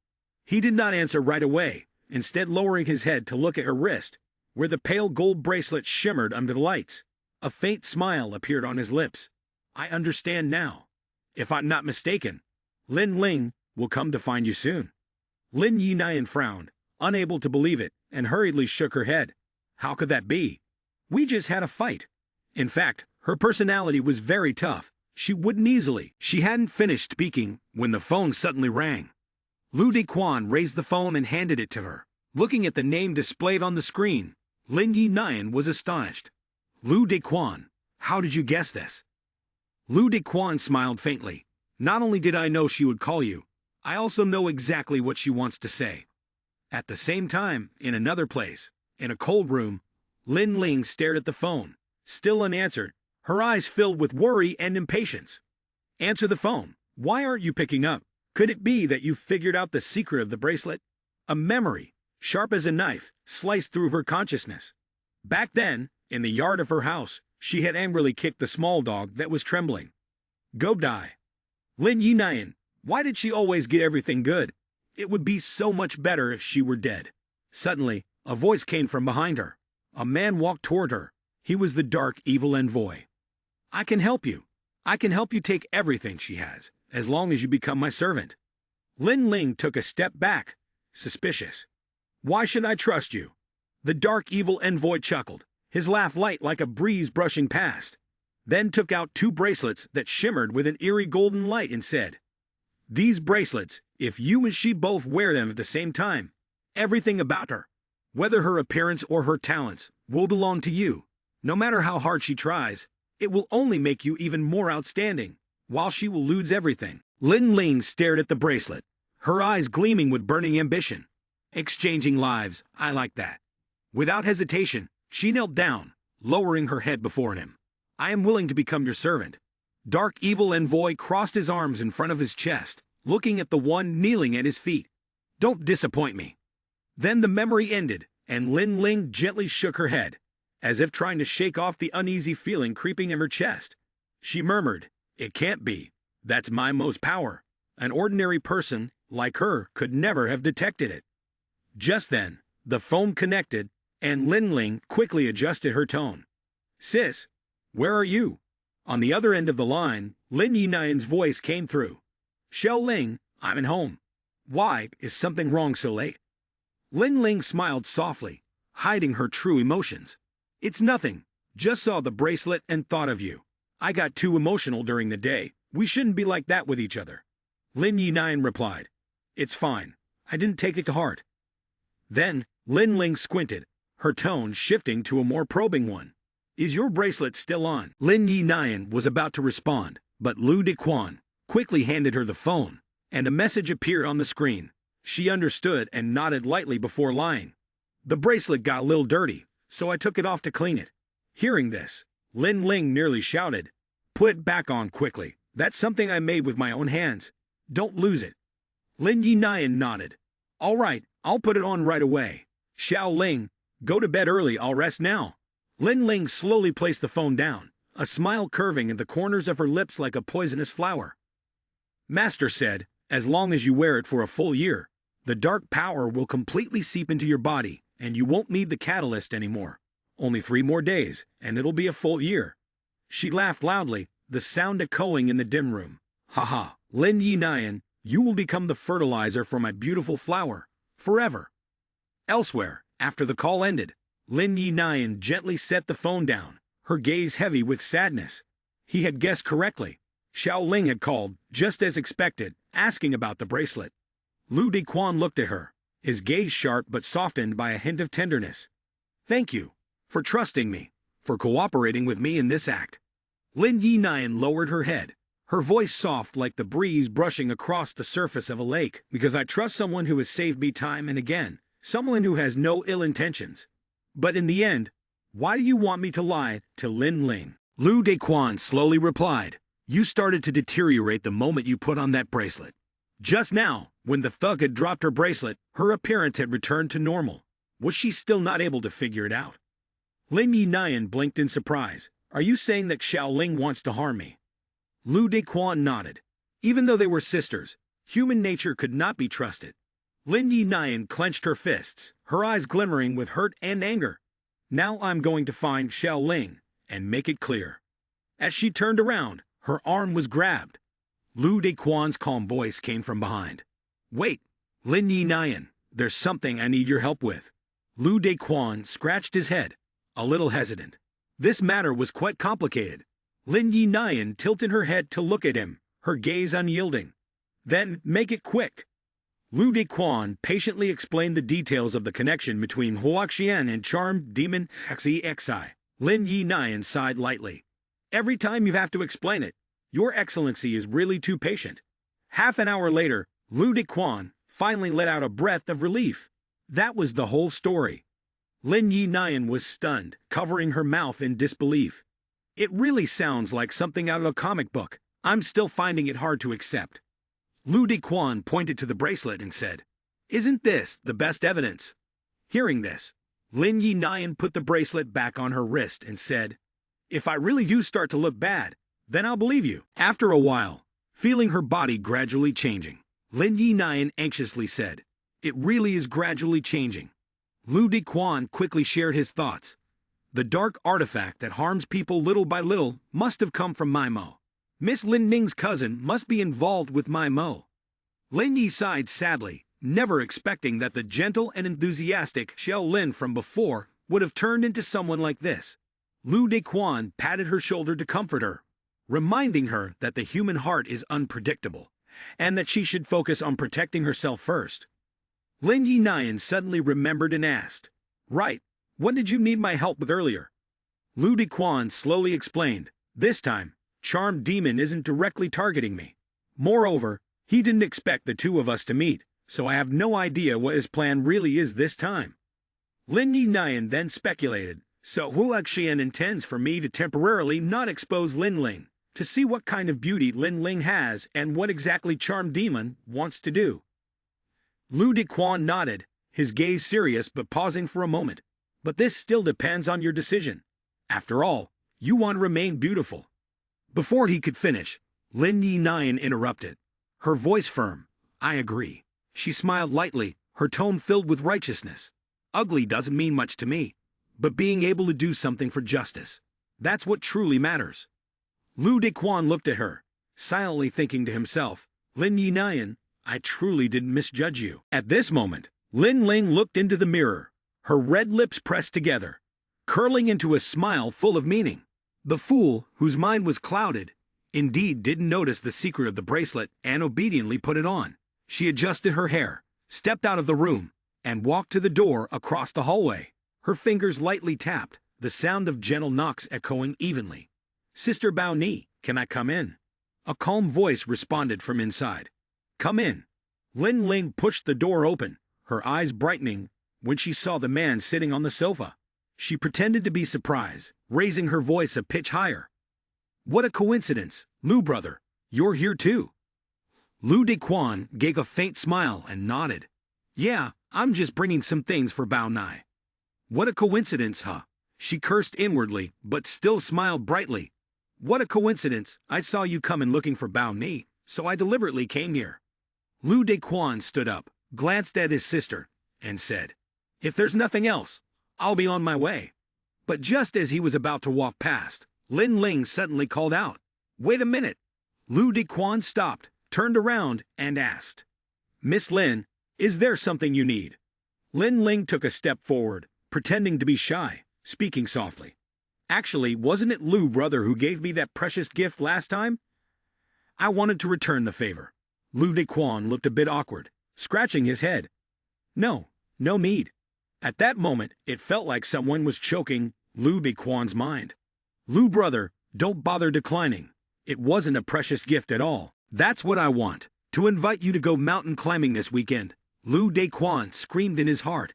He did not answer right away, instead lowering his head to look at her wrist, where the pale gold bracelet shimmered under the lights. A faint smile appeared on his lips. I understand now. If I'm not mistaken, Lin Ling will come to find you soon. Lin Yi frowned, unable to believe it, and hurriedly shook her head. How could that be? We just had a fight. In fact, her personality was very tough. She wouldn't easily. She hadn't finished speaking when the phone suddenly rang. Lu Biquan raised the phone and handed it to her. Looking at the name displayed on the screen, Lin Yi was astonished. Lu Biquan, how did you guess this? Lu Biquan smiled faintly. Not only did I know she would call you, I also know exactly what she wants to say. At the same time, in another place, in a cold room, Lin Ling stared at the phone, still unanswered, her eyes filled with worry and impatience. Answer the phone. Why aren't you picking up? Could it be that you figured out the secret of the bracelet? A memory, sharp as a knife, sliced through her consciousness. Back then, in the yard of her house, she had angrily kicked the small dog that was trembling. Go die. Lin Yi, why did she always get everything good? It would be so much better if she were dead. Suddenly, a voice came from behind her. A man walked toward her. He was the dark, evil envoy. I can help you. I can help you take everything she has, as long as you become my servant. Lin Ling took a step back, suspicious. Why should I trust you? The dark, evil envoy chuckled, his laugh light like a breeze brushing past, then took out two bracelets that shimmered with an eerie golden light and said, These bracelets, if you and she both wear them at the same time, everything about her, whether her appearance or her talents, will belong to you. No matter how hard she tries, it will only make you even more outstanding, while she will lose everything. Lin Ling stared at the bracelet, her eyes gleaming with burning ambition. Exchanging lives, I like that. Without hesitation, she knelt down, lowering her head before him. I am willing to become your servant. Dark evil envoy crossed his arms in front of his chest, looking at the one kneeling at his feet. Don't disappoint me. Then the memory ended, and Lin Ling gently shook her head, as if trying to shake off the uneasy feeling creeping in her chest. She murmured, "It can't be. That's my most power. An ordinary person, like her, could never have detected it." Just then, the phone connected, and Lin Ling quickly adjusted her tone. "Sis, where are you?" On the other end of the line, Lin Yinayan's voice came through. "Xiao Ling, I'm at home. Why, is something wrong so late?" Lin Ling smiled softly, hiding her true emotions. "It's nothing. Just saw the bracelet and thought of you. I got too emotional during the day. We shouldn't be like that with each other." Lin Yinayan replied, "It's fine. I didn't take it to heart." Then, Lin Ling squinted, her tone shifting to a more probing one. "Is your bracelet still on?" Lin Yinayan was about to respond, but Lu Dequan quickly handed her the phone, and a message appeared on the screen. She understood and nodded lightly before lying. "The bracelet got a little dirty, so I took it off to clean it." Hearing this, Lin Ling nearly shouted, "Put it back on quickly. That's something I made with my own hands. Don't lose it." Lin Yinayan nodded. "All right, I'll put it on right away. Xiao Ling, go to bed early, I'll rest now." Lin Ling slowly placed the phone down, a smile curving at the corners of her lips like a poisonous flower. "Master said, as long as you wear it for a full year, the dark power will completely seep into your body, and you won't need the catalyst anymore. Only 3 more days, and it'll be a full year." She laughed loudly, the sound echoing in the dim room. "Haha, Lin Yinayan, you will become the fertilizer for my beautiful flower, forever." Elsewhere, after the call ended, Lin Yinayan gently set the phone down, her gaze heavy with sadness. He had guessed correctly. Xiao Ling had called, just as expected, asking about the bracelet. Lu Dequan looked at her, his gaze sharp but softened by a hint of tenderness. "Thank you, for trusting me, for cooperating with me in this act." Lin Yinayan lowered her head, her voice soft like the breeze brushing across the surface of a lake. "Because I trust someone who has saved me time and again, someone who has no ill intentions. But in the end, why do you want me to lie to Lin Ling?" Lu Dequan slowly replied, "You started to deteriorate the moment you put on that bracelet. Just now, when the thug had dropped her bracelet, her appearance had returned to normal. Was she still not able to figure it out?" Lin Yinayan blinked in surprise. "Are you saying that Xiao Ling wants to harm me?" Lu Dequan nodded. Even though they were sisters, human nature could not be trusted. Lin Yinayan clenched her fists, her eyes glimmering with hurt and anger. "Now I'm going to find Xiao Ling and make it clear." As she turned around, her arm was grabbed. Lu Dequan's calm voice came from behind. "Wait, Lin Yinayan, there's something I need your help with." Lu Dequan scratched his head, a little hesitant. This matter was quite complicated. Lin Yinayan tilted her head to look at him, her gaze unyielding. "Then make it quick." Lu Dequan patiently explained the details of the connection between Huaxian and charmed demon XEXI. Lin Yinayan sighed lightly. "Every time you have to explain it, Your Excellency is really too patient." Half an hour later, Lu Dequan finally let out a breath of relief. That was the whole story. Lin Yinayan was stunned, covering her mouth in disbelief. "It really sounds like something out of a comic book. I'm still finding it hard to accept." Lu Dequan pointed to the bracelet and said, "Isn't this the best evidence?" Hearing this, Lin Yinayan put the bracelet back on her wrist and said, "If I really do start to look bad, then I'll believe you." After a while, feeling her body gradually changing, Lin Yinayan anxiously said, "It really is gradually changing." Lu Dequan quickly shared his thoughts. "The dark artifact that harms people little by little must have come from my Mo. Miss Lin Ning's cousin must be involved with my Mo." Lin Yi sighed sadly, never expecting that the gentle and enthusiastic Xiao Lin from before would have turned into someone like this. Lu Dequan patted her shoulder to comfort her, reminding her that the human heart is unpredictable, and that she should focus on protecting herself first. Lin Yinayan suddenly remembered and asked, "Right, what did you need my help with earlier?" Lu Dequan slowly explained, "This time, Charmed Demon isn't directly targeting me. Moreover, he didn't expect the two of us to meet, so I have no idea what his plan really is this time." Lin Yinayan then speculated, "So Huaxian intends for me to temporarily not expose Lin Ling, to see what kind of beauty Lin Ling has and what exactly Charmed Demon wants to do." Lu Dequan nodded, his gaze serious but pausing for a moment. But this still depends on your decision. After all, you want to remain beautiful. Before he could finish, Lin Yi Nian interrupted. Her voice firm. I agree. She smiled lightly, her tone filled with righteousness. Ugly doesn't mean much to me, but being able to do something for justice, that's what truly matters. Lu Dequan looked at her, silently thinking to himself, Lin Yi Nian, I truly didn't misjudge you. At this moment, Lin Ling looked into the mirror, her red lips pressed together, curling into a smile full of meaning. The fool, whose mind was clouded, indeed didn't notice the secret of the bracelet and obediently put it on. She adjusted her hair, stepped out of the room, and walked to the door across the hallway. Her fingers lightly tapped, the sound of gentle knocks echoing evenly. Sister Bao Ni, can I come in? A calm voice responded from inside. Come in. Lin Ling pushed the door open, her eyes brightening when she saw the man sitting on the sofa. She pretended to be surprised, raising her voice a pitch higher. What a coincidence, Lu brother, you're here too. Lu Dequan gave a faint smile and nodded. Yeah, I'm just bringing some things for Bao Nai. What a coincidence, huh? She cursed inwardly, but still smiled brightly. What a coincidence, I saw you coming looking for Bao Ni, so I deliberately came here. Lu Dequan stood up, glanced at his sister, and said, If there's nothing else, I'll be on my way. But just as he was about to walk past, Lin Ling suddenly called out, Wait a minute. Lu Dequan stopped, turned around, and asked, Miss Lin, is there something you need? Lin Ling took a step forward, pretending to be shy, speaking softly. Actually, wasn't it Lu brother who gave me that precious gift last time? I wanted to return the favor. Lu Dequan looked a bit awkward, scratching his head. No need. At that moment, it felt like someone was choking Lu Dequan's mind. Lu brother, don't bother declining. It wasn't a precious gift at all. That's what I want, to invite you to go mountain climbing this weekend. Lu Dequan screamed in his heart.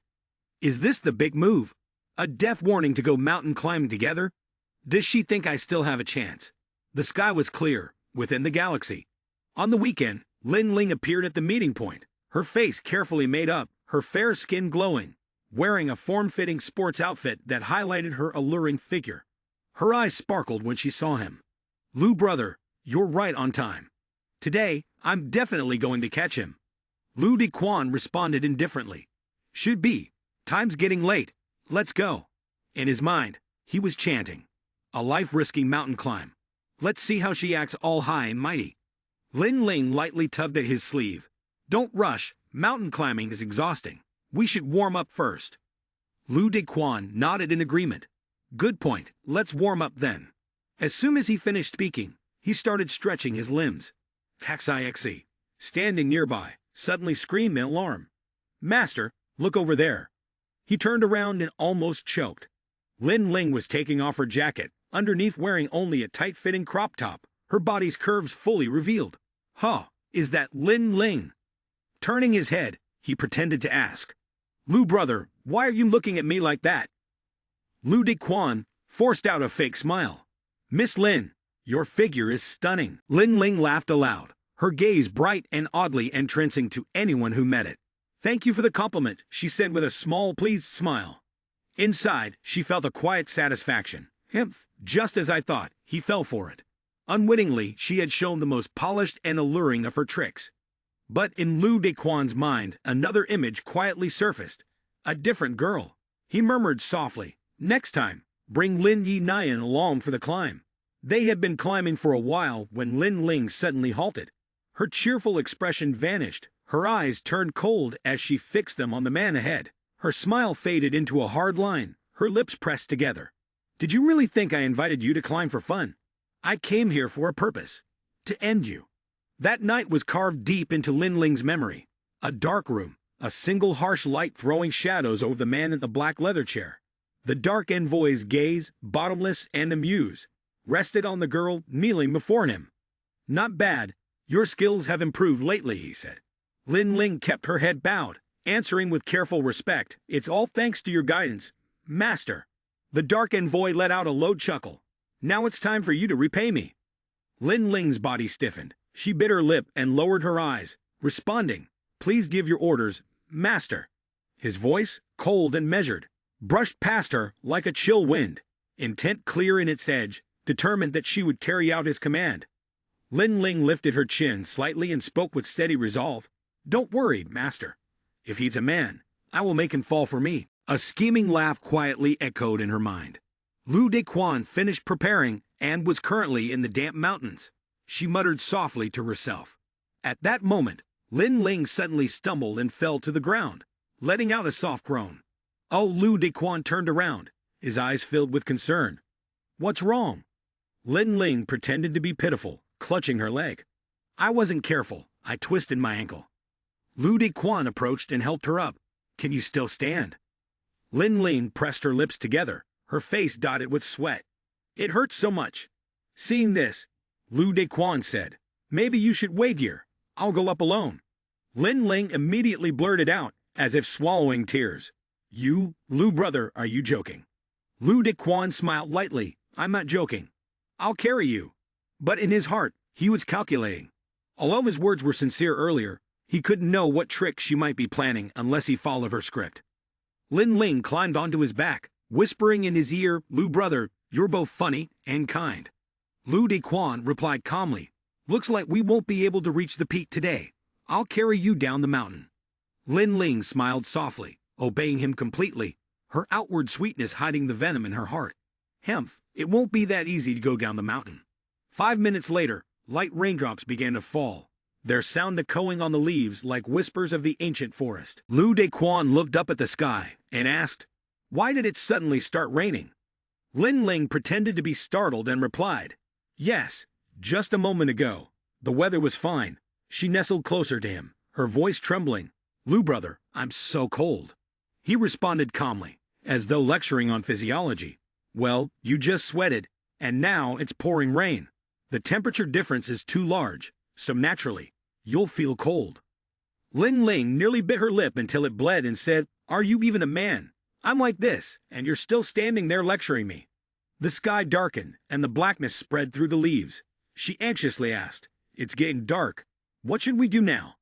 Is this the big move? A death warning to go mountain climbing together? Does she think I still have a chance? The sky was clear, within the galaxy. On the weekend, Lin Ling appeared at the meeting point, her face carefully made up, her fair skin glowing, wearing a form-fitting sports outfit that highlighted her alluring figure. Her eyes sparkled when she saw him. Lu brother, you're right on time. Today, I'm definitely going to catch him. Lu Dequan responded indifferently. Should be. Time's getting late. Let's go. In his mind, he was chanting. A life-risking mountain climb. Let's see how she acts all high and mighty. Lin Ling lightly tugged at his sleeve. Don't rush. Mountain climbing is exhausting. We should warm up first. Lu Dequan nodded in agreement. Good point. Let's warm up then. As soon as he finished speaking, he started stretching his limbs. Taxixe, standing nearby, suddenly screamed in alarm. Master, look over there. He turned around and almost choked. Lin Ling was taking off her jacket, underneath wearing only a tight-fitting crop top, her body's curves fully revealed. Huh, is that Lin Ling? Turning his head, he pretended to ask. Lu brother, why are you looking at me like that? Lu Dequan forced out a fake smile. Miss Lin, your figure is stunning. Lin Ling laughed aloud, her gaze bright and oddly entrancing to anyone who met it. Thank you for the compliment, she said with a small, pleased smile. Inside, she felt a quiet satisfaction. Just as I thought, he fell for it. Unwittingly, she had shown the most polished and alluring of her tricks. But in Lu Dequan's mind, another image quietly surfaced. A different girl. He murmured softly, Next time, bring Lin Yi Nian along for the climb. They had been climbing for a while when Lin Ling suddenly halted. Her cheerful expression vanished. Her eyes turned cold as she fixed them on the man ahead. Her smile faded into a hard line, her lips pressed together. Did you really think I invited you to climb for fun? I came here for a purpose. To end you. That night was carved deep into Lin Ling's memory. A dark room, a single harsh light throwing shadows over the man in the black leather chair. The dark envoy's gaze, bottomless and amused, rested on the girl kneeling before him. Not bad. Your skills have improved lately, he said. Lin Ling kept her head bowed, answering with careful respect. It's all thanks to your guidance, master. The dark envoy let out a low chuckle. Now it's time for you to repay me. Lin Ling's body stiffened. She bit her lip and lowered her eyes, responding, Please give your orders, master. His voice, cold and measured, brushed past her like a chill wind, intent clear in its edge, determined that she would carry out his command. Lin Ling lifted her chin slightly and spoke with steady resolve. "Don't worry, master. If he's a man, I will make him fall for me." A scheming laugh quietly echoed in her mind. Lu Dequan finished preparing and was currently in the damp mountains. She muttered softly to herself. At that moment, Lin Ling suddenly stumbled and fell to the ground, letting out a soft groan. Oh, Lu Dequan turned around, his eyes filled with concern. "What's wrong?" Lin Ling pretended to be pitiful, clutching her leg. "I wasn't careful. I twisted my ankle." Lu Dequan approached and helped her up. "Can you still stand?" Lin Ling pressed her lips together, her face dotted with sweat. "It hurts so much." Seeing this, Lu Dequan said, "Maybe you should wait here. I'll go up alone." Lin Ling immediately blurted out, as if swallowing tears. "You, Lu brother, are you joking?" Lu Dequan smiled lightly. "I'm not joking. I'll carry you." But in his heart, he was calculating. Although his words were sincere earlier, he couldn't know what trick she might be planning unless he followed her script. Lin Ling climbed onto his back, whispering in his ear, "Lu brother, you're both funny and kind." Lu Dequan replied calmly, "Looks like we won't be able to reach the peak today. I'll carry you down the mountain." Lin Ling smiled softly, obeying him completely, her outward sweetness hiding the venom in her heart. "Hemph, it won't be that easy to go down the mountain." 5 minutes later, light raindrops began to fall, their sound echoing on the leaves like whispers of the ancient forest. Lu Dequan looked up at the sky and asked, "Why did it suddenly start raining?" Lin Ling pretended to be startled and replied, "Yes, just a moment ago. The weather was fine." She nestled closer to him, her voice trembling. "Lu brother, I'm so cold." He responded calmly, as though lecturing on physiology. "Well, you just sweated, and now it's pouring rain. The temperature difference is too large, so naturally, you'll feel cold." Lin Ling nearly bit her lip until it bled and said, "Are you even a man? I'm like this, and you're still standing there lecturing me." The sky darkened, and the blackness spread through the leaves. She anxiously asked, "It's getting dark. What should we do now?"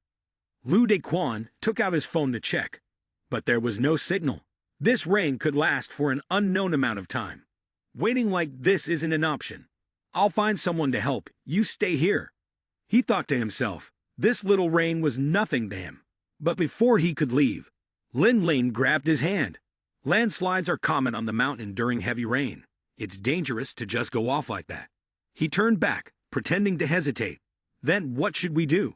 Lu Dequan took out his phone to check, but there was no signal. This rain could last for an unknown amount of time. Waiting like this isn't an option. "I'll find someone to help. You stay here." He thought to himself, this little rain was nothing to him. But before he could leave, Lin Ling grabbed his hand. Landslides are common on the mountain during heavy rain. It's dangerous to just go off like that. He turned back, pretending to hesitate. "Then what should we do?"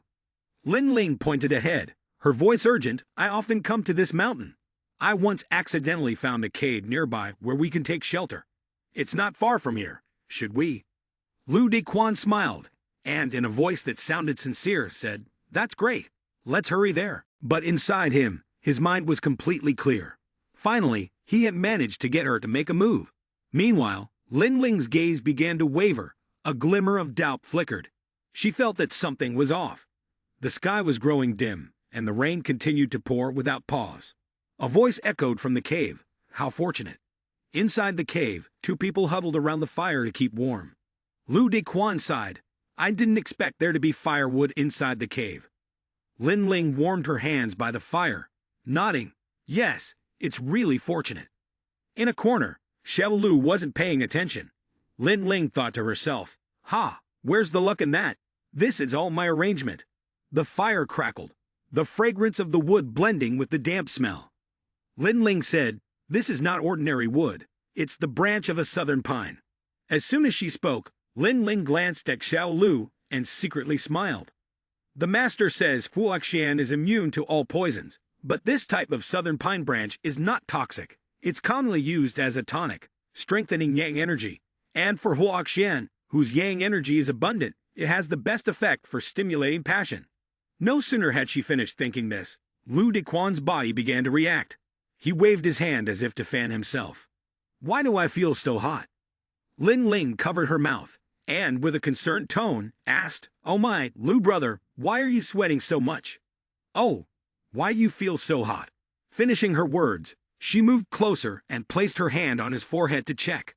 Lin Ling pointed ahead, her voice urgent. "I often come to this mountain. I once accidentally found a cave nearby where we can take shelter. It's not far from here. Should we?" Lu Dequan smiled, and in a voice that sounded sincere, said, "That's great. Let's hurry there." But inside him, his mind was completely clear. Finally, he had managed to get her to make a move. Meanwhile, Lin Ling's gaze began to waver. A glimmer of doubt flickered. She felt that something was off. The sky was growing dim, and the rain continued to pour without pause. A voice echoed from the cave. How fortunate. Inside the cave, 2 people huddled around the fire to keep warm. Lu Dequan sighed. "I didn't expect there to be firewood inside the cave." Lin Ling warmed her hands by the fire, nodding. "Yes, it's really fortunate." In a corner, Xiao Lu wasn't paying attention. Lin Ling thought to herself, "Ha, where's the luck in that? This is all my arrangement." The fire crackled, the fragrance of the wood blending with the damp smell. Lin Ling said, "This is not ordinary wood. It's the branch of a southern pine." As soon as she spoke, Lin Ling glanced at Xiao Lu and secretly smiled. "The master says Fuaxian is immune to all poisons, but this type of southern pine branch is not toxic. It's commonly used as a tonic, strengthening yang energy. And for Huaxian, whose yang energy is abundant, it has the best effect for stimulating passion." No sooner had she finished thinking this, Lu Dequan's body began to react. He waved his hand as if to fan himself. "Why do I feel so hot?" Lin Ling covered her mouth, and with a concerned tone, asked, "Oh my, Lu brother, why are you sweating so much?" "Oh, why you feel so hot?" Finishing her words, she moved closer and placed her hand on his forehead to check.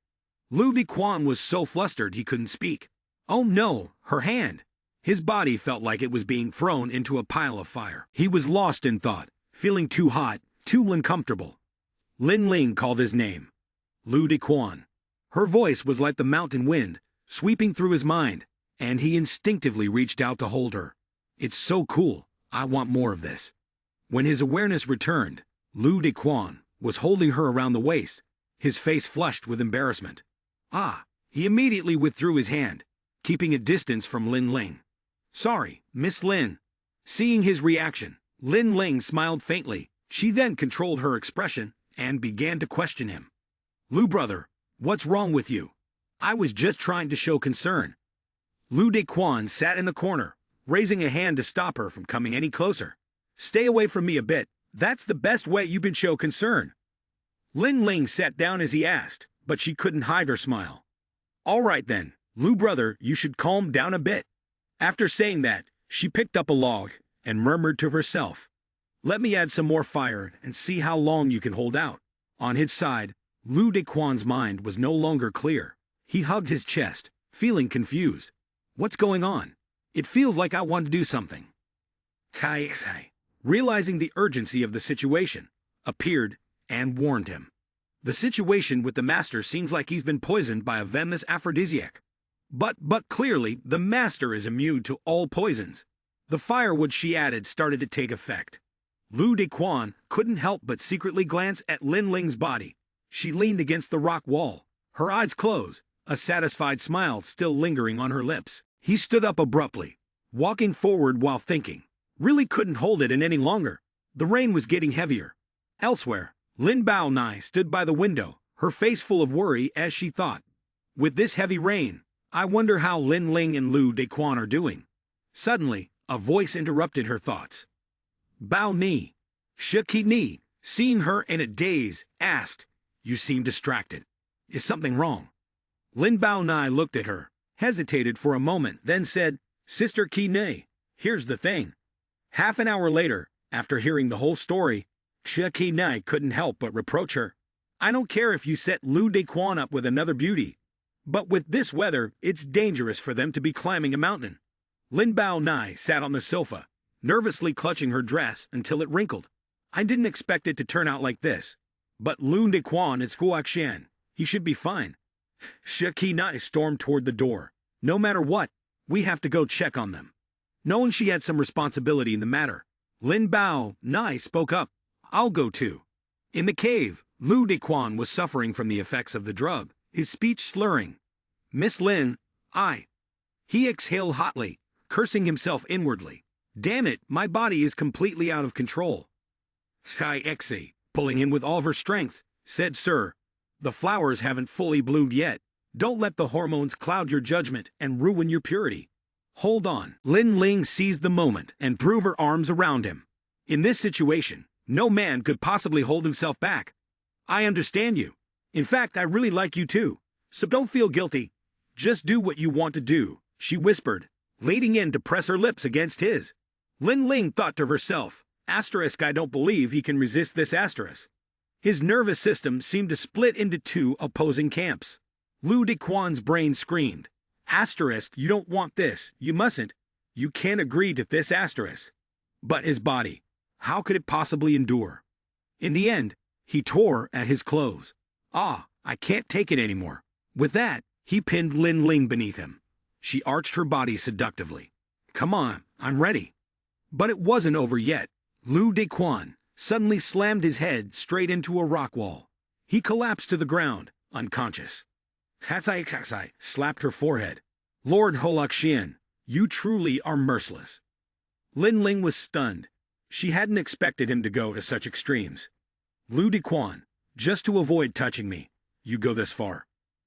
Lu Dequan was so flustered he couldn't speak. Oh no, her hand! His body felt like it was being thrown into a pile of fire. He was lost in thought. Feeling too hot, too uncomfortable. Lin Ling called his name. Lu Dequan. Her voice was like the mountain wind, sweeping through his mind, and he instinctively reached out to hold her. It's so cool, I want more of this. When his awareness returned, Lu Dequan was holding her around the waist, his face flushed with embarrassment. He immediately withdrew his hand, keeping a distance from Lin Ling. Sorry, Miss Lin. Seeing his reaction, Lin Ling smiled faintly. She then controlled her expression and began to question him. Lu brother, what's wrong with you? I was just trying to show concern. Lu Dequan sat in the corner, raising a hand to stop her from coming any closer. Stay away from me a bit, that's the best way you can show concern. Lin Ling sat down as he asked, but she couldn't hide her smile. All right then, Lu brother, you should calm down a bit. After saying that, she picked up a log and murmured to herself, let me add some more fire and see how long you can hold out. On his side, Lu Dequan's mind was no longer clear. He hugged his chest, feeling confused. What's going on? It feels like I want to do something. Tai, realizing the urgency of the situation, appeared and warned him. The situation with the master seems like he's been poisoned by a venomous aphrodisiac. But clearly, the master is immune to all poisons. The firewood she added started to take effect. Lu Dequan couldn't help but secretly glance at Lin Ling's body. She leaned against the rock wall, her eyes closed, a satisfied smile still lingering on her lips. He stood up abruptly, walking forward while thinking. Really couldn't hold it in any longer. The rain was getting heavier. Elsewhere, Lin Bao Nai stood by the window, her face full of worry as she thought. With this heavy rain, I wonder how Lin Ling and Lu Dequan are doing. Suddenly, a voice interrupted her thoughts. Bao Ni. Shiki Ni, seeing her in a daze, asked, You seem distracted. Is something wrong? Lin Bao Nai looked at her, hesitated for a moment, then said, Sister Ki Nei, here's the thing. Half an hour later, after hearing the whole story, Shiki Nei couldn't help but reproach her. I don't care if you set Lu Dequan up with another beauty, but with this weather, it's dangerous for them to be climbing a mountain. Lin Bao Nai sat on the sofa, nervously clutching her dress until it wrinkled. I didn't expect it to turn out like this. But Lu Dequan is Huaxian. He should be fine. Shiki Nai stormed toward the door. No matter what, we have to go check on them. Knowing she had some responsibility in the matter, Lin Bao Nai spoke up. I'll go too. In the cave, Lu Dequan was suffering from the effects of the drug, his speech slurring. Miss Lin, He exhaled hotly, cursing himself inwardly. Damn it, my body is completely out of control. Shai Exe, pulling in with all of her strength, said, Sir, the flowers haven't fully bloomed yet. Don't let the hormones cloud your judgment and ruin your purity. Hold on. Lin Ling seized the moment and threw her arms around him. In this situation, no man could possibly hold himself back. I understand you. In fact, I really like you too. So don't feel guilty. Just do what you want to do, she whispered, leaning in to press her lips against his. Lin Ling thought to herself, I don't believe he can resist this asterisk. His nervous system seemed to split into two opposing camps. Lu Dequan's brain screamed, you don't want this, you mustn't. You can't agree to this asterisk. But his body, how could it possibly endure? In the end, he tore at his clothes. I can't take it anymore. With that, he pinned Lin Ling beneath him. She arched her body seductively. Come on, I'm ready. But it wasn't over yet. Lu Dequan suddenly slammed his head straight into a rock wall. He collapsed to the ground, unconscious. Hatsai slapped her forehead. Lord Holakshian, you truly are merciless. Lin Ling was stunned. She hadn't expected him to go to such extremes. Lu Dequan, just to avoid touching me, you go this far.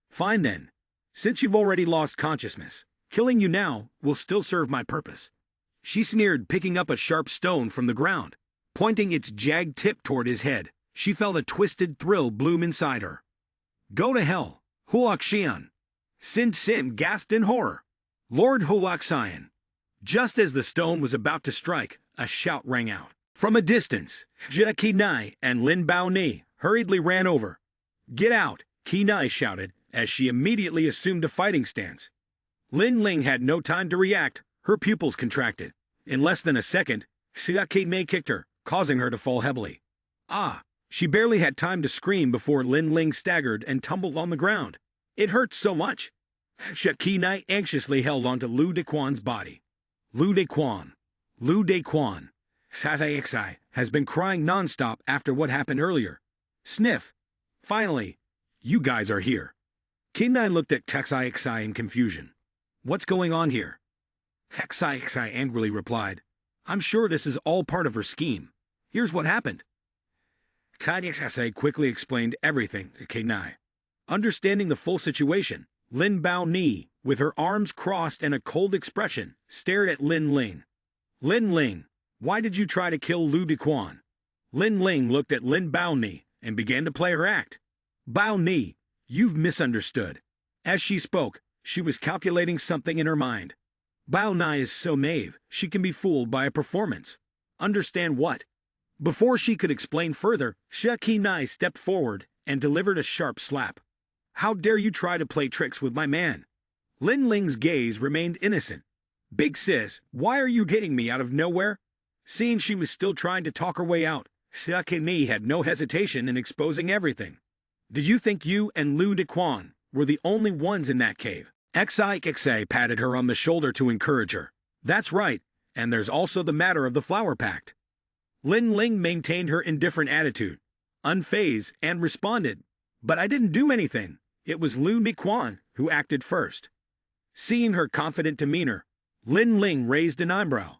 Fine then. Since you've already lost consciousness, killing you now will still serve my purpose. She sneered, picking up a sharp stone from the ground. Pointing its jagged tip toward his head, she felt a twisted thrill bloom inside her. Go to hell, Huaxian. Sin Sim gasped in horror. Lord Huaxian. Just as the stone was about to strike, a shout rang out. From a distance, Jia Qinai and Lin Bao Ni hurriedly ran over. Get out, Qinai shouted, as she immediately assumed a fighting stance. Lin Ling had no time to react. Her pupils contracted. In less than a second, Xia Qinai kicked her, causing her to fall heavily. Ah! She barely had time to scream before Lin Ling staggered and tumbled on the ground. It hurt so much. Shakinai anxiously held onto Lu Dequan's body. Lu Dequan. Lu Dequan. Sasayexai has been crying nonstop after what happened earlier. Sniff. Finally, you guys are here. Kinai looked at Taxayexai in confusion. What's going on here? Taxayexai angrily replied, I'm sure this is all part of her scheme. Here's what happened. Taxayexai quickly explained everything to Kinai. Understanding the full situation, Lin Bao Ni, with her arms crossed and a cold expression, stared at Lin Ling. Lin Ling, why did you try to kill Lu Dequan? Lin Ling looked at Lin Bao Ni and began to play her act. Bao Ni, you've misunderstood. As she spoke, she was calculating something in her mind. Bao Ni is so naive, she can be fooled by a performance. Understand what? Before she could explain further, Shaki Nai stepped forward and delivered a sharp slap. How dare you try to play tricks with my man? Lin Ling's gaze remained innocent. Big sis, why are you getting me out of nowhere? Seeing she was still trying to talk her way out, Shaki Ni had no hesitation in exposing everything. Did you think you and Lu Dequan were the only ones in that cave? Xai patted her on the shoulder to encourage her. That's right, and there's also the matter of the flower pact. Lin Ling maintained her indifferent attitude, unfazed, and responded, But I didn't do anything. It was Lu Dequan who acted first. Seeing her confident demeanor, Lin Ling raised an eyebrow.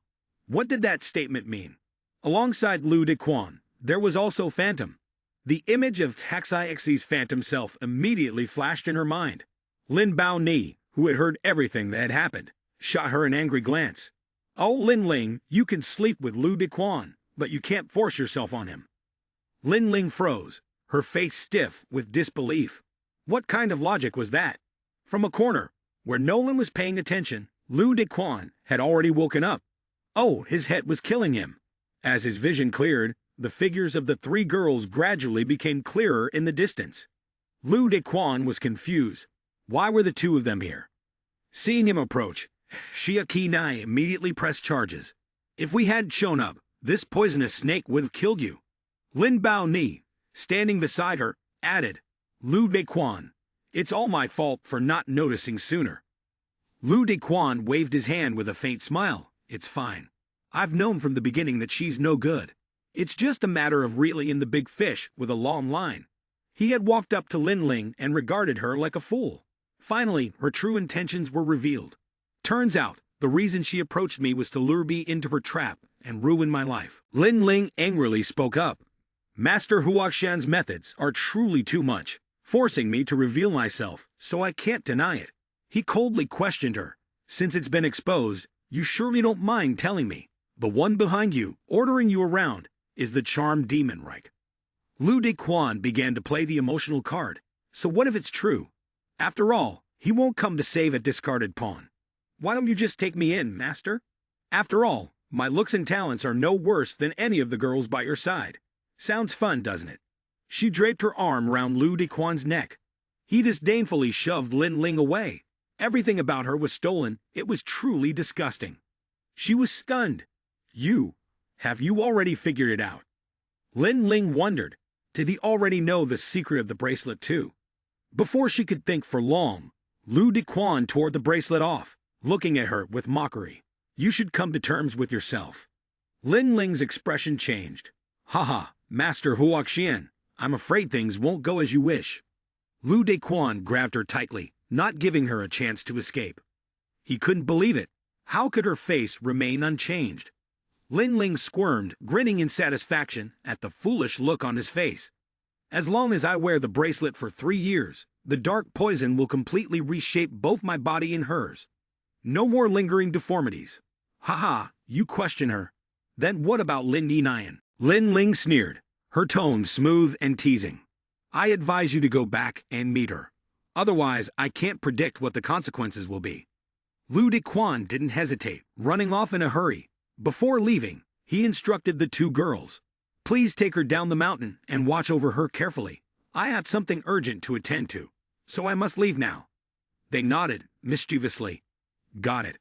What did that statement mean? Alongside Lu Dequan, there was also Phantom. The image of Taxaixi's phantom self immediately flashed in her mind. Lin Bao Ni, who had heard everything that had happened, shot her an angry glance. Oh, Lin Ling, you can sleep with Lu Dequan, but you can't force yourself on him. Lin Ling froze, her face stiff with disbelief. What kind of logic was that? From a corner, where no one was paying attention, Lu Dequan had already woken up. Oh, his head was killing him. As his vision cleared, the figures of the three girls gradually became clearer in the distance. Lu Dequan was confused. Why were the two of them here? Seeing him approach, Xia Qinai immediately pressed charges. If we hadn't shown up, this poisonous snake would have killed you. Lin Bao Ni, standing beside her, added, Lu Dequan, it's all my fault for not noticing sooner. Lu Dequan waved his hand with a faint smile. It's fine. I've known from the beginning that she's no good. It's just a matter of reeling in the big fish with a long line. He had walked up to Lin Ling and regarded her like a fool. Finally, her true intentions were revealed. Turns out, the reason she approached me was to lure me into her trap and ruin my life. Lin Ling angrily spoke up. Master Huaxian's methods are truly too much, forcing me to reveal myself, so I can't deny it. He coldly questioned her. Since it's been exposed, you surely don't mind telling me. The one behind you, ordering you around, is the charmed demon, right? Lu Dequan began to play the emotional card. So what if it's true? After all, he won't come to save a discarded pawn. Why don't you just take me in, master? After all, my looks and talents are no worse than any of the girls by your side. Sounds fun, doesn't it? She draped her arm round Lu Dequan's neck. He disdainfully shoved Lin Ling away. Everything about her was stolen. It was truly disgusting. She was stunned. Have you already figured it out? Lin Ling wondered. Did he already know the secret of the bracelet too? Before she could think for long, Lu Dequan tore the bracelet off, looking at her with mockery. You should come to terms with yourself. Lin Ling's expression changed. Haha, Master Huaxian, I'm afraid things won't go as you wish. Lu Dequan grabbed her tightly, not giving her a chance to escape. He couldn't believe it. How could her face remain unchanged? Lin Ling squirmed, grinning in satisfaction at the foolish look on his face. As long as I wear the bracelet for 3 years, the dark poison will completely reshape both my body and hers. No more lingering deformities. Haha, you question her. Then what about Lin Yinayan? Lin Ling sneered, her tone smooth and teasing. I advise you to go back and meet her. Otherwise, I can't predict what the consequences will be. Lu Dequan didn't hesitate, running off in a hurry. Before leaving, he instructed the two girls. Please take her down the mountain and watch over her carefully. I had something urgent to attend to, so I must leave now. They nodded, mischievously. Got it.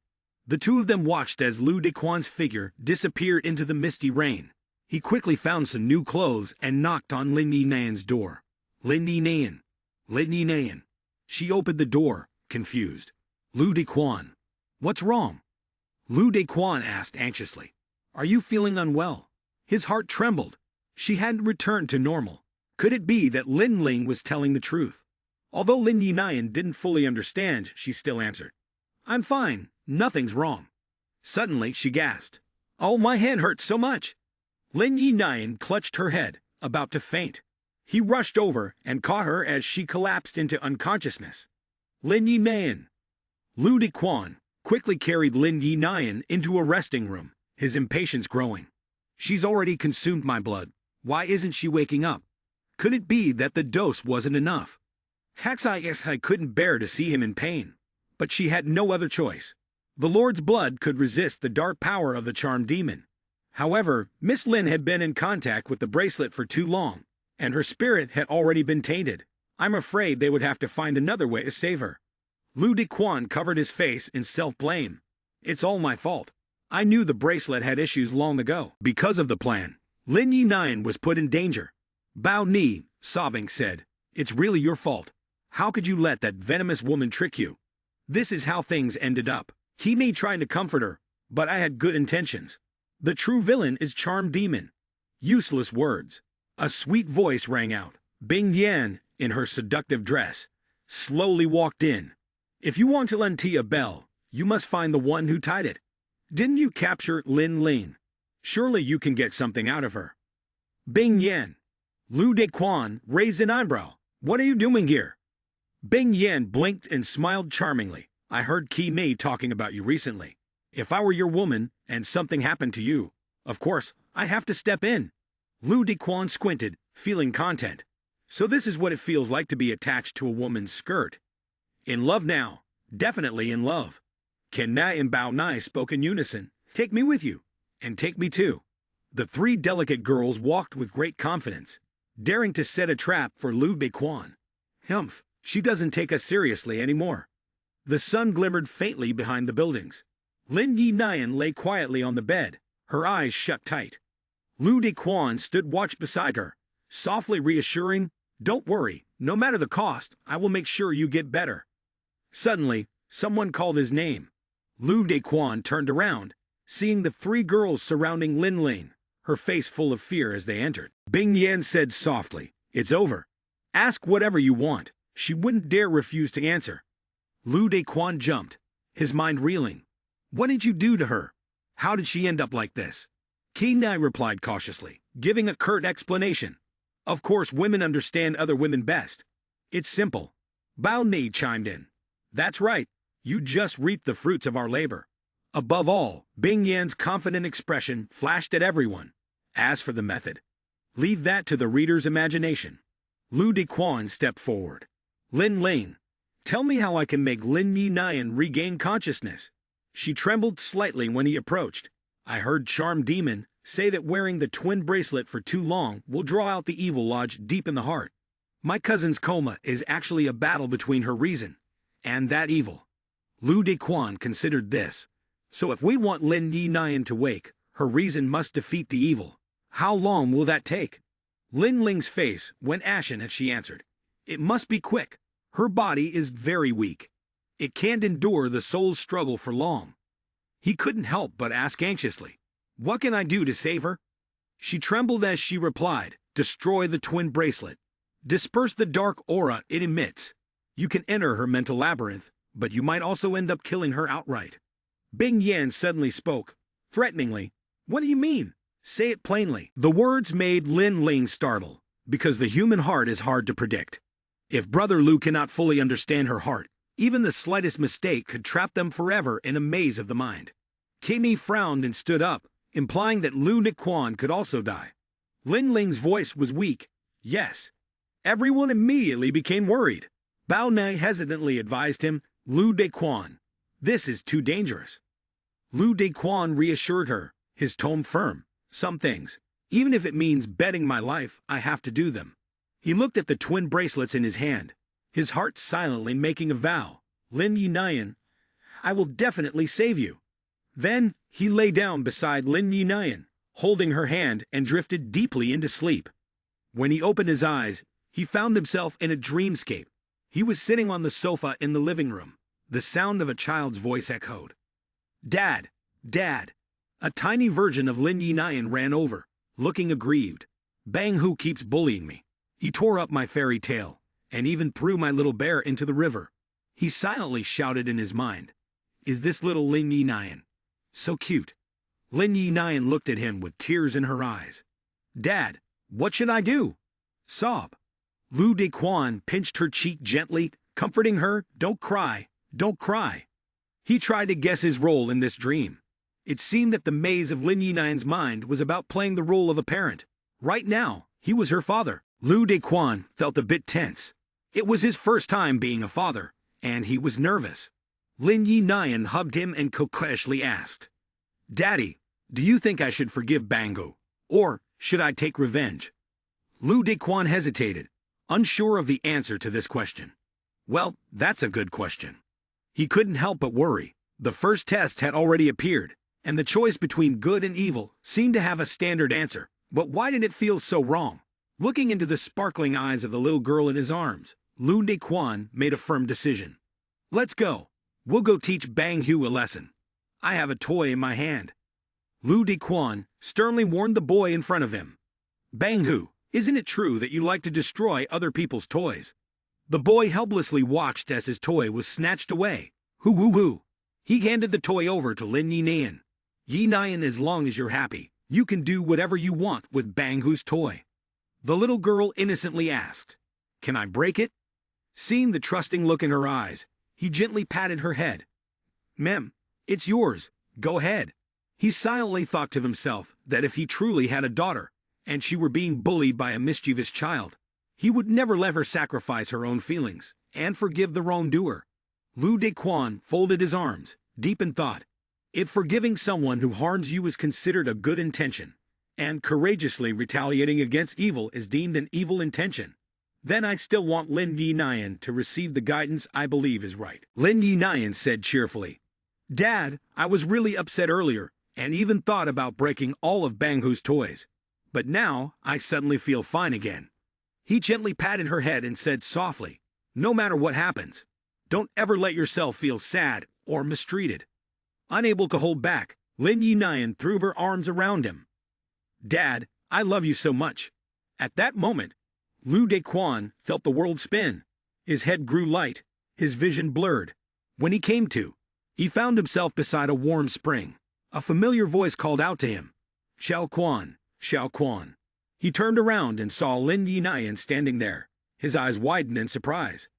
The two of them watched as Lu Dequan's figure disappeared into the misty rain. He quickly found some new clothes and knocked on Lin Yi's door. Lin Yi. Lin Yi. She opened the door, confused. Lu Dequan. What's wrong? Lu Dequan asked anxiously. Are you feeling unwell? His heart trembled. She hadn't returned to normal. Could it be that Lin Ling was telling the truth? Although Lin Yi didn't fully understand, she still answered. I'm fine. Nothing's wrong. Suddenly, she gasped. Oh, my head hurts so much. Lin Yi clutched her head, about to faint. He rushed over and caught her as she collapsed into unconsciousness. Lin Yi. Lu Dequan quickly carried Lin Yi into a resting room, his impatience growing. She's already consumed my blood. Why isn't she waking up? Could it be that the dose wasn't enough? I couldn't bear to see him in pain. But she had no other choice. The Lord's blood could resist the dark power of the charmed demon. However, Miss Lin had been in contact with the bracelet for too long, and her spirit had already been tainted. I'm afraid they would have to find another way to save her. Lu Dequan covered his face in self-blame. It's all my fault. I knew the bracelet had issues long ago. Because of the plan, Lin Yi was put in danger. Bao Ni, sobbing, said, It's really your fault. How could you let that venomous woman trick you? This is how things ended up. He may try to comfort her, but I had good intentions. The true villain is Charmed Demon. Useless words. A sweet voice rang out. Bing Yan, in her seductive dress, slowly walked in. If you want to untie a bell, you must find the one who tied it. Didn't you capture Lin Ling? Surely you can get something out of her. Bing Yan. Lu Dequan raised an eyebrow. What are you doing here? Bing Yan blinked and smiled charmingly. I heard Qi Mei talking about you recently. If I were your woman and something happened to you, of course, I have to step in. Lu Dequan squinted, feeling content. So this is what it feels like to be attached to a woman's skirt. In love now. Definitely in love. Ken Na and Bao Nai spoke in unison. Take me with you. And take me too. The three delicate girls walked with great confidence, daring to set a trap for Lu Dequan. Humph, she doesn't take us seriously anymore. The sun glimmered faintly behind the buildings. Lin Yi lay quietly on the bed, her eyes shut tight. Lu Dequan stood watch beside her, softly reassuring, Don't worry, no matter the cost, I will make sure you get better. Suddenly, someone called his name. Lu Dequan turned around, seeing the three girls surrounding Lin Ling, her face full of fear as they entered. Bing Yan said softly, It's over. Ask whatever you want. She wouldn't dare refuse to answer. Lu Dequan jumped, his mind reeling. What did you do to her? How did she end up like this? Qi Nai replied cautiously, giving a curt explanation. Of course, women understand other women best. It's simple. Bao Ni chimed in. That's right. You just reaped the fruits of our labor. Above all, Bing Yan's confident expression flashed at everyone. As for the method, leave that to the reader's imagination. Lu Dequan stepped forward. Lin Ling, tell me how I can make Lin Yi regain consciousness. She trembled slightly when he approached. I heard Charmed Demon say that wearing the twin bracelet for too long will draw out the evil lodged deep in the heart. My cousin's coma is actually a battle between her reason and that evil. Lu Dequan considered this. So if we want Lin Yi to wake, her reason must defeat the evil. How long will that take? Lin Ling's face went ashen as she answered. It must be quick. Her body is very weak. It can't endure the soul's struggle for long. He couldn't help but ask anxiously, What can I do to save her? She trembled as she replied, Destroy the twin bracelet. Disperse the dark aura it emits. You can enter her mental labyrinth, but you might also end up killing her outright. Bing Yan suddenly spoke, threateningly. What do you mean? Say it plainly. The words made Lin Ling startle, because the human heart is hard to predict. If Brother Lu cannot fully understand her heart, even the slightest mistake could trap them forever in a maze of the mind. Kimi frowned and stood up, implying that Lu Dequan could also die. Lin Ling's voice was weak. Yes. Everyone immediately became worried. Bao Nai hesitantly advised him, Lu Dequan, this is too dangerous. Lu Dequan reassured her, his tone firm. Some things, even if it means betting my life, I have to do them. He looked at the twin bracelets in his hand, his heart silently making a vow. Lin Yi, I will definitely save you. Then he lay down beside Lin Yi, holding her hand, and drifted deeply into sleep. When he opened his eyes, he found himself in a dreamscape. He was sitting on the sofa in the living room. The sound of a child's voice echoed. "Dad! Dad!" A tiny version of Lin Yi ran over, looking aggrieved. "Bang Hu keeps bullying me. He tore up my fairy tale, and even threw my little bear into the river." He silently shouted in his mind. "Is this little Lin Yi so cute?" Lin Yi looked at him with tears in her eyes. "Dad, what should I do?" Sob. Lu Dequan pinched her cheek gently, comforting her. "Don't cry, don't cry." He tried to guess his role in this dream. It seemed that the maze of Lin Yi's mind was about playing the role of a parent. Right now, he was her father. Lu Dequan felt a bit tense. It was his first time being a father, and he was nervous. Lin Yi hugged him and coquettishly asked, "Daddy, do you think I should forgive Bangu? Or should I take revenge?" Lu Dequan hesitated, unsure of the answer to this question. Well, that's a good question. He couldn't help but worry. The first test had already appeared, and the choice between good and evil seemed to have a standard answer. But why did it feel so wrong? Looking into the sparkling eyes of the little girl in his arms, Lu Dequan made a firm decision. "Let's go. We'll go teach Bang Hu a lesson. I have a toy in my hand." Lu Dequan sternly warned the boy in front of him. "Bang Hu, isn't it true that you like to destroy other people's toys?" The boy helplessly watched as his toy was snatched away. Hoo. He handed the toy over to Lin Yi. "Yi, as long as you're happy, you can do whatever you want with Bang Hu's toy." The little girl innocently asked, "Can I break it?" Seeing the trusting look in her eyes, he gently patted her head. "Mem, it's yours. Go ahead." He silently thought to himself that if he truly had a daughter, and she were being bullied by a mischievous child, he would never let her sacrifice her own feelings and forgive the wrongdoer. Lu Dequan folded his arms, deep in thought. If forgiving someone who harms you is considered a good intention, and courageously retaliating against evil is deemed an evil intention, then I still want Lin Yi to receive the guidance I believe is right. Lin Yi said cheerfully, "Dad, I was really upset earlier, and even thought about breaking all of Bang Hu's toys. But now, I suddenly feel fine again." He gently patted her head and said softly, "No matter what happens, don't ever let yourself feel sad or mistreated." Unable to hold back, Lin Yi threw her arms around him. "Dad, I love you so much." At that moment, Lu Dequan felt the world spin. His head grew light, his vision blurred. When he came to, he found himself beside a warm spring. A familiar voice called out to him, "Xiao Quan, Xiao Quan." He turned around and saw Lin Yi standing there. His eyes widened in surprise.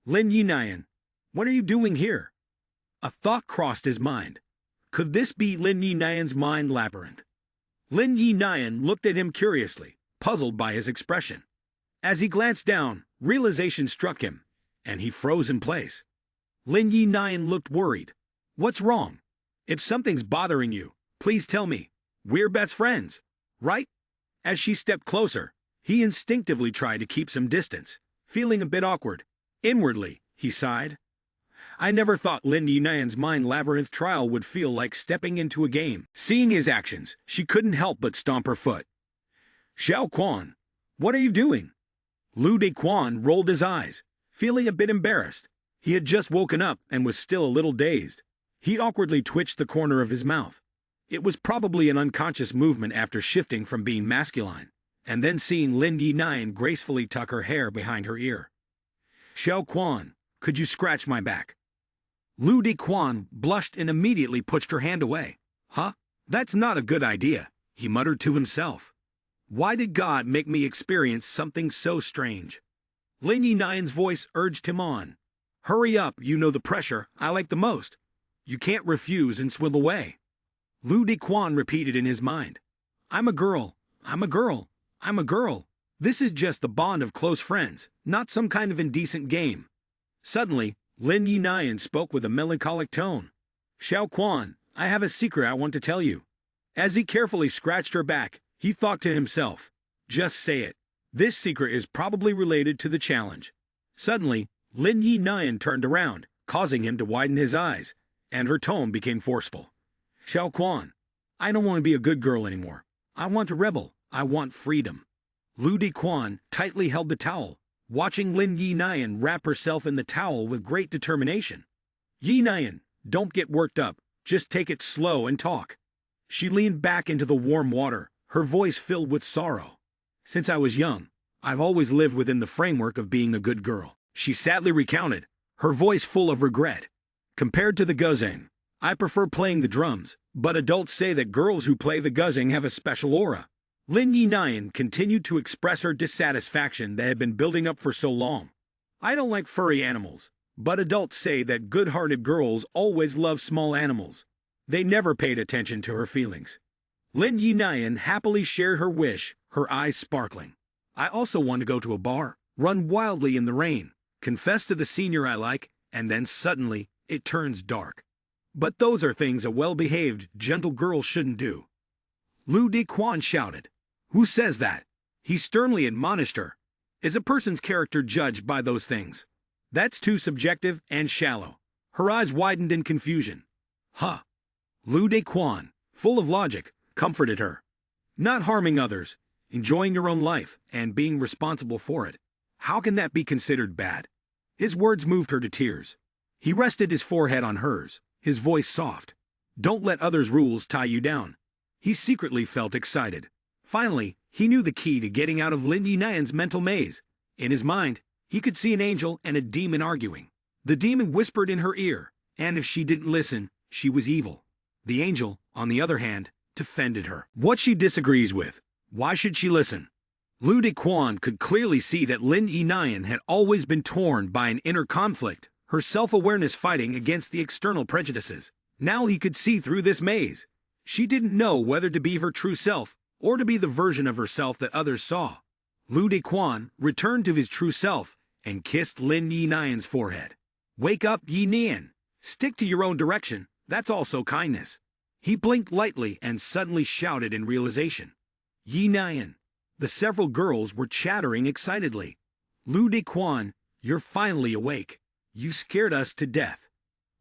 "Lin Yi, what are you doing here?" A thought crossed his mind. Could this be Lin Yi's mind labyrinth? Lin Yi looked at him curiously, puzzled by his expression. As he glanced down, realization struck him, and he froze in place. Lin Yi looked worried. "What's wrong? If something's bothering you, please tell me. We're best friends, right?" As she stepped closer, he instinctively tried to keep some distance, feeling a bit awkward. Inwardly, he sighed. I never thought Lin Yi's mind labyrinth trial would feel like stepping into a game. Seeing his actions, she couldn't help but stomp her foot. "Xiao Quan, what are you doing?" Lu Dequan rolled his eyes, feeling a bit embarrassed. He had just woken up and was still a little dazed. He awkwardly twitched the corner of his mouth. It was probably an unconscious movement after shifting from being masculine, and then seeing Lin Yi gracefully tuck her hair behind her ear. "Xiao Quan, could you scratch my back?" Lu Dequan blushed and immediately pushed her hand away. "Huh? That's not a good idea," he muttered to himself. "Why did God make me experience something so strange?" Lin Yi's voice urged him on. "Hurry up, you know the pressure I like the most. You can't refuse and swim away." Lu Dequan repeated in his mind, I'm a girl, I'm a girl, I'm a girl. This is just the bond of close friends, not some kind of indecent game." Suddenly, Lin Yi spoke with a melancholic tone. "Xiao Quan, I have a secret I want to tell you." As he carefully scratched her back, he thought to himself, "Just say it. This secret is probably related to the challenge." Suddenly, Lin Yi turned around, causing him to widen his eyes, and her tone became forceful. "Xiao Quan, I don't want to be a good girl anymore. I want to rebel. I want freedom. Lu Dequan tightly held the towel, watching Lin Yi Nian wrap herself in the towel with great determination. Yi Nian, don't get worked up, just take it slow and talk. She leaned back into the warm water, her voice filled with sorrow. Since I was young, I've always lived within the framework of being a good girl, she sadly recounted, her voice full of regret. Compared to the guzheng, I prefer playing the drums, but adults say that girls who play the guzheng have a special aura. Lin Yi Nian continued to express her dissatisfaction that had been building up for so long. I don't like furry animals, but adults say that good-hearted girls always love small animals. They never paid attention to her feelings. Lin Yi Nian happily shared her wish, her eyes sparkling. I also want to go to a bar, run wildly in the rain, confess to the senior I like, and then suddenly, it turns dark. But those are things a well-behaved, gentle girl shouldn't do. Lu Dequan shouted. Who says that? He sternly admonished her. Is a person's character judged by those things? That's too subjective and shallow. Her eyes widened in confusion. Huh. Lu Dequan, full of logic, comforted her. Not harming others, enjoying your own life, and being responsible for it. How can that be considered bad? His words moved her to tears. He rested his forehead on hers, his voice soft. Don't let others' rules tie you down. He secretly felt excited. Finally, he knew the key to getting out of Lin Yi Nian's mental maze. In his mind, he could see an angel and a demon arguing. The demon whispered in her ear, and if she didn't listen, she was evil. The angel, on the other hand, defended her. What she disagrees with, why should she listen? Lu Dequan could clearly see that Lin Yi Nian had always been torn by an inner conflict, her self-awareness fighting against the external prejudices. Now he could see through this maze. She didn't know whether to be her true self, or to be the version of herself that others saw. Lu Dequan returned to his true self and kissed Lin Yi Nian's forehead. Wake up, Yi Nian. Stick to your own direction, that's also kindness. He blinked lightly and suddenly shouted in realization. Yi Nian. The several girls were chattering excitedly. Lu Dequan, you're finally awake. You scared us to death.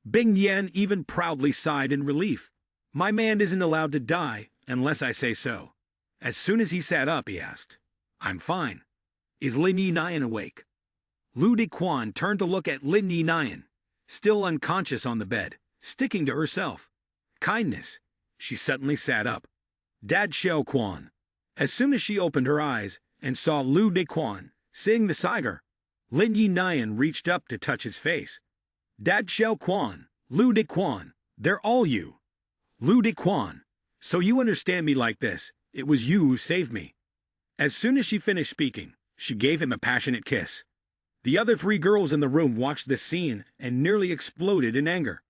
Bing Yan even proudly sighed in relief. My man isn't allowed to die unless I say so. As soon as he sat up, he asked, I'm fine. Is Lin Yi Nian awake? Lu Dequan turned to look at Lin Yi Nian, still unconscious on the bed, sticking to herself. Kindness. She suddenly sat up. Dad Xiao Quan. As soon as she opened her eyes and saw Lu Dequan sitting beside her, Lin Yi Nian reached up to touch his face. Dad Xiao Quan, Lu Dequan, they're all you. Lu Dequan. So you understand me like this. It was you who saved me. As soon as she finished speaking, she gave him a passionate kiss. The other three girls in the room watched this scene and nearly exploded in anger.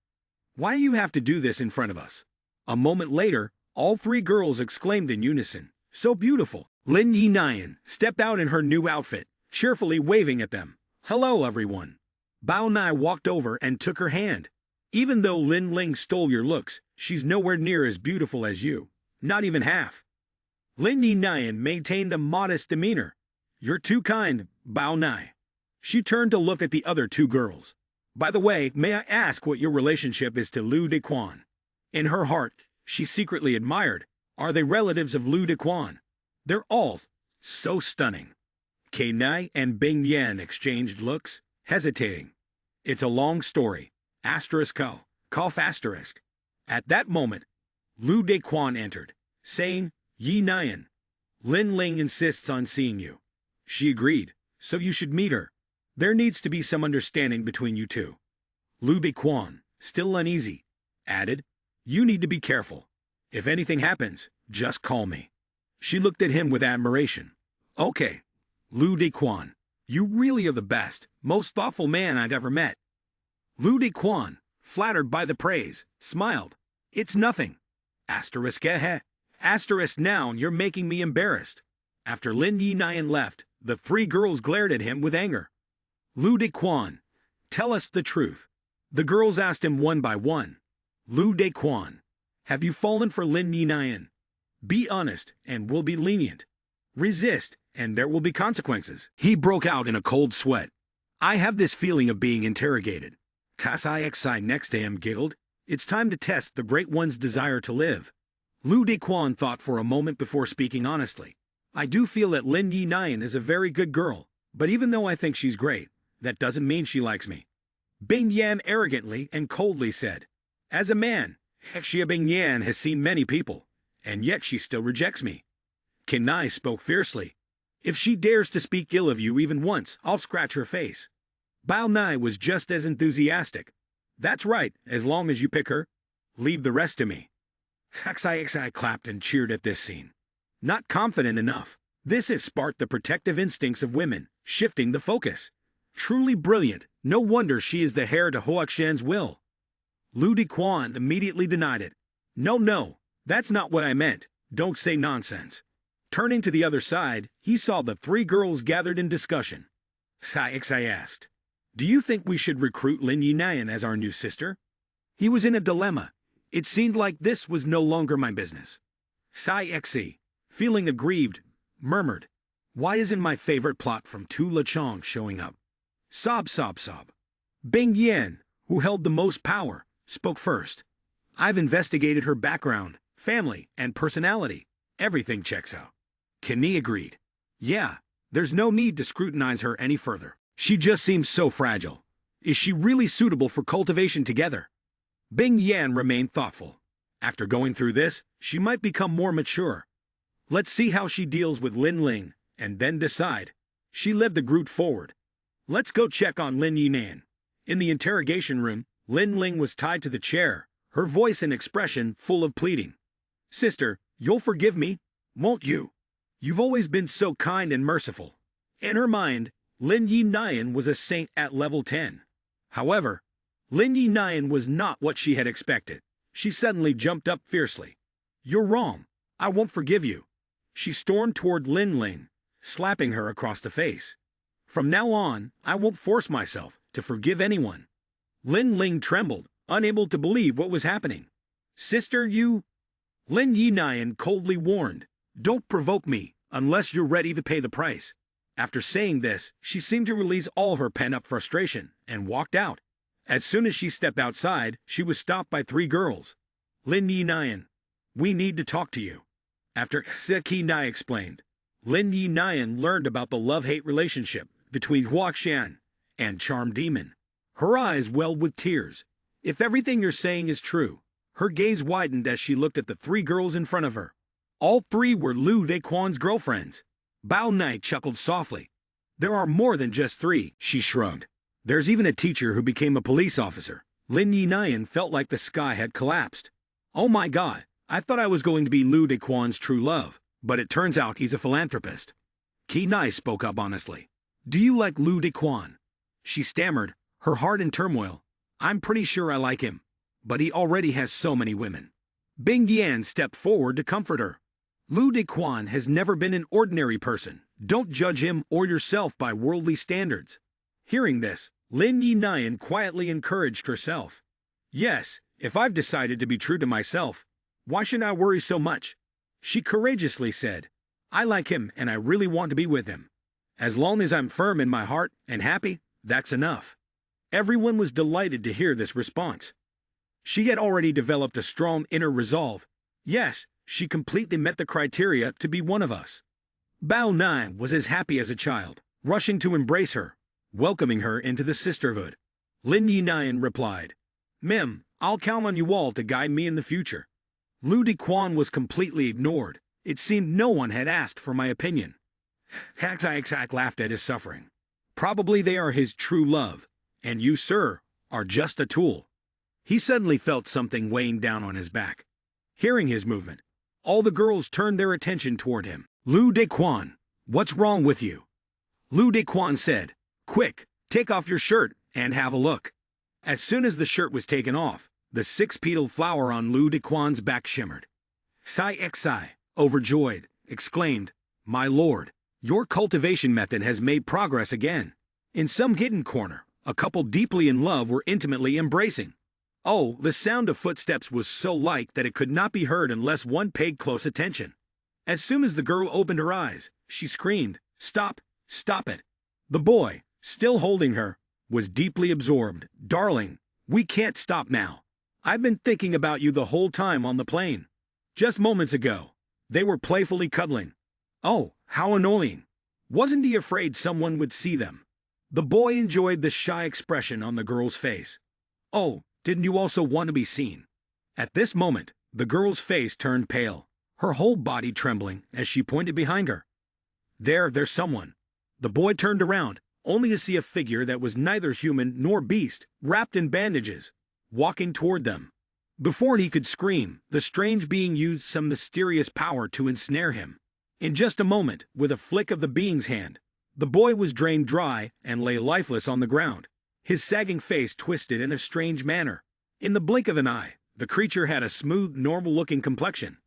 Why do you have to do this in front of us? A moment later, all three girls exclaimed in unison, so beautiful. Lin Yi Nian stepped out in her new outfit, cheerfully waving at them. Hello, everyone. Bao Nai walked over and took her hand. Even though Lin Ling stole your looks, she's nowhere near as beautiful as you. Not even half. Lin Yi Nian maintained a modest demeanor. You're too kind, Bao Nai. She turned to look at the other two girls. By the way, may I ask what your relationship is to Lu Dequan? In her heart, she secretly admired. Are they relatives of Lu Dequan? They're all so stunning. Kei Nai and Bing Yan exchanged looks, hesitating. It's a long story. Cough asterisk. At that moment, Lu Dequan entered, saying, Yi Nian. Lin Ling insists on seeing you. She agreed, so you should meet her. There needs to be some understanding between you two. Lu Dequan, still uneasy, added, You need to be careful. If anything happens, just call me. She looked at him with admiration. Okay, Lu Dequan, you really are the best, most thoughtful man I've ever met. Lu Dequan, flattered by the praise, smiled. It's nothing. Asterisk Asterisk noun, you're making me embarrassed. After Lin Yi Nian left, the three girls glared at him with anger. Lu Dequan, tell us the truth. The girls asked him one by one. Lu Dequan, have you fallen for Lin Yi Nian? Be honest, and we'll be lenient. Resist, and there will be consequences. He broke out in a cold sweat. I have this feeling of being interrogated. Tas Ixi next to him giggled. It's time to test the Great One's desire to live. Lu Dequan thought for a moment before speaking honestly. I do feel that Lin Yi Nian is a very good girl, but even though I think she's great, that doesn't mean she likes me. Bing Yan arrogantly and coldly said, as a man, Xia Bing Yan has seen many people, and yet she still rejects me. Qin Nai spoke fiercely. If she dares to speak ill of you even once, I'll scratch her face. Bao Nai was just as enthusiastic. That's right, as long as you pick her. Leave the rest to me. Xi clapped and cheered at this scene. Not confident enough. This has sparked the protective instincts of women, shifting the focus. Truly brilliant. No wonder she is the heir to Huaqian's will. Lu Dequan immediately denied it. No, that's not what I meant. Don't say nonsense. Turning to the other side, he saw the three girls gathered in discussion. Xi asked, do you think we should recruit Lin Yinayan as our new sister? He was in a dilemma. It seemed like this was no longer my business. Xi, feeling aggrieved, murmured, why isn't my favorite plot from Tu Lechong showing up? Sob. Bing Yan, who held the most power, spoke first. I've investigated her background, family, and personality. Everything checks out. Kenny agreed. Yeah, there's no need to scrutinize her any further. She just seems so fragile. Is she really suitable for cultivation together? Bing Yan remained thoughtful. After going through this, she might become more mature. Let's see how she deals with Lin Ling, and then decide. She led the group forward. Let's go check on Lin Yinan. In the interrogation room, Lin Ling was tied to the chair, her voice and expression full of pleading. Sister, you'll forgive me, won't you? You've always been so kind and merciful. In her mind, Lin Yi Nian was a saint at level 10. However, Lin Yi Nian was not what she had expected. She suddenly jumped up fiercely. You're wrong. I won't forgive you. She stormed toward Lin Ling, slapping her across the face. From now on, I won't force myself to forgive anyone. Lin Ling trembled, unable to believe what was happening. Sister, you... Lin Yi Nian coldly warned, don't provoke me unless you're ready to pay the price. After saying this, she seemed to release all her pent-up frustration and walked out. As soon as she stepped outside, she was stopped by three girls. Lin Yi Nian, we need to talk to you. After Qi Nai explained, Lin Yi Nian learned about the love-hate relationship between Huaqian and Charm Demon. Her eyes welled with tears. If everything you're saying is true, her gaze widened as she looked at the three girls in front of her. All three were Lu Dequan's girlfriends. Bao Nai chuckled softly. There are more than just three, she shrugged. There's even a teacher who became a police officer. Lin Yi Nian felt like the sky had collapsed. Oh my god, I thought I was going to be Lu Dequan's true love, but it turns out he's a philanthropist. Qi Nai spoke up honestly. Do you like Lu Dequan? She stammered, her heart in turmoil. I'm pretty sure I like him, but he already has so many women. Bing Yan stepped forward to comfort her. Lu Dequan has never been an ordinary person. Don't judge him or yourself by worldly standards. Hearing this, Lin Yi Nian quietly encouraged herself. Yes, if I've decided to be true to myself, why should I worry so much? She courageously said, I like him and I really want to be with him. As long as I'm firm in my heart and happy, that's enough. Everyone was delighted to hear this response. She had already developed a strong inner resolve. Yes, she completely met the criteria to be one of us. Bao Nai was as happy as a child, rushing to embrace her, welcoming her into the sisterhood. Lin Yi Nian replied, Mim, I'll count on you all to guide me in the future. Lu Dequan was completely ignored. It seemed no one had asked for my opinion. Xi laughed at his suffering. Probably they are his true love, and you, sir, are just a tool. He suddenly felt something weighing down on his back. Hearing his movement, all the girls turned their attention toward him. Lu Dequan, what's wrong with you? Lu Dequan said, Quick, take off your shirt and have a look. As soon as the shirt was taken off, the six-petaled flower on Lu Dequan's back shimmered. Xi, overjoyed, exclaimed, My lord, your cultivation method has made progress again. In some hidden corner, a couple deeply in love were intimately embracing. Oh, the sound of footsteps was so light that it could not be heard unless one paid close attention. As soon as the girl opened her eyes, she screamed, Stop, stop it. The boy, still holding her, was deeply absorbed. Darling, we can't stop now. I've been thinking about you the whole time on the plane. Just moments ago, they were playfully cuddling. Oh, how annoying. Wasn't he afraid someone would see them? The boy enjoyed the shy expression on the girl's face. Oh, didn't you also want to be seen? At this moment, the girl's face turned pale, her whole body trembling as she pointed behind her. There's someone. The boy turned around, only to see a figure that was neither human nor beast, wrapped in bandages, walking toward them. Before he could scream, the strange being used some mysterious power to ensnare him. In just a moment, with a flick of the being's hand, the boy was drained dry and lay lifeless on the ground, his sagging face twisted in a strange manner. In the blink of an eye, the creature had a smooth, normal-looking complexion.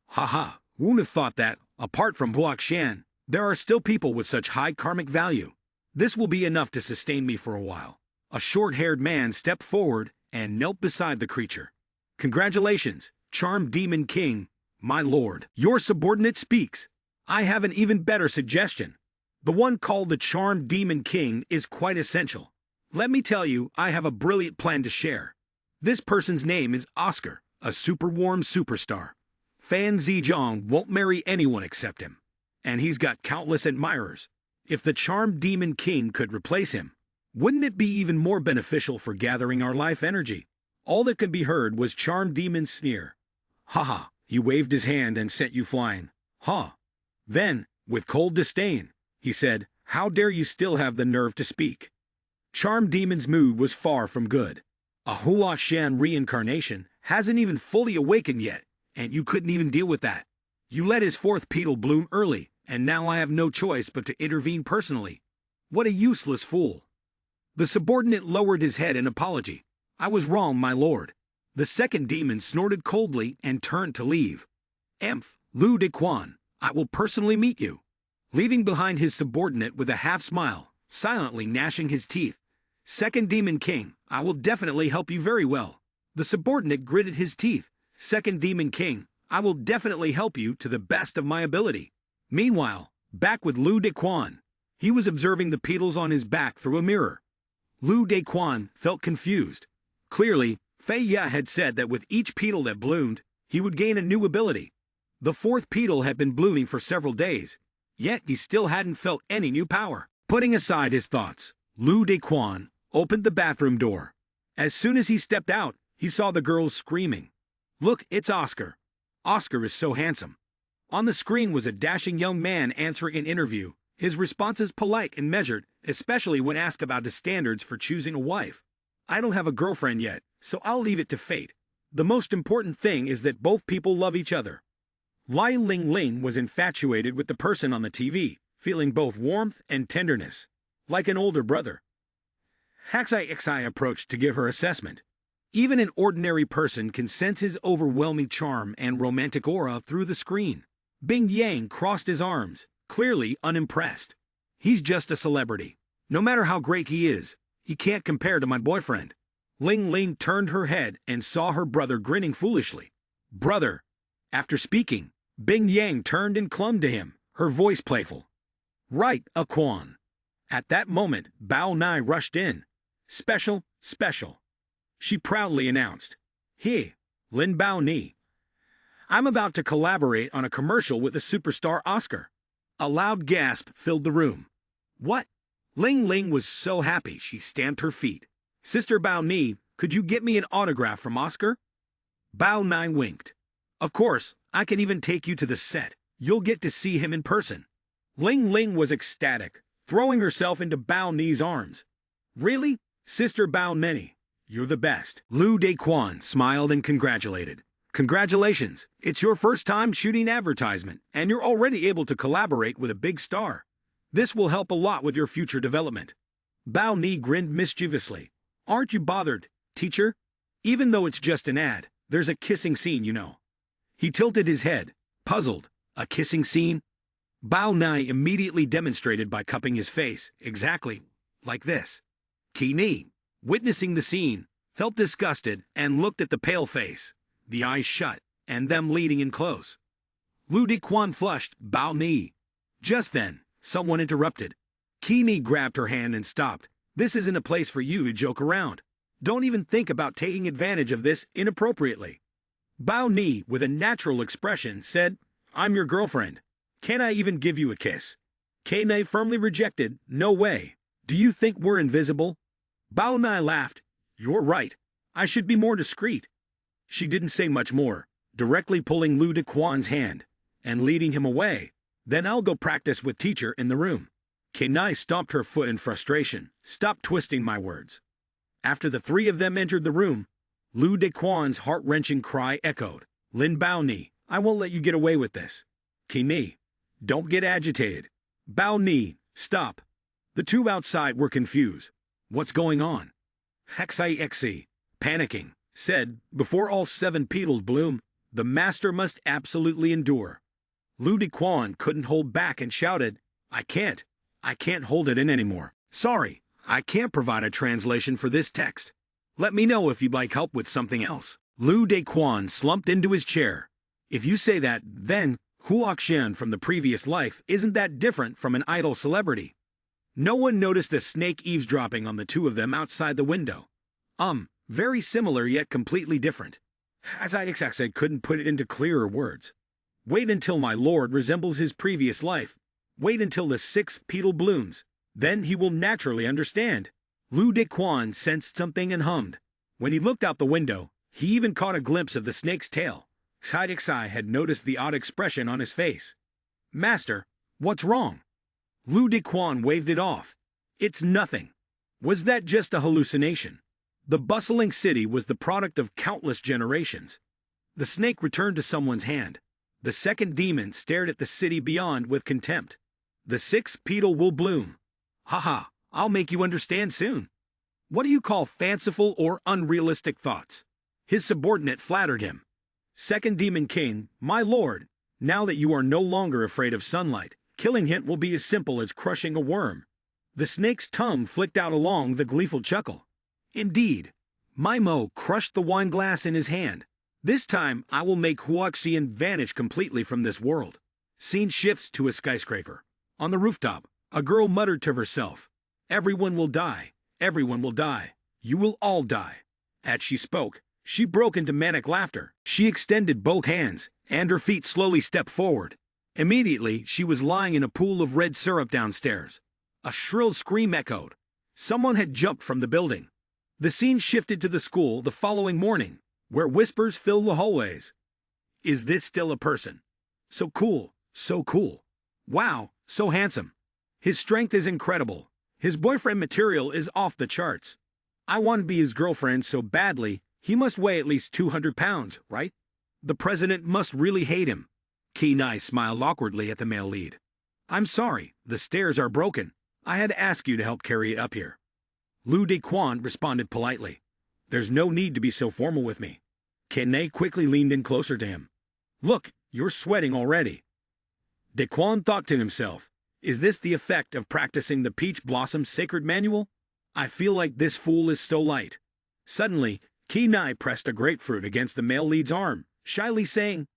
Haha, who'd have thought that, apart from Huaxian, there are still people with such high karmic value. This will be enough to sustain me for a while. A short-haired man stepped forward and knelt beside the creature. Congratulations, charmed demon king, my lord. Your subordinate speaks. I have an even better suggestion. The one called the charmed demon king is quite essential. Let me tell you, I have a brilliant plan to share. This person's name is Oscar, a super warm superstar. Fan Zhejiang won't marry anyone except him. And he's got countless admirers. If the charmed demon king could replace him, wouldn't it be even more beneficial for gathering our life energy? All that could be heard was charmed demon's sneer. Haha, he waved his hand and sent you flying. Ha! Then, with cold disdain, he said, how dare you still have the nerve to speak? Charmed demon's mood was far from good. A Huaxian reincarnation hasn't even fully awakened yet, and you couldn't even deal with that. You let his fourth petal bloom early, and now I have no choice but to intervene personally. What a useless fool. The subordinate lowered his head in apology. I was wrong, my lord. The second demon snorted coldly and turned to leave. Emph, Lu Dequan, I will personally meet you. Leaving behind his subordinate with a half-smile, silently gnashing his teeth. Second demon king, I will definitely help you very well. The subordinate gritted his teeth. Second demon king, I will definitely help you to the best of my ability. Meanwhile, back with Lu Dequan. He was observing the petals on his back through a mirror. Lu Dequan felt confused. Clearly, Fei Ya had said that with each petal that bloomed, he would gain a new ability. The fourth petal had been blooming for several days, yet he still hadn't felt any new power. Putting aside his thoughts, Lu Dequan opened the bathroom door. As soon as he stepped out, he saw the girls screaming. Look, it's Oscar. Oscar is so handsome. On the screen was a dashing young man answering an interview, his responses polite and measured, especially when asked about his standards for choosing a wife. I don't have a girlfriend yet, so I'll leave it to fate. The most important thing is that both people love each other. Lai Ling Ling was infatuated with the person on the TV, feeling both warmth and tenderness, like an older brother. Haxai Xi approached to give her assessment. Even an ordinary person can sense his overwhelming charm and romantic aura through the screen. Bing Yang crossed his arms, clearly unimpressed. He's just a celebrity. No matter how great he is, he can't compare to my boyfriend. Ling Ling turned her head and saw her brother grinning foolishly. Brother. After speaking, Bing Yang turned and clung to him, her voice playful. Right, Aquan. At that moment, Bao Nai rushed in. Special, special. She proudly announced. Hey, Lin Bao Ni. I'm about to collaborate on a commercial with the superstar Oscar. A loud gasp filled the room. What? Ling Ling was so happy she stamped her feet. Sister Bao Ni, could you get me an autograph from Oscar? Bao Nai winked. Of course, I can even take you to the set. You'll get to see him in person. Ling Ling was ecstatic, throwing herself into Bao Ni's arms. Really? Sister Bao Neni, you're the best. Lu Dequan smiled and congratulated. Congratulations, it's your first time shooting advertisement, and you're already able to collaborate with a big star. This will help a lot with your future development. Bao Ni grinned mischievously. Aren't you bothered, teacher? Even though it's just an ad, there's a kissing scene, you know. He tilted his head, puzzled. A kissing scene? Bao Nai immediately demonstrated by cupping his face, exactly like this. Ki Ni, witnessing the scene, felt disgusted and looked at the pale face, the eyes shut, and them leading in close. Lu Dequan flushed Bao Ni. Just then, someone interrupted. Ki Ni grabbed her hand and stopped. This isn't a place for you to joke around. Don't even think about taking advantage of this inappropriately. Bao Ni, with a natural expression, said, I'm your girlfriend. Can't I even give you a kiss? Kei firmly rejected, no way. Do you think we're invisible? Bao Ni laughed. You're right. I should be more discreet. She didn't say much more, directly pulling Lu Dequan's hand and leading him away. Then I'll go practice with teacher in the room. Kei stomped her foot in frustration. Stop twisting my words. After the three of them entered the room, Lu Dequan's heart-wrenching cry echoed. Lin Bao Ni, I won't let you get away with this. Kei, don't get agitated. Bao Ni, stop. The two outside were confused. What's going on? Hexi, panicking, said, before all 7 petals bloom, the master must absolutely endure. Lu Dequan couldn't hold back and shouted, I can't hold it in anymore. Sorry, I can't provide a translation for this text. Let me know if you'd like help with something else. Lu Dequan slumped into his chair. If you say that, then Huaxian from the previous life isn't that different from an idol celebrity. No one noticed the snake eavesdropping on the two of them outside the window. Very similar yet completely different. As I couldn't put it into clearer words. Wait until my lord resembles his previous life. Wait until the 6 petal blooms. Then he will naturally understand. Lu Dequan sensed something and hummed. When he looked out the window, he even caught a glimpse of the snake's tail. Sai had noticed the odd expression on his face. Master, what's wrong? Lu Dequan waved it off. It's nothing. Was that just a hallucination? The bustling city was the product of countless generations. The snake returned to someone's hand. The second demon stared at the city beyond with contempt. The 6 petal will bloom. Haha, I'll make you understand soon. What do you call fanciful or unrealistic thoughts? His subordinate flattered him. Second demon king, my lord, now that you are no longer afraid of sunlight, killing him will be as simple as crushing a worm. The snake's tongue flicked out along the gleeful chuckle. Indeed. Maimo crushed the wine glass in his hand. This time I will make Huaxian vanish completely from this world. Scene shifts to a skyscraper. On the rooftop, a girl muttered to herself, Everyone will die. Everyone will die. You will all die. As she spoke, she broke into manic laughter. She extended both hands, and her feet slowly stepped forward. Immediately, she was lying in a pool of red syrup downstairs. A shrill scream echoed. Someone had jumped from the building. The scene shifted to the school the following morning, where whispers filled the hallways. Is this still a person? So cool, so cool. Wow, so handsome. His strength is incredible. His boyfriend material is off the charts. I want to be his girlfriend so badly, he must weigh at least 200 pounds, right? The president must really hate him. Kei smiled awkwardly at the male lead. I'm sorry, the stairs are broken. I had to ask you to help carry it up here. Lu Dequan responded politely. There's no need to be so formal with me. Kei quickly leaned in closer to him. Look, you're sweating already. Dequan thought to himself, is this the effect of practicing the Peach Blossom Sacred Manual? I feel like this fool is so light. Suddenly, Kei pressed a grapefruit against the male lead's arm, shyly saying,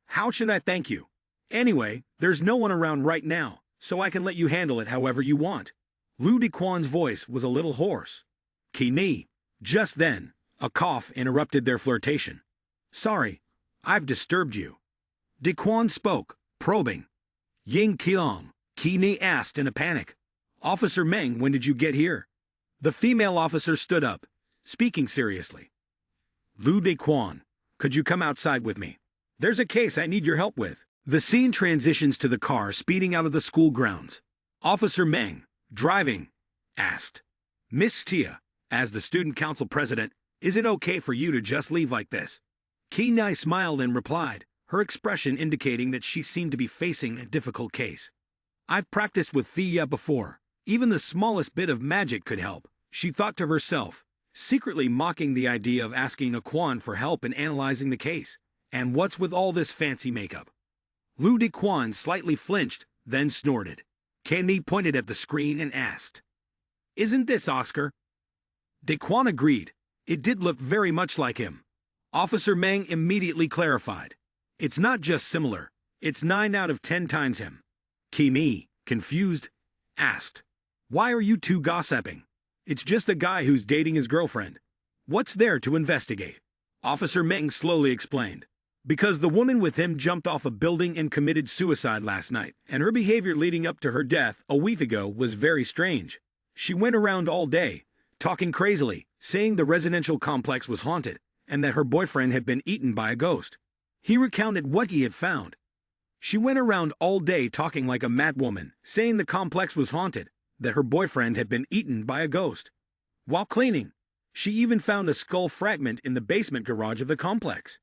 How should I thank you? Anyway, there's no one around right now, so I can let you handle it however you want. Lu Dequan's voice was a little hoarse. Kei. Just then, a cough interrupted their flirtation. Sorry, I've disturbed you. Dequan spoke, probing. Ying Qiang, Kei asked in a panic. Officer Meng, when did you get here? The female officer stood up, speaking seriously. Lu Dequan, could you come outside with me? There's a case I need your help with. The scene transitions to the car speeding out of the school grounds. Officer Meng, driving, asked. Miss Tia, as the student council president, is it okay for you to just leave like this? Kei smiled and replied, her expression indicating that she seemed to be facing a difficult case. I've practiced with Thea before. Even the smallest bit of magic could help, she thought to herself, secretly mocking the idea of asking a Quan for help in analyzing the case. And what's with all this fancy makeup? Lu Dequan slightly flinched, then snorted. Kei pointed at the screen and asked, Isn't this Oscar? Dequan agreed. It did look very much like him. Officer Meng immediately clarified. It's not just similar, it's 9 out of 10 times him. Kei, confused, asked, Why are you two gossiping? It's just a guy who's dating his girlfriend. What's there to investigate? Officer Meng slowly explained. Because the woman with him jumped off a building and committed suicide last night, and her behavior leading up to her death a week ago was very strange. She went around all day, talking crazily, saying the residential complex was haunted, and that her boyfriend had been eaten by a ghost. He recounted what he had found. She went around all day talking like a madwoman, saying the complex was haunted, that her boyfriend had been eaten by a ghost. While cleaning, she even found a skull fragment in the basement garage of the complex.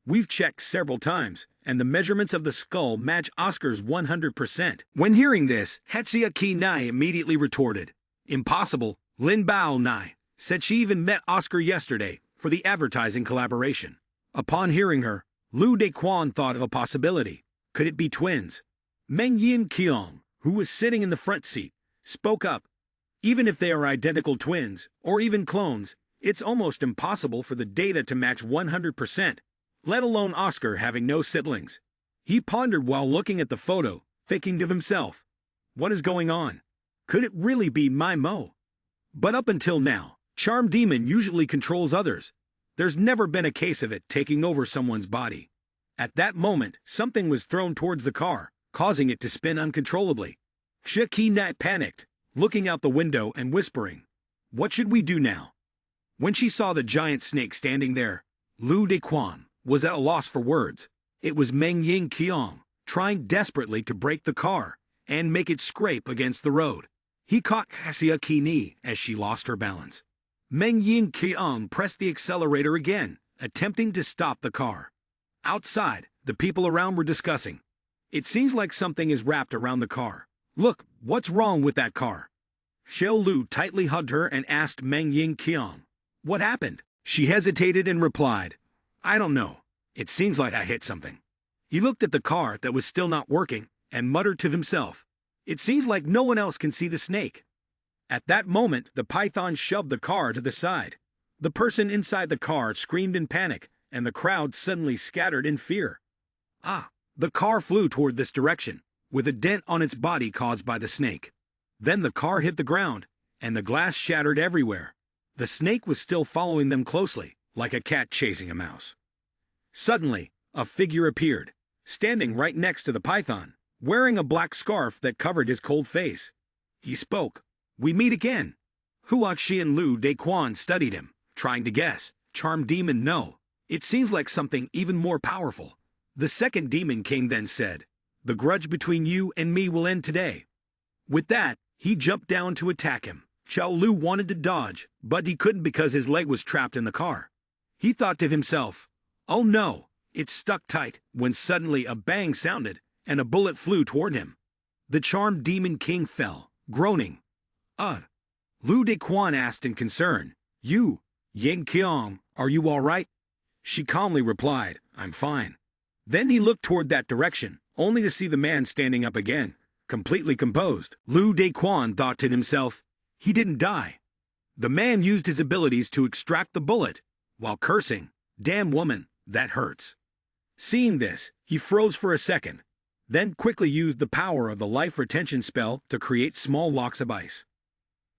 We've checked several times, and the measurements of the skull match Oscar's 100%. When hearing this, Hetsia Ki Nai immediately retorted, "Impossible." Lin Bao Nai said she even met Oscar yesterday for the advertising collaboration. Upon hearing her, Lu Dequan thought of a possibility. Could it be twins? Meng Yin Qiong, who was sitting in the front seat, spoke up. Even if they are identical twins, or even clones, it's almost impossible for the data to match 100%, let alone Oscar having no siblings. He pondered while looking at the photo, thinking to himself, what is going on? Could it really be my Mo? But up until now, Charm Demon usually controls others. There's never been a case of it taking over someone's body. At that moment, something was thrown towards the car, causing it to spin uncontrollably. Shiki Nat panicked, looking out the window and whispering, "What should we do now?" When she saw the giant snake standing there, Lu Dequan was at a loss for words. It was Meng Ying Qiong, trying desperately to break the car and make it scrape against the road. He caught Cassia Kini as she lost her balance. Meng Ying Qiong pressed the accelerator again, attempting to stop the car. Outside, the people around were discussing. It seems like something is wrapped around the car. Look, what's wrong with that car? Xiao Lu tightly hugged her and asked Meng Ying Qiong, "What happened?" She hesitated and replied, "I don't know. It seems like I hit something." He looked at the car that was still not working and muttered to himself, "It seems like no one else can see the snake." At that moment, the python shoved the car to the side. The person inside the car screamed in panic, and the crowd suddenly scattered in fear. The car flew toward this direction, with a dent on its body caused by the snake. Then the car hit the ground, and the glass shattered everywhere. The snake was still following them closely, like a cat chasing a mouse. Suddenly, a figure appeared, standing right next to the python, wearing a black scarf that covered his cold face. He spoke. "We meet again." Huaxi and Lu Dequan studied him, trying to guess. Charm Demon, no. It seems like something even more powerful. The second Demon King then said, "The grudge between you and me will end today." With that, he jumped down to attack him. Xiao Lu wanted to dodge, but he couldn't because his leg was trapped in the car. He thought to himself, "Oh no, it's stuck tight," when suddenly a bang sounded, and a bullet flew toward him. The Charmed Demon King fell, groaning. Lu Dequan asked in concern, "You, Ying Qiong, are you all right?" She calmly replied, "I'm fine." Then he looked toward that direction, only to see the man standing up again, completely composed. Lu Dequan thought to himself, he didn't die. The man used his abilities to extract the bullet, while cursing, "Damn woman, that hurts." Seeing this, he froze for a second, then quickly used the power of the life retention spell to create small blocks of ice.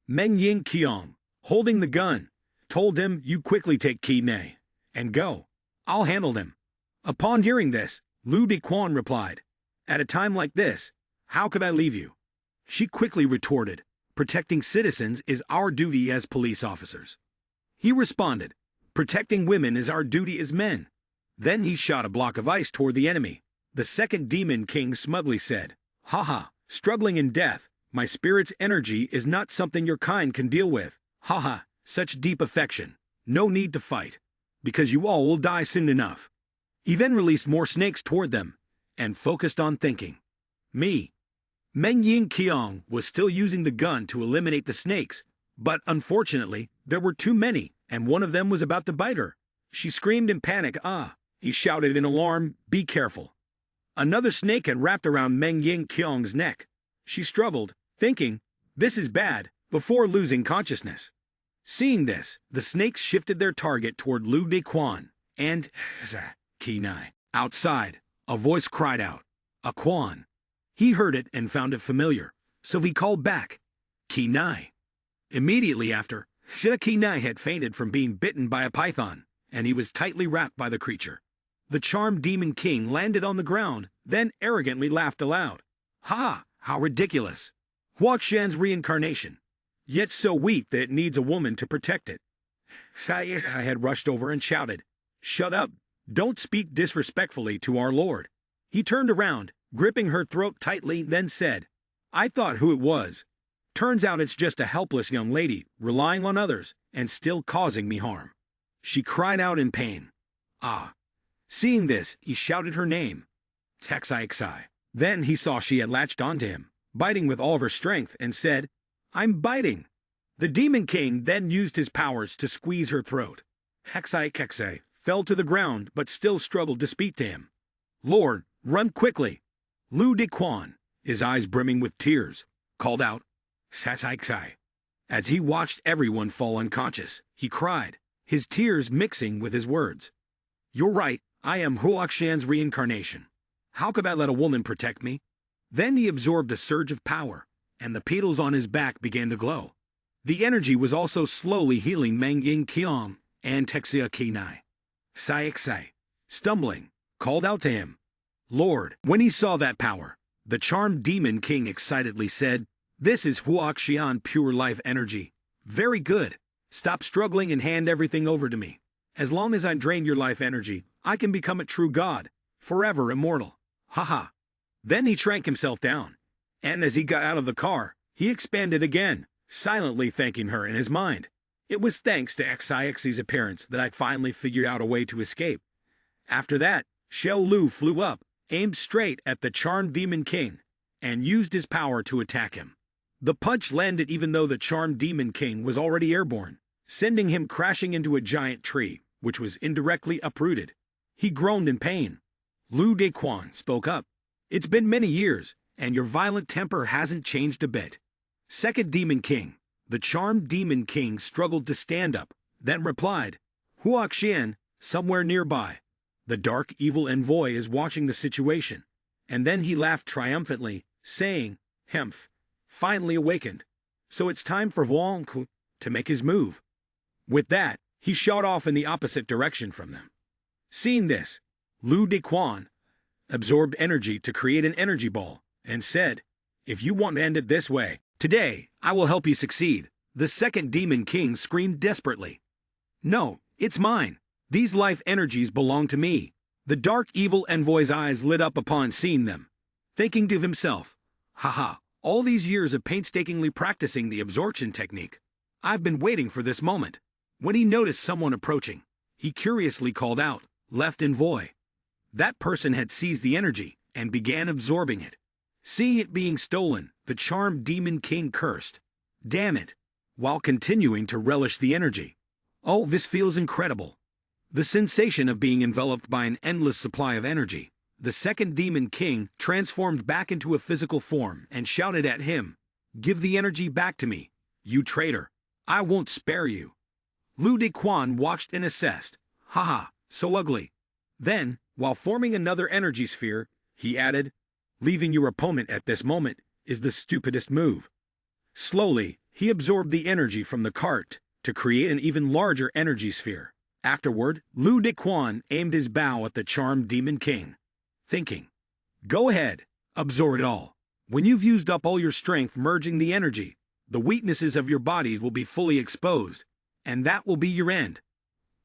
Meng Ying Qiong, holding the gun, told him, "You quickly take Qi Ne, and go. I'll handle them." Upon hearing this, Lu Dequan replied, "At a time like this, how could I leave you?" She quickly retorted, "Protecting citizens is our duty as police officers." He responded, "Protecting women is our duty as men." Then he shot a block of ice toward the enemy. The second Demon King smugly said, "Haha, struggling in death, my spirit's energy is not something your kind can deal with. Haha, such deep affection. No need to fight, because you all will die soon enough." He then released more snakes toward them, and focused on thinking. Me. Meng Ying Qiong was still using the gun to eliminate the snakes, but unfortunately, there were too many, and one of them was about to bite her. She screamed in panic, "Ah!" He shouted in alarm, "Be careful." Another snake had wrapped around Meng Ying Qiong's neck. She struggled, thinking, "This is bad," before losing consciousness. Seeing this, the snakes shifted their target toward Lu Dequan and Qi Nai. Outside, a voice cried out, "A Quan." He heard it and found it familiar, so he called back, "Qi Nai." Immediately after, Qi Nai had fainted from being bitten by a python, and he was tightly wrapped by the creature. The charmed demon king landed on the ground, then arrogantly laughed aloud. Ha! How ridiculous! Huaqian's reincarnation. Yet so weak that it needs a woman to protect it. I had rushed over and shouted, "Shut up! Don't speak disrespectfully to our lord." He turned around, gripping her throat tightly, then said, "I thought who it was. Turns out it's just a helpless young lady, relying on others, and still causing me harm." She cried out in pain. Ah! Seeing this, he shouted her name. Texai. Then he saw she had latched onto him, biting with all of her strength, and said, "I'm biting." The demon king then used his powers to squeeze her throat. Hexai fell to the ground but still struggled to speak to him. "Lord, run quickly!" Lu Dequan, his eyes brimming with tears, called out, "Hexai." As he watched everyone fall unconscious, he cried, his tears mixing with his words. "You're right, I am Huaqian's reincarnation. How could I let a woman protect me?" Then he absorbed a surge of power, and the petals on his back began to glow. The energy was also slowly healing Meng Ying Qiang and Texia Kinai. Sai, stumbling, called out to him, "Lord." When he saw that power, the charmed demon king excitedly said, "This is Huaqian pure life energy. Very good. Stop struggling and hand everything over to me. As long as I drain your life energy, I can become a true god, forever immortal. Haha." Then he shrank himself down, and as he got out of the car, he expanded again, silently thanking her in his mind. It was thanks to XIX's appearance that I finally figured out a way to escape. After that, Xiao Lu flew up, aimed straight at the charmed demon king, and used his power to attack him. The punch landed even though the charmed demon king was already airborne, sending him crashing into a giant tree, which was indirectly uprooted. He groaned in pain. Lu Dequan spoke up. "It's been many years, and your violent temper hasn't changed a bit." Second demon king, the charmed demon king, struggled to stand up, then replied, "Huaqian, somewhere nearby. The dark evil envoy is watching the situation." And then he laughed triumphantly, saying, "Hemph, finally awakened. So it's time for Huangku to make his move." With that, he shot off in the opposite direction from them. Seeing this, Lu Dequan absorbed energy to create an energy ball, and said, "If you want to end it this way, today I will help you succeed." The second demon king screamed desperately, "No, it's mine. These life energies belong to me." The dark evil envoy's eyes lit up upon seeing them, thinking to himself, "Haha, all these years of painstakingly practicing the absorption technique. I've been waiting for this moment." When he noticed someone approaching, he curiously called out, "Left envoy." That person had seized the energy and began absorbing it. Seeing it being stolen, the charmed demon king cursed, "Damn it," while continuing to relish the energy. "Oh, this feels incredible." The sensation of being enveloped by an endless supply of energy. The second demon king transformed back into a physical form and shouted at him, "Give the energy back to me, you traitor. I won't spare you." Lu Dequan watched and assessed. "Haha, so ugly." Then, while forming another energy sphere, he added, "Leaving your opponent at this moment is the stupidest move." Slowly, he absorbed the energy from the cart to create an even larger energy sphere. Afterward, Lu Dequan aimed his bow at the charmed demon king, thinking, "Go ahead, absorb it all. When you've used up all your strength merging the energy, the weaknesses of your bodies will be fully exposed, and that will be your end."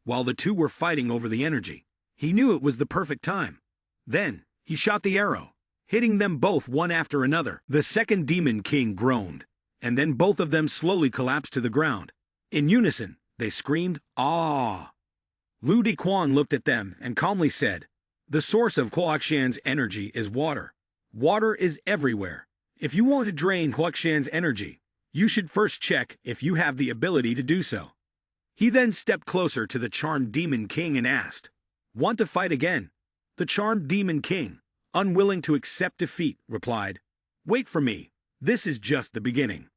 While the two were fighting over the energy, he knew it was the perfect time. Then, he shot the arrow, hitting them both one after another. The second demon king groaned, and then both of them slowly collapsed to the ground. In unison, they screamed, "Ah!" Lu Dequan looked at them and calmly said, "The source of Huaqian's energy is water. Water is everywhere. If you want to drain Huaqian's energy, you should first check if you have the ability to do so." He then stepped closer to the charmed demon king and asked, "Want to fight again?" The charmed demon king, unwilling to accept defeat, replied, "Wait for me. This is just the beginning."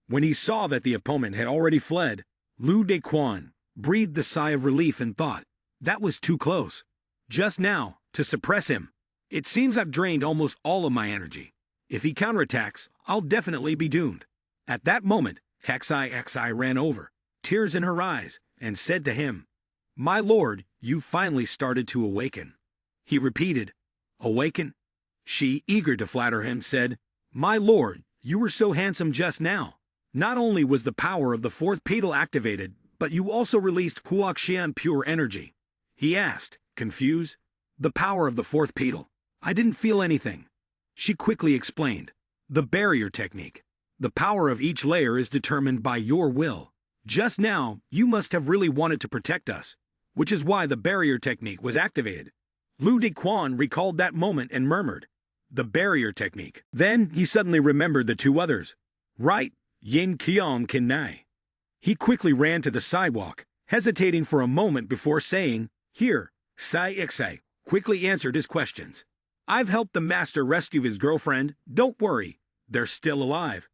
When he saw that the opponent had already fled, Lu Dequan breathed a sigh of relief and thought, "That was too close. Just now, to suppress him. It seems I've drained almost all of my energy. If he counterattacks, I'll definitely be doomed." At that moment, XI ran over, tears in her eyes, and said to him, "My lord, you finally started to awaken." He repeated, "Awaken?" She, eager to flatter him, said, "My lord, you were so handsome just now. Not only was the power of the fourth pedal activated, but you also released Huaxian pure energy." He asked, confused. "The power of the fourth pedal? I didn't feel anything." She quickly explained, "The barrier technique. The power of each layer is determined by your will. Just now, you must have really wanted to protect us, which is why the barrier technique was activated." Lu Dequan recalled that moment and murmured, "The barrier technique." Then he suddenly remembered the two others. Right, Yin Qiang Kinai. He quickly ran to the sidewalk, hesitating for a moment before saying, "Here, Sai Ixai," quickly answered his questions. "I've helped the master rescue his girlfriend. Don't worry, they're still alive."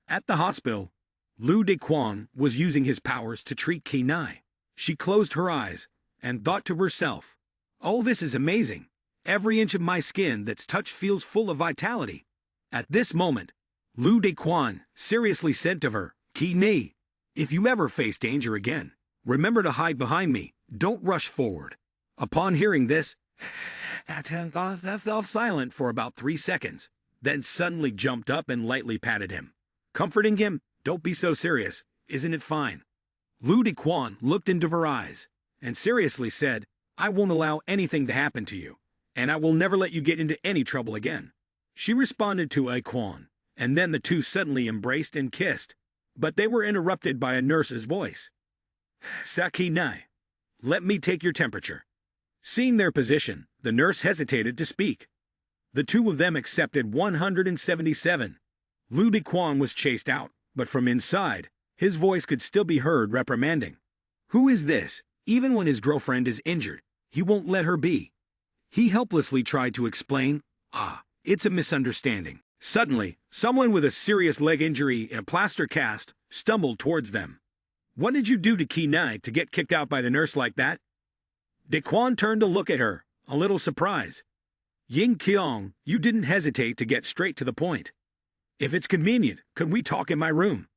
At the hospital, Lu Dequan was using his powers to treat Kinai. She closed her eyes and thought to herself, "Oh, this is amazing. Every inch of my skin that's touched feels full of vitality." At this moment, Lu Dequan seriously said to her, "Kinai, if you ever face danger again, remember to hide behind me. Don't rush forward." Upon hearing this, fell silent for about 3 seconds, then suddenly jumped up and lightly patted him, comforting him. "Don't be so serious. Isn't it fine?" Lu Dequan looked into her eyes and seriously said, "I won't allow anything to happen to you, and I will never let you get into any trouble again." She responded to Quan, and then the two suddenly embraced and kissed, but they were interrupted by a nurse's voice. "Sakinai, let me take your temperature." Seeing their position, the nurse hesitated to speak. The two of them accepted 177. Lu Dequan was chased out, but from inside, his voice could still be heard reprimanding. "Who is this? Even when his girlfriend is injured, he won't let her be." He helplessly tried to explain, "It's a misunderstanding." Suddenly, someone with a serious leg injury in a plaster cast stumbled towards them. "What did you do to Kinai to get kicked out by the nurse like that?" Dequan turned to look at her, a little surprised. "Yin Qiang, you didn't hesitate to get straight to the point. If it's convenient, could we talk in my room?"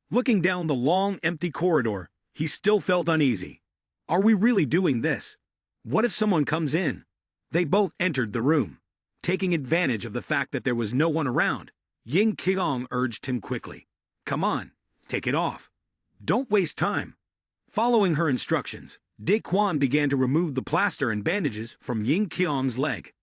Looking down the long, empty corridor, he still felt uneasy. Are we really doing this? What if someone comes in? They both entered the room. Taking advantage of the fact that there was no one around, Yin Qiang urged him quickly, "Come on, take it off. Don't waste time." Following her instructions, Dequan began to remove the plaster and bandages from Yin Qiang's leg.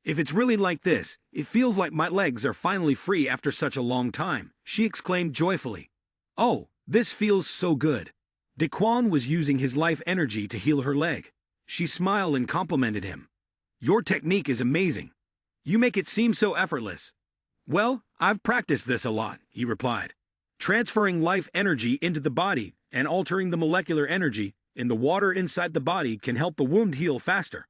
"If it's really like this, it feels like my legs are finally free after such a long time," she exclaimed joyfully. "Oh, this feels so good." Dequan was using his life energy to heal her leg. She smiled and complimented him. "Your technique is amazing. You make it seem so effortless." "Well, I've practiced this a lot," he replied. "Transferring life energy into the body and altering the molecular energy in the water inside the body can help the wound heal faster."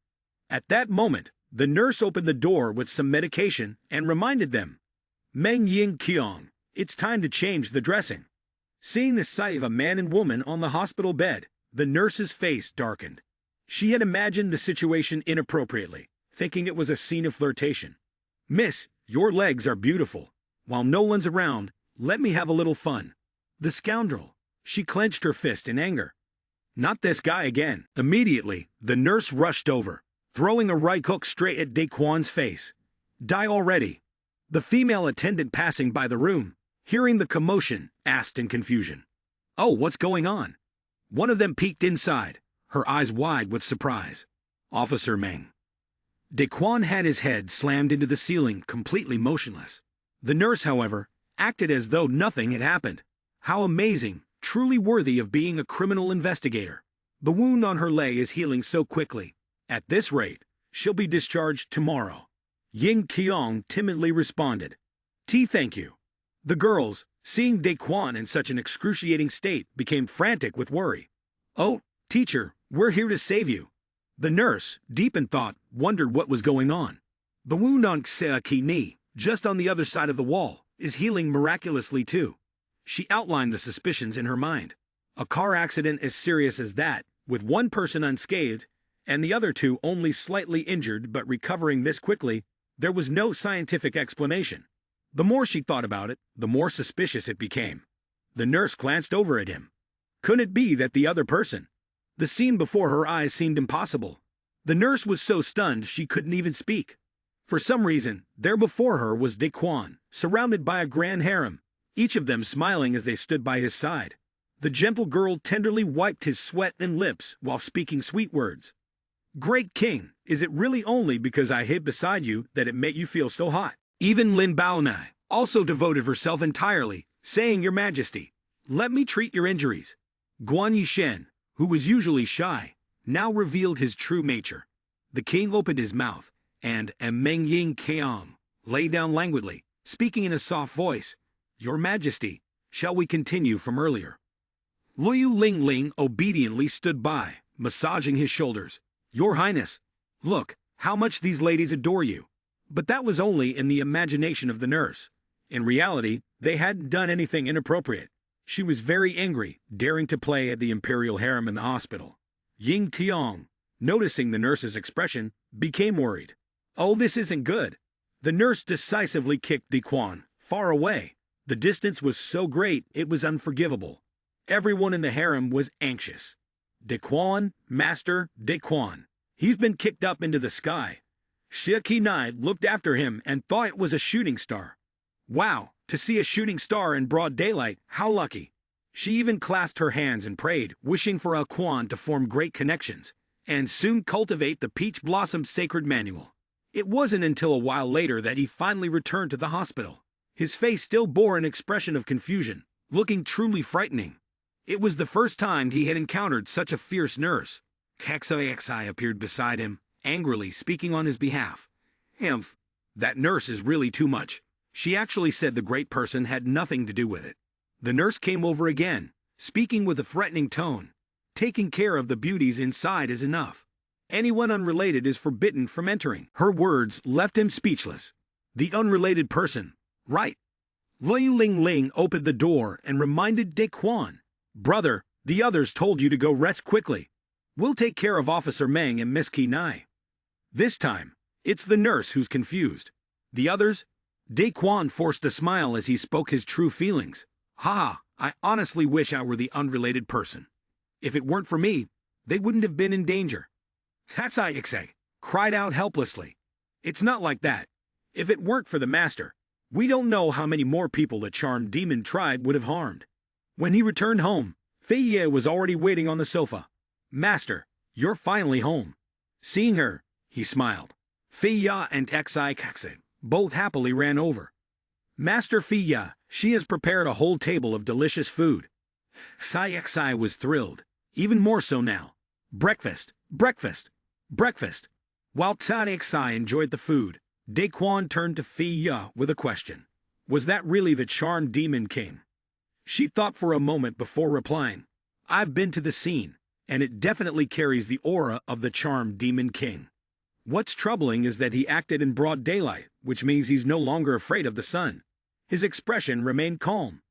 At that moment, the nurse opened the door with some medication and reminded them, "Meng Yin Qiang, it's time to change the dressing." Seeing the sight of a man and woman on the hospital bed, the nurse's face darkened. She had imagined the situation inappropriately, thinking it was a scene of flirtation. "Miss, your legs are beautiful. While no one's around, let me have a little fun." The scoundrel! She clenched her fist in anger. "Not this guy again." Immediately, the nurse rushed over, throwing a right hook straight at Dequan's face. "Die already." The female attendant passing by the room, hearing the commotion, asked in confusion, "Oh, what's going on?" One of them peeked inside, her eyes wide with surprise. "Officer Meng." Dequan had his head slammed into the ceiling, completely motionless. The nurse, however, acted as though nothing had happened. How amazing, truly worthy of being a criminal investigator. The wound on her leg is healing so quickly. At this rate, she'll be discharged tomorrow. Yin Qiang timidly responded, Thank you." The girls, seeing Dequan in such an excruciating state, became frantic with worry. "Oh, teacher, we're here to save you." The nurse, deep in thought, wondered what was going on. The wound on Xeaki knee, just on the other side of the wall, is healing miraculously too. She outlined the suspicions in her mind. A car accident as serious as that, with one person unscathed, and the other two only slightly injured but recovering this quickly, there was no scientific explanation. The more she thought about it, the more suspicious it became. The nurse glanced over at him. Couldn't it be that the other person? The scene before her eyes seemed impossible. The nurse was so stunned she couldn't even speak. For some reason, there before her was Daquan, surrounded by a grand harem, each of them smiling as they stood by his side. The gentle girl tenderly wiped his sweat and lips while speaking sweet words. "Great king, is it really only because I hid beside you that it made you feel so hot?" Even Lin Baonai also devoted herself entirely, saying, "Your Majesty, let me treat your injuries." Guan Yishen, who was usually shy, now revealed his true nature. The king opened his mouth, and Meng Ying Kiang lay down languidly, speaking in a soft voice. "Your Majesty, shall we continue from earlier?" Liu Ling Ling obediently stood by, massaging his shoulders. "Your Highness, look, how much these ladies adore you." But that was only in the imagination of the nurse. In reality, they hadn't done anything inappropriate. She was very angry, daring to play at the imperial harem in the hospital. Ying Qiang, noticing the nurse's expression, became worried. "Oh, this isn't good." The nurse decisively kicked Daquan far away. The distance was so great it was unforgivable. Everyone in the harem was anxious. "Daquan, Master Daquan. He's been kicked up into the sky." Xie Qinai looked after him and thought it was a shooting star. Wow, to see a shooting star in broad daylight, how lucky. She even clasped her hands and prayed, wishing for Quan to form great connections, and soon cultivate the Peach Blossom Sacred Manual. It wasn't until a while later that he finally returned to the hospital. His face still bore an expression of confusion, looking truly frightening. It was the first time he had encountered such a fierce nurse. Xi appeared beside him, angrily speaking on his behalf. "Humph, that nurse is really too much. She actually said the great person had nothing to do with it." The nurse came over again, speaking with a threatening tone. "Taking care of the beauties inside is enough. Anyone unrelated is forbidden from entering." Her words left him speechless. The unrelated person, right? Liu Ling Ling opened the door and reminded Daquan. "Brother, the others told you to go rest quickly. We'll take care of Officer Meng and Miss Qinai." This time, it's the nurse who's confused. The others? Daquan forced a smile as he spoke his true feelings. "Ha, I honestly wish I were the unrelated person. If it weren't for me, they wouldn't have been in danger." Katsai cried out helplessly. "It's not like that. If it weren't for the master, we don't know how many more people the charmed demon tribe would have harmed." When he returned home, Fei Ye was already waiting on the sofa. "Master, you're finally home." Seeing her, he smiled. Fei Ya and Xi both happily ran over. "Master Fei Ya, she has prepared a whole table of delicious food." Xi was thrilled, even more so now. "Breakfast, breakfast, breakfast." While Xi enjoyed the food, Daquan turned to Fei Ya with a question. Was that really the charmed demon king? She thought for a moment before replying. "I've been to the scene, and it definitely carries the aura of the charmed demon king. What's troubling is that he acted in broad daylight, which means he's no longer afraid of the sun." His expression remained calm.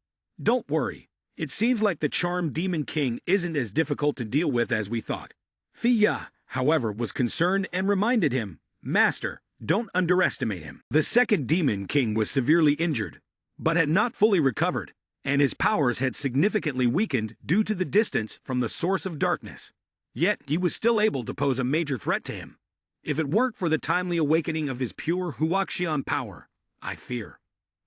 "Don't worry. It seems like the charmed demon king isn't as difficult to deal with as we thought." Fei Ya, however, was concerned and reminded him, "Master, don't underestimate him." The second demon king was severely injured, but had not fully recovered, and his powers had significantly weakened due to the distance from the source of darkness. Yet he was still able to pose a major threat to him. If it weren't for the timely awakening of his pure Huaxian power, I fear.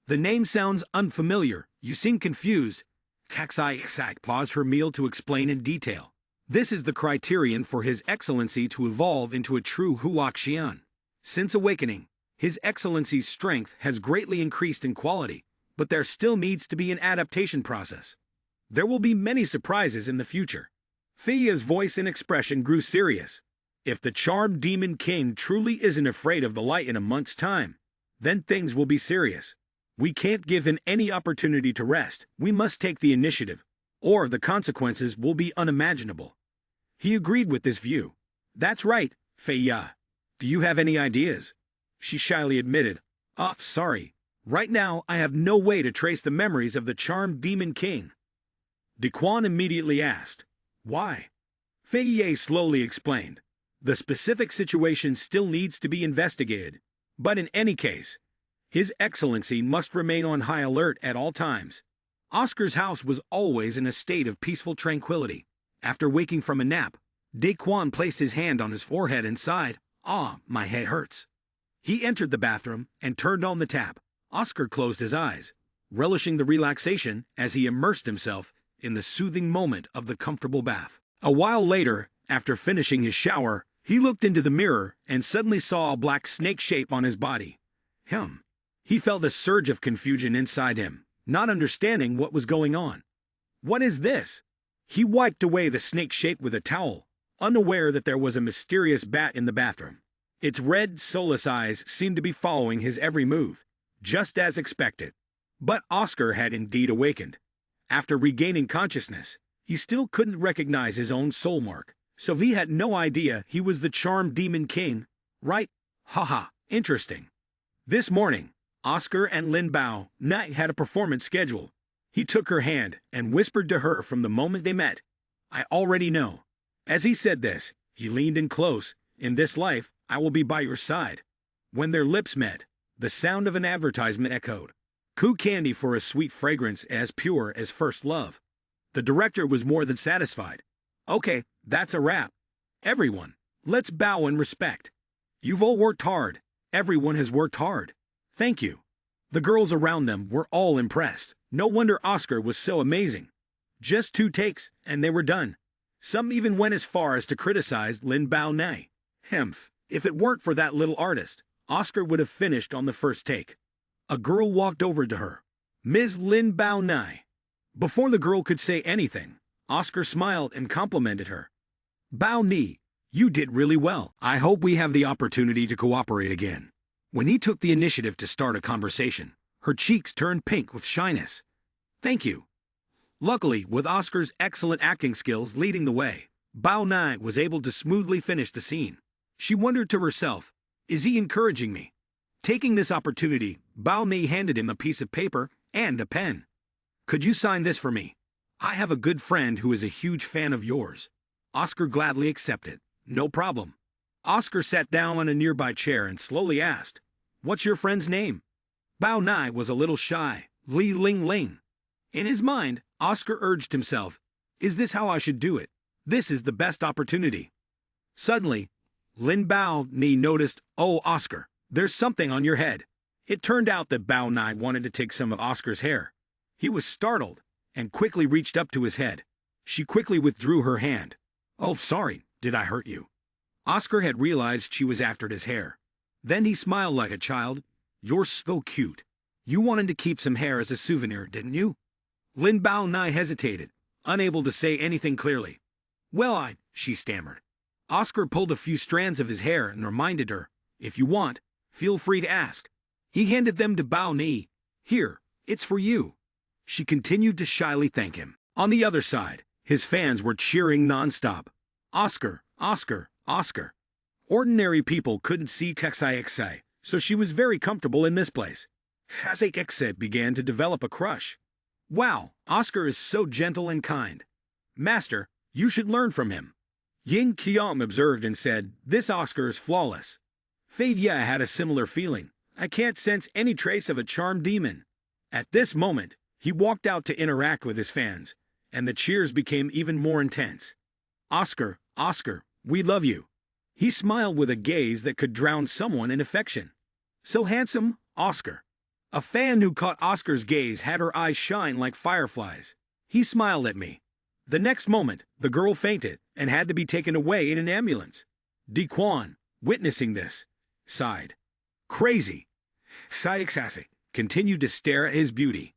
"The name sounds unfamiliar. You seem confused." Kaxai paused her meal to explain in detail. "This is the criterion for His Excellency to evolve into a true Huaxian. Since awakening, His Excellency's strength has greatly increased in quality, but there still needs to be an adaptation process. There will be many surprises in the future." Feiya's voice and expression grew serious. If the charmed demon king truly isn't afraid of the light in a month's time, then things will be serious. We can't give him any opportunity to rest. We must take the initiative, or the consequences will be unimaginable. He agreed with this view. "That's right, Feiya. Do you have any ideas?" She shyly admitted, Sorry. Right now I have no way to trace the memories of the charmed demon king." Daquan immediately asked, "Why?" Feiye slowly explained. "The specific situation still needs to be investigated, but in any case, His Excellency must remain on high alert at all times." Oscar's house was always in a state of peaceful tranquility. After waking from a nap, Daquan placed his hand on his forehead and sighed. "Ah, my head hurts." He entered the bathroom and turned on the tap. Oscar closed his eyes, relishing the relaxation as he immersed himself in the soothing moment of the comfortable bath. A while later, after finishing his shower, he looked into the mirror and suddenly saw a black snake shape on his body. He felt a surge of confusion inside him, not understanding what was going on. What is this? He wiped away the snake shape with a towel, unaware that there was a mysterious bat in the bathroom. Its red, soulless eyes seemed to be following his every move, just as expected. But Oscar had indeed awakened. After regaining consciousness, he still couldn't recognize his own soul mark, so he had no idea he was the charmed demon king, right? Haha, interesting. This morning, Oscar and Lin Bao Nai had a performance scheduled. He took her hand and whispered to her from the moment they met, "I already know." As he said this, he leaned in close. "In this life, I will be by your side." When their lips met, the sound of an advertisement echoed. Coo candy for a sweet fragrance as pure as first love. The director was more than satisfied. "Okay, that's a wrap. Everyone, let's bow in respect. You've all worked hard. Everyone has worked hard. Thank you." The girls around them were all impressed. No wonder Oscar was so amazing. Just 2 takes, and they were done. Some even went as far as to criticize Lin Bao Nai. If it weren't for that little artist, Oscar would have finished on the first take. A girl walked over to her. "Ms. Lin Bao Nai." Before the girl could say anything, Oscar smiled and complimented her. "Bao Ni, you did really well. I hope we have the opportunity to cooperate again." When he took the initiative to start a conversation, her cheeks turned pink with shyness. "Thank you." Luckily, with Oscar's excellent acting skills leading the way, Bao Nai was able to smoothly finish the scene. She wondered to herself, "Is he encouraging me?" Taking this opportunity, Bao Ni handed him a piece of paper and a pen. "Could you sign this for me? I have a good friend who is a huge fan of yours." Oscar gladly accepted. "No problem." Oscar sat down on a nearby chair and slowly asked, "What's your friend's name?" Bao Nai was a little shy. "Li Ling Ling." In his mind, Oscar urged himself, "Is this how I should do it? This is the best opportunity." Suddenly, Lin Bao Ni noticed, "Oh, Oscar, there's something on your head." It turned out that Bao Nai wanted to take some of Oscar's hair. He was startled and quickly reached up to his head. She quickly withdrew her hand. "Oh, sorry, did I hurt you?" Oscar had realized she was after his hair. Then he smiled like a child. "You're so cute. You wanted to keep some hair as a souvenir, didn't you?" Lin Bao Nai hesitated, unable to say anything clearly. "Well, she stammered. Oscar pulled a few strands of his hair and reminded her, "If you want, feel free to ask." He handed them to Bao Ni. "Here, it's for you." She continued to shyly thank him. On the other side, his fans were cheering non-stop. "Oscar, Oscar, Oscar." Ordinary people couldn't see Texai, so she was very comfortable in this place. Texai began to develop a crush. "Wow, Oscar is so gentle and kind. Master, you should learn from him." Ying Qiang observed and said, "This Oscar is flawless." Fei Ye had a similar feeling. "I can't sense any trace of a charmed demon." At this moment, he walked out to interact with his fans, and the cheers became even more intense. "Oscar, Oscar, we love you." He smiled with a gaze that could drown someone in affection. "So handsome, Oscar." A fan who caught Oscar's gaze had her eyes shine like fireflies. "He smiled at me." The next moment, the girl fainted and had to be taken away in an ambulance. Daquan, witnessing this, sighed. "Crazy." Saixasi continued to stare at his beauty.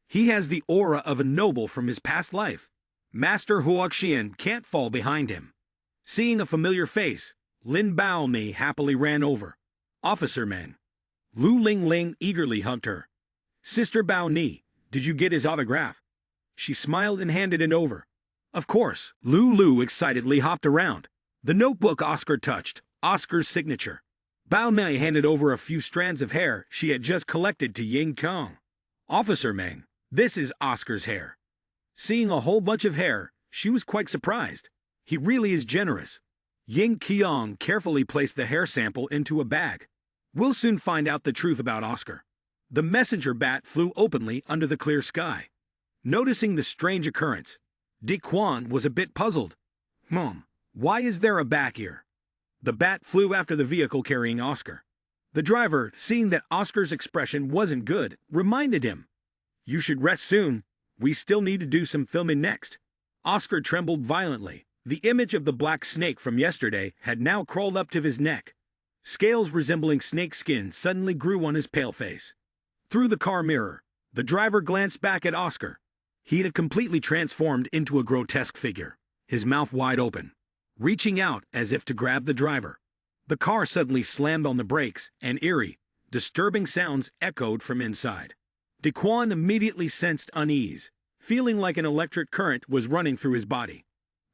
"He has the aura of a noble from his past life. Master Huaxian can't fall behind him." Seeing a familiar face, Lin Bao Ni happily ran over. "Officer man." Lu Ling Ling eagerly hugged her. "Sister Bao Ni, did you get his autograph?" She smiled and handed it over. Of course, Lu excitedly hopped around. The notebook Oscar touched, Oscar's signature. Bao Mei handed over a few strands of hair she had just collected to Ying Kong. "Officer Meng, this is Oscar's hair." Seeing a whole bunch of hair, she was quite surprised. He really is generous. Ying Qiang carefully placed the hair sample into a bag. "We'll soon find out the truth about Oscar." The messenger bat flew openly under the clear sky. Noticing the strange occurrence, Daquan was a bit puzzled. "Mom, Why is there a back here? The bat flew after the vehicle carrying Oscar. The driver, seeing that Oscar's expression wasn't good, reminded him, "You should rest soon. We still need to do some filming next." Oscar trembled violently. The image of the black snake from yesterday had now crawled up to his neck. Scales resembling snake skin suddenly grew on his pale face. Through the car mirror, the driver glanced back at Oscar. He had completely transformed into a grotesque figure, his mouth wide open, reaching out as if to grab the driver. The car suddenly slammed on the brakes, and eerie, disturbing sounds echoed from inside. Daquan immediately sensed unease, feeling like an electric current was running through his body.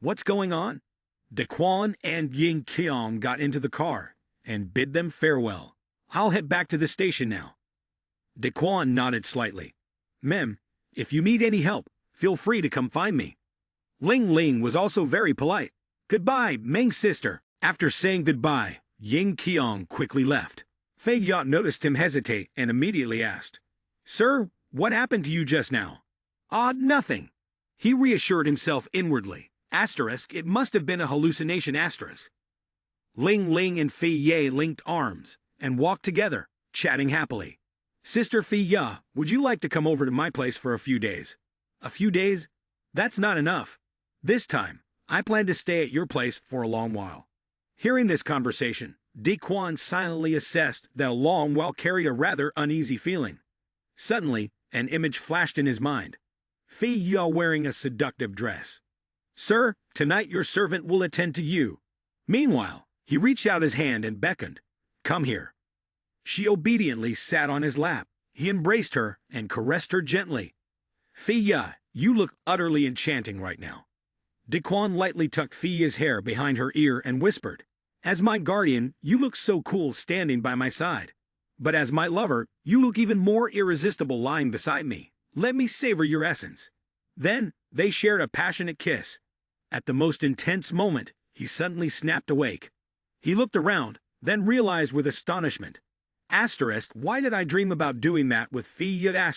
What's going on? Daquan and Ying Qiang got into the car and bid them farewell. I'll head back to the station now. Daquan nodded slightly. Mem, if you need any help, feel free to come find me. Ling Ling was also very polite. Goodbye, Meng's sister. After saying goodbye, Ying Qiang quickly left. Fei Ya noticed him hesitate and immediately asked, Sir, what happened to you just now? Nothing. He reassured himself inwardly. It must have been a hallucination. Ling Ling and Fei Ye linked arms and walked together, chatting happily. Sister Fei Ya, would you like to come over to my place for a few days? A few days? That's not enough. This time, I plan to stay at your place for a long while. Hearing this conversation, Daquan silently assessed that a long while carried a rather uneasy feeling. Suddenly, an image flashed in his mind. Fei Ya wearing a seductive dress. Sir, tonight your servant will attend to you. Meanwhile, he reached out his hand and beckoned. Come here. She obediently sat on his lap. He embraced her and caressed her gently. Fei Ya, you look utterly enchanting right now. Daquan lightly tucked Fei Ya's hair behind her ear and whispered, As my guardian, you look so cool standing by my side. But as my lover, you look even more irresistible lying beside me. Let me savor your essence. Then, they shared a passionate kiss. At the most intense moment, he suddenly snapped awake. He looked around, then realized with astonishment. Why did I dream about doing that with Fei Ya?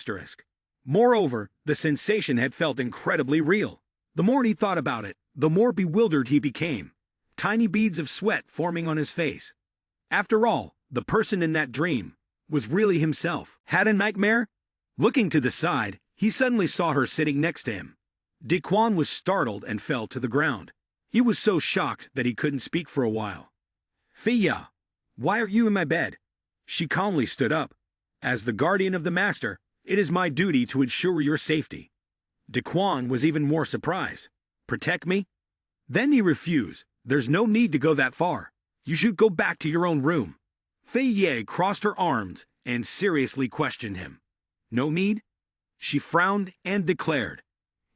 Moreover, the sensation had felt incredibly real. The more he thought about it, the more bewildered he became. Tiny beads of sweat forming on his face. After all, the person in that dream was really himself. Had a nightmare? Looking to the side, he suddenly saw her sitting next to him. Daquan was startled and fell to the ground. He was so shocked that he couldn't speak for a while. Fei Ya, why are you in my bed? She calmly stood up. As the guardian of the master, it is my duty to ensure your safety. Daquan was even more surprised. Protect me? Then he refused. There's no need to go that far. You should go back to your own room. Fei Ye crossed her arms and seriously questioned him. No need? She frowned and declared.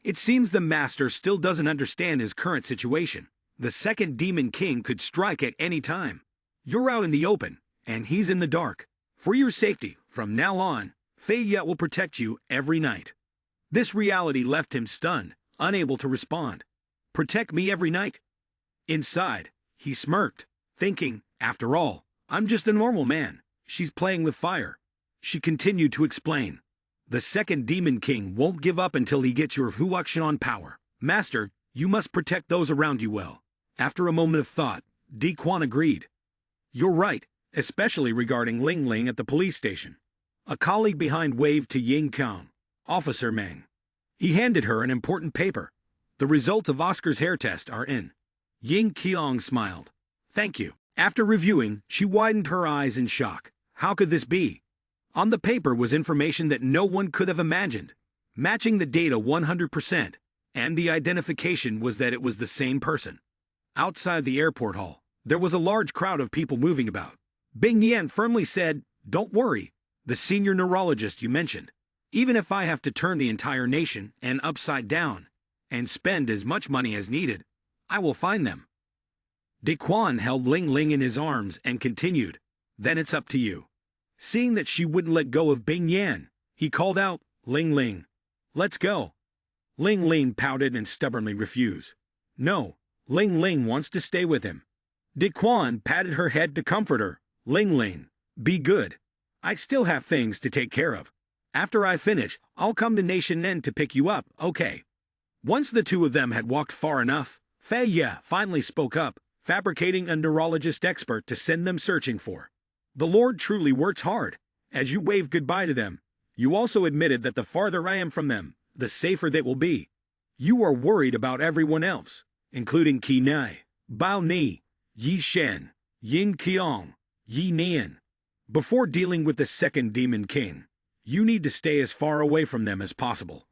It seems the master still doesn't understand his current situation. The second demon king could strike at any time. You're out in the open, and he's in the dark. For your safety, from now on, Fei Ye will protect you every night. This reality left him stunned, unable to respond. Protect me every night? Inside, he smirked, thinking, after all, I'm just a normal man. She's playing with fire. She continued to explain. The second demon king won't give up until he gets your Huakshan power. Master, you must protect those around you well. After a moment of thought, Daquan agreed. You're right, especially regarding Ling Ling at the police station. A colleague behind waved to Ying Qiang. Officer Meng. He handed her an important paper. The results of Oscar's hair test are in. Ying Qiang smiled. Thank you. After reviewing, she widened her eyes in shock. How could this be? On the paper was information that no one could have imagined, matching the data 100%, and the identification was that it was the same person. Outside the airport hall, there was a large crowd of people moving about. Bing Yan firmly said, Don't worry, the senior neurologist you mentioned. Even if I have to turn the entire nation and upside down, and spend as much money as needed, I will find them. Daquan held Ling Ling in his arms and continued, Then it's up to you. Seeing that she wouldn't let go of Bing Yan, he called out, Ling Ling, let's go. Ling Ling pouted and stubbornly refused. No, Ling Ling wants to stay with him. Daquan patted her head to comfort her. Ling Ling, be good. I still have things to take care of. After I finish, I'll come to Nation N to pick you up, okay? Once the two of them had walked far enough, Fei finally spoke up, fabricating a neurologist expert to send them searching for. The Lord truly works hard. As you waved goodbye to them, you also admitted that the farther I am from them, the safer they will be. You are worried about everyone else, including Qi Nai, Bao Ni, Yi Shen, Yin Qiang, Yi Nian. Before dealing with the second Demon King, you need to stay as far away from them as possible.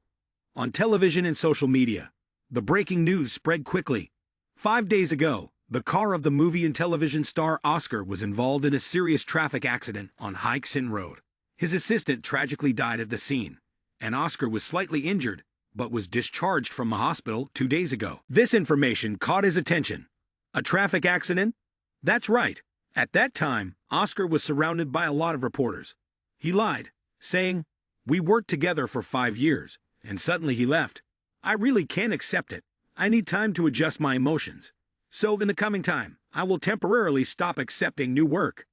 On television and social media, the breaking news spread quickly. 5 days ago, the car of the movie and television star Oscar was involved in a serious traffic accident on Haixin Road. His assistant tragically died at the scene, and Oscar was slightly injured, but was discharged from a hospital 2 days ago. This information caught his attention. A traffic accident? That's right. At that time, Oscar was surrounded by a lot of reporters. He lied, saying, "We worked together for 5 years, and suddenly he left. I really can't accept it. I need time to adjust my emotions. So in the coming time, I will temporarily stop accepting new work."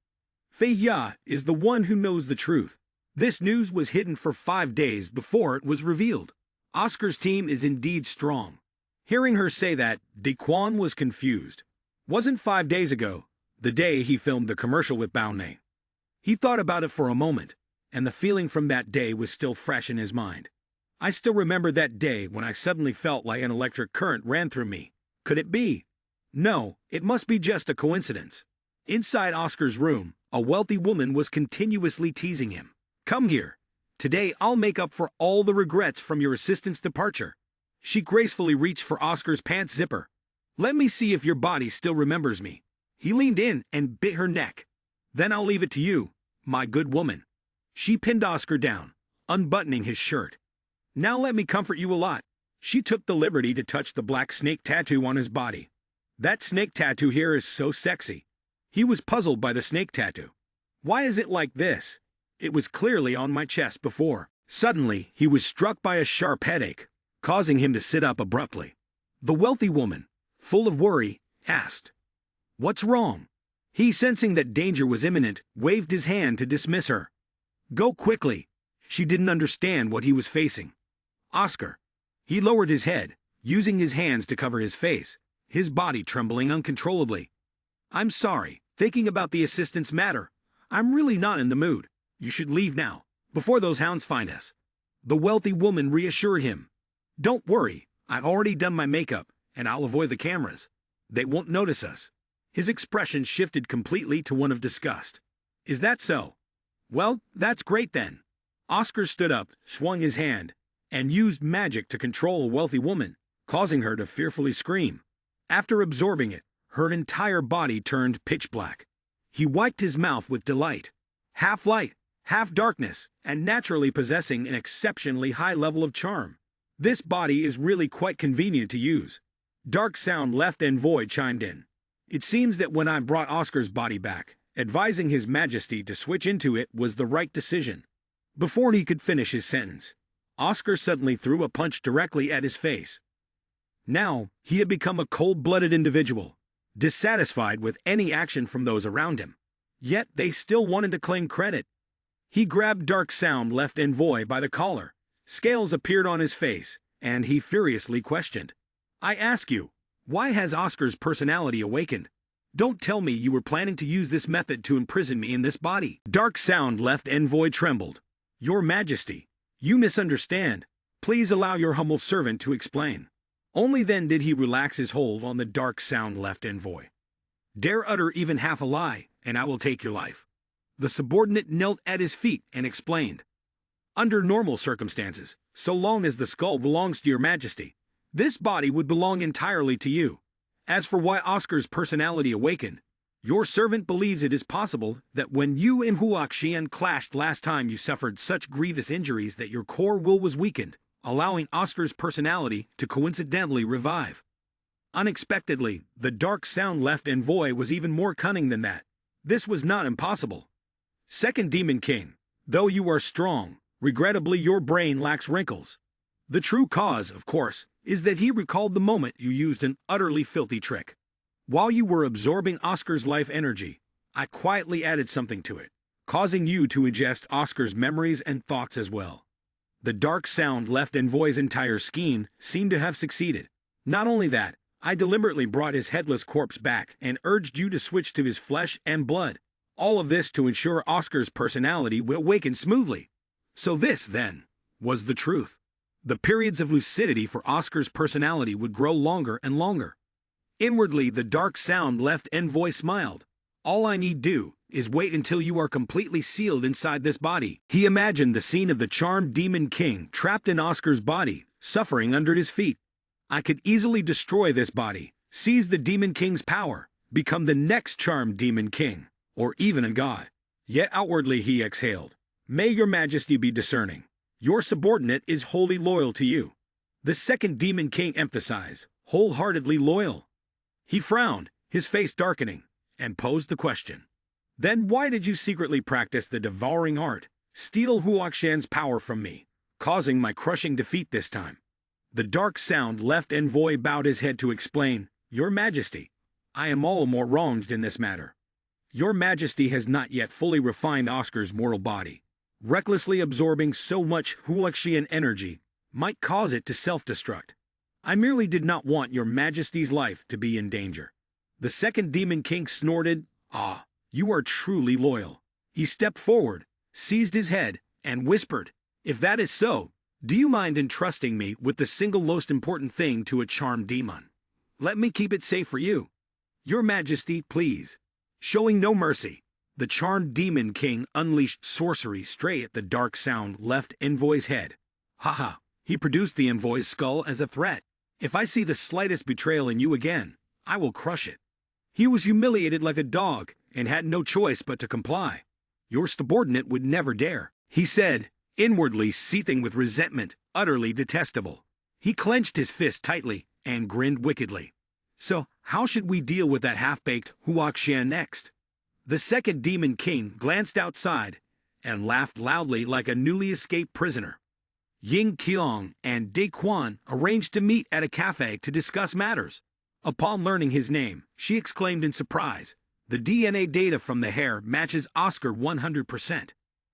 Fei Ya is the one who knows the truth. This news was hidden for 5 days before it was revealed. Oscar's team is indeed strong. Hearing her say that, Daquan was confused. Wasn't 5 days ago, the day he filmed the commercial with Bao Ne. He thought about it for a moment, and the feeling from that day was still fresh in his mind. I still remember that day when I suddenly felt like an electric current ran through me. Could it be? No, it must be just a coincidence. Inside Oscar's room, a wealthy woman was continuously teasing him. "Come here. Today I'll make up for all the regrets from your assistant's departure." She gracefully reached for Oscar's pants zipper. "Let me see if your body still remembers me." He leaned in and bit her neck. "Then I'll leave it to you, my good woman." She pinned Oscar down, unbuttoning his shirt. "Now let me comfort you a lot." She took the liberty to touch the black snake tattoo on his body. "That snake tattoo here is so sexy." He was puzzled by the snake tattoo. "Why is it like this? It was clearly on my chest before." Suddenly, he was struck by a sharp headache, causing him to sit up abruptly. The wealthy woman, full of worry, asked, "What's wrong?" He, sensing that danger was imminent, waved his hand to dismiss her. "Go quickly." She didn't understand what he was facing. "Oscar." He lowered his head, using his hands to cover his face, his body trembling uncontrollably. "I'm sorry, thinking about the assistant's matter. I'm really not in the mood. You should leave now, before those hounds find us." The wealthy woman reassured him. "Don't worry, I've already done my makeup, and I'll avoid the cameras. They won't notice us." His expression shifted completely to one of disgust. "Is that so? Well, that's great then." Oscar stood up, swung his hand, and used magic to control a wealthy woman, causing her to fearfully scream. After absorbing it, her entire body turned pitch black. He wiped his mouth with delight. Half light, half darkness, and naturally possessing an exceptionally high level of charm. This body is really quite convenient to use. Dark Sound Left and Void chimed in. "It seems that when I brought Oscar's body back, advising His Majesty to switch into it was the right decision." Before he could finish his sentence, Oscar suddenly threw a punch directly at his face. Now, he had become a cold-blooded individual, dissatisfied with any action from those around him. Yet they still wanted to claim credit. He grabbed Dark Sound Left and Void by the collar. Scales appeared on his face, and he furiously questioned. "I ask you, why has Oscar's personality awakened? Don't tell me you were planning to use this method to imprison me in this body." Dark Sound Left and Void trembled. "Your Majesty, you misunderstand. Please allow your humble servant to explain." Only then did he relax his hold on the Dark Sound Left and Void. "Dare utter even half a lie, and I will take your life." The subordinate knelt at his feet and explained. "Under normal circumstances, so long as the skull belongs to your Majesty, this body would belong entirely to you. As for why Oscar's personality awakened, your servant believes it is possible that when you and Huaxian clashed last time you suffered such grievous injuries that your core will was weakened, allowing Oscar's personality to coincidentally revive." Unexpectedly, the Dark Sound Left and Void was even more cunning than that. This was not impossible. "Second Demon King, though you are strong, regrettably your brain lacks wrinkles. The true cause, of course, is that he recalled the moment you used an utterly filthy trick. While you were absorbing Oscar's life energy, I quietly added something to it, causing you to ingest Oscar's memories and thoughts as well." The Dark Sound Left and Void's entire scheme seemed to have succeeded. Not only that, I deliberately brought his headless corpse back and urged you to switch to his flesh and blood. All of this to ensure Oscar's personality will awaken smoothly. So this, then, was the truth. The periods of lucidity for Oscar's personality would grow longer and longer. Inwardly, the dark sound left Envoy smiled. All I need do is wait until you are completely sealed inside this body. He imagined the scene of the charmed demon king trapped in Oscar's body, suffering under his feet. I could easily destroy this body, seize the demon king's power, become the next charmed demon king, or even a god. Yet outwardly he exhaled. May your majesty be discerning. Your subordinate is wholly loyal to you. The second demon king emphasized, wholeheartedly loyal. He frowned, his face darkening, and posed the question. Then why did you secretly practice the devouring art, steal Huaqian's power from me, causing my crushing defeat this time? The dark sound left Envoy bowed his head to explain, Your Majesty, I am all more wronged in this matter. Your Majesty has not yet fully refined Oscar's mortal body. Recklessly absorbing so much Huaqian energy might cause it to self-destruct. I merely did not want your Majesty's life to be in danger. The second demon king snorted, Ah, you are truly loyal. He stepped forward, seized his head, and whispered, If that is so, do you mind entrusting me with the single most important thing to a charmed demon? Let me keep it safe for you. Your Majesty, please. Showing no mercy, the charmed demon king unleashed sorcery straight at the dark sound left Envoy's head. Haha, he produced the Envoy's skull as a threat. If I see the slightest betrayal in you again, I will crush it. He was humiliated like a dog and had no choice but to comply. Your subordinate would never dare, he said, inwardly seething with resentment, utterly detestable. He clenched his fist tightly and grinned wickedly. So, how should we deal with that half-baked Huaqian next? The second demon king glanced outside and laughed loudly like a newly escaped prisoner. Ying Qiong and De Quan arranged to meet at a cafe to discuss matters. Upon learning his name, she exclaimed in surprise, The DNA data from the hair matches Oscar 100%.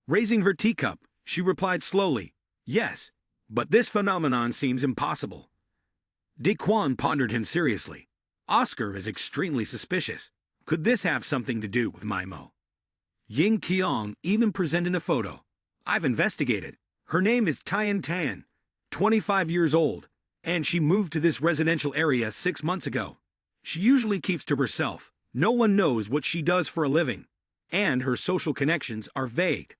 Raising her teacup, she replied slowly, Yes, but this phenomenon seems impossible. De Quan pondered him seriously. Oscar is extremely suspicious. Could this have something to do with Maimo? Ying Qiong even presented a photo. I've investigated. Her name is Tian Tan, 25 years old, and she moved to this residential area 6 months ago. She usually keeps to herself. No one knows what she does for a living, and her social connections are vague.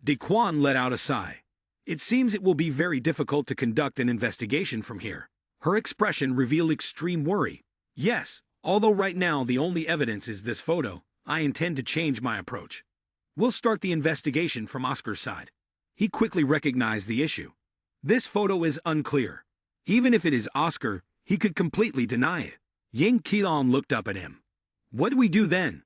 De Quan let out a sigh. It seems it will be very difficult to conduct an investigation from here. Her expression revealed extreme worry. Yes, although right now the only evidence is this photo, I intend to change my approach. We'll start the investigation from Oscar's side. He quickly recognized the issue. This photo is unclear. Even if it is Oscar, he could completely deny it. Ying Qiong looked up at him. What do we do then?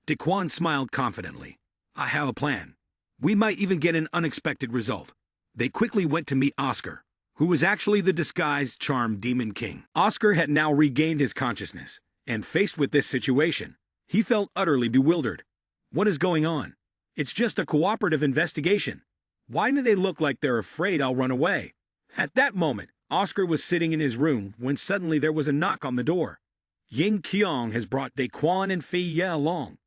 De Quan smiled confidently. I have a plan. We might even get an unexpected result. They quickly went to meet Oscar, who was actually the disguised charmed demon king. Oscar had now regained his consciousness, and faced with this situation, he felt utterly bewildered. What is going on? It's just a cooperative investigation. Why do they look like they're afraid I'll run away? At that moment, Oscar was sitting in his room when suddenly there was a knock on the door. Ying Qiong has brought De Quan and Fei Ye along.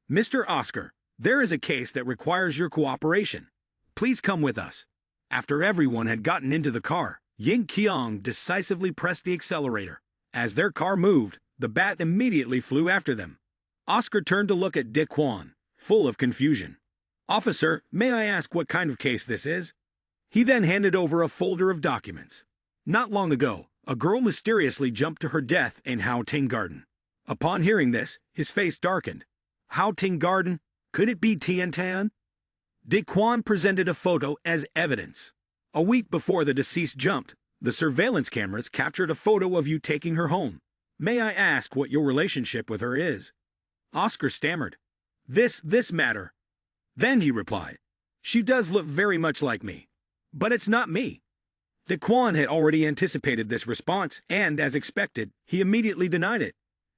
Mr. Oscar, there is a case that requires your cooperation. Please come with us. After everyone had gotten into the car, Ying Qiong decisively pressed the accelerator. As their car moved, the bat immediately flew after them. Oscar turned to look at De Quan, full of confusion. Officer, may I ask what kind of case this is? He then handed over a folder of documents. Not long ago, a girl mysteriously jumped to her death in Haoting Garden. Upon hearing this, his face darkened. Haoting Garden? Could it be Tian Tan? De Quan presented a photo as evidence. A week before the deceased jumped, the surveillance cameras captured a photo of you taking her home. May I ask what your relationship with her is? Oscar stammered. This matter. Then he replied, She does look very much like me. But it's not me. De Quan had already anticipated this response, and, as expected, he immediately denied it.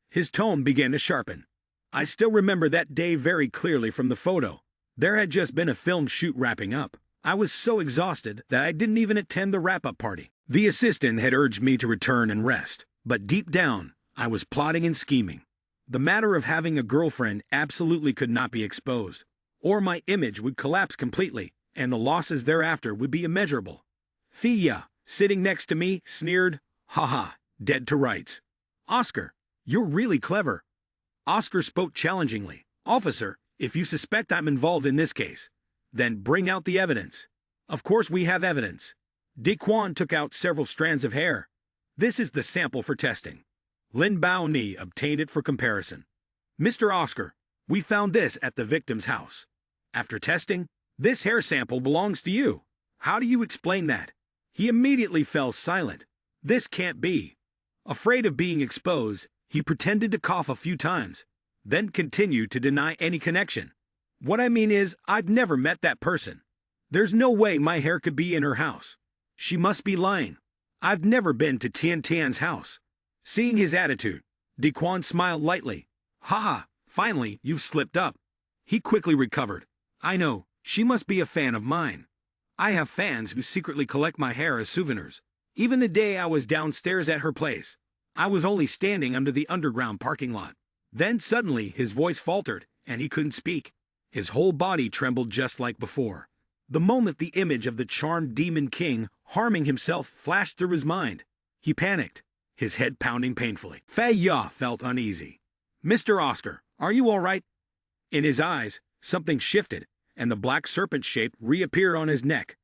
His tone began to sharpen. I still remember that day very clearly from the photo. There had just been a film shoot wrapping up. I was so exhausted that I didn't even attend the wrap-up party. The assistant had urged me to return and rest. But deep down, I was plotting and scheming. The matter of having a girlfriend absolutely could not be exposed, or my image would collapse completely, and the losses thereafter would be immeasurable. Fia, sitting next to me, sneered, "Haha, dead to rights. Oscar, you're really clever." Oscar spoke challengingly. "Officer, if you suspect I'm involved in this case, then bring out the evidence." "Of course we have evidence." Daquan took out several strands of hair. "This is the sample for testing." Lin Bao Ni obtained it for comparison. "Mr. Oscar, we found this at the victim's house. After testing, this hair sample belongs to you. How do you explain that?" He immediately fell silent. This can't be. Afraid of being exposed, he pretended to cough a few times, then continued to deny any connection. "What I mean is, I've never met that person. There's no way my hair could be in her house. She must be lying. I've never been to Tian Tian's house." Seeing his attitude, Daquan smiled lightly. "Ha! Finally, you've slipped up." He quickly recovered. "I know, she must be a fan of mine. I have fans who secretly collect my hair as souvenirs. Even the day I was downstairs at her place, I was only standing under the underground parking lot." Then suddenly his voice faltered, and he couldn't speak. His whole body trembled just like before. The moment the image of the charmed demon king harming himself flashed through his mind, he panicked, his head pounding painfully. Fei Ya felt uneasy. "Mr. Oscar, are you all right?" In his eyes, something shifted, and the black serpent shape reappeared on his neck.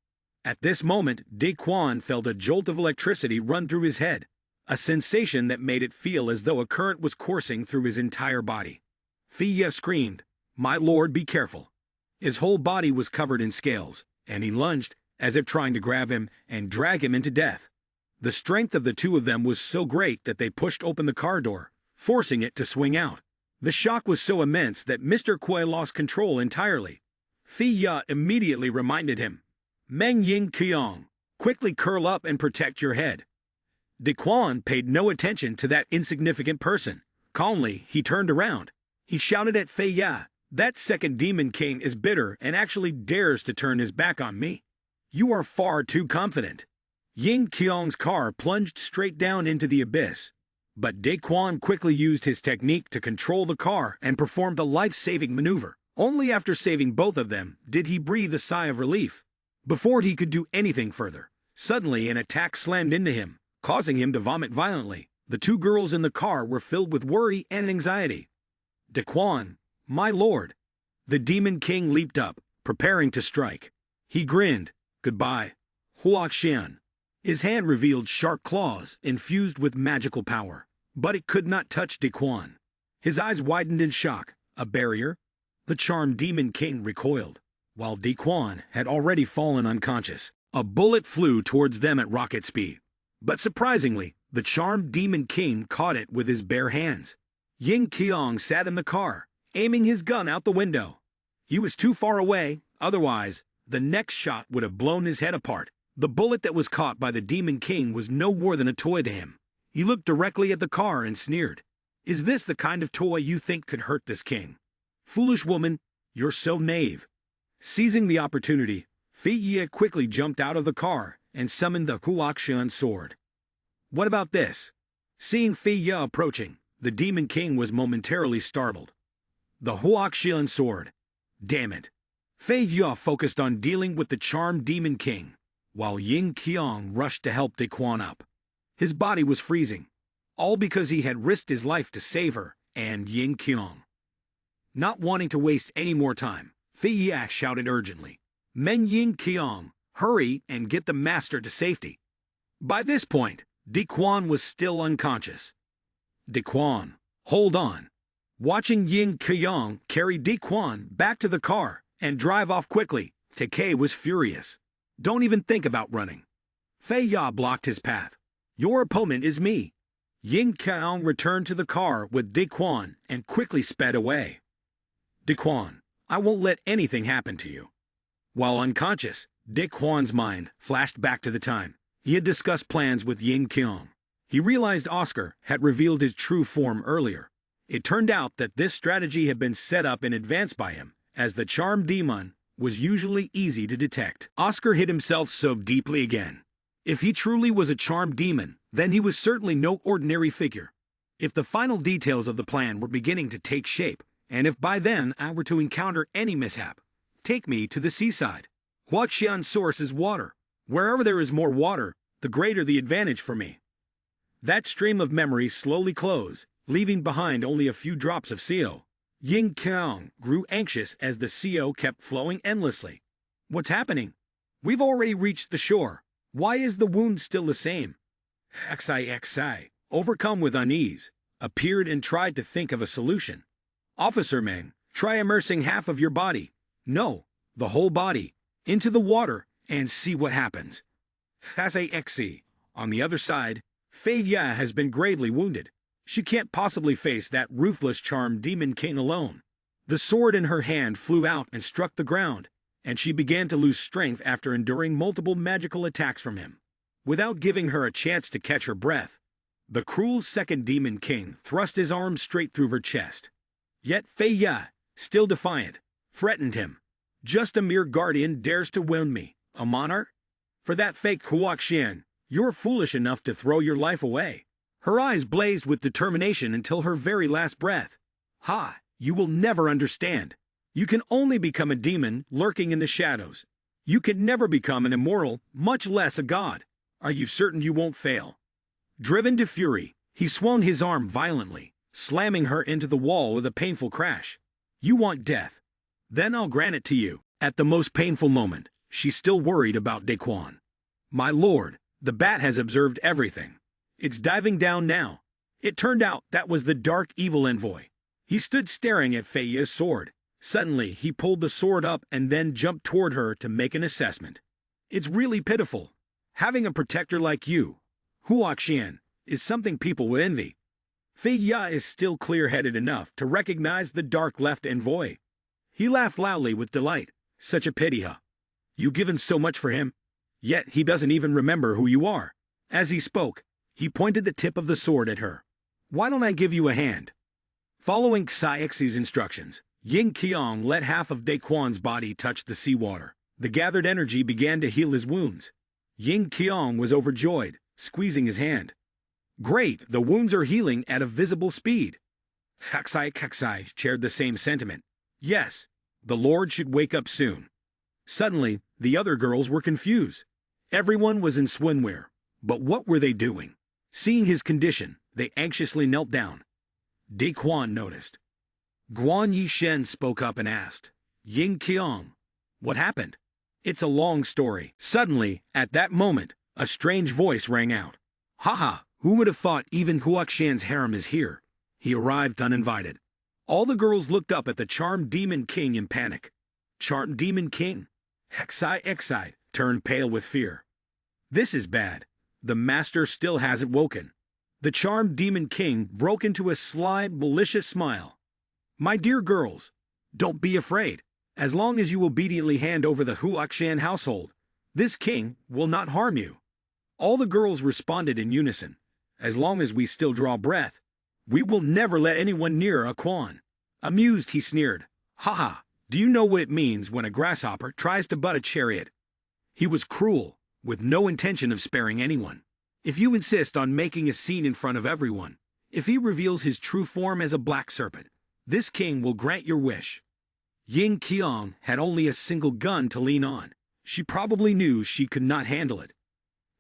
At this moment, Daquan felt a jolt of electricity run through his head, a sensation that made it feel as though a current was coursing through his entire body. Fia screamed, "My lord, be careful." His whole body was covered in scales, and he lunged, as if trying to grab him and drag him into death. The strength of the two of them was so great that they pushed open the car door, forcing it to swing out. The shock was so immense that Mr. Kuei lost control entirely. Fia immediately reminded him, "Meng Ying Qiong, quickly curl up and protect your head." Daquan paid no attention to that insignificant person. Calmly, he turned around. He shouted at Fei Ya, "That second demon king is bitter and actually dares to turn his back on me. You are far too confident." Ying Qiong's car plunged straight down into the abyss. But Daquan quickly used his technique to control the car and performed a life-saving maneuver. Only after saving both of them did he breathe a sigh of relief. Before he could do anything further, suddenly an attack slammed into him, causing him to vomit violently. The two girls in the car were filled with worry and anxiety. "Daquan, my lord." The demon king leaped up, preparing to strike. He grinned. "Goodbye, Huaxian." His hand revealed sharp claws infused with magical power, but it could not touch Daquan. His eyes widened in shock. A barrier? The charmed demon king recoiled. While Daquan had already fallen unconscious, a bullet flew towards them at rocket speed. But surprisingly, the charmed demon king caught it with his bare hands. Ying Qiong sat in the car, aiming his gun out the window. He was too far away, otherwise, the next shot would have blown his head apart. The bullet that was caught by the demon king was no more than a toy to him. He looked directly at the car and sneered. "Is this the kind of toy you think could hurt this king? Foolish woman, you're so naive." Seizing the opportunity, Fei Ye quickly jumped out of the car and summoned the Huaxian sword. "What about this?" Seeing Fei Ye approaching, the demon king was momentarily startled. The Huaxian sword. Damn it. Fei Ye focused on dealing with the charmed demon king, while Ying Qiong rushed to help Daquan up. His body was freezing, all because he had risked his life to save her and Ying Qiong. Not wanting to waste any more time, Fei Ye shouted urgently, "Men Ying Qiong, hurry and get the master to safety." By this point, Daquan was still unconscious. "Daquan, hold on." Watching Ying Qiong carry Daquan back to the car and drive off quickly, Takei was furious. "Don't even think about running." Fei Ya blocked his path. "Your opponent is me." Ying Qiong returned to the car with Daquan and quickly sped away. "Daquan, I won't let anything happen to you." While unconscious, Daquan's mind flashed back to the time he had discussed plans with Ying Qiong. He realized Oscar had revealed his true form earlier. It turned out that this strategy had been set up in advance by him, as the charmed demon was usually easy to detect. Oscar hid himself so deeply again. If he truly was a charmed demon, then he was certainly no ordinary figure. If the final details of the plan were beginning to take shape, and if by then I were to encounter any mishap, take me to the seaside. Huaqian's source is water. Wherever there is more water, the greater the advantage for me. That stream of memories slowly closed, leaving behind only a few drops of CO. Ying Qiang grew anxious as the CO kept flowing endlessly. What's happening? We've already reached the shore. Why is the wound still the same? XI, overcome with unease, appeared and tried to think of a solution. Officer Meng, try immersing half of your body. No, the whole body, into the water and see what happens. XI, on the other side, Fei Ya has been gravely wounded. She can't possibly face that ruthless charmed demon king alone. The sword in her hand flew out and struck the ground, and she began to lose strength after enduring multiple magical attacks from him. Without giving her a chance to catch her breath, the cruel second demon king thrust his arm straight through her chest. Yet Fei Ya, still defiant, threatened him. Just a mere guardian dares to wound me, a monarch? For that fake Huaqian, you're foolish enough to throw your life away. Her eyes blazed with determination until her very last breath. Ha, you will never understand. You can only become a demon lurking in the shadows. You can never become an immortal, much less a god. Are you certain you won't fail? Driven to fury, he swung his arm violently, slamming her into the wall with a painful crash. You want death? Then I'll grant it to you. At the most painful moment, she's still worried about Daquan. My lord, the bat has observed everything. It's diving down now. It turned out that was the dark evil envoy. He stood staring at Fei Ya's sword. Suddenly, he pulled the sword up and then jumped toward her to make an assessment. It's really pitiful. Having a protector like you, Huaqian, is something people will envy. Fei Ya is still clear-headed enough to recognize the dark left envoy. He laughed loudly with delight. Such a pity, huh? You've given so much for him, yet he doesn't even remember who you are. As he spoke, he pointed the tip of the sword at her. Why don't I give you a hand? Following Xixi's instructions, Ying Qiang let half of Daquan's body touch the seawater. The gathered energy began to heal his wounds. Ying Qiang was overjoyed, squeezing his hand. Great, the wounds are healing at a visible speed. Xi shared the same sentiment. Yes, the Lord should wake up soon. Suddenly, the other girls were confused. Everyone was in swimwear, but what were they doing? Seeing his condition, they anxiously knelt down. Daquan noticed. Guan Yishen spoke up and asked, Ying Qiang, what happened? It's a long story. Suddenly, at that moment, a strange voice rang out. Haha, who would have thought even Huaqian's harem is here? He arrived uninvited. All the girls looked up at the charmed demon king in panic. Charmed demon king? Xi turned pale with fear. This is bad. The master still hasn't woken. The charmed demon king broke into a sly, malicious smile. My dear girls, don't be afraid. As long as you obediently hand over the Huaqian household, this king will not harm you. All the girls responded in unison. As long as we still draw breath, we will never let anyone near a Quan. Amused, he sneered. Haha, do you know what it means when a grasshopper tries to butt a chariot? He was cruel, with no intention of sparing anyone. If you insist on making a scene in front of everyone, if he reveals his true form as a black serpent, this king will grant your wish. Ying Qiang had only a single gun to lean on. She probably knew she could not handle it.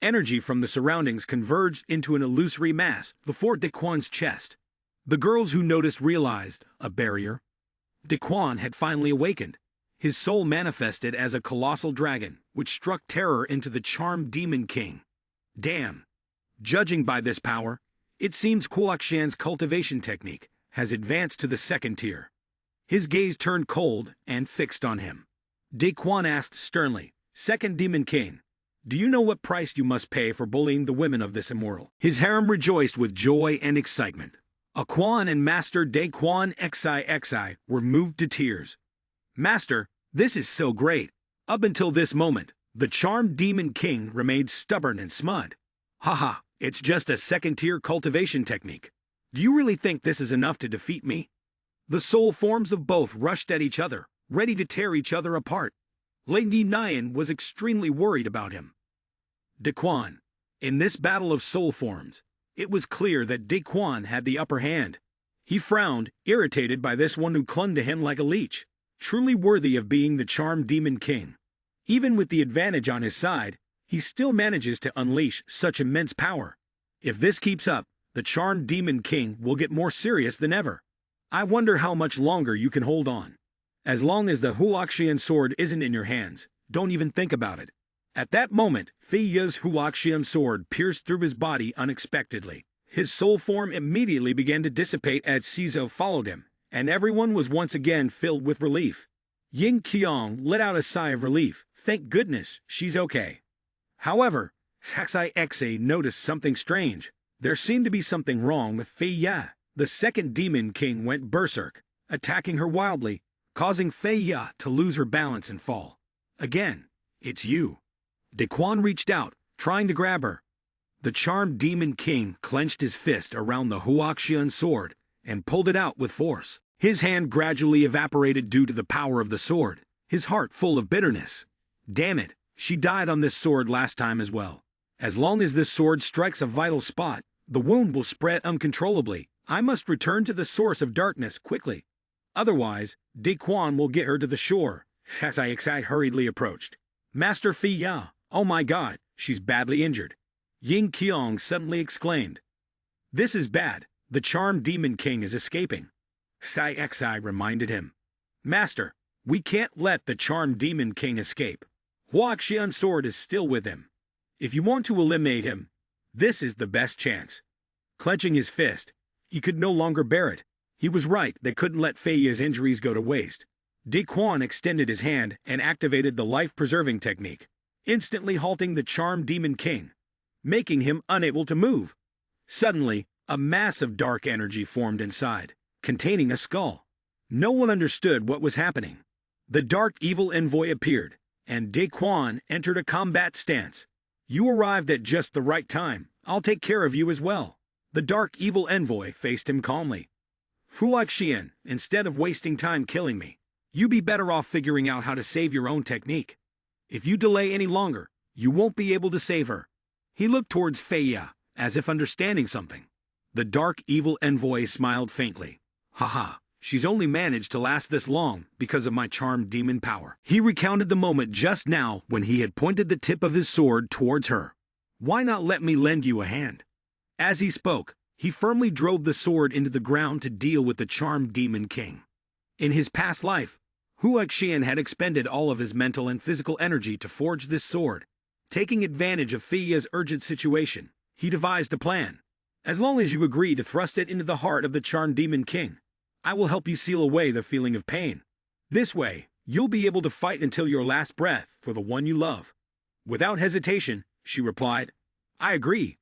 Energy from the surroundings converged into an illusory mass before Daquan's chest. The girls who noticed realized a barrier. Daquan had finally awakened. His soul manifested as a colossal dragon, which struck terror into the charmed demon king. Damn. Judging by this power, it seems Huaqian's cultivation technique has advanced to the second tier. His gaze turned cold and fixed on him. Daquan asked sternly, Second Demon King, do you know what price you must pay for bullying the women of this immortal? His harem rejoiced with joy and excitement. Aquan and Master Daquan Xi were moved to tears. Master, this is so great. Up until this moment, the charmed Demon King remained stubborn and smug. Haha, it's just a second-tier cultivation technique. Do you really think this is enough to defeat me? The soul forms of both rushed at each other, ready to tear each other apart. Lady Nyan was extremely worried about him. Daquan. In this battle of soul forms, it was clear that Daquan had the upper hand. He frowned, irritated by this one who clung to him like a leech, truly worthy of being the charmed demon king. Even with the advantage on his side, he still manages to unleash such immense power. If this keeps up, the charmed demon king will get more serious than ever. I wonder how much longer you can hold on. As long as the Huaqian sword isn't in your hands, don't even think about it. At that moment, Fei Ya's Huaqian sword pierced through his body unexpectedly. His soul form immediately began to dissipate as Cizo followed him, and everyone was once again filled with relief. Ying Qiang let out a sigh of relief. Thank goodness, she's okay. However, Xi Xa noticed something strange. There seemed to be something wrong with Fei Ya. The second demon king went berserk, attacking her wildly, causing Fei Ya to lose her balance and fall. Again, it's you. Daquan reached out, trying to grab her. The charmed demon king clenched his fist around the Huaqian sword and pulled it out with force. His hand gradually evaporated due to the power of the sword, his heart full of bitterness. Damn it, she died on this sword last time as well. As long as this sword strikes a vital spot, the wound will spread uncontrollably. I must return to the source of darkness quickly. Otherwise, Daquan will get her to the shore. Xi hurriedly approached. Master Fei Ya, oh my god, she's badly injured. Ying Qiang suddenly exclaimed. This is bad. The charmed demon king is escaping. Xi reminded him. Master, we can't let the charmed demon king escape. Huaqian's sword is still with him. If you want to eliminate him, this is the best chance. Clenching his fist, he could no longer bear it. He was right, they couldn't let Fei Ya's injuries go to waste. Daquan extended his hand and activated the life-preserving technique, instantly halting the charmed demon king, making him unable to move. Suddenly, a mass of dark energy formed inside, containing a skull. No one understood what was happening. The dark evil envoy appeared, and Daquan entered a combat stance. You arrived at just the right time. I'll take care of you as well. The dark evil envoy faced him calmly. Huaqian, instead of wasting time killing me, you be better off figuring out how to save your own technique. If you delay any longer, you won't be able to save her. He looked towards Fei Ya, as if understanding something. The dark evil envoy smiled faintly. Haha, she's only managed to last this long because of my charmed demon power. He recounted the moment just now when he had pointed the tip of his sword towards her. Why not let me lend you a hand? As he spoke, he firmly drove the sword into the ground to deal with the charmed demon king. In his past life, Huaqian had expended all of his mental and physical energy to forge this sword. Taking advantage of Fei Ya's urgent situation, he devised a plan. As long as you agree to thrust it into the heart of the charmed demon king, I will help you seal away the feeling of pain. This way, you'll be able to fight until your last breath for the one you love. Without hesitation, she replied, I agree.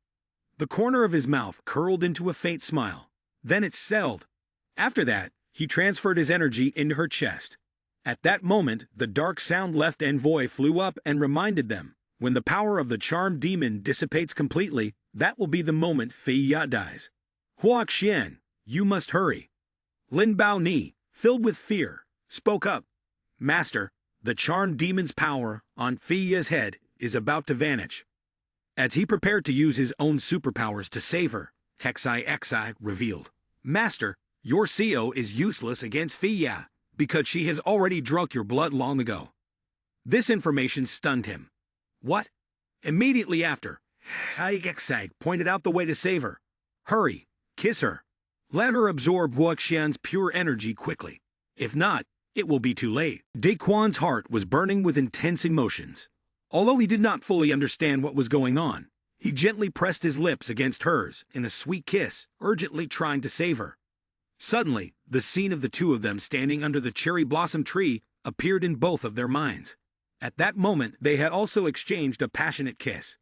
The corner of his mouth curled into a faint smile. Then it settled. After that, he transferred his energy into her chest. At that moment, the dark sound left envoy flew up and reminded them, when the power of the charmed demon dissipates completely, that will be the moment Fei Ya dies. Huaqian, you must hurry. Lin Bao Ni, filled with fear, spoke up. Master, the charmed demon's power on Fei Ya's head is about to vanish. As he prepared to use his own superpowers to save her, Xi revealed. Master, your CO is useless against Fei Ya, because she has already drunk your blood long ago. This information stunned him. What? Immediately after, Xi pointed out the way to save her. Hurry, kiss her. Let her absorb Huaqian's pure energy quickly. If not, it will be too late. Daquan's heart was burning with intense emotions. Although he did not fully understand what was going on, he gently pressed his lips against hers in a sweet kiss, urgently trying to save her. Suddenly, the scene of the two of them standing under the cherry blossom tree appeared in both of their minds. At that moment, they had also exchanged a passionate kiss.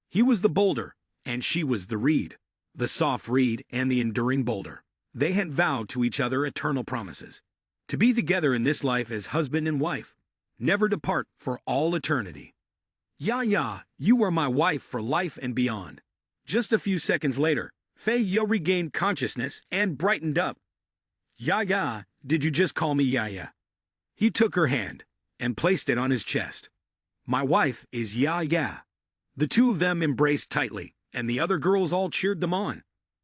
He was the boulder, and she was the reed. The soft reed and the enduring boulder. They had vowed to each other eternal promises. To be together in this life as husband and wife. Never depart for all eternity. Ya, you are my wife for life and beyond. Just a few seconds later, Fei Ya regained consciousness and brightened up. Ya, did you just call me Ya? He took her hand and placed it on his chest. My wife is Ya. The two of them embraced tightly, and the other girls all cheered them on.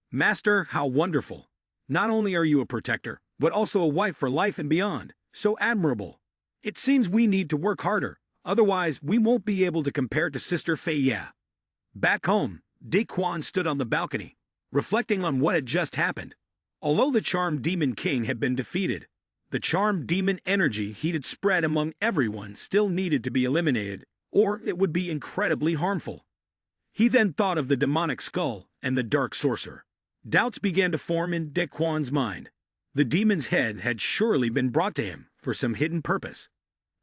Master, how wonderful! Not only are you a protector, but also a wife for life and beyond. So admirable. It seems we need to work harder, otherwise we won't be able to compare to Sister Feiya. Back home, Daquan stood on the balcony, reflecting on what had just happened. Although the charmed demon king had been defeated, the charmed demon energy he had spread among everyone still needed to be eliminated, or it would be incredibly harmful. He then thought of the demonic skull and the dark sorcerer. Doubts began to form in Daquan's mind. The demon's head had surely been brought to him for some hidden purpose.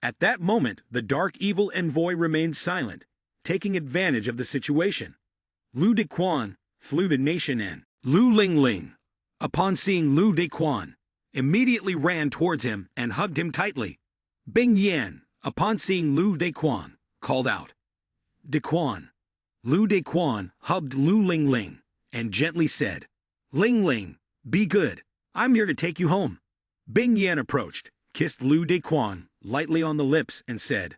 At that moment, the dark evil envoy remained silent, taking advantage of the situation. Lu Daquan flew to Nation N. Lu Lingling, upon seeing Lu Daquan, immediately ran towards him and hugged him tightly. Bing Yan, upon seeing Lu Daquan, called out, Daquan. Lu Daquan hugged Lu Lingling and gently said, Lingling, be good. I'm here to take you home. Bing Yan approached, kissed Lu Daquan lightly on the lips and said,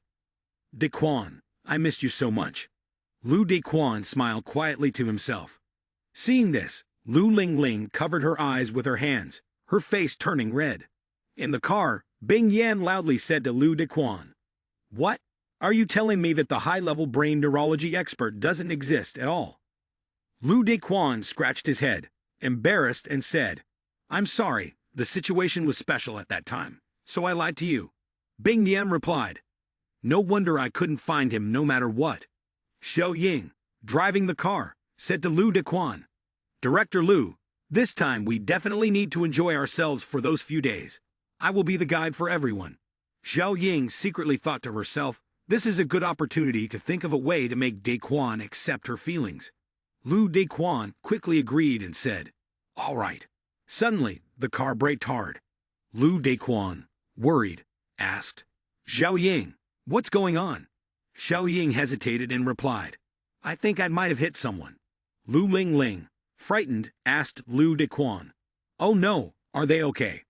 Daquan, I missed you so much. Lu Daquan smiled quietly to himself. Seeing this, Lu Lingling covered her eyes with her hands, her face turning red. In the car, Bing Yan loudly said to Lu Daquan, What? Are you telling me that the high-level brain neurology expert doesn't exist at all? Lu Daquan scratched his head, embarrassed, and said, I'm sorry, the situation was special at that time, so I lied to you. Bing Yan replied, No wonder I couldn't find him no matter what. Xiao Ying, driving the car, said to Lu Daquan, Director Lu, this time we definitely need to enjoy ourselves for those few days. I will be the guide for everyone. Xiao Ying secretly thought to herself, this is a good opportunity to think of a way to make Daquan accept her feelings. Lu Daquan quickly agreed and said, All right. Suddenly, the car braked hard. Lu Daquan, worried, asked, Xiao Ying, what's going on? Xiao Ying hesitated and replied, I think I might have hit someone. Lu Lingling, frightened, asked Lu Daquan, Oh no, are they okay?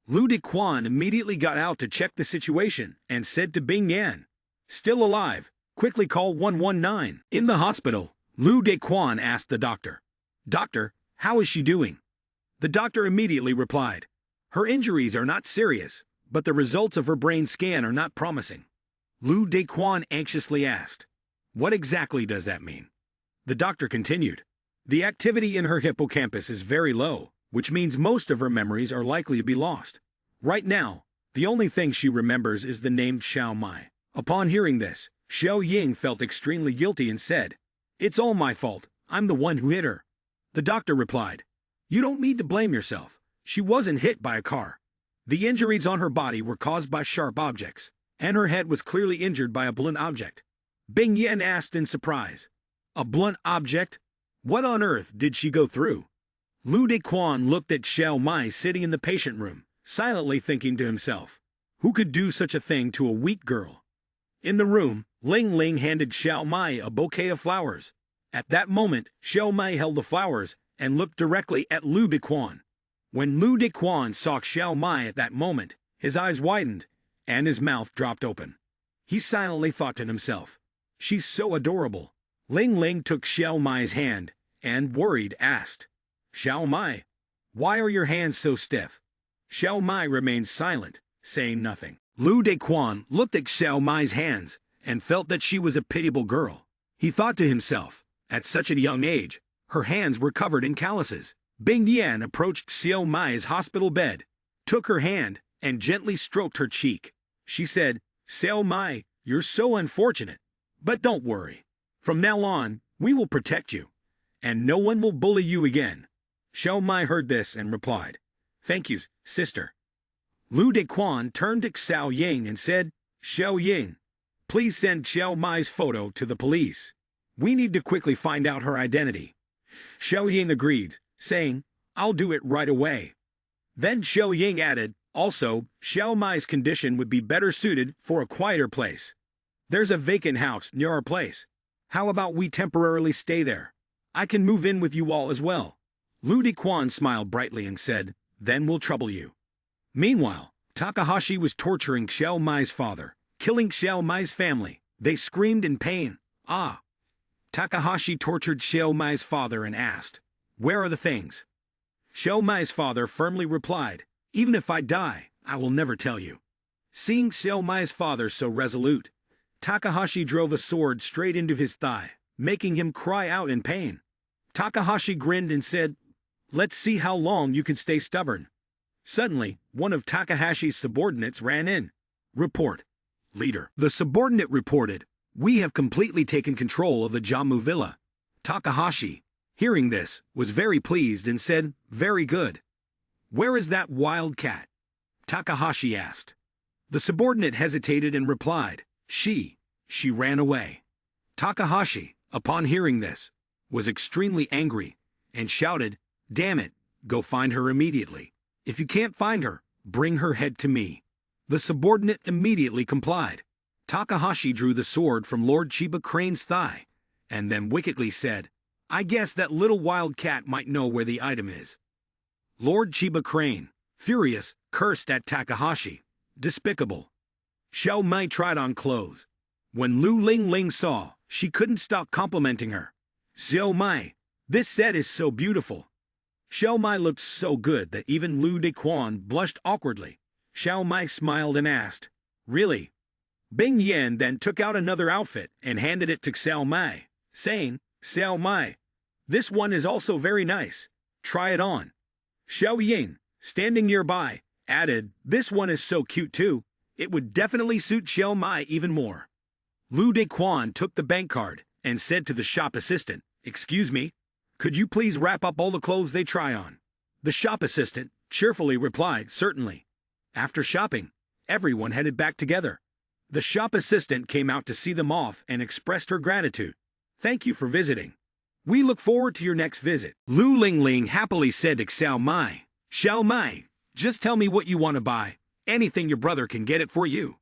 Lu Daquan immediately got out to check the situation and said to Bing Yan, Still alive, quickly call 119. In the hospital, Lu Daquan asked the doctor, Doctor, how is she doing? The doctor immediately replied, Her injuries are not serious, but the results of her brain scan are not promising. Lu Daquan anxiously asked, What exactly does that mean? The doctor continued, The activity in her hippocampus is very low, which means most of her memories are likely to be lost. Right now, the only thing she remembers is the name Xiao Mai. Upon hearing this, Xiao Ying felt extremely guilty and said, It's all my fault. I'm the one who hit her. The doctor replied, You don't need to blame yourself. She wasn't hit by a car. The injuries on her body were caused by sharp objects, and her head was clearly injured by a blunt object. Bing Yan asked in surprise, A blunt object? What on earth did she go through? Lu Daquan looked at Xiao Mai sitting in the patient room, silently thinking to himself, Who could do such a thing to a weak girl? In the room, Ling Ling handed Xiao Mai a bouquet of flowers. At that moment, Xiao Mai held the flowers and looked directly at Lu Daquan. When Lu Daquan saw Xiao Mai at that moment, his eyes widened, and his mouth dropped open. He silently thought to himself, She's so adorable. Ling Ling took Xiao Mai's hand, and, worried, asked, Xiao Mai, why are your hands so stiff? Xiao Mai remained silent, saying nothing. Lu Daquan looked at Xiao Mai's hands, and felt that she was a pitiable girl. He thought to himself, at such a young age, her hands were covered in calluses. Bing Yan approached Xiao Mai's hospital bed, took her hand, and gently stroked her cheek. She said, Xiao Mai, you're so unfortunate. But don't worry. From now on, we will protect you, and no one will bully you again. Xiao Mai heard this and replied, Thank you, sister. Lu Daquan turned to Xiao Ying and said, Xiao Ying, please send Xiao Mai's photo to the police. We need to quickly find out her identity. Xiao Ying agreed, saying, I'll do it right away. Then Xiao Ying added, also, Xiao Mai's condition would be better suited for a quieter place. There's a vacant house near our place. How about we temporarily stay there? I can move in with you all as well. Lu Daquan smiled brightly and said, Then we'll trouble you. Meanwhile, Takahashi was torturing Xiao Mai's father, killing Xiao Mai's family. They screamed in pain. Ah! Takahashi tortured Xiaomai's father and asked, "Where are the things?" Xiaomai's father firmly replied, "Even if I die, I will never tell you." Seeing Xiaomai's father so resolute, Takahashi drove a sword straight into his thigh, making him cry out in pain. Takahashi grinned and said, "Let's see how long you can stay stubborn." Suddenly, one of Takahashi's subordinates ran in. "Report, leader." The subordinate reported, "We have completely taken control of the Jammu villa." Takahashi, hearing this, was very pleased and said, "Very good." "Where is that wild cat?" Takahashi asked. The subordinate hesitated and replied, She ran away." Takahashi, upon hearing this, was extremely angry and shouted, "Damn it, go find her immediately. If you can't find her, bring her head to me." The subordinate immediately complied. Takahashi drew the sword from Lord Chiba Crane's thigh, and then wickedly said, "I guess that little wild cat might know where the item is." Lord Chiba Crane, furious, cursed at Takahashi. Despicable. Xiao Mai tried on clothes. When Lu Lingling saw, she couldn't stop complimenting her. "Xiao Mai, this set is so beautiful." Xiao Mai looked so good that even Lu Dequan blushed awkwardly. Xiao Mai smiled and asked, "Really?" Bing Yan then took out another outfit and handed it to Xiao Mai, saying, "Xiao Mai, this one is also very nice. Try it on." Xiao Ying, standing nearby, added, "This one is so cute too. It would definitely suit Xiao Mai even more." Lu Dequan took the bank card and said to the shop assistant, "Excuse me, could you please wrap up all the clothes they try on?" The shop assistant cheerfully replied, "Certainly." After shopping, everyone headed back together. The shop assistant came out to see them off and expressed her gratitude. "Thank you for visiting. We look forward to your next visit." Lu Lingling happily said to Xiao Mai, "Xiao Mai, just tell me what you want to buy. Anything your brother can get it for you."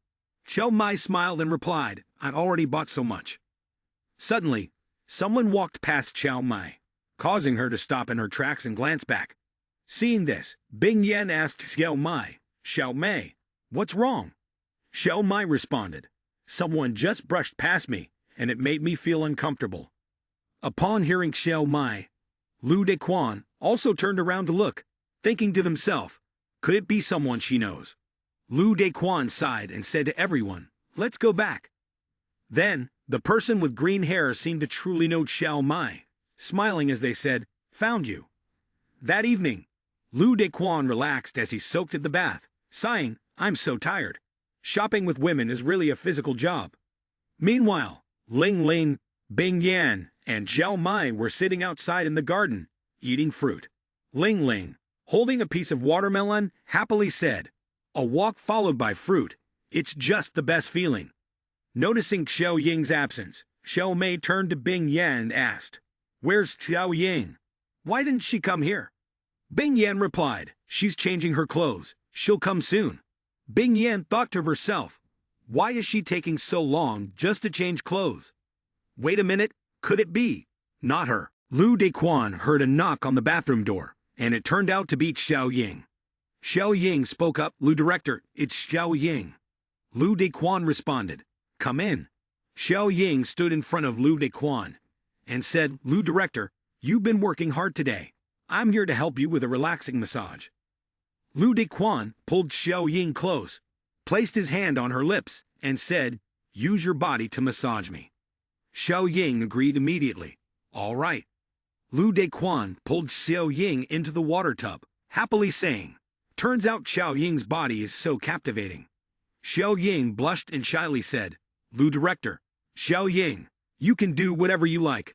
Xiao Mai smiled and replied, "I've already bought so much." Suddenly, someone walked past Xiao Mai, causing her to stop in her tracks and glance back. Seeing this, Bing Yan asked Xiao Mai, "Xiao Mai, what's wrong?" Xiao Mai responded, "Someone just brushed past me, and it made me feel uncomfortable." Upon hearing Xiao Mai, Lu Dequan also turned around to look, thinking to himself, could it be someone she knows? Lu Dequan sighed and said to everyone, "Let's go back." Then, the person with green hair seemed to truly know Xiao Mai, smiling as they said, "Found you." That evening, Lu Dequan relaxed as he soaked at the bath, sighing, "I'm so tired. Shopping with women is really a physical job." Meanwhile, Ling Ling, Bing Yan, and Xiao Mai were sitting outside in the garden, eating fruit. Ling Ling, holding a piece of watermelon, happily said, "A walk followed by fruit, it's just the best feeling." Noticing Xiao Ying's absence, Xiao Mei turned to Bing Yan and asked, "Where's Xiao Ying? Why didn't she come here?" Bing Yan replied, "She's changing her clothes. She'll come soon." Bing Yan thought to herself, "Why is she taking so long just to change clothes? Wait a minute, could it be? Not her." Lu Dequan heard a knock on the bathroom door, and it turned out to be Xiao Ying. Xiao Ying spoke up, "Lu Director, it's Xiao Ying." Lu Dequan responded, "Come in." Xiao Ying stood in front of Lu Dequan and said, "Lu Director, you've been working hard today. I'm here to help you with a relaxing massage." Lu Dequan pulled Xiao Ying close, placed his hand on her lips, and said, "Use your body to massage me." Xiao Ying agreed immediately. "All right." Lu Dequan pulled Xiao Ying into the water tub, happily saying, "Turns out Xiao Ying's body is so captivating." Xiao Ying blushed and shyly said, "Lu Director, Xiao Ying, you can do whatever you like."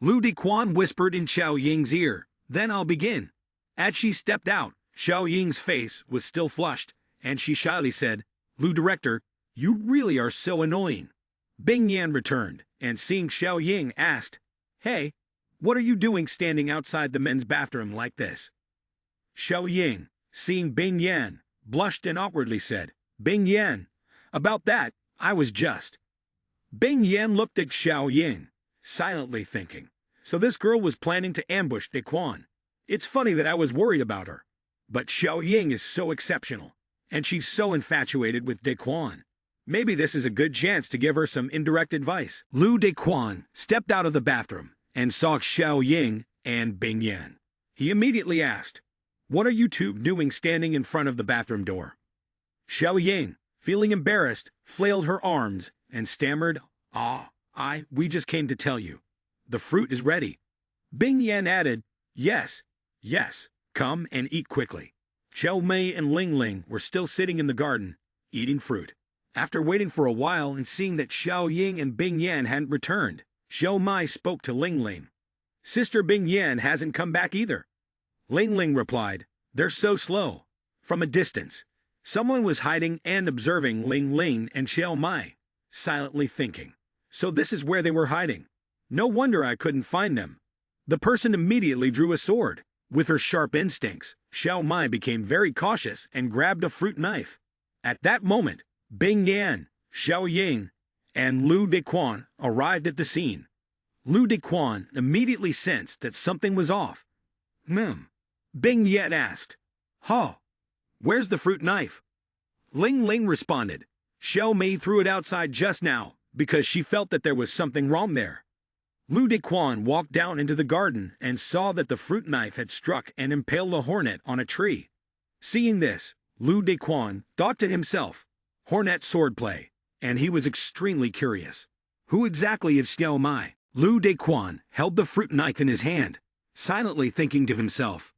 Lu Dequan whispered in Xiao Ying's ear, "Then I'll begin." As she stepped out, Xiao Ying's face was still flushed, and she shyly said, "Lu Director, you really are so annoying." Bing Yan returned, and seeing Xiao Ying asked, "Hey, what are you doing standing outside the men's bathroom like this?" Xiao Ying, seeing Bing Yan, blushed and awkwardly said, "Bing Yan, about that, I was just." Bing Yan looked at Xiao Ying, silently thinking, so this girl was planning to ambush Dequan. It's funny that I was worried about her. But Xiao Ying is so exceptional, and she's so infatuated with Dequan. Maybe this is a good chance to give her some indirect advice. Lu Dequan stepped out of the bathroom and saw Xiao Ying and Bing Yan. He immediately asked, "What are you two doing standing in front of the bathroom door?" Xiao Ying, feeling embarrassed, flailed her arms and stammered, we just came to tell you. The fruit is ready." Bing Yan added, Yes, come and eat quickly." Xiao Mei and Ling Ling were still sitting in the garden, eating fruit. After waiting for a while and seeing that Xiao Ying and Bing Yan hadn't returned, Xiao Mai spoke to Ling Ling. "Sister Bing Yan hasn't come back either." Ling Ling replied, "They're so slow." From a distance, someone was hiding and observing Ling Ling and Xiao Mai, silently thinking, "So this is where they were hiding. No wonder I couldn't find them." The person immediately drew a sword. With her sharp instincts, Xiao Mai became very cautious and grabbed a fruit knife. At that moment, Bing Yan, Xiao Ying, and Lu Dequan arrived at the scene. Lu Dequan immediately sensed that something was off. Bing Yan asked, "Where's the fruit knife?" Ling Ling responded, "Xiao Mei threw it outside just now because she felt that there was something wrong there." Lu Dequan walked down into the garden and saw that the fruit knife had struck and impaled a hornet on a tree. Seeing this, Lu Dequan thought to himself, "Hornet swordplay," and he was extremely curious. Who exactly is Xiao Mai? Lu Dequan held the fruit knife in his hand, silently thinking to himself,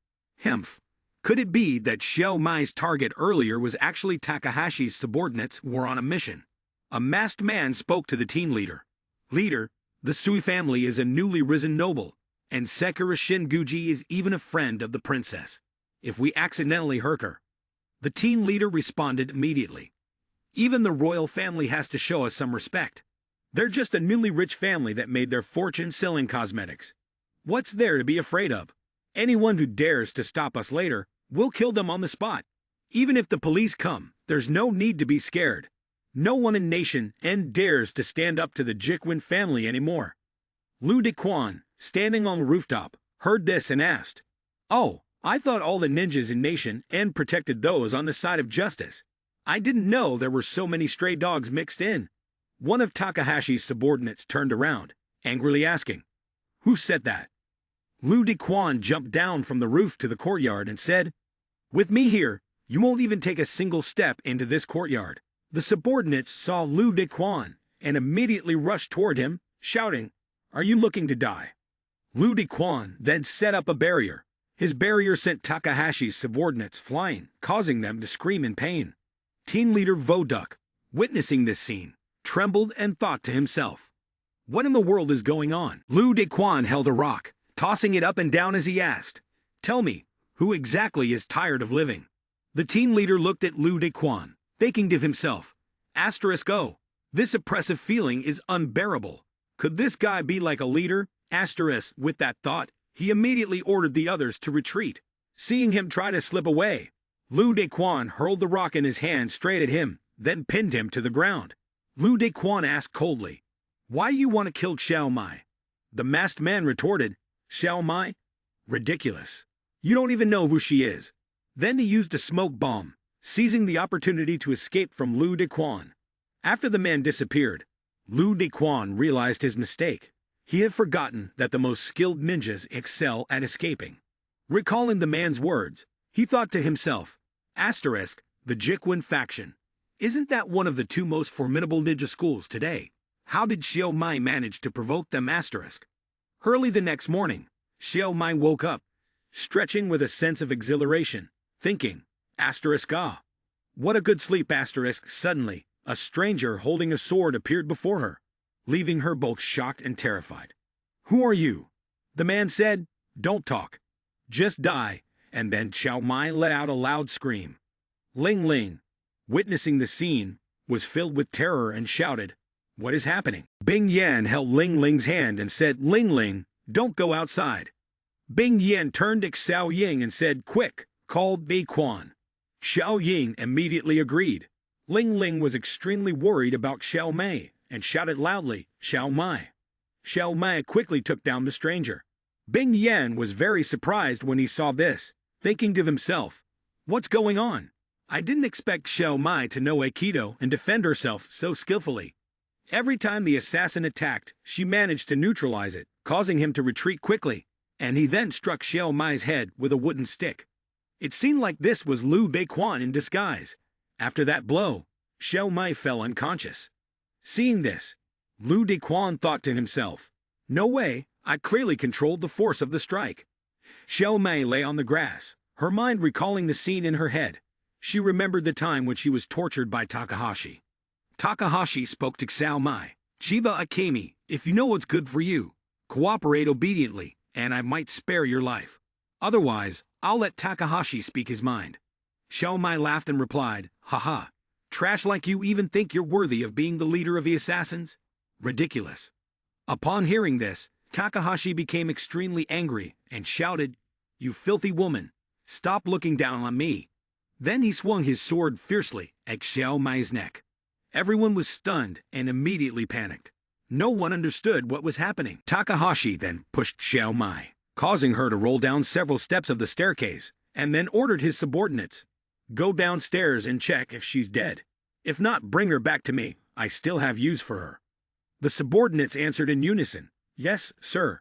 Could it be that Xiao Mai's target earlier was actually Takahashi's subordinates who were on a mission? A masked man spoke to the team leader. "Leader, the Sui family is a newly risen noble, and Sekira Shinguji is even a friend of the princess. If we accidentally hurt her..." The team leader responded immediately. "Even the royal family has to show us some respect. They're just a newly rich family that made their fortune selling cosmetics. What's there to be afraid of? Anyone who dares to stop us later, we'll kill them on the spot. Even if the police come, there's no need to be scared. No one in Nation N dares to stand up to the Jikwin family anymore." Lu Dequan, standing on the rooftop, heard this and asked, I thought all the ninjas in Nation N protected those on the side of justice. I didn't know there were so many stray dogs mixed in." One of Takahashi's subordinates turned around, angrily asking, "Who said that?" Lu Dequan jumped down from the roof to the courtyard and said, "With me here, you won't even take a single step into this courtyard." The subordinates saw Lu Dequan and immediately rushed toward him, shouting, "Are you looking to die?" Lu Dequan then set up a barrier. His barrier sent Takahashi's subordinates flying, causing them to scream in pain. Team leader Voduk, witnessing this scene, trembled and thought to himself, "What in the world is going on?" Lu Dequan held a rock, tossing it up and down as he asked, "Tell me, who exactly is tired of living?" The team leader looked at Lu Dequan, thinking to himself, "O, this oppressive feeling is unbearable. Could this guy be like a leader?" With that thought, he immediately ordered the others to retreat. Seeing him try to slip away, Lu Dequan hurled the rock in his hand straight at him, then pinned him to the ground. Lu Dequan asked coldly, "Why do you want to kill Xiao Mai?" The masked man retorted, "Xiao Mai? Ridiculous. You don't even know who she is." Then he used a smoke bomb, seizing the opportunity to escape from Lu Dequan. After the man disappeared, Lu Dequan realized his mistake. He had forgotten that the most skilled ninjas excel at escaping. Recalling the man's words, he thought to himself, the Jikwin faction. Isn't that one of the two most formidable ninja schools today? How did Xiao Mai manage to provoke them? Early the next morning, Xiao Mai woke up, stretching with a sense of exhilaration, thinking, what a good sleep. Suddenly, a stranger holding a sword appeared before her, leaving her both shocked and terrified. "Who are you?" The man said, "Don't talk. Just die," and then Xiao Mai let out a loud scream. Ling Ling, witnessing the scene, was filled with terror and shouted, "What is happening?" Bing Yan held Ling Ling's hand and said, "Ling Ling, don't go outside." Bing Yan turned to Xiao Ying and said, "Quick, call Dequan." Xiao Ying immediately agreed. Ling Ling was extremely worried about Xiao Mei and shouted loudly, "Xiao Mai." Xiao Mai quickly took down the stranger. Bing Yan was very surprised when he saw this, thinking to himself, "What's going on? I didn't expect Xiao Mai to know Aikido and defend herself so skillfully. Every time the assassin attacked, she managed to neutralize it, causing him to retreat quickly, and he then struck Xiao Mai's head with a wooden stick. It seemed like this was Lu Beiquan in disguise. After that blow, Xiao Mai fell unconscious. Seeing this, Lu Beiquan thought to himself, "No way, I clearly controlled the force of the strike." Xiao Mai lay on the grass, her mind recalling the scene in her head. She remembered the time when she was tortured by Takahashi. Takahashi spoke to Xiao Mai. "Chiba Akemi, if you know what's good for you, cooperate obediently, and I might spare your life. Otherwise, I'll let Takahashi speak his mind." Xiao Mai laughed and replied, "Haha, trash like you even think you're worthy of being the leader of the assassins? Ridiculous." Upon hearing this, Takahashi became extremely angry and shouted, "You filthy woman, stop looking down on me." Then he swung his sword fiercely at Xiao Mai's neck. Everyone was stunned and immediately panicked. No one understood what was happening. Takahashi then pushed Xiao Mai, causing her to roll down several steps of the staircase, and then ordered his subordinates, "Go downstairs and check if she's dead. If not, bring her back to me. I still have use for her." The subordinates answered in unison, "Yes, sir."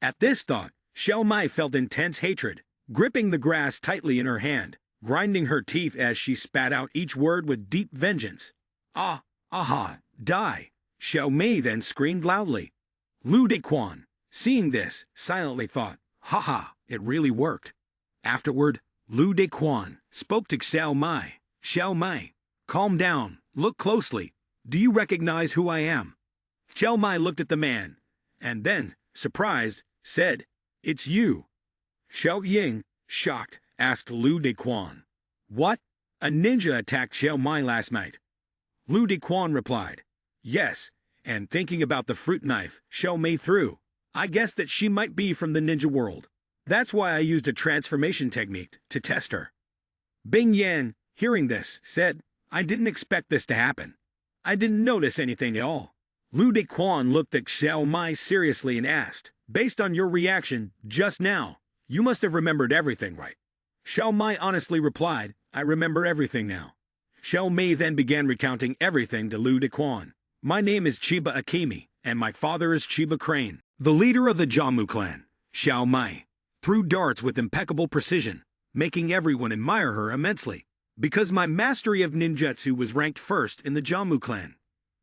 At this thought, Xiao Mai felt intense hatred, gripping the grass tightly in her hand, grinding her teeth as she spat out each word with deep vengeance. "Ah, aha, die!" Xiao Mai then screamed loudly. Lu Beiquan, seeing this, silently thought, "Haha, it really worked." Afterward, Lu Beiquan spoke to Xiao Mai. "Xiao Mai, calm down, look closely. Do you recognize who I am?" Xiao Mai looked at the man, and then, surprised, said, "It's you." Xiao Ying, shocked, asked Lu Beiquan, "What? A ninja attacked Xiao Mai last night?" Lu Beiquan replied, "Yes, and thinking about the fruit knife Xiao Mai threw, I guessed that she might be from the ninja world. That's why I used a transformation technique to test her." Bing Yan, hearing this, said, "I didn't expect this to happen. I didn't notice anything at all." Lu Beiquan looked at Xiao Mai seriously and asked, "Based on your reaction just now, you must have remembered everything, right?" Xiao Mai honestly replied, "I remember everything now." Xiao Mai then began recounting everything to Lu Beiquan. "My name is Chiba Akemi, and my father is Chiba Crane. The leader of the Jamu clan, Xiao Mai, threw darts with impeccable precision, making everyone admire her immensely. Because my mastery of ninjutsu was ranked first in the Jamu clan,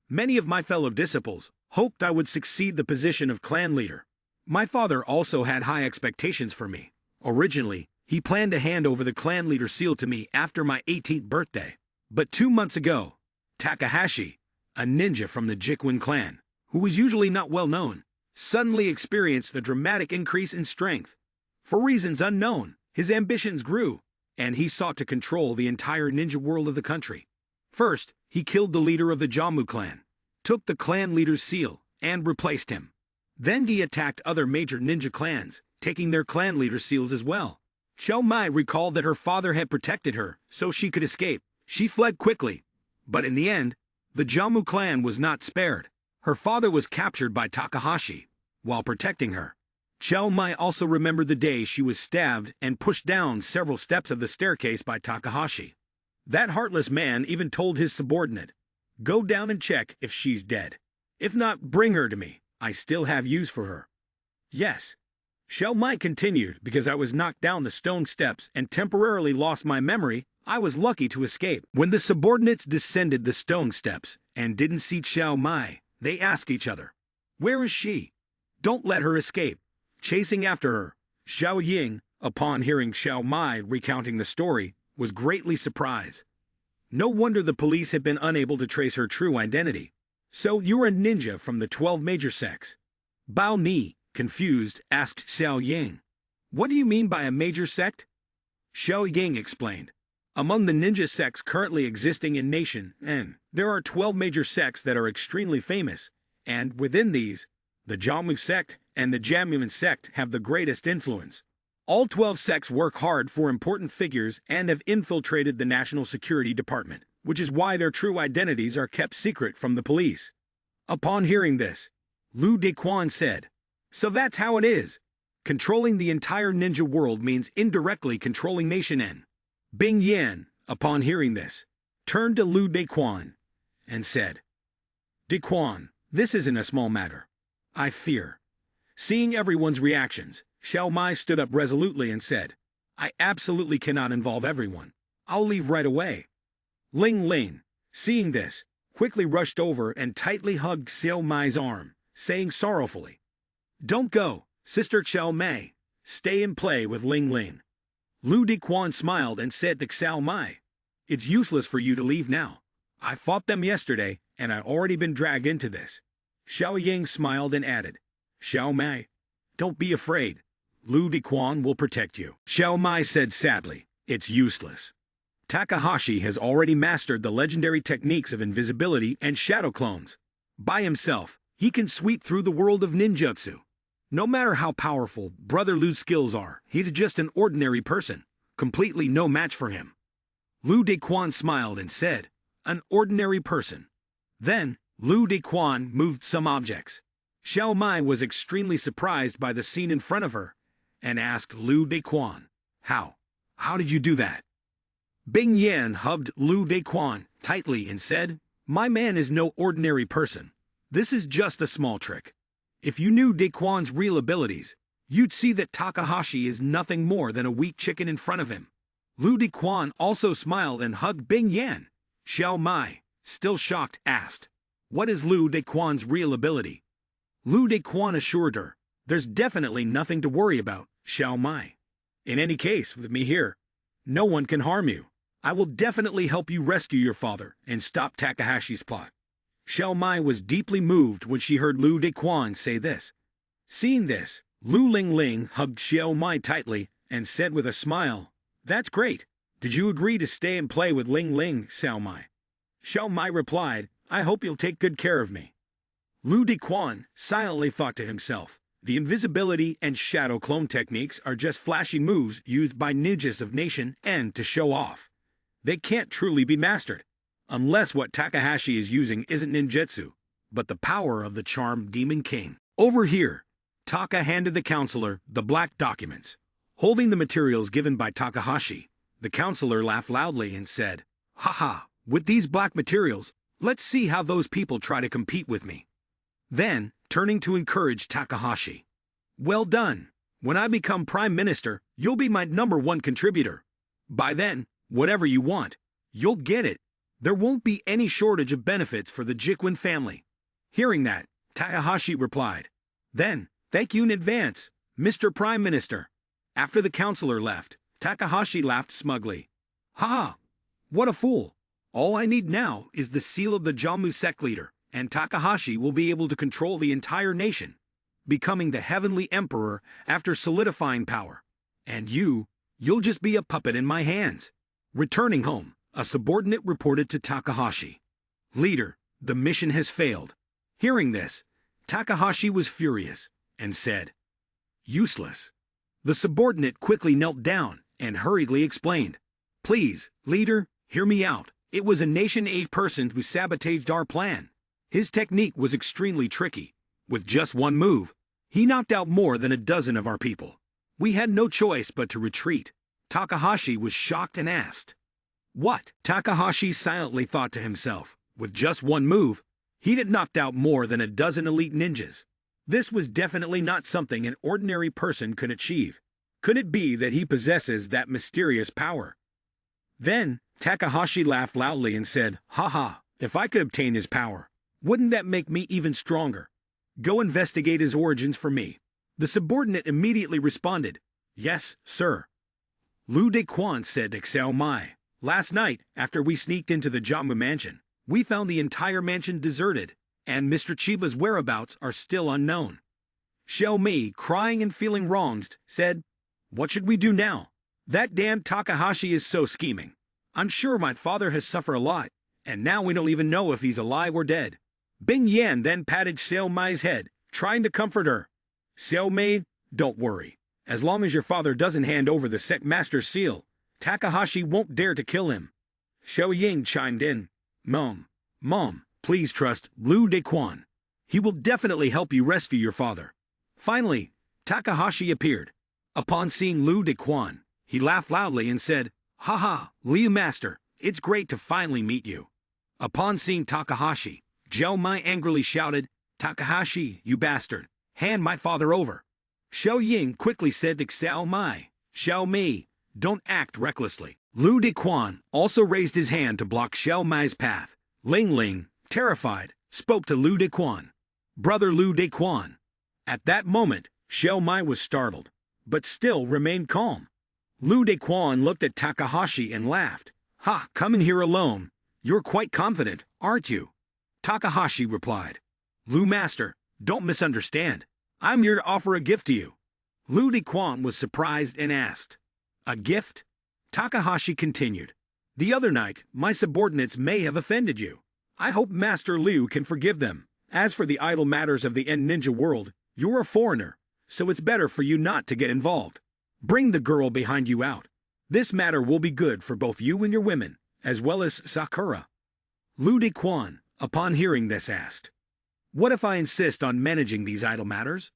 many of my fellow disciples hoped I would succeed the position of clan leader. My father also had high expectations for me. Originally, he planned to hand over the clan leader seal to me after my 18th birthday. But 2 months ago, Takahashi, a ninja from the Jikwin clan, who was usually not well known, suddenly experienced a dramatic increase in strength. For reasons unknown, his ambitions grew, and he sought to control the entire ninja world of the country. First, he killed the leader of the Jamu clan, took the clan leader's seal, and replaced him. Then he attacked other major ninja clans, taking their clan leader seals as well. Xiao Mai recalled that her father had protected her so she could escape. She fled quickly, but in the end, the Jamu clan was not spared. Her father was captured by Takahashi while protecting her. Xiao Mai also remembered the day she was stabbed and pushed down several steps of the staircase by Takahashi. That heartless man even told his subordinate, "Go down and check if she's dead. If not, bring her to me. I still have use for her." "Yes." Xiao Mai continued, "Because I was knocked down the stone steps and temporarily lost my memory, I was lucky to escape." When the subordinates descended the stone steps and didn't see Xiao Mai, they asked each other, "Where is she? Don't let her escape." Chasing after her, Xiao Ying, upon hearing Xiao Mai recounting the story, was greatly surprised. No wonder the police had been unable to trace her true identity. "So you're a ninja from the 12 major sects?" Bao Ni, confused, asked Xiao Ying, "What do you mean by a major sect?" Xiao Ying explained, "Among the ninja sects currently existing in Nation N, there are 12 major sects that are extremely famous, and within these, the Jamu sect and the Jamuan sect have the greatest influence. All 12 sects work hard for important figures and have infiltrated the National Security Department, which is why their true identities are kept secret from the police." Upon hearing this, Lu Beiquan said, "So that's how it is. Controlling the entire ninja world means indirectly controlling Nation N." Bing Yan, upon hearing this, turned to Lu Dequan and said, Dequan, this isn't a small matter. I fear. Seeing everyone's reactions, Xiao Mai stood up resolutely and said, I absolutely cannot involve everyone. I'll leave right away. Ling Ling, seeing this, quickly rushed over and tightly hugged Xiao Mai's arm, saying sorrowfully, Don't go, Sister Xiao Mai. Stay and play with Ling Ling. Lu Dequan smiled and said to Xiao Mai, It's useless for you to leave now. I fought them yesterday, and I've already been dragged into this. Xiao Yang smiled and added, Xiao Mai, don't be afraid. Lu Dequan will protect you. Xiao Mai said sadly, It's useless. Takahashi has already mastered the legendary techniques of invisibility and shadow clones. By himself, he can sweep through the world of ninjutsu. No matter how powerful Brother Lu's skills are, he's just an ordinary person, completely no match for him. Lu Dequan smiled and said, An ordinary person. Then, Lu Dequan moved some objects. Xiao Mai was extremely surprised by the scene in front of her, and asked Lu Dequan, How did you do that? Bing Yan hugged Lu Dequan tightly and said, My man is no ordinary person. This is just a small trick. If you knew Dequan's real abilities, you'd see that Takahashi is nothing more than a weak chicken in front of him. Lu Dequan also smiled and hugged Bing Yan. Xiao Mai, still shocked, asked, What is Lu Dequan's real ability? Lu Dequan assured her, There's definitely nothing to worry about, Xiao Mai. In any case, with me here, no one can harm you. I will definitely help you rescue your father and stop Takahashi's plot. Xiao Mai was deeply moved when she heard Lu Dequan say this. Seeing this, Lu Ling hugged Xiao Mai tightly and said with a smile, That's great. Did you agree to stay and play with Ling, Xiao Mai? Xiao Mai replied, I hope you'll take good care of me. Lu Dequan silently thought to himself, The invisibility and shadow clone techniques are just flashy moves used by ninjas of Nation N to show off. They can't truly be mastered, unless what Takahashi is using isn't ninjutsu, but the power of the charmed Demon King. Over here, Taka handed the counselor the black documents. Holding the materials given by Takahashi, the counselor laughed loudly and said, Haha, with these black materials, let's see how those people try to compete with me. Then, turning to encourage Takahashi, Well done. When I become Prime Minister, you'll be my #1 contributor. By then, whatever you want, you'll get it. There won't be any shortage of benefits for the Jiquin family. Hearing that, Takahashi replied, Then, thank you in advance, Mr. Prime Minister. After the counselor left, Takahashi laughed smugly. Ha! What a fool! All I need now is the seal of the Jammu sect leader, and Takahashi will be able to control the entire nation, becoming the heavenly emperor after solidifying power. And you'll just be a puppet in my hands. Returning home, a subordinate reported to Takahashi. Leader, the mission has failed. Hearing this, Takahashi was furious and said, Useless. The subordinate quickly knelt down and hurriedly explained, Please, leader, hear me out. It was a Nation A person who sabotaged our plan. His technique was extremely tricky. With just one move, he knocked out more than a dozen of our people. We had no choice but to retreat. Takahashi was shocked and asked, What? Takahashi silently thought to himself, with just one move, he'd had knocked out more than a dozen elite ninjas. This was definitely not something an ordinary person could achieve. Could it be that he possesses that mysterious power? Then, Takahashi laughed loudly and said, Haha, if I could obtain his power, wouldn't that make me even stronger? Go investigate his origins for me. The subordinate immediately responded, Yes, sir. Lu Dequan said to Xiao Mai, Last night, after we sneaked into the Jammu mansion, we found the entire mansion deserted, and Mr. Chiba's whereabouts are still unknown. Xiao Mai, crying and feeling wronged, said, What should we do now? That damn Takahashi is so scheming. I'm sure my father has suffered a lot, and now we don't even know if he's alive or dead. Bing Yan then patted Xiao Mai's head, trying to comfort her. Xiao Mai, don't worry. As long as your father doesn't hand over the sect master seal, Takahashi won't dare to kill him. Xiao Ying chimed in. Mom, please trust Lu Dequan. He will definitely help you rescue your father. Finally, Takahashi appeared. Upon seeing Lu Dequan, he laughed loudly and said, Haha, Liu Master, it's great to finally meet you. Upon seeing Takahashi, Xiao Mai angrily shouted, Takahashi, you bastard, hand my father over. Xiao Ying quickly said to Xiao Mai, Xiao Mei, don't act recklessly. Lu Dequan also raised his hand to block Xiao Mai's path. Ling Ling, terrified, spoke to Lu Dequan. Brother Lu Dequan. At that moment, Xiao Mai was startled, but still remained calm. Lu Dequan looked at Takahashi and laughed. Ha, coming here alone. You're quite confident, aren't you? Takahashi replied. Lu Master, don't misunderstand. I'm here to offer a gift to you. Lu Dequan was surprised and asked. A gift? Takahashi continued. The other night, my subordinates may have offended you. I hope Master Liu can forgive them. As for the idle matters of the End Ninja world, you're a foreigner, so it's better for you not to get involved. Bring the girl behind you out. This matter will be good for both you and your women, as well as Sakura. Lu Dequan, upon hearing this, asked, What if I insist on managing these idle matters?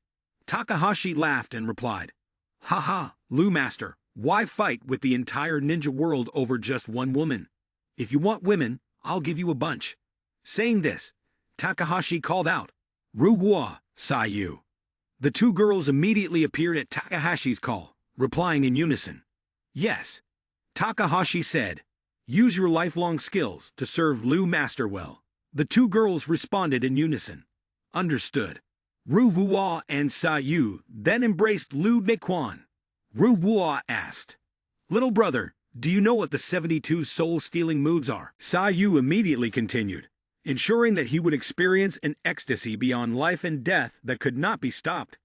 Takahashi laughed and replied, Haha, Lu Master, why fight with the entire ninja world over just one woman? If you want women, I'll give you a bunch. Saying this, Takahashi called out, Ruhua, Sayu. The two girls immediately appeared at Takahashi's call, replying in unison. Yes. Takahashi said, Use your lifelong skills to serve Lu Master well. The two girls responded in unison. Understood. Ruhua and Sayu then embraced Lu Dequan. Ruhua asked, Little brother, do you know what the 72 soul-stealing moves are? Sayu immediately continued, ensuring that he would experience an ecstasy beyond life and death that could not be stopped.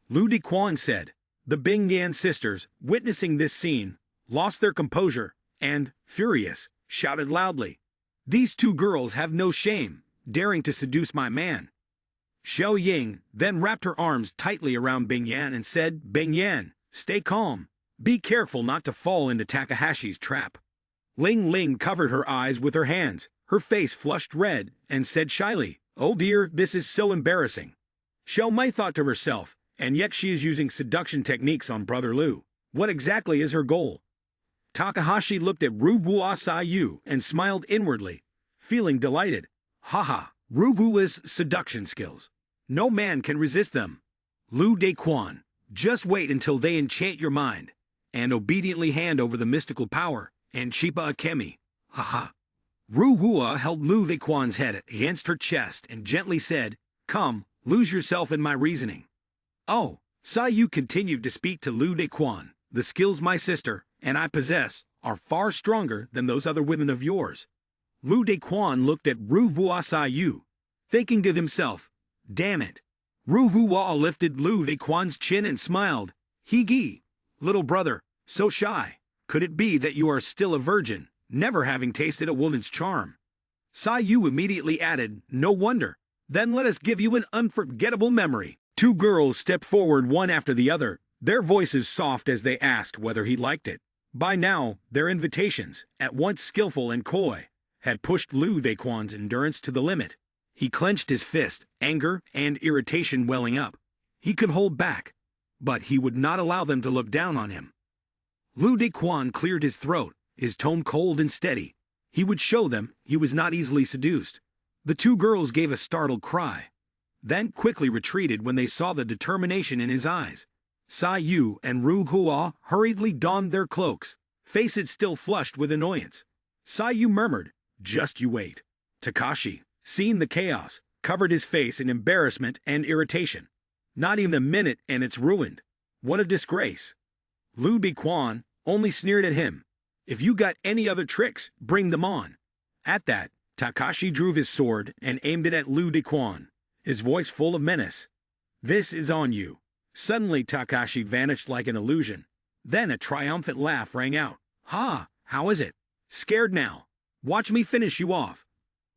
Lu Dequan said, The Bingyan sisters, witnessing this scene, lost their composure and, furious, shouted loudly, These two girls have no shame, daring to seduce my man. Xiao Ying then wrapped her arms tightly around Bingyan and said, Bingyan, stay calm. Be careful not to fall into Takahashi's trap. Ling Ling covered her eyes with her hands, her face flushed red, and said shyly, Oh dear, this is so embarrassing. Xiao Mai thought to herself, and yet she is using seduction techniques on Brother Lu. What exactly is her goal? Takahashi looked at Ruhua Sayu and smiled inwardly, feeling delighted. Haha, Ruhua's seduction skills. No man can resist them. Lu Dequan, just wait until they enchant your mind, and obediently hand over the mystical power, and Chipa Akemi. Haha. Ruhua held Lu Dequan's head against her chest and gently said, Come, lose yourself in my reasoning. Oh, Sayu continued to speak to Lu Dequan. The skills my sister and I possess are far stronger than those other women of yours. Lu Dequan looked at Ruhua Sayu, thinking to himself, Damn it. Ruhua lifted Lu Dequan's chin and smiled. Higi, little brother, so shy. Could it be that you are still a virgin, never having tasted a woman's charm? Sayu immediately added, No wonder. Then let us give you an unforgettable memory. Two girls stepped forward one after the other, their voices soft as they asked whether he liked it. By now, their invitations, at once skillful and coy, had pushed Lu Dequan's endurance to the limit. He clenched his fist, anger and irritation welling up. He could hold back, but he would not allow them to look down on him. Lu Dequan cleared his throat, his tone cold and steady. He would show them he was not easily seduced. The two girls gave a startled cry, then quickly retreated when they saw the determination in his eyes. Sayu and Ruhua hurriedly donned their cloaks, faces still flushed with annoyance. Sayu murmured, Just you wait. Takashi, seeing the chaos, covered his face in embarrassment and irritation. Not even a minute and it's ruined. What a disgrace. Lu Dequan only sneered at him. If you got any other tricks, bring them on. At that, Takashi drew his sword and aimed it at Lu Dequan, his voice full of menace. This is on you. Suddenly Takashi vanished like an illusion. Then a triumphant laugh rang out. Ha, how is it? Scared now? Watch me finish you off.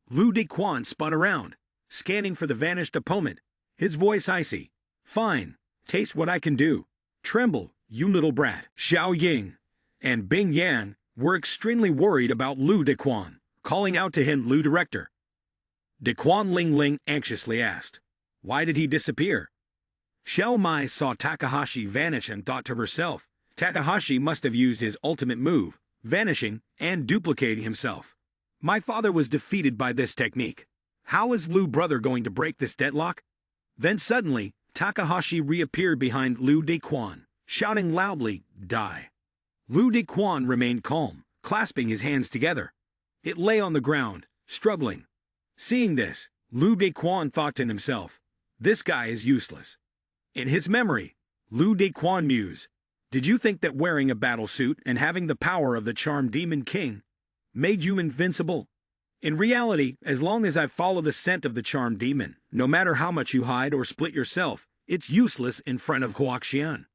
Lu Dequan spun around, scanning for the vanished opponent, his voice icy. Fine, taste what I can do. Tremble, you little brat. Xiao Ying and Bing Yan were extremely worried about Lu Dequan, calling out to him, Lu Director. Dequan Ling Ling anxiously asked, Why did he disappear? Xiao Mai saw Takahashi vanish and thought to herself, Takahashi must have used his ultimate move, vanishing and duplicating himself. My father was defeated by this technique. How is Lu brother going to break this deadlock? Then suddenly, Takahashi reappeared behind Lu Dequan, shouting loudly, "Die!" Lu Dequan remained calm, clasping his hands together. It lay on the ground, struggling. Seeing this, Lu Dequan thought to himself, "This guy is useless." In his memory, Lu Dequan mused, "Did you think that wearing a battle suit and having the power of the charmed Demon King made you invincible? In reality, as long as I follow the scent of the charmed demon, no matter how much you hide or split yourself, it's useless in front of Huaxian."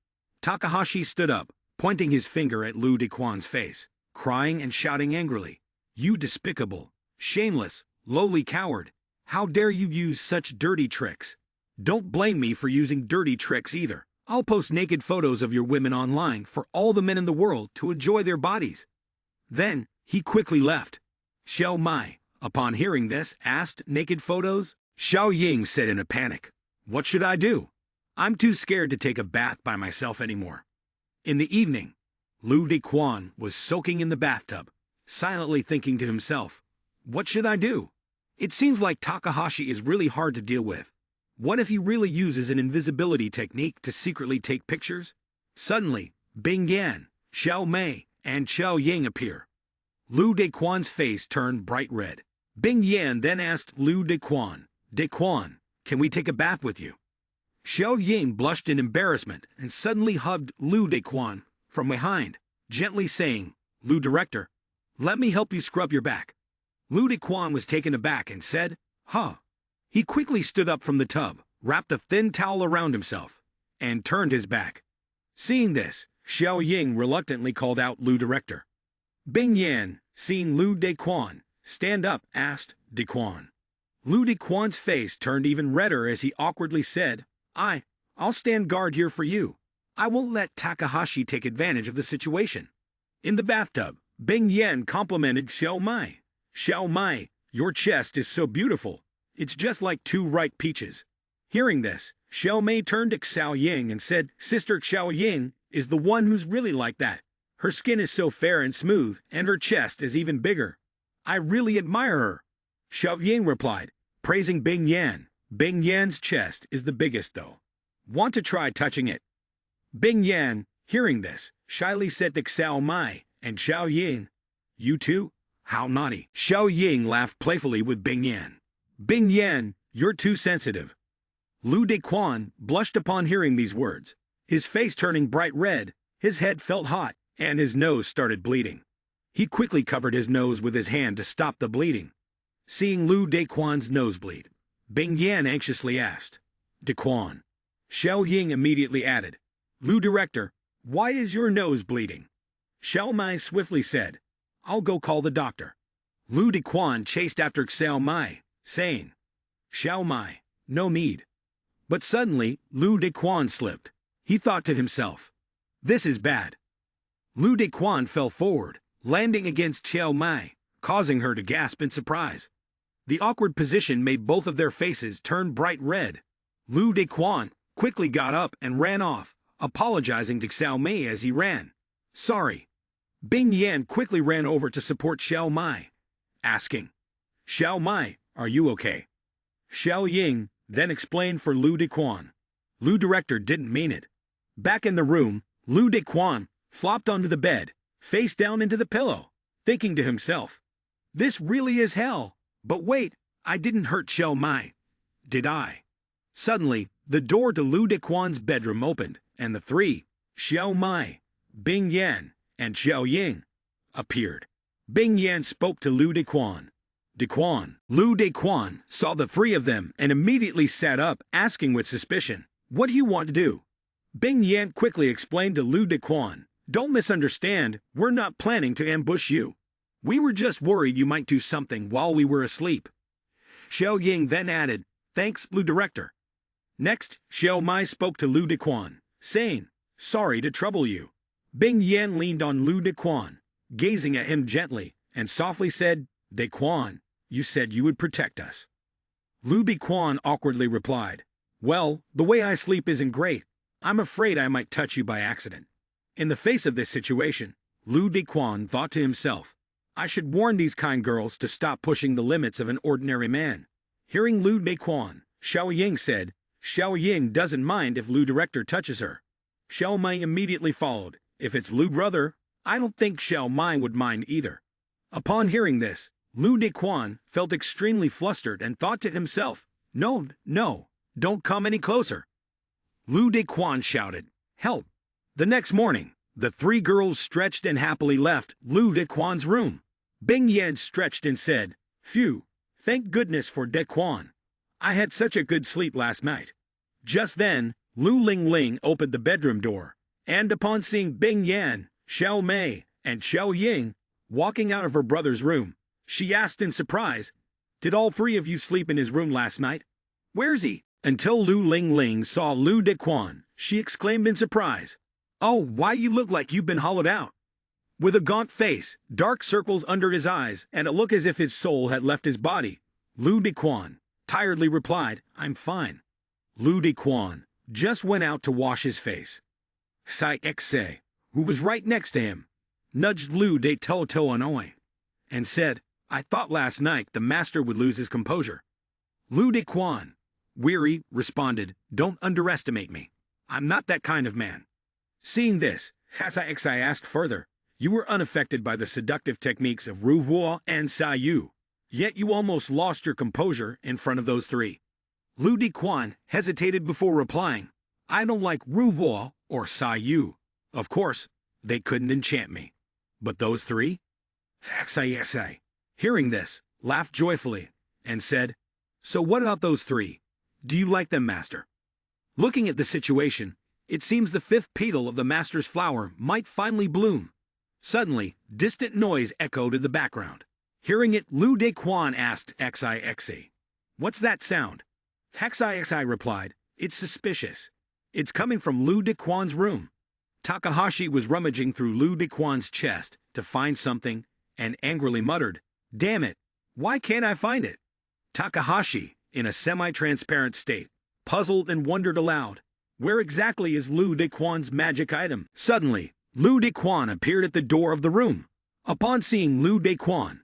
Takahashi stood up, pointing his finger at Lu Dequan's face, crying and shouting angrily, "You despicable, shameless, lowly coward! How dare you use such dirty tricks? Don't blame me for using dirty tricks either. I'll post naked photos of your women online for all the men in the world to enjoy their bodies." Then, he quickly left. Xiao Mai, upon hearing this, asked, "Naked photos?" Xiao Ying said in a panic, "What should I do? I'm too scared to take a bath by myself anymore." In the evening, Lu Dequan was soaking in the bathtub, silently thinking to himself, "What should I do? It seems like Takahashi is really hard to deal with. What if he really uses an invisibility technique to secretly take pictures?" Suddenly, Bing Yan, Xiao Mei, and Xiao Ying appear. Lu Dequan's face turned bright red. Bing Yan then asked Lu Dequan, "Dequan, can we take a bath with you?" Xiao Ying blushed in embarrassment and suddenly hugged Lu Dequan from behind, gently saying, "Lu Director, let me help you scrub your back." Lu Dequan was taken aback and said, "Huh." He quickly stood up from the tub, wrapped a thin towel around himself, and turned his back. Seeing this, Xiao Ying reluctantly called out Lu Director. Bing Yan, seeing Lu Dequan stand up, asked, "Dequan." Lu Dequan's face turned even redder as he awkwardly said, I'll stand guard here for you. I won't let Takahashi take advantage of the situation." In the bathtub, Bing Yan complimented Xiao Mai. "Xiao Mai, your chest is so beautiful. It's just like two ripe peaches." Hearing this, Xiao Mei turned to Xiao Ying and said, "Sister Xiao Ying is the one who's really like that. Her skin is so fair and smooth, and her chest is even bigger. I really admire her." Xiao Ying replied, praising Bing Yan. "Bing Yan's chest is the biggest though. Want to try touching it?" Bing Yan, hearing this, shyly said to Xiao Mai and Xiao Ying, "You too? How naughty." Xiao Ying laughed playfully with Bing Yan. "Bing Yan, you're too sensitive." Lu Dequan blushed upon hearing these words. His face turning bright red, his head felt hot, and his nose started bleeding. He quickly covered his nose with his hand to stop the bleeding. Seeing Lu Dequan's nose bleed, Bing Yan anxiously asked, "Dequan." Xiao Ying immediately added, "Lu Director, why is your nose bleeding?" Xiao Mai swiftly said, "I'll go call the doctor." Lu Dequan chased after Xiao Mai, saying, "Xiao Mai, no need." But suddenly, Lu Dequan slipped. He thought to himself, "This is bad." Lu Dequan fell forward, landing against Xiao Mai, causing her to gasp in surprise. The awkward position made both of their faces turn bright red. Lu Dequan quickly got up and ran off, apologizing to Xiao Mei as he ran. "Sorry." Bing Yan quickly ran over to support Xiao Mai, asking, "Xiao Mai, are you okay?" Xiao Ying then explained for Lu Dequan. Lu Director didn't mean it. Back in the room, Lu Dequan flopped onto the bed, face down into the pillow, thinking to himself, "This really is hell. But wait, I didn't hurt Xiao Mai, did I?" Suddenly, the door to Lu Dequan's bedroom opened, and the three, Xiao Mai, Bing Yan, and Xiao Ying, appeared. Bing Yan spoke to Lu Dequan. "Dequan." Lu Dequan saw the three of them and immediately sat up, asking with suspicion, "What do you want to do?" Bing Yan quickly explained to Lu Dequan, "Don't misunderstand, we're not planning to ambush you. We were just worried you might do something while we were asleep." Xiao Ying then added, "Thanks, Lu Director." Next, Xiao Mai spoke to Lu Dequan, saying, "Sorry to trouble you." Bing Yan leaned on Lu Dequan, gazing at him gently, and softly said, "Dequan, you said you would protect us." Lu Dequan awkwardly replied, "Well, the way I sleep isn't great. I'm afraid I might touch you by accident." In the face of this situation, Lu Dequan thought to himself. I should warn these kind girls to stop pushing the limits of an ordinary man. Hearing Lu Dequan, Xiao Ying said, Xiao Ying doesn't mind if Lu Director touches her. Xiao Mai immediately followed. If it's Lu Brother, I don't think Xiao Mai would mind either. Upon hearing this, Lu Dequan felt extremely flustered and thought to himself, No, don't come any closer. Lu Dequan shouted, Help! The next morning, the three girls stretched and happily left Lu Dequan's room. Bing Yan stretched and said, Phew, thank goodness for Dequan. I had such a good sleep last night. Just then, Lu Ling opened the bedroom door, and upon seeing Bing Yan, Xiao Mei, and Xiao Ying walking out of her brother's room, she asked in surprise, Did all three of you sleep in his room last night? Where's he? Until Lu Ling saw Lu Dequan, she exclaimed in surprise, Oh, why you look like you've been hollowed out. With a gaunt face, dark circles under his eyes, and a look as if his soul had left his body, Lu Dequan tiredly replied, I'm fine. Lu Dequan just went out to wash his face. Sai Xe, who was right next to him, nudged Lu De Toto Anoi, and said, I thought last night the master would lose his composure. Lu Dequan, weary, responded, Don't underestimate me. I'm not that kind of man. Seeing this, Sai Xe asked further, You were unaffected by the seductive techniques of Ru Vuo and Sai Yu, yet you almost lost your composure in front of those three. Lu Dequan hesitated before replying, I don't like Ru Vuo or Sai Yu. Of course, they couldn't enchant me. But those three? Sai Xe, hearing this, laughed joyfully, and said, So what about those three? Do you like them, master? Looking at the situation, it seems the fifth petal of the master's flower might finally bloom. Suddenly, distant noise echoed in the background. Hearing it, Lu Dequan asked Xi Xe, What's that sound? Xi Xe replied, It's suspicious. It's coming from Lu Dequan's room. Takahashi was rummaging through Lu Dequan's chest to find something, and angrily muttered, Damn it, why can't I find it? Takahashi, in a semi-transparent state, puzzled and wondered aloud, Where exactly is Lu Dequan's magic item? Suddenly, Lu Dequan appeared at the door of the room. Upon seeing Lu Dequan,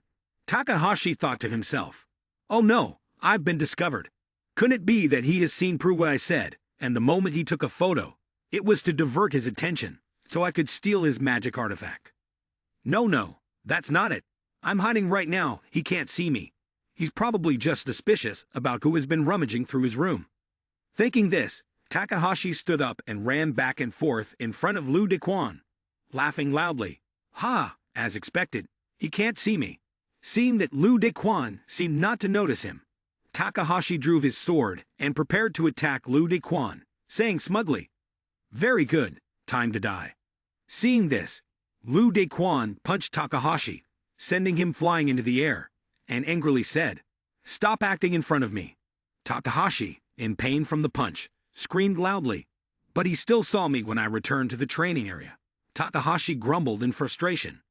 Takahashi thought to himself, Oh no, I've been discovered. Couldn't it be that he has seen through what I said, and the moment he took a photo, it was to divert his attention, so I could steal his magic artifact? No, that's not it. I'm hiding right now, he can't see me. He's probably just suspicious about who has been rummaging through his room. Thinking this, Takahashi stood up and ran back and forth in front of Lu Dequan, laughing loudly. Ha, as expected, he can't see me. Seeing that Lu Dequan seemed not to notice him, Takahashi drew his sword and prepared to attack Lu Dequan, saying smugly, Very good, time to die. Seeing this, Lu Dequan punched Takahashi, sending him flying into the air, and angrily said, Stop acting in front of me. Takahashi, in pain from the punch, screamed loudly, but he still saw me when I returned to the training area. Takahashi grumbled in frustration.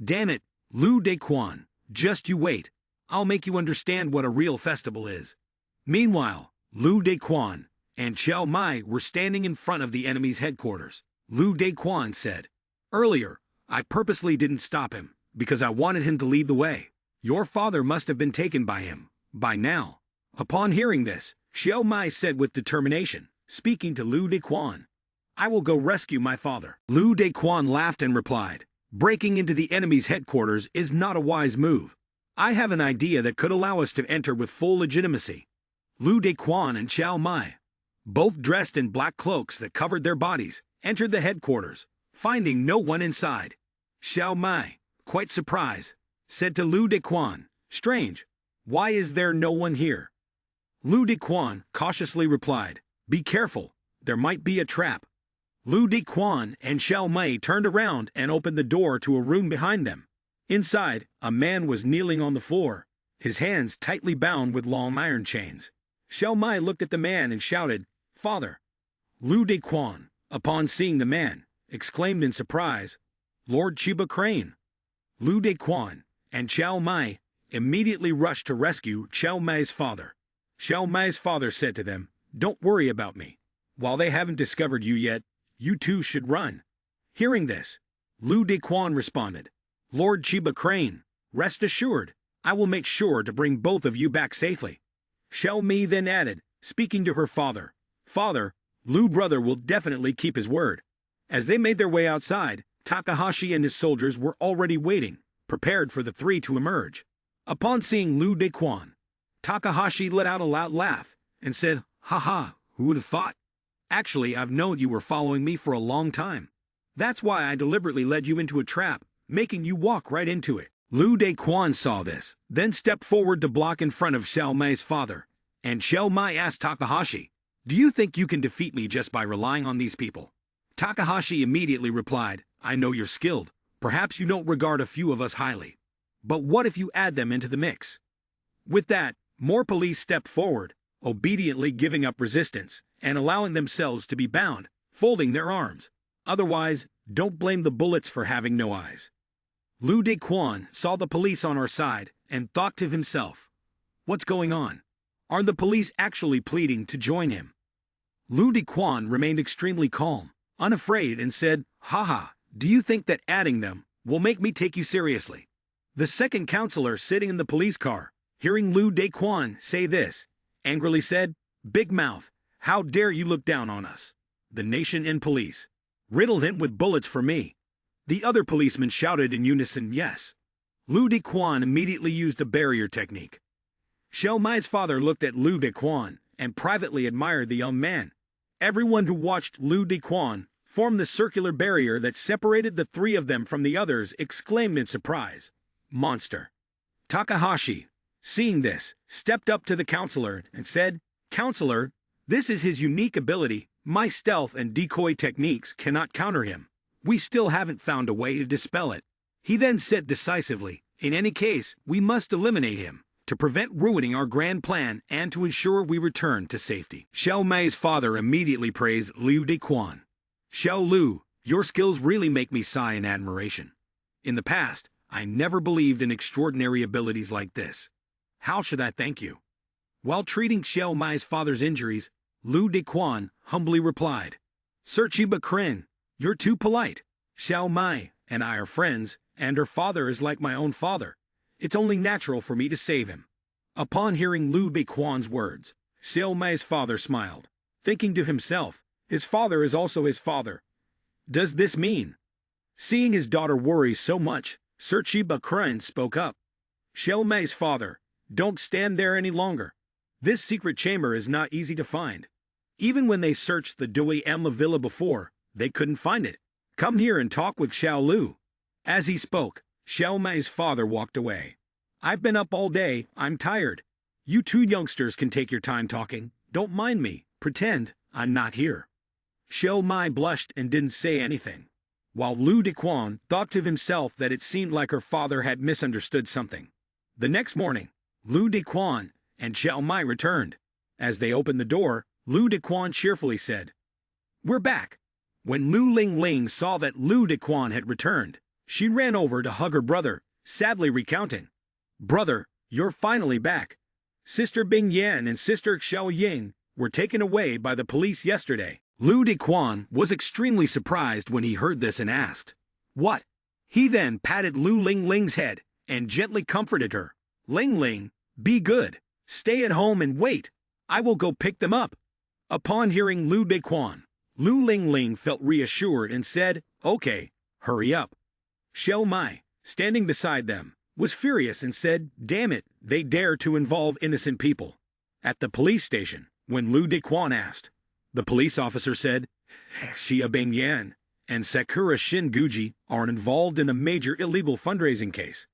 Damn it, Lu Dequan, just you wait. I'll make you understand what a real festival is. Meanwhile, Lu Dequan and Xiao Mai were standing in front of the enemy's headquarters. Lu Dequan said, Earlier, I purposely didn't stop him, because I wanted him to lead the way. Your father must have been taken by him, by now. Upon hearing this, Xiao Mai said with determination, speaking to Lu Dequan, I will go rescue my father. Lu Dequan laughed and replied, Breaking into the enemy's headquarters is not a wise move. I have an idea that could allow us to enter with full legitimacy. Lu Dequan and Xiao Mai, both dressed in black cloaks that covered their bodies, entered the headquarters, finding no one inside. Xiao Mai, quite surprised, said to Lu Dequan, Strange, why is there no one here? Lu Dequan cautiously replied, Be careful, there might be a trap. Lu Dequan and Xiao Mai turned around and opened the door to a room behind them. Inside, a man was kneeling on the floor, his hands tightly bound with long iron chains. Xiao Mai looked at the man and shouted, Father. Lu Dequan, upon seeing the man, exclaimed in surprise, Lord Chiba Crane. Lu Dequan and Xiao Mai immediately rushed to rescue Xiao Mai's father. Xiao Mai's father said to them, Don't worry about me. While they haven't discovered you yet, you two should run. Hearing this, Lu Dequan responded. Lord Chiba Crane, rest assured, I will make sure to bring both of you back safely. Xiao Mei then added, speaking to her father, Father, Lu brother will definitely keep his word. As they made their way outside, Takahashi and his soldiers were already waiting, prepared for the three to emerge. Upon seeing Lu Dequan, Takahashi let out a loud laugh and said, Haha, who would have thought? Actually, I've known you were following me for a long time. That's why I deliberately led you into a trap, making you walk right into it. Lu Dequan saw this, then stepped forward to block in front of Xiao Mei's father, and Xiao Mei asked Takahashi, Do you think you can defeat me just by relying on these people? Takahashi immediately replied, I know you're skilled. Perhaps you don't regard a few of us highly. But what if you add them into the mix? With that, more police stepped forward, obediently giving up resistance and allowing themselves to be bound, folding their arms. Otherwise, don't blame the bullets for having no eyes. Lu Dequan saw the police on our side and thought to himself, What's going on? Are the police actually pleading to join him? Lu Dequan remained extremely calm, unafraid, and said, Haha, do you think that adding them will make me take you seriously? The second counselor sitting in the police car, hearing Lu Dequan say this, angrily said, Big mouth, how dare you look down on us? The nation and police. Riddle him with bullets for me. The other policemen shouted in unison, yes. Lu Dequan immediately used a barrier technique. Xiao Mei's father looked at Lu Dequan and privately admired the young man. Everyone who watched Lu Dequan form the circular barrier that separated the three of them from the others exclaimed in surprise, Monster. Takahashi, seeing this, stepped up to the counselor and said, Counselor, this is his unique ability. My stealth and decoy techniques cannot counter him. We still haven't found a way to dispel it. He then said decisively, In any case, we must eliminate him, to prevent ruining our grand plan and to ensure we return to safety. Xiao Mei's father immediately praised Lu Dequan. Xiao Lu, your skills really make me sigh in admiration. In the past, I never believed in extraordinary abilities like this. How should I thank you? While treating Xiao Mei's father's injuries, Lu Dequan humbly replied, Sir Chiba Kren, you're too polite. Xiao Mei and I are friends, and her father is like my own father. It's only natural for me to save him. Upon hearing Lu Dequan's words, Xiao Mei's father smiled, thinking to himself, his father is also his father. Does this mean? Seeing his daughter worry so much, Sir Chiba Kren spoke up. Xiao Mei's father, don't stand there any longer. This secret chamber is not easy to find. Even when they searched the Doi Emma villa before, they couldn't find it. Come here and talk with Xiao Lu. As he spoke, Xiao Mei's father walked away. I've been up all day, I'm tired. You two youngsters can take your time talking. Don't mind me, pretend I'm not here. Xiao Mei blushed and didn't say anything, while Lu Dequan thought to himself that it seemed like her father had misunderstood something. The next morning, Lu Dequan and Xiao Mei returned. As they opened the door, Lu Dequan cheerfully said, We're back. When Lu Ling saw that Lu Dequan had returned, she ran over to hug her brother, sadly recounting, Brother, you're finally back. Sister Bing Yan and Sister Xiao Ying were taken away by the police yesterday. Lu Dequan was extremely surprised when he heard this and asked, What? He then patted Lu Ling's head and gently comforted her. Ling, be good. Stay at home and wait. I will go pick them up. Upon hearing Lu Dequan, Lu Ling felt reassured and said, Okay, hurry up. Xiao Mei, standing beside them, was furious and said, Damn it, they dare to involve innocent people. At the police station, when Lu Dequan asked, the police officer said, Xia Bingyan and Sakura Shinguji are involved in a major illegal fundraising case.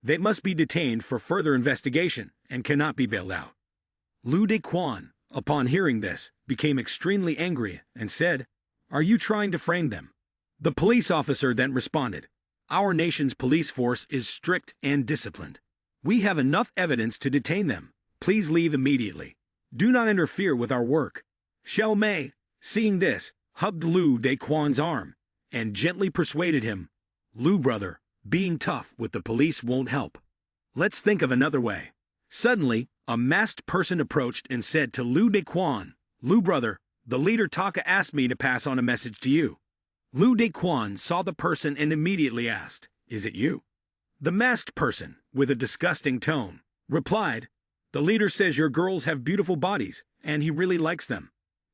They must be detained for further investigation and cannot be bailed out. Lu Dequan, upon hearing this, became extremely angry and said, Are you trying to frame them? The police officer then responded, Our nation's police force is strict and disciplined. We have enough evidence to detain them. Please leave immediately. Do not interfere with our work. Xiao Mei, seeing this, hugged Lu Dequan's arm and gently persuaded him, Lu brother, being tough with the police won't help. Let's think of another way. Suddenly, a masked person approached and said to Lu Dequan, Lu brother, the leader Taka asked me to pass on a message to you. Lu Dequan saw the person and immediately asked, "Is it you?" The masked person, with a disgusting tone, replied, "The leader says your girls have beautiful bodies, and he really likes them.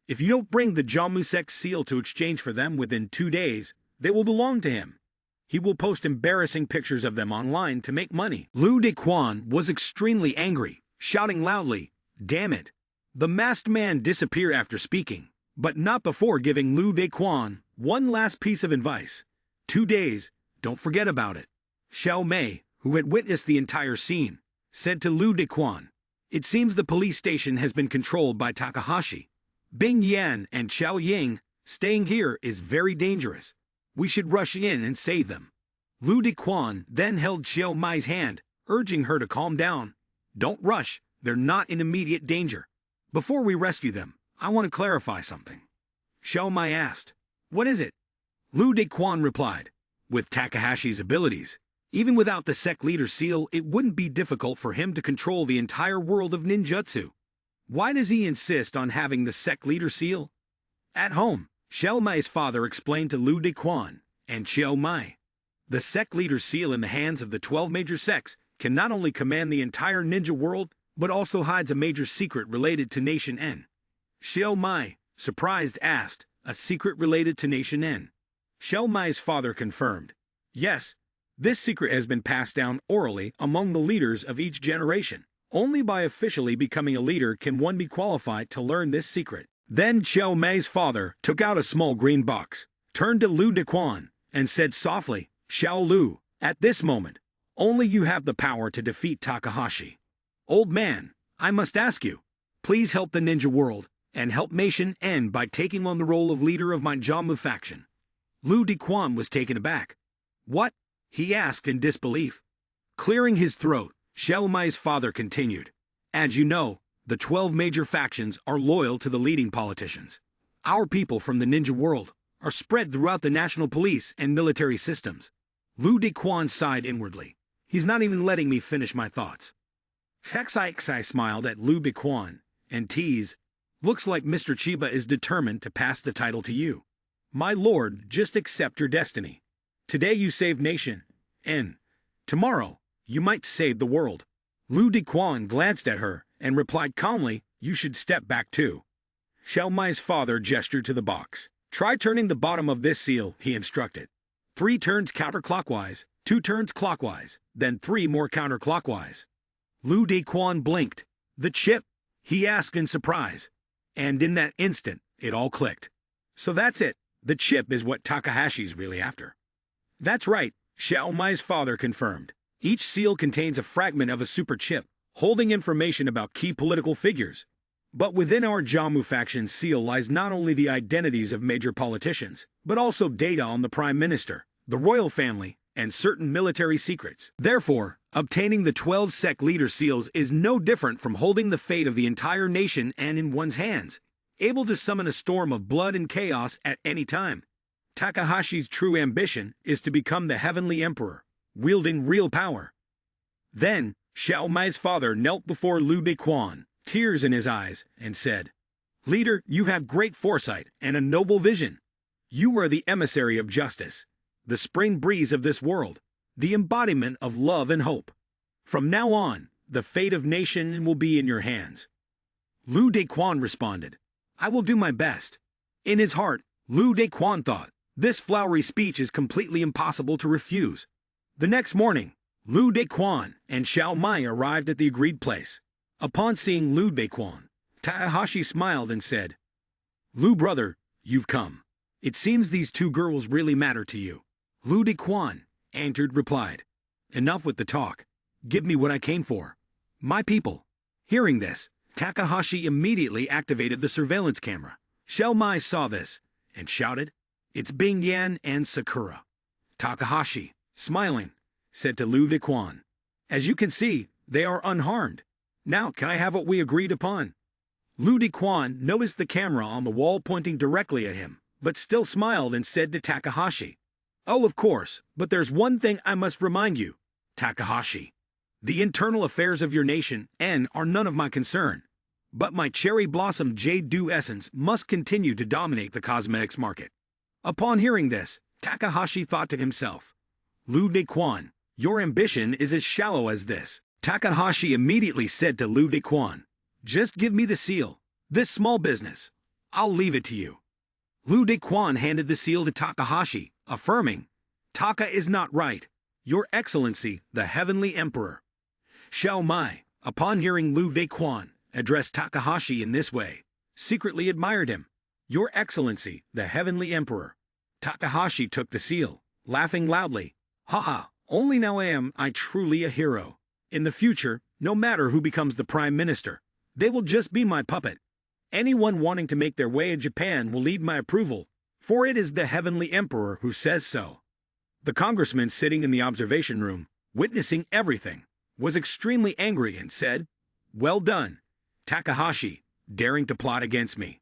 If you don't bring the Jamusek seal to exchange for them within 2 days, they will belong to him. He will post embarrassing pictures of them online to make money." Lu Dequan was extremely angry, shouting loudly, "Damn it!" The masked man disappeared after speaking, but not before giving Lu Dequan one last piece of advice. 2 days, don't forget about it. Xiao Mei, who had witnessed the entire scene, said to Lu Dequan, "It seems the police station has been controlled by Takahashi. Bing Yan and Xiao Ying staying here is very dangerous. We should rush in and save them." Lu Dequan then held Xiao Mai's hand, urging her to calm down. "Don't rush, they're not in immediate danger. Before we rescue them, I want to clarify something." Xiao Mai asked, "What is it?" Lu Dequan replied, "With Takahashi's abilities, even without the sect leader seal, it wouldn't be difficult for him to control the entire world of ninjutsu. Why does he insist on having the sect leader seal?" At home, Xiao Mai's father explained to Lu Dequan and Xiao Mai, "The sect leader seal in the hands of the 12 major sects can not only command the entire ninja world, but also hides a major secret related to Nation N." Xiao Mai, surprised, asked, "A secret related to Nation N?" Xiao Mai's father confirmed, "Yes, this secret has been passed down orally among the leaders of each generation. Only by officially becoming a leader can one be qualified to learn this secret." Then Xiao Mei's father took out a small green box, turned to Lu Dequan, and said softly, "Xiao Lu, at this moment, only you have the power to defeat Takahashi. Old man, I must ask you, please help the ninja world, and help Nation N by taking on the role of leader of my Jamu faction." Lu Dequan was taken aback. "What?" he asked in disbelief. Clearing his throat, Xiao Mai's father continued, "As you know, the 12 major factions are loyal to the leading politicians. Our people from the ninja world are spread throughout the national police and military systems." Lu Dequan sighed inwardly. "He's not even letting me finish my thoughts." Xai smiled at Lu Dequan and teased, "Looks like Mr. Chiba is determined to pass the title to you. My lord, just accept your destiny. Today you saved Nation N. Tomorrow, you might save the world." Lu Dequan glanced at her and replied calmly, "You should step back too." Xiao Mai's father gestured to the box. "Try turning the bottom of this seal," he instructed. 3 turns counterclockwise, 2 turns clockwise, then 3 more counterclockwise. Lu Dequan blinked. "The chip?" he asked in surprise. And in that instant, it all clicked. "So that's it. The chip is what Takahashi's really after." "That's right," Xiao Mai's father confirmed. "Each seal contains a fragment of a super chip, holding information about key political figures. But within our Jamu faction's seal lies not only the identities of major politicians, but also data on the Prime Minister, the royal family, and certain military secrets. Therefore, obtaining the 12 sect leader seals is no different from holding the fate of the entire nation and in one's hands, able to summon a storm of blood and chaos at any time. Takahashi's true ambition is to become the heavenly emperor, wielding real power." Then, Xiao Mai's father knelt before Lu Dequan, tears in his eyes, and said, "Leader, you have great foresight and a noble vision. You are the emissary of justice, the spring breeze of this world, the embodiment of love and hope. From now on, the fate of Nation will be in your hands." Lu Dequan responded, "I will do my best." In his heart, Lu Dequan thought, this flowery speech is completely impossible to refuse. The next morning, Lu Dequan and Xiao Mai arrived at the agreed place. Upon seeing Lu Dequan, Takahashi smiled and said, "Lu brother, you've come. It seems these 2 girls really matter to you." Lu Dequan, answered, replied, "Enough with the talk. Give me what I came for. My people." Hearing this, Takahashi immediately activated the surveillance camera. Xiao Mai saw this and shouted, "It's Bing Yan and Sakura." Takahashi, smiling, said to Lu Dequan, "As you can see, they are unharmed. Now can I have what we agreed upon?" Lu Dequan noticed the camera on the wall pointing directly at him, but still smiled and said to Takahashi, "Oh, of course, but there's one thing I must remind you, Takahashi. The internal affairs of your nation N are none of my concern, but my cherry blossom jade dew essence must continue to dominate the cosmetics market. Upon hearing this, Takahashi thought to himself, Lu Dequan, your ambition is as shallow as this. Takahashi immediately said to Lu Dequan, just give me the seal. This small business. I'll leave it to you. Lu Dequan handed the seal to Takahashi, affirming, Taka is not right. Your Excellency, the Heavenly Emperor. Xiao Mai, upon hearing Lu Dequan address Takahashi in this way, secretly admired him. Your Excellency, the Heavenly Emperor. Takahashi took the seal, laughing loudly. Haha, only now am I truly a hero. In the future, no matter who becomes the Prime Minister, they will just be my puppet. Anyone wanting to make their way in Japan will need my approval, for it is the Heavenly Emperor who says so. The congressman sitting in the observation room, witnessing everything, was extremely angry and said, Well done, Takahashi, daring to plot against me.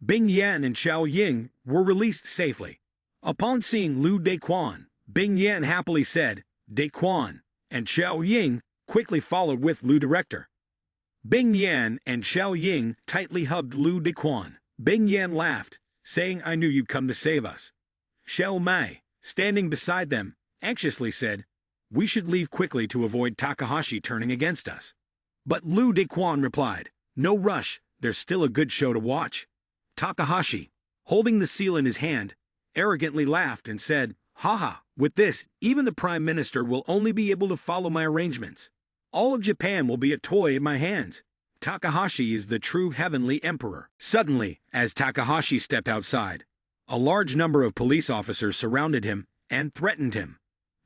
Bing Yan and Xiao Ying were released safely. Upon seeing Lu Dequan, Bing Yan happily said, Dequan, and Xiao Ying quickly followed with Lu Director. Bing Yan and Xiao Ying tightly hugged Lu Dequan. Bing Yan laughed, saying, I knew you'd come to save us. Xiao Mai, standing beside them, anxiously said, We should leave quickly to avoid Takahashi turning against us. But Lu Dequan replied, No rush, there's still a good show to watch. Takahashi, holding the seal in his hand, arrogantly laughed and said, Haha, with this, even the Prime Minister will only be able to follow my arrangements. All of Japan will be a toy in my hands. Takahashi is the true Heavenly Emperor. Suddenly, as Takahashi stepped outside, a large number of police officers surrounded him and threatened him.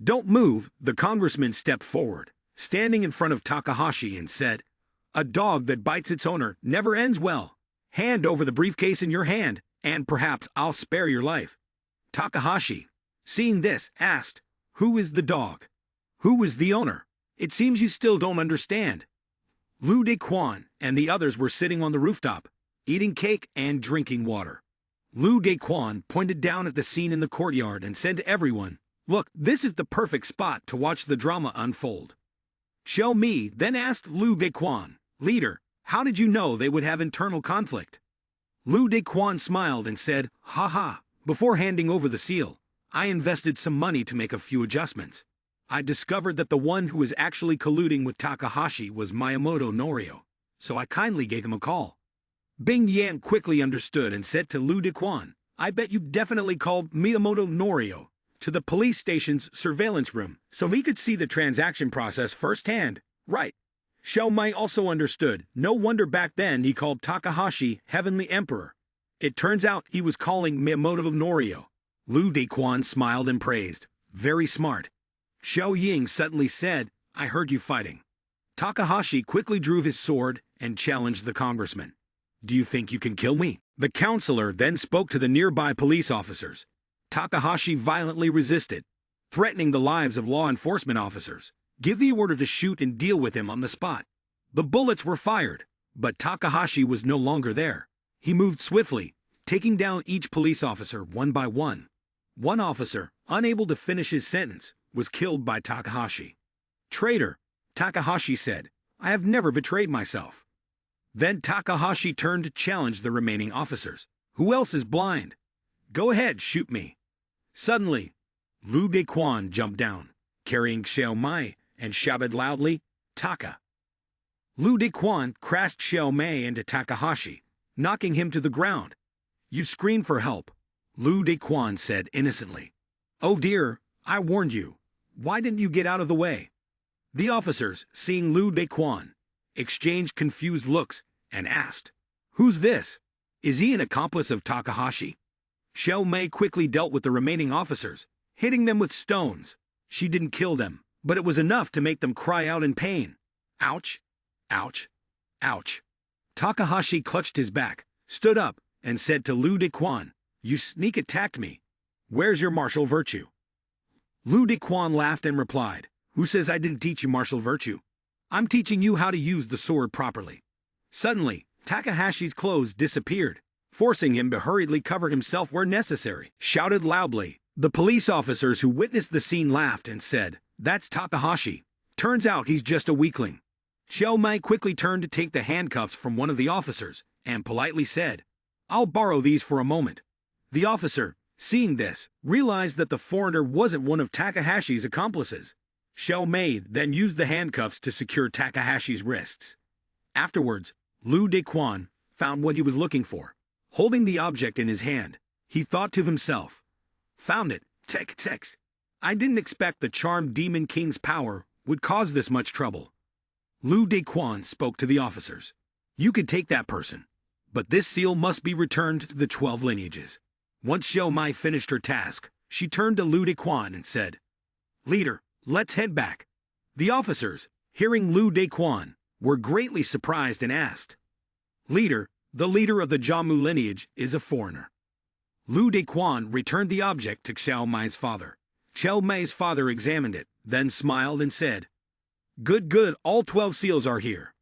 Don't move, the congressman stepped forward, standing in front of Takahashi and said, A dog that bites its owner never ends well. Hand over the briefcase in your hand, and perhaps I'll spare your life. Takahashi, seeing this, asked, Who is the dog? Who is the owner? It seems you still don't understand. Lu Dequan and the others were sitting on the rooftop, eating cake and drinking water. Lu Dequan pointed down at the scene in the courtyard and said to everyone, Look, this is the perfect spot to watch the drama unfold. Xiao Mi then asked Lu Dequan, Leader, how did you know they would have internal conflict? Lu Dequan smiled and said, Haha, before handing over the seal, I invested some money to make a few adjustments. I discovered that the one who was actually colluding with Takahashi was Miyamoto Norio, so I kindly gave him a call. Bing Yan quickly understood and said to Lu Dequan, I bet you definitely called Miyamoto Norio to the police station's surveillance room so he could see the transaction process firsthand. Right. Xiao Mai also understood. No wonder back then he called Takahashi Heavenly Emperor. It turns out he was calling Miyamoto Norio. Lu Dequan smiled and praised. Very smart. Xiao Ying suddenly said, I heard you fighting. Takahashi quickly drew his sword and challenged the congressman. Do you think you can kill me? The counselor then spoke to the nearby police officers. Takahashi violently resisted, threatening the lives of law enforcement officers. Give the order to shoot and deal with him on the spot. The bullets were fired, but Takahashi was no longer there. He moved swiftly, taking down each police officer one by one. One officer, unable to finish his sentence, was killed by Takahashi. Traitor, Takahashi said, I have never betrayed myself. Then Takahashi turned to challenge the remaining officers. Who else is blind? Go ahead, shoot me. Suddenly, Lu Dequan jumped down, carrying Xiao Mai, and shouted loudly, Taka. Lu Dequan crashed Xiao Mai into Takahashi, knocking him to the ground. You screamed for help, Lu Dequan said innocently. Oh dear, I warned you. Why didn't you get out of the way? The officers, seeing Lu Dequan, exchanged confused looks and asked, Who's this? Is he an accomplice of Takahashi? Xiao Mai quickly dealt with the remaining officers, hitting them with stones. She didn't kill them, but it was enough to make them cry out in pain. Ouch! Ouch! Ouch! Takahashi clutched his back, stood up, and said to Lu Dequan, You sneak attacked me. Where's your martial virtue? Lu Dequan laughed and replied, Who says I didn't teach you martial virtue? I'm teaching you how to use the sword properly. Suddenly, Takahashi's clothes disappeared, forcing him to hurriedly cover himself where necessary. Shouted loudly. The police officers who witnessed the scene laughed and said, That's Takahashi. Turns out he's just a weakling. Xiao Mai quickly turned to take the handcuffs from one of the officers and politely said, I'll borrow these for a moment. The officer, seeing this, realized that the foreigner wasn't one of Takahashi's accomplices. Xiao Mei then used the handcuffs to secure Takahashi's wrists. Afterwards, Lu Dequan found what he was looking for. Holding the object in his hand, he thought to himself, "Found it, Tex. I didn't expect the charmed Demon King's power would cause this much trouble." Lu Dequan spoke to the officers. "You could take that person, but this seal must be returned to the 12 lineages." Once Xiao Mai finished her task, she turned to Lu Dequan and said, "Leader, let's head back." The officers, hearing Lu Dequan, were greatly surprised and asked, "Leader, the leader of the Jammu lineage is a foreigner." Lu Dequan returned the object to Xiao Mai's father. Xiao Mai's father examined it, then smiled and said, Good, all 12 seals are here."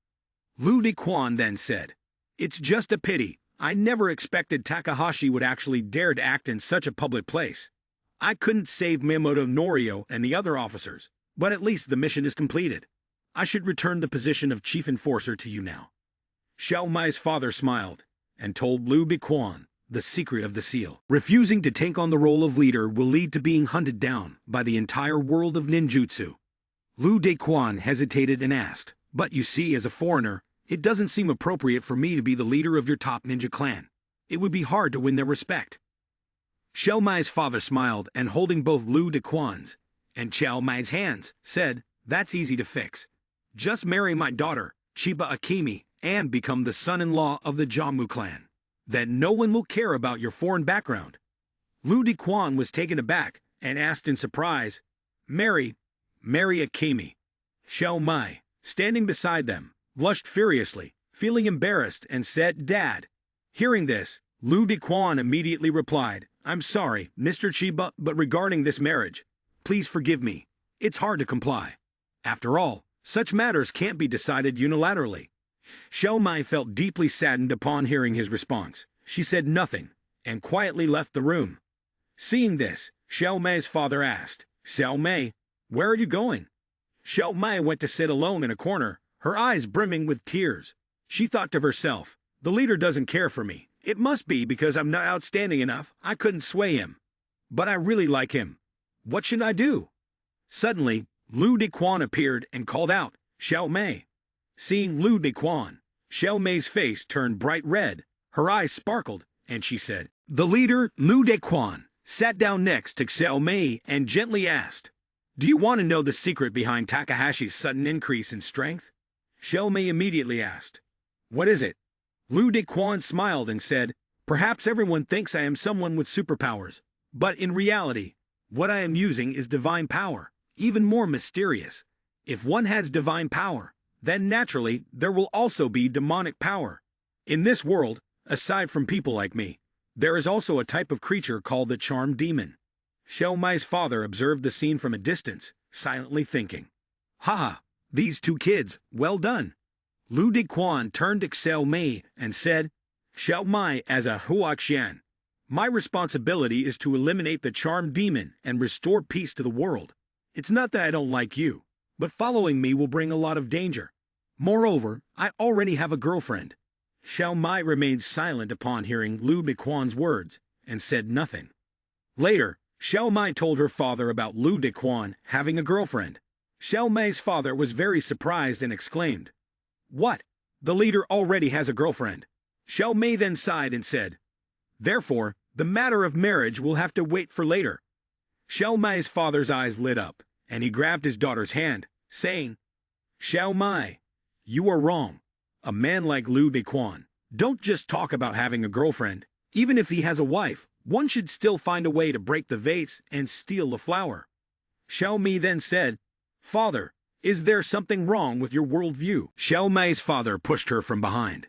Lu Dequan then said, "It's just a pity. I never expected Takahashi would actually dare to act in such a public place. I couldn't save Miyamoto Norio and the other officers, but at least the mission is completed. I should return the position of chief enforcer to you now." Xiao Mai's father smiled and told Lu Dequan the secret of the seal. Refusing to take on the role of leader will lead to being hunted down by the entire world of ninjutsu. Lu Dequan hesitated and asked, "But you see, as a foreigner, it doesn't seem appropriate for me to be the leader of your top ninja clan. It would be hard to win their respect." Xiao Mai's father smiled and, holding both Lu Dequan's and Xiao Mai's hands, said, "That's easy to fix. Just marry my daughter, Chiba Akemi, and become the son-in-law of the Jammu clan. Then no one will care about your foreign background." Lu Dequan was taken aback and asked in surprise, Marry Akemi." Xiao Mai, standing beside them, blushed furiously, feeling embarrassed, and said, "Dad." Hearing this, Lu Dequan immediately replied, "I'm sorry, Mr. Chiba, but regarding this marriage, please forgive me. It's hard to comply. After all, such matters can't be decided unilaterally." Xiao Mai felt deeply saddened upon hearing his response. She said nothing and quietly left the room. Seeing this, Xiao Mai's father asked, "Xiao Mai, where are you going?" Xiao Mai went to sit alone in a corner, her eyes brimming with tears. She thought to herself, "The leader doesn't care for me. It must be because I'm not outstanding enough. I couldn't sway him. But I really like him. What should I do?" Suddenly, Lu Dequan appeared and called out, "Xiao Mai." Seeing Lu Dequan, Xiao Mei's face turned bright red, her eyes sparkled, and she said, The leader, Lu Dequan, sat down next to Xiao Mei and gently asked, "Do you want to know the secret behind Takahashi's sudden increase in strength?" Xiao Mei immediately asked, "What is it?" Lu Dequan smiled and said, "Perhaps everyone thinks I am someone with superpowers, but in reality, what I am using is divine power, even more mysterious. If one has divine power, then naturally there will also be demonic power. In this world, aside from people like me, there is also a type of creature called the charmed demon." Xiao Mai's father observed the scene from a distance, silently thinking, "Haha, these two kids, well done." Lu Dequan turned to Xiao Mei and said, "Xiao Mai, as a Huaqian, my responsibility is to eliminate the charmed demon and restore peace to the world. It's not that I don't like you, but following me will bring a lot of danger. Moreover, I already have a girlfriend." Xiao Mai remained silent upon hearing Lu Dequan's words and said nothing. Later, Xiao Mai told her father about Lu Dequan having a girlfriend. Xiao Mai's father was very surprised and exclaimed, "What? The leader already has a girlfriend?" Xiao Mei then sighed and said, "Therefore, the matter of marriage will have to wait for later." Xiao Mai's father's eyes lit up, and he grabbed his daughter's hand, saying, "Xiao Mai, you are wrong. A man like Lu Dequan don't just talk about having a girlfriend. Even if he has a wife, one should still find a way to break the vase and steal the flower." Xiao Mei then said, "Father, is there something wrong with your worldview?" Xiao Mei's father pushed her from behind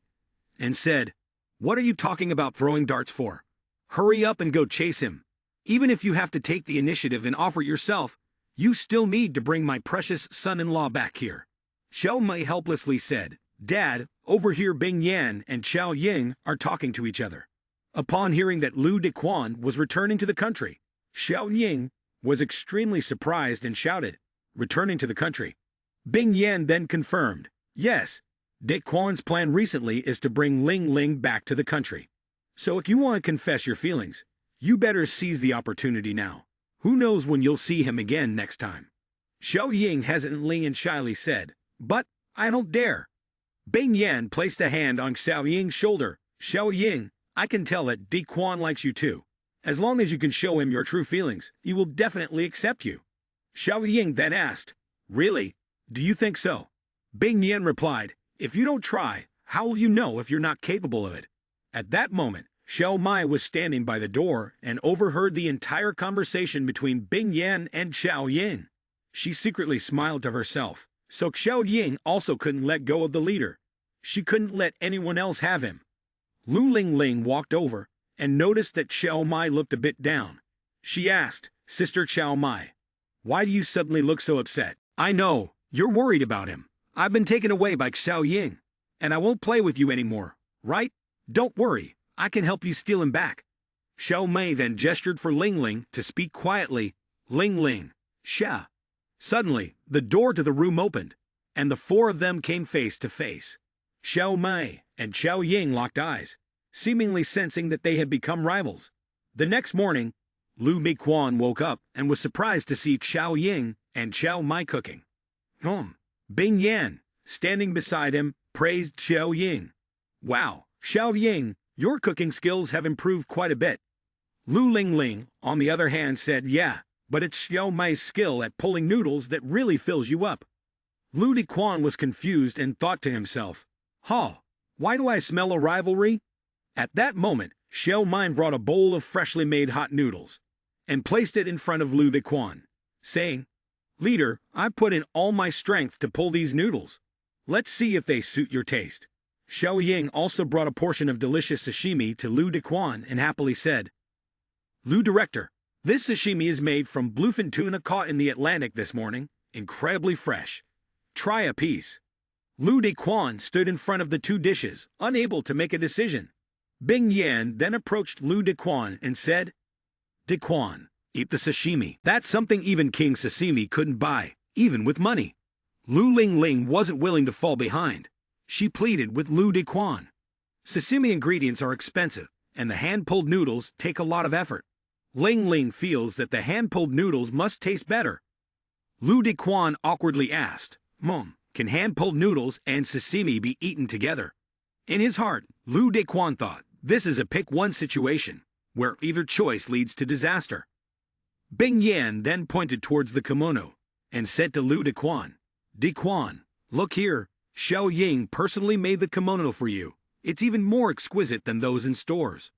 and said, "What are you talking about throwing darts for? Hurry up and go chase him. Even if you have to take the initiative and offer yourself, you still need to bring my precious son-in-law back here." Xiao Mei helplessly said, "Dad, over here Bing Yan and Chao Ying are talking to each other." Upon hearing that Lu Dequan was returning to the country, Xiao Ying was extremely surprised and shouted, "Returning to the country?" Bing Yan then confirmed, "Yes, Dequan's plan recently is to bring Ling Ling back to the country. So if you want to confess your feelings, You better seize the opportunity now. Who knows when you'll see him again next time? Xiao Ying hesitantly and shyly said, but I don't dare. Bing Yan placed a hand on Xiao Ying's shoulder. Xiao Ying, I can tell that Di Quan likes you too. As long as you can show him your true feelings, he will definitely accept you. Xiao Ying then asked, really? Do you think so? Bing Yan replied, if you don't try, how will you know if you're not capable of it? At that moment, Xiao Mai was standing by the door and overheard the entire conversation between Bing Yan and Xiao Ying. She secretly smiled to herself, so Xiao Ying also couldn't let go of the leader. She couldn't let anyone else have him. Lu Lingling walked over and noticed that Xiao Mai looked a bit down. She asked, Sister Xiao Mai, why do you suddenly look so upset? I know, you're worried about him. I've been taken away by Xiao Ying, and I won't play with you anymore, right? Don't worry, I can help you steal him back. Xiao Mei then gestured for Ling Ling to speak quietly. Ling Ling, Xia. Suddenly, the door to the room opened, and the four of them came face to face. Xiao Mei and Xiao Ying locked eyes, seemingly sensing that they had become rivals. The next morning, Lu Biquan woke up and was surprised to see Xiao Ying and Xiao Mai cooking. Bing Yan, standing beside him, praised Xiao Ying. Wow, Xiao Ying, your cooking skills have improved quite a bit. Lu Lingling, on the other hand, said, yeah, but it's Xiao Mai's skill at pulling noodles that really fills you up. Lu Diquan was confused and thought to himself, why do I smell a rivalry? At that moment, Xiao Mai brought a bowl of freshly made hot noodles and placed it in front of Lu Diquan, saying, Leader, I've put in all my strength to pull these noodles. Let's see if they suit your taste. Xiao Ying also brought a portion of delicious sashimi to Lu Diquan and happily said, Lu Director, this sashimi is made from bluefin tuna caught in the Atlantic this morning, incredibly fresh. Try a piece. Lu Diquan stood in front of the two dishes, unable to make a decision. Bing Yan then approached Lu Diquan and said, Diquan, eat the sashimi. That's something even King Sashimi couldn't buy, even with money. Lu Lingling wasn't willing to fall behind. She pleaded with Lu Diquan. Sashimi ingredients are expensive, and the hand-pulled noodles take a lot of effort. Ling Ling feels that the hand-pulled noodles must taste better. Lu Diquan awkwardly asked, can hand-pulled noodles and sashimi be eaten together? In his heart, Lu Diquan thought, this is a pick-one situation, where either choice leads to disaster. Bing Yan then pointed towards the kimono and said to Lu Diquan, Diquan, look here, Xiao Ying personally made the kimono for you. It's even more exquisite than those in stores.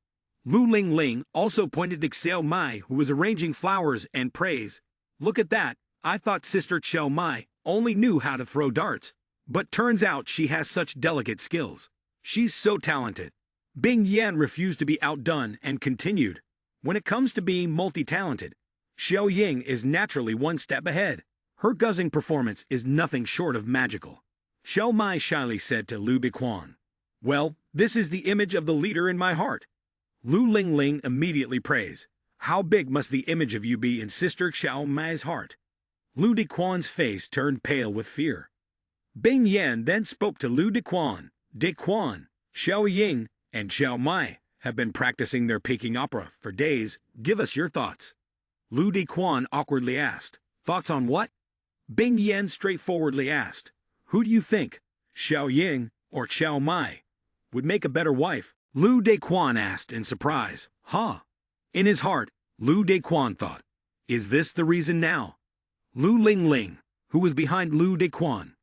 Lu Lingling also pointed to Xiao Mai, who was arranging flowers, and praised, look at that, I thought Sister Xiao Mai only knew how to throw darts, but turns out she has such delicate skills. She's so talented. Bing Yan refused to be outdone and continued, when it comes to being multi-talented, Xiao Ying is naturally one step ahead. Her guzzing performance is nothing short of magical. Xiao Mai shyly said to Lu Biquan, well, this is the image of the leader in my heart. Lu Lingling immediately praised, how big must the image of you be in Sister Xiao Mai's heart? Lu Diquan's face turned pale with fear. Bing Yan then spoke to Lu Diquan. Diquan, Xiao Ying, and Xiao Mai have been practicing their Peking opera for days. Give us your thoughts. Lu Diquan awkwardly asked, thoughts on what? Bing Yan straightforwardly asked, who do you think, Xiao Ying or Xiao Mai, would make a better wife? Lu Diquan asked in surprise, In his heart, Lu Diquan thought, is this the reason now? Lu Lingling, who was behind Lu Diquan,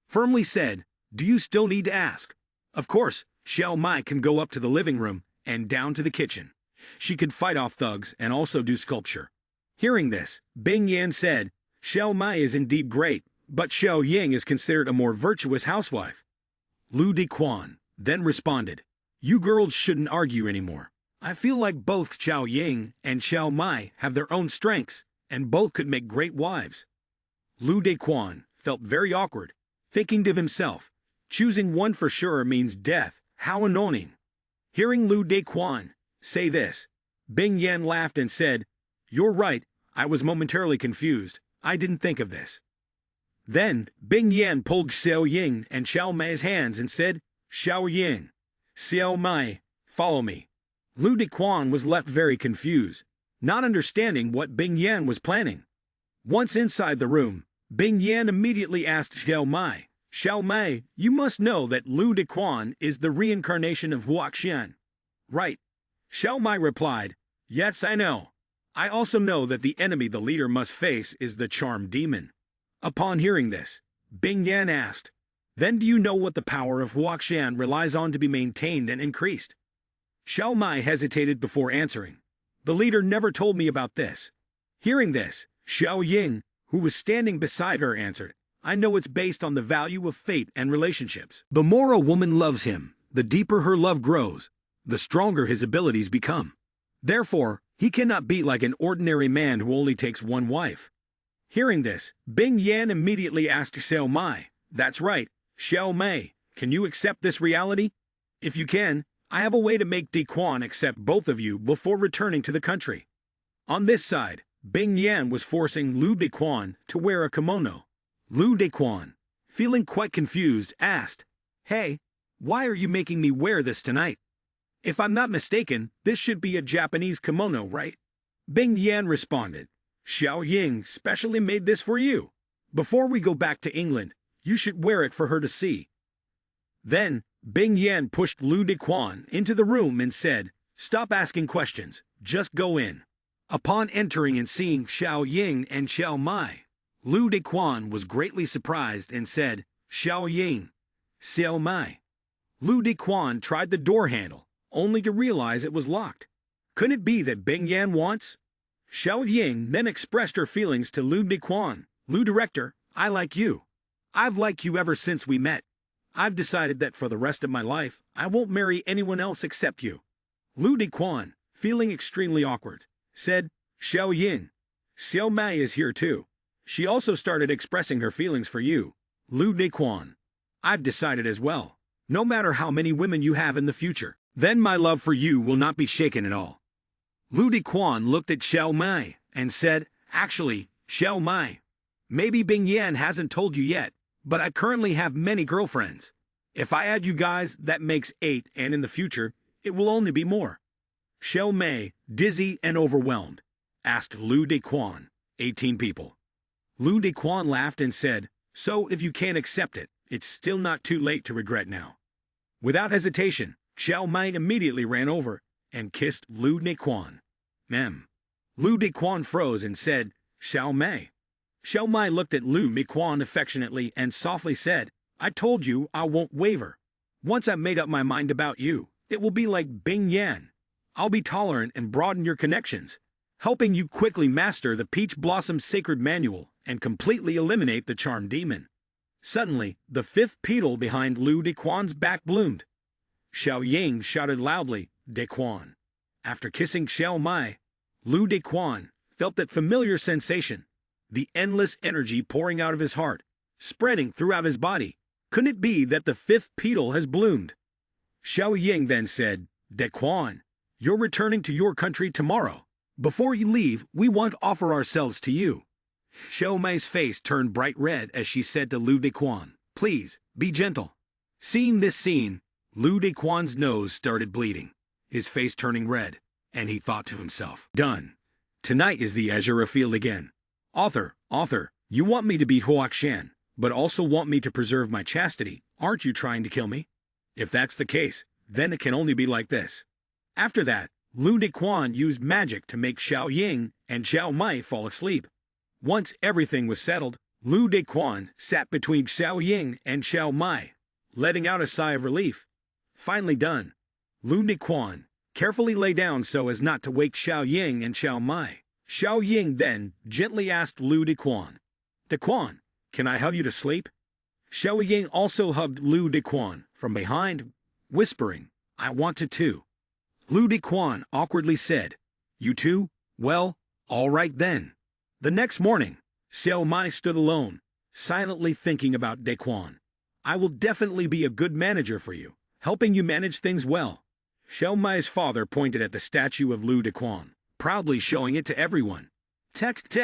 firmly said, do you still need to ask? Of course, Xiao Mai can go up to the living room and down to the kitchen. She could fight off thugs and also do sculpture. Hearing this, Bing Yan said, Xiao Mai is indeed great, but Xiao Ying is considered a more virtuous housewife. Lu Diquan then responded, you girls shouldn't argue anymore. I feel like both Xiao Ying and Xiao Mai have their own strengths, and both could make great wives. Lu Diquan felt very awkward, thinking to himself, choosing one for sure means death, how annoying. Hearing Lu Diquan say this, Bing Yan laughed and said, you're right, I was momentarily confused, I didn't think of this. Then, Bing Yan pulled Xiao Ying and Xiao Mai's hands and said, Xiao Ying, Xiao Mai, follow me. Lu Dequan was left very confused, not understanding what Bing Yan was planning. Once inside the room, Bing Yan immediately asked Xiao Mai, "Xiao Mai, you must know that Lu Dequan is the reincarnation of Huaxian." "Right." Xiao Mai replied, "Yes, I know. I also know that the enemy the leader must face is the charm demon." Upon hearing this, Bing Yan asked, "Then do you know what the power of Huaxian relies on to be maintained and increased?" Xiao Mai hesitated before answering. "The leader never told me about this." Hearing this, Xiao Ying, who was standing beside her, answered, "I know it's based on the value of fate and relationships. The more a woman loves him, the deeper her love grows, the stronger his abilities become. Therefore, he cannot be like an ordinary man who only takes one wife." Hearing this, Bing Yan immediately asked Xiao Mai, "That's right, Xiao Mei, can you accept this reality? If you can, I have a way to make Dequan accept both of you before returning to the country." On this side, Bing Yan was forcing Lu Dequan to wear a kimono. Lu Dequan, feeling quite confused, asked, "Hey, why are you making me wear this tonight? If I'm not mistaken, this should be a Japanese kimono, right?" Bing Yan responded, "Xiao Ying specially made this for you. Before we go back to England, you should wear it for her to see." Then, Bing Yan pushed Lu Dequan into the room and said, "Stop asking questions, just go in." Upon entering and seeing Xiao Ying and Xiao Mai, Lu Dequan was greatly surprised and said, "Xiao Ying, Xiao Mai." Lu Dequan tried the door handle, only to realize it was locked. Could it be that Bing Yan wants? Xiao Ying then expressed her feelings to Lu Dequan. "Lu Director, I like you. I've liked you ever since we met. I've decided that for the rest of my life, I won't marry anyone else except you." Lu Dequan, feeling extremely awkward, said, "Xiao Ying, Xiao Mai is here too. She also started expressing her feelings for you, Lu Dequan. I've decided as well. No matter how many women you have in the future, then my love for you will not be shaken at all." Lu Dequan looked at Xiao Mai and said, "Actually, Xiao Mai, maybe Bing Yan hasn't told you yet, but I currently have many girlfriends. If I add you guys, that makes 8, and in the future, it will only be more." Xiao Mei, dizzy and overwhelmed, asked Lu Dequan, 18 people. Lu Dequan laughed and said, "So if you can't accept it, it's still not too late to regret now." Without hesitation, Xiao Mei immediately ran over and kissed Lu Dequan. "Mem." Lu Dequan froze and said, "Xiao Mei." Xiao Mai looked at Lu Dequan affectionately and softly said, "I told you I won't waver. Once I've made up my mind about you, it will be like Bing Yan. I'll be tolerant and broaden your connections, helping you quickly master the Peach Blossom Sacred Manual and completely eliminate the charm demon." Suddenly, the 5th petal behind Lu Dequan's back bloomed. Xiao Ying shouted loudly, "Dequan." After kissing Xiao Mai, Lu Dequan felt that familiar sensation, the endless energy pouring out of his heart, spreading throughout his body. Could it be that the 5th petal has bloomed? Xiao Ying then said, "Dequan, you're returning to your country tomorrow. Before you leave, we want to offer ourselves to you." Xiao Mei's face turned bright red as she said to Lu Dequan, "Please, be gentle." Seeing this scene, Lu Dequan's nose started bleeding, his face turning red, and he thought to himself, "Done. Tonight is the Azure field again. Author, you want me to beat Huaxian, but also want me to preserve my chastity. Aren't you trying to kill me? If that's the case, then it can only be like this." After that, Lu Dequan used magic to make Xiao Ying and Xiao Mai fall asleep. Once everything was settled, Lu Dequan sat between Xiao Ying and Xiao Mai, letting out a sigh of relief. Finally done, Lu Dequan carefully lay down so as not to wake Xiao Ying and Xiao Mai. Xiao Ying then gently asked Lu Dequan, "Dequan, can I help you to sleep?" Xiao Ying also hugged Lu Dequan from behind, whispering, "I want to too." Lu Dequan awkwardly said, "You too? Well, all right then." The next morning, Xiao Mai stood alone, silently thinking about Dequan. "I will definitely be a good manager for you, helping you manage things well." Xiao Mai's father pointed at the statue of Lu Dequan, proudly showing it to everyone. Text.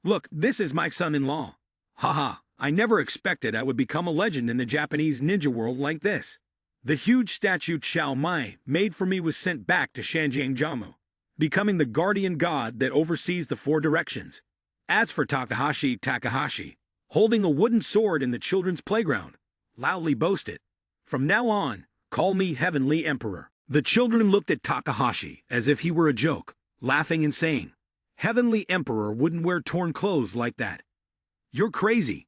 Look, this is my son-in-law. Haha, I never expected I would become a legend in the Japanese ninja world like this. The huge statue Chao Mai made for me was sent back to Shanjiangjamu, becoming the guardian god that oversees the four directions. As for Takahashi, holding a wooden sword in the children's playground, loudly boasted, "From now on, call me Heavenly Emperor." The children looked at Takahashi as if he were a joke, laughing and saying, "Heavenly Emperor wouldn't wear torn clothes like that. You're crazy."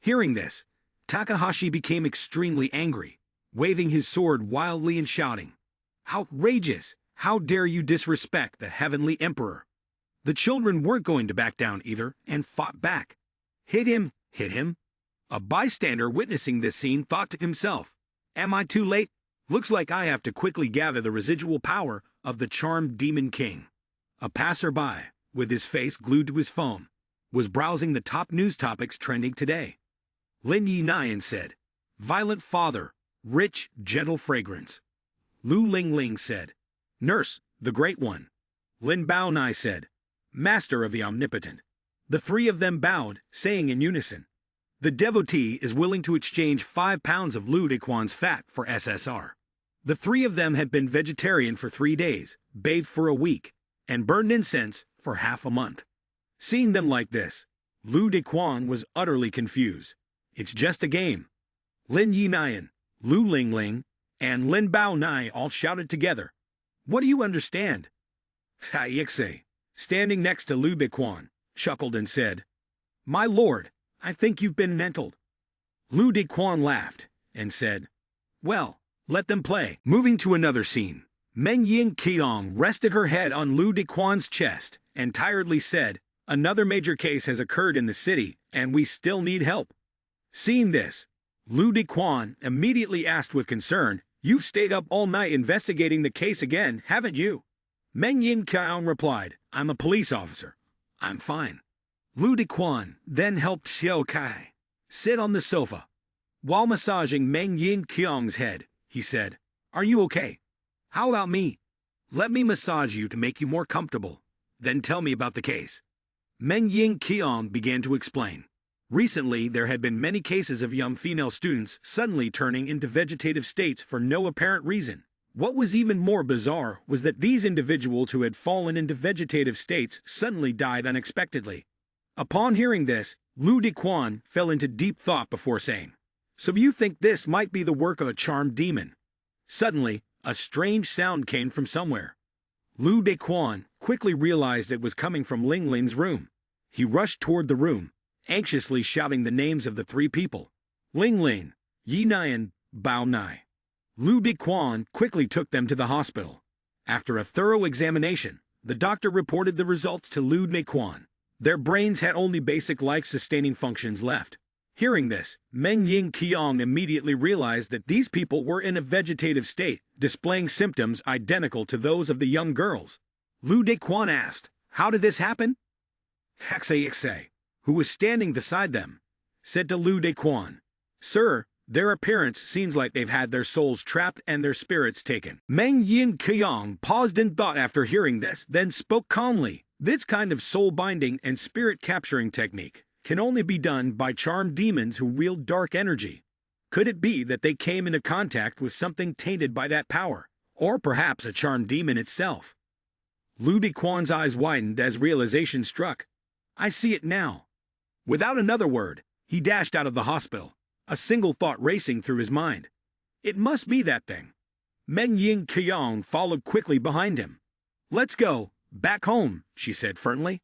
Hearing this, Takahashi became extremely angry, waving his sword wildly and shouting, "Outrageous! How dare you disrespect the Heavenly Emperor?" The children weren't going to back down either and fought back. "Hit him, hit him." A bystander witnessing this scene thought to himself, "Am I too late? Looks like I have to quickly gather the residual power of the charmed Demon King." A passerby, with his face glued to his phone, was browsing the top news topics trending today. Lin Yi said, "Violent father, rich, gentle fragrance." Lu Lingling said, "Nurse, the great one." Lin Baonai said, "Master of the omnipotent." The three of them bowed, saying in unison, "The devotee is willing to exchange 5 pounds of Lu Dequan's fat for SSR." The three of them had been vegetarian for 3 days, bathed for a week, and burned incense for half a month. Seeing them like this, Lu Dequan was utterly confused. "It's just a game." Lin Yinayan, Lu Lingling, and Lin Baonai all shouted together, "What do you understand?" Taixe, standing next to Lu Dequan, chuckled and said, "My lord, I think you've been mentaled." Lu Dequan laughed and said, "Well, let them play." Moving to another scene, Meng Yin Qiong rested her head on Lu Dequan's chest and tiredly said, "Another major case has occurred in the city, and we still need help." Seeing this, Lu Dequan immediately asked with concern, "You've stayed up all night investigating the case again, haven't you?" Meng Yin Qiong replied, "I'm a police officer. I'm fine." Lu Dequan then helped Xiao Kai sit on the sofa. While massaging Meng Yin Qiong's head, he said, "Are you okay? How about me? Let me massage you to make you more comfortable. Then tell me about the case." Meng Yin Qiong began to explain. Recently, there had been many cases of young female students suddenly turning into vegetative states for no apparent reason. What was even more bizarre was that these individuals who had fallen into vegetative states suddenly died unexpectedly. Upon hearing this, Lu Dequan fell into deep thought before saying, "So you think this might be the work of a charmed demon?" Suddenly, a strange sound came from somewhere. Lu Dequan quickly realized it was coming from Ling Ling's room. He rushed toward the room, anxiously shouting the names of the 3 people: Ling Ling, Yi Nian, Bao Nai. Lu Dequan quickly took them to the hospital. After a thorough examination, the doctor reported the results to Lu Dequan. Their brains had only basic life-sustaining functions left. Hearing this, Meng Yin Qiong immediately realized that these people were in a vegetative state, displaying symptoms identical to those of the young girls. Lu Dequan asked, "How did this happen?" Hexe, who was standing beside them, said to Lu Dequan, "Sir, their appearance seems like they've had their souls trapped and their spirits taken." Meng Yin Qiong paused in thought after hearing this, then spoke calmly. "This kind of soul-binding and spirit-capturing technique can only be done by charmed demons who wield dark energy. Could it be that they came into contact with something tainted by that power, or perhaps a charmed demon itself?" Lu Dequan's eyes widened as realization struck. "I see it now." Without another word, he dashed out of the hospital, a single thought racing through his mind. It must be that thing. Meng Yin Qiong followed quickly behind him. "Let's go, back home," she said firmly.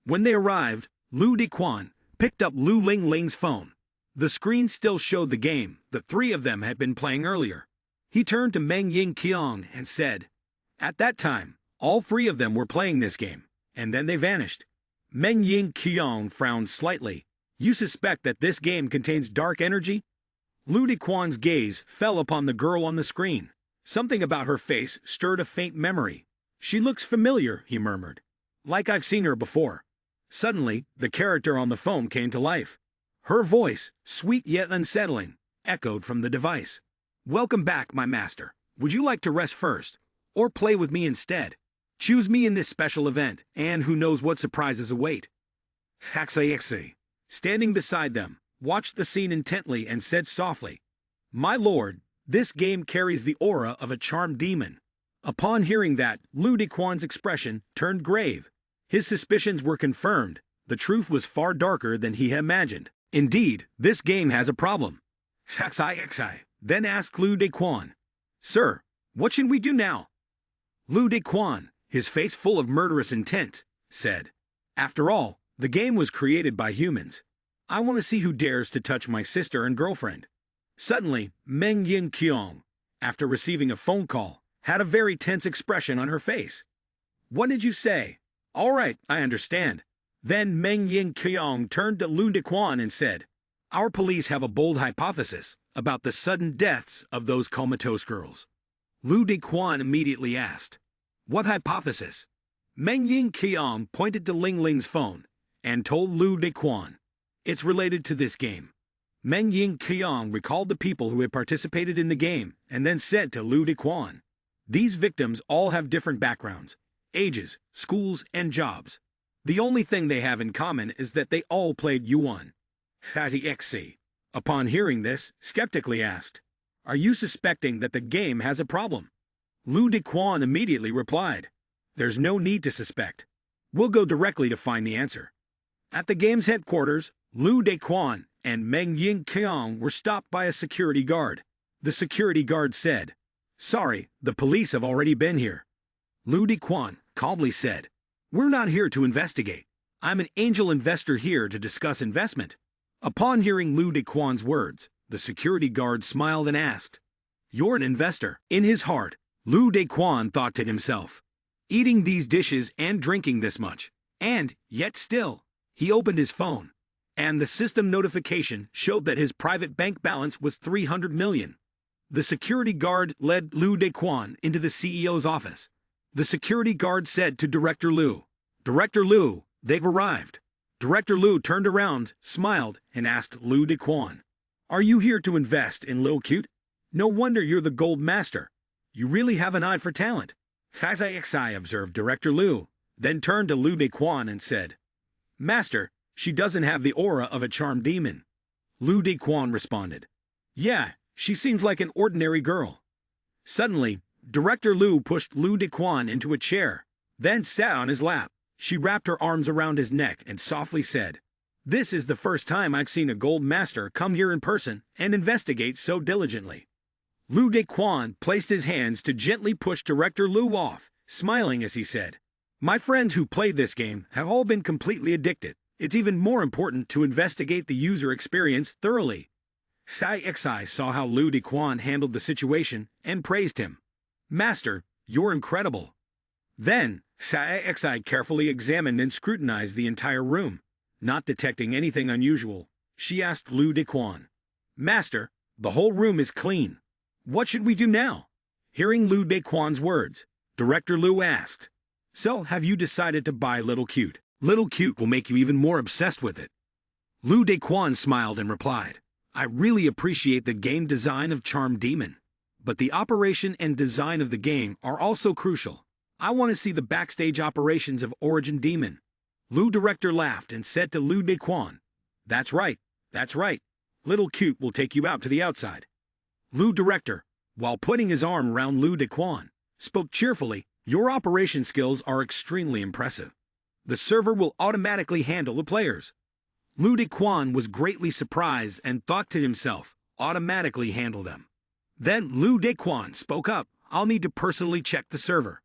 When they arrived, Lu Dequan picked up Lu Lingling's phone. The screen still showed the game the 3 of them had been playing earlier. He turned to Meng Yin Qiong and said, "At that time, all 3 of them were playing this game, and then they vanished." Meng Yin Qiong frowned slightly. "You suspect that this game contains dark energy?" Lu Dequan's gaze fell upon the girl on the screen. Something about her face stirred a faint memory. "She looks familiar," he murmured. "Like I've seen her before." Suddenly, the character on the phone came to life. Her voice, sweet yet unsettling, echoed from the device. "Welcome back, my master. Would you like to rest first, or play with me instead? Choose me in this special event, and who knows what surprises await." Hexe, standing beside them, watched the scene intently and said softly, "My lord, This game carries the aura of a charmed demon. Upon hearing that, Lu Dequan's expression turned grave. His suspicions were confirmed. The truth was far darker than he had imagined. Indeed, this game has a problem. Xi then asked Lu Dequan. Sir, what should we do now? Lu Dequan, his face full of murderous intent, said, After all, the game was created by humans. I want to see who dares to touch my sister and girlfriend. Suddenly, Meng Yin Qiong, after receiving a phone call, had a very tense expression on her face. What did you say? All right, I understand. Then Meng Yin Qiong turned to Lu Dequan and said, Our police have a bold hypothesis about the sudden deaths of those comatose girls. Lu Dequan immediately asked, What hypothesis? Meng Yin Qiong pointed to Ling Ling's phone and told Lu Dequan, It's related to this game. Meng Yin Qiong recalled the people who had participated in the game and then said to Lu Dequan, These victims all have different backgrounds, ages, schools, and jobs. The only thing they have in common is that they all played Yuan. Xi, upon hearing this, skeptically asked, Are you suspecting that the game has a problem? Lu Dequan immediately replied, There's no need to suspect. We'll go directly to find the answer. At the game's headquarters, Lu Dequan and Meng Yin Qiong were stopped by a security guard. The security guard said, Sorry, the police have already been here. Lu Dequan calmly said, We're not here to investigate. I'm an angel investor here to discuss investment. Upon hearing Lu Dequan's words, the security guard smiled and asked, You're an investor. In his heart, Lu Dequan thought to himself, Eating these dishes and drinking this much, and yet still, he opened his phone, and the system notification showed that his private bank balance was 300 million. The security guard led Lu Dequan into the CEO's office. The security guard said to Director Lu, Director Lu, they've arrived. Director Lu turned around, smiled, and asked Lu Dequan, Are you here to invest in Lil Cute? No wonder you're the gold master. You really have an eye for talent. Xi observed Director Lu, then turned to Lu Dequan and said, Master, she doesn't have the aura of a charmed demon. Lu Dequan responded, Yeah, she seems like an ordinary girl. Suddenly, Director Lu pushed Lu Dequan into a chair, then sat on his lap. She wrapped her arms around his neck and softly said, This is the first time I've seen a gold master come here in person and investigate so diligently. Lu Dequan placed his hands to gently push Director Lu off, smiling as he said, My friends who play this game have all been completely addicted. It's even more important to investigate the user experience thoroughly. Xi saw how Lu Dequan handled the situation and praised him. Master, you're incredible. Then, Xi carefully examined and scrutinized the entire room. Not detecting anything unusual, she asked Lu Dequan, Master, the whole room is clean. What should we do now? Hearing Lu Dequan's words, Director Lu asked, So have you decided to buy Little Cute? Little Cute will make you even more obsessed with it. Lu Dequan smiled and replied, I really appreciate the game design of Charmed Demon, but the operation and design of the game are also crucial. I want to see the backstage operations of Origin Demon. Lu Director laughed and said to Lu Dequan, That's right. Little Cute will take you out to the outside. Lu Director, while putting his arm around Lu Dequan, spoke cheerfully, Your operation skills are extremely impressive. The server will automatically handle the players. Lu Dequan was greatly surprised and thought to himself, Automatically handle them. Then Lu Dequan spoke up, I'll need to personally check the server.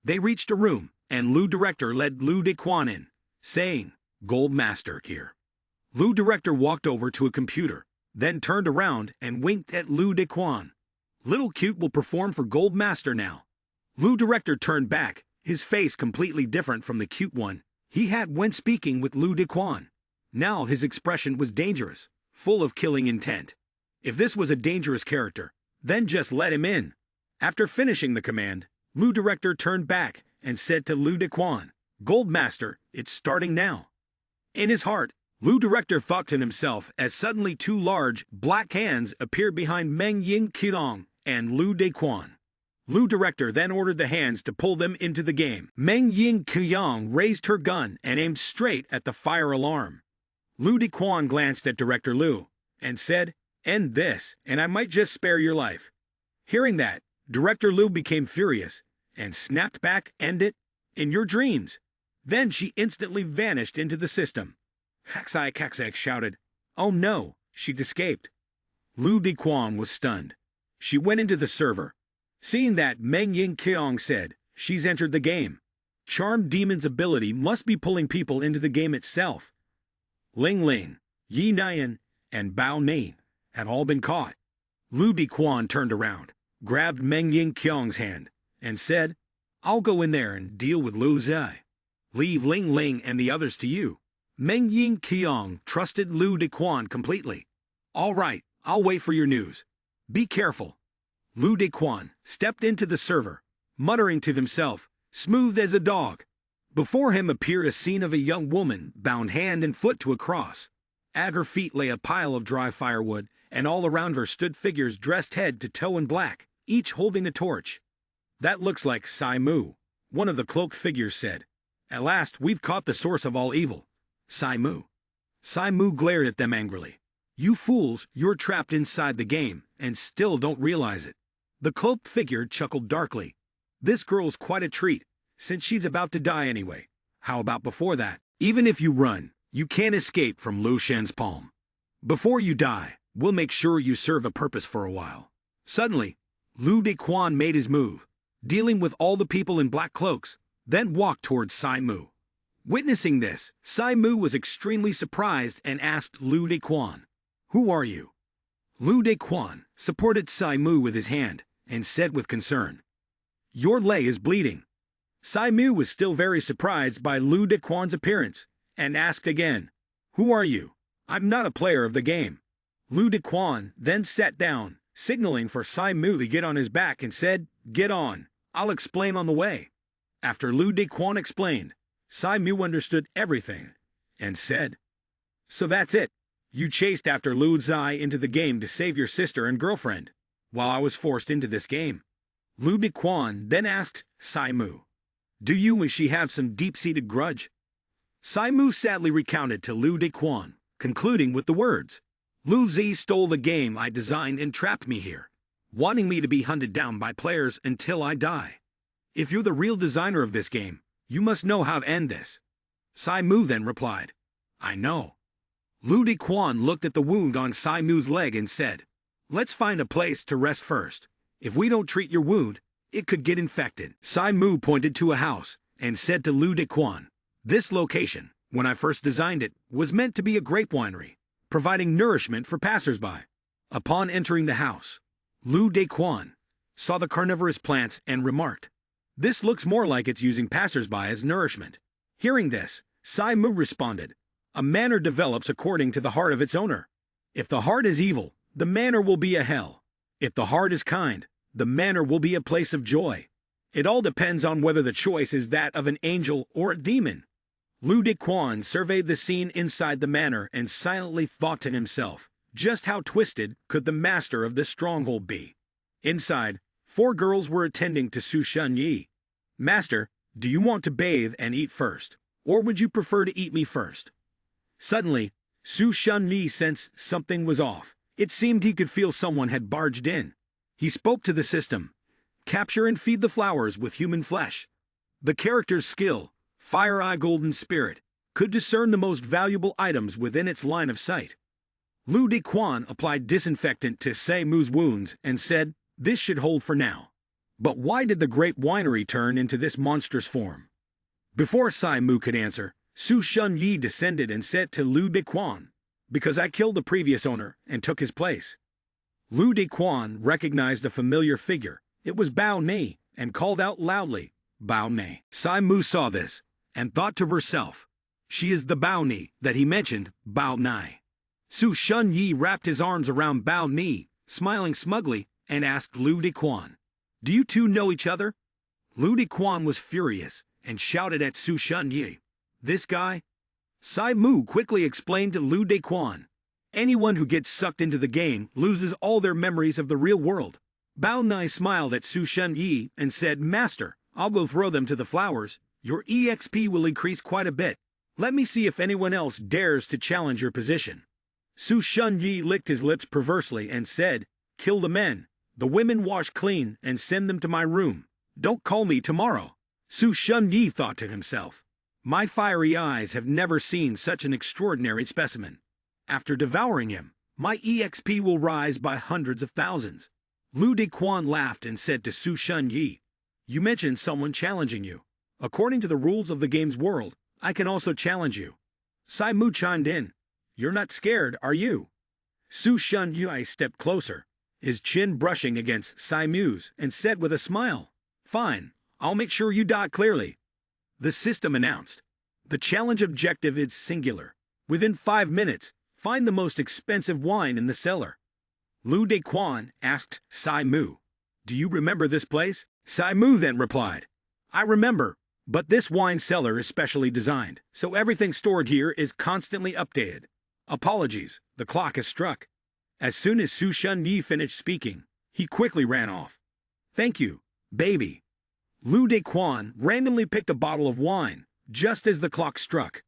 They reached a room, and Lu Director led Lu Dequan in, saying, Gold Master here. Lu Director walked over to a computer, then turned around and winked at Lu Dequan. Little Cute will perform for Gold Master now. Lu Director turned back, his face completely different from the cute one he had when speaking with Lu Dequan. Now his expression was dangerous, full of killing intent. If this was a dangerous character, then just let him in. After finishing the command, Lu Director turned back and said to Lu Dequan, Gold Master, it's starting now. In his heart, Lu Director thought to himself as suddenly two large, black hands appeared behind Meng Yin Qiong and Lu Dequan. Lu Director then ordered the hands to pull them into the game. Meng Yin Qiong raised her gun and aimed straight at the fire alarm. Lu Dequan glanced at Director Lu and said, End this, and I might just spare your life. Hearing that, Director Lu became furious and snapped back, "End it in your dreams." Then she instantly vanished into the system. Haksai Kaksak shouted, "Oh no, she'd escaped." Lu Dequan was stunned. She went into the server. Seeing that, Meng Ying Keong said, "She's entered the game. Charmed Demon's ability must be pulling people into the game itself." Ling Ling, Yi Nian, and Bao Ni had all been caught. Lu Dequan turned around, grabbed Meng Ying Keong's hand, and said, "I'll go in there and deal with Lu Zai. Leave Ling Ling and the others to you." Meng Ying Keong trusted Lu Dequan completely. "All right, I'll wait for your news. Be careful." Lu Dequan stepped into the server, muttering to himself, "Smooth as a dog." Before him appeared a scene of a young woman bound hand and foot to a cross. At her feet lay a pile of dry firewood, and all around her stood figures dressed head to toe in black, each holding a torch. "That looks like Sai Mu," one of the cloaked figures said. "At last we've caught the source of all evil, Sai Mu." Sai Mu glared at them angrily. "You fools, you're trapped inside the game, and still don't realize it." The cloaked figure chuckled darkly. "This girl's quite a treat, since she's about to die anyway. How about before that? Even if you run, you can't escape from Lu Shen's palm. Before you die, we'll make sure you serve a purpose for a while." Suddenly, Lu Dequan made his move, dealing with all the people in black cloaks, then walked towards Sai Mu. Witnessing this, Sai Mu was extremely surprised and asked Lu Dequan, "Who are you?" Lu Dequan supported Sai Mu with his hand and said with concern, "Your leg is bleeding." Sai Mu was still very surprised by Lu Dequan's appearance and asked again, "Who are you? I'm not a player of the game." Lu Dequan then sat down, signaling for Sai Mu to get on his back and said, "Get on, I'll explain on the way." After Lu Dequan explained, Sai Mu understood everything and said, "So that's it. You chased after Lu Zai into the game to save your sister and girlfriend, while I was forced into this game." Lu Dequan then asked Sai Mu, "Do you and she have some deep-seated grudge?" Sai Mu sadly recounted to Lu Dequan, concluding with the words, "Lu Zi stole the game I designed and trapped me here, wanting me to be hunted down by players until I die. If you're the real designer of this game, you must know how to end this." Sai Mu then replied, "I know." Lu Dequan looked at the wound on Sai Mu's leg and said, "Let's find a place to rest first. If we don't treat your wound, it could get infected." Sai Mu pointed to a house and said to Lu Dequan, "This location, when I first designed it, was meant to be a grape winery, providing nourishment for passersby." Upon entering the house, Lu Dequan saw the carnivorous plants and remarked, "This looks more like it's using passersby as nourishment." Hearing this, Sai Mu responded, "A manor develops according to the heart of its owner. If the heart is evil, the manor will be a hell. If the heart is kind, the manor will be a place of joy. It all depends on whether the choice is that of an angel or a demon." Lu Dequan surveyed the scene inside the manor and silently thought to himself, just how twisted could the master of this stronghold be? Inside, 4 girls were attending to Su Shun Yi. "Master, do you want to bathe and eat first, or would you prefer to eat me first?" Suddenly, Su Shun Yi sensed something was off. It seemed he could feel someone had barged in. He spoke to the system, "Capture and feed the flowers with human flesh." The character's skill, Fire Eye Golden Spirit, could discern the most valuable items within its line of sight. Lu Dequan applied disinfectant to Sai Mu's wounds and said, "This should hold for now." But why did the grape winery turn into this monstrous form? Before Sai Mu could answer, Su Shun Yi descended and said to Lu Dequan, "Because I killed the previous owner and took his place." Lu Dequan recognized a familiar figure. It was Bao Ni, and called out loudly, "Bao Ni." Sai Mu saw this and thought to herself, "She is the Bao Ni that he mentioned, Bao Ni." Su Shun Yi wrapped his arms around Bao Ni, smiling smugly, and asked Lu Dequan, "Do you two know each other?" Lu Dequan was furious and shouted at Su Shun Yi, "This guy?" Sai Mu quickly explained to Lu Dequan, "Anyone who gets sucked into the game loses all their memories of the real world." Bao Ni smiled at Su Shun Yi and said, "Master, I'll go throw them to the flowers. Your EXP will increase quite a bit. Let me see if anyone else dares to challenge your position." Su Shun Yi licked his lips perversely and said, "Kill the men, The women wash clean and send them to my room. Don't call me tomorrow. Su Shunyi thought to himself. My fiery eyes have never seen such an extraordinary specimen. After devouring him, my EXP will rise by hundreds of thousands. Lu Dequan laughed and said to Su Shunyi, you mentioned someone challenging you. According to the rules of the game's world, I can also challenge you. Sai Mu chimed in. You're not scared, are you? Su Shunyi stepped closer, his chin brushing against Sai Mu's, and said with a smile, fine, I'll make sure you die clearly. The system announced. The challenge objective is singular. Within 5 minutes, find the most expensive wine in the cellar. Lu Dequan asked Sai Mu, do you remember this place? Sai Mu then replied, I remember, but this wine cellar is specially designed, so everything stored here is constantly updated. Apologies, the clock has struck. As soon as Su Shunyi finished speaking, he quickly ran off. Thank you, baby. Lu Dequan randomly picked a bottle of wine, just as the clock struck.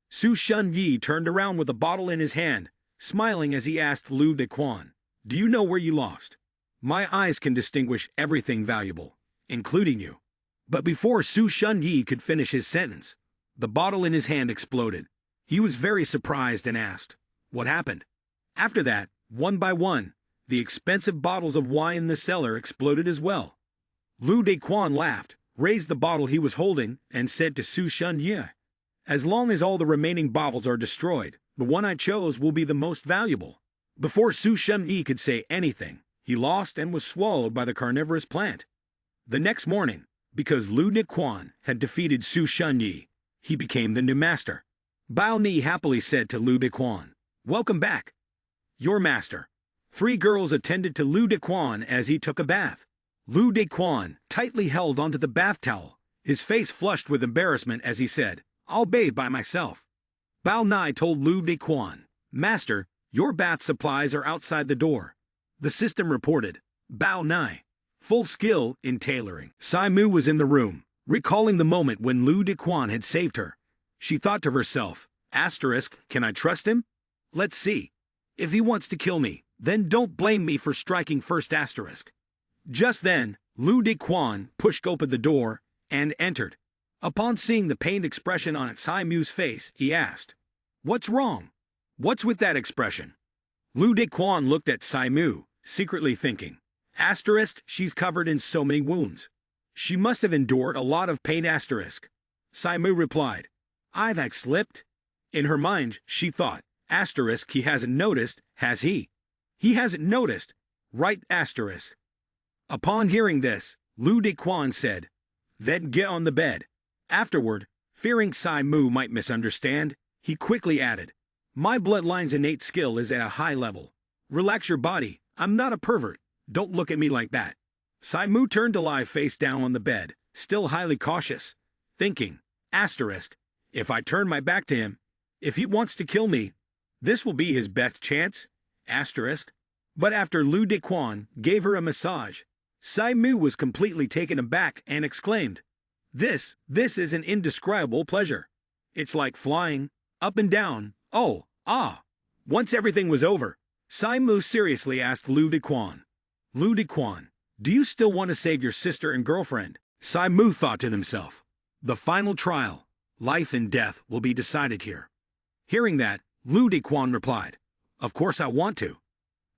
Su Shunyi turned around with a bottle in his hand, smiling as he asked Lu Dequan, do you know where you lost? My eyes can distinguish everything valuable, including you. But before Su Shunyi could finish his sentence, the bottle in his hand exploded. He was very surprised and asked, what happened? After that, one by one, the expensive bottles of wine in the cellar exploded as well. Lu Dequan laughed, raised the bottle he was holding, and said to Su Shunyi, as long as all the remaining bottles are destroyed, the one I chose will be the most valuable. Before Su Shunyi could say anything, he lost and was swallowed by the carnivorous plant. The next morning, because Lu Dequan had defeated Su Shunyi, he became the new master. Bao Ni happily said to Lu Dequan, welcome back. Your master. 3 girls attended to Lu Dequan as he took a bath. Lu Dequan tightly held onto the bath towel, his face flushed with embarrassment as he said, I'll bathe by myself. Bao Ni told Lu Dequan, Master, your bath supplies are outside the door. The system reported, Bao Ni, full skill in tailoring. Sai Mu was in the room, recalling the moment when Lu Dequan had saved her. She thought to herself, asterisk, can I trust him? Let's see. If he wants to kill me, then don't blame me for striking first asterisk. Just then, Lu Dequan pushed open the door and entered. Upon seeing the pained expression on Sai Mu's face, he asked, what's wrong? What's with that expression? Lu Dequan looked at Sai Mu, secretly thinking, asterisk, she's covered in so many wounds. She must have endured a lot of pain asterisk. Sai Mu replied, I've slipped. In her mind, she thought, asterisk, he hasn't noticed, has he? He hasn't noticed, right asterisk. Upon hearing this, Lu Dequan said, then get on the bed. Afterward, fearing Sai Mu might misunderstand, he quickly added, my bloodline's innate skill is at a high level. Relax your body, I'm not a pervert, don't look at me like that. Sai Mu turned to lie face down on the bed, still highly cautious, thinking, asterisk, if I turn my back to him, if he wants to kill me, this will be his best chance, asterisk. But after Lu Dequan gave her a massage, Sai Mu was completely taken aback and exclaimed, This is an indescribable pleasure. It's like flying, up and down, oh, ah. Once everything was over, Sai Mu seriously asked Lu Dequan, Lu Dequan, do you still want to save your sister and girlfriend? Sai Mu thought to himself, the final trial, life and death will be decided here. Hearing that, Lu Dequan replied, of course I want to.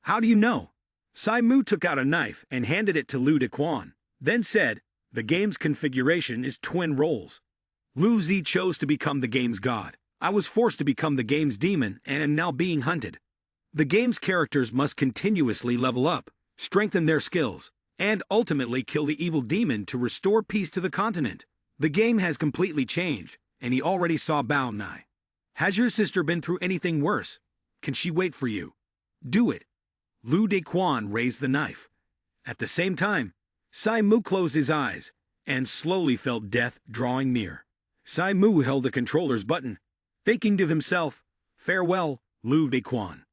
How do you know? Sai Mu took out a knife and handed it to Lu Dequan, then said, the game's configuration is twin roles. Lu Zi chose to become the game's god. I was forced to become the game's demon and am now being hunted. The game's characters must continuously level up, strengthen their skills, and ultimately kill the evil demon to restore peace to the continent. The game has completely changed, and he already saw Bao Ni. Has your sister been through anything worse? Can she wait for you? Do it. Lu Dequan raised the knife. At the same time, Sai Mu closed his eyes and slowly felt death drawing near. Sai Mu held the controller's button, thinking to himself, farewell, Lu Dequan.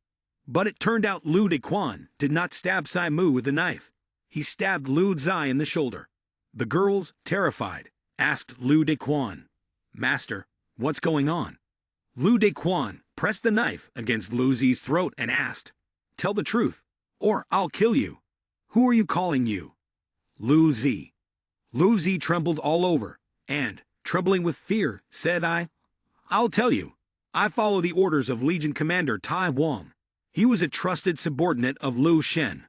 But it turned out Lu Dequan did not stab Sai Mu with the knife. He stabbed Lu Zai in the shoulder. The girls, terrified, asked Lu Dequan, Master, what's going on? Lu Dequan pressed the knife against Lu Zi's throat and asked, tell the truth, or I'll kill you. Who are you calling you? Lu Zi. Lu Zi trembled all over, and, trembling with fear, said I'll tell you. I follow the orders of Legion Commander Tai Wang. He was a trusted subordinate of Lu Shen.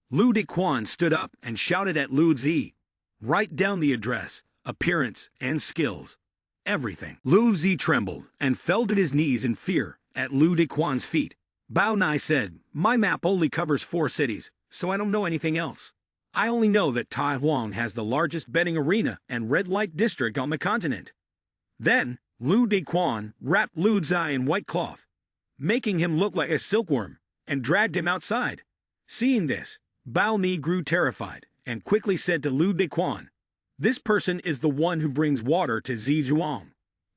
Lu Dequan stood up and shouted at Lu Zi. Write down the address, appearance, and skills. Everything. Lu Zi trembled and fell to his knees in fear at Lu Dequan's feet. Bao Nai said, my map only covers 4 cities, so I don't know anything else. I only know that Tai Wang has the largest betting arena and red light district on the continent. Then, Lu Dequan wrapped Lu Zi in white cloth, making him look like a silkworm, and dragged him outside. Seeing this, Bao Ni grew terrified and quickly said to Lu Dequan, this person is the one who brings water to Zizhuang.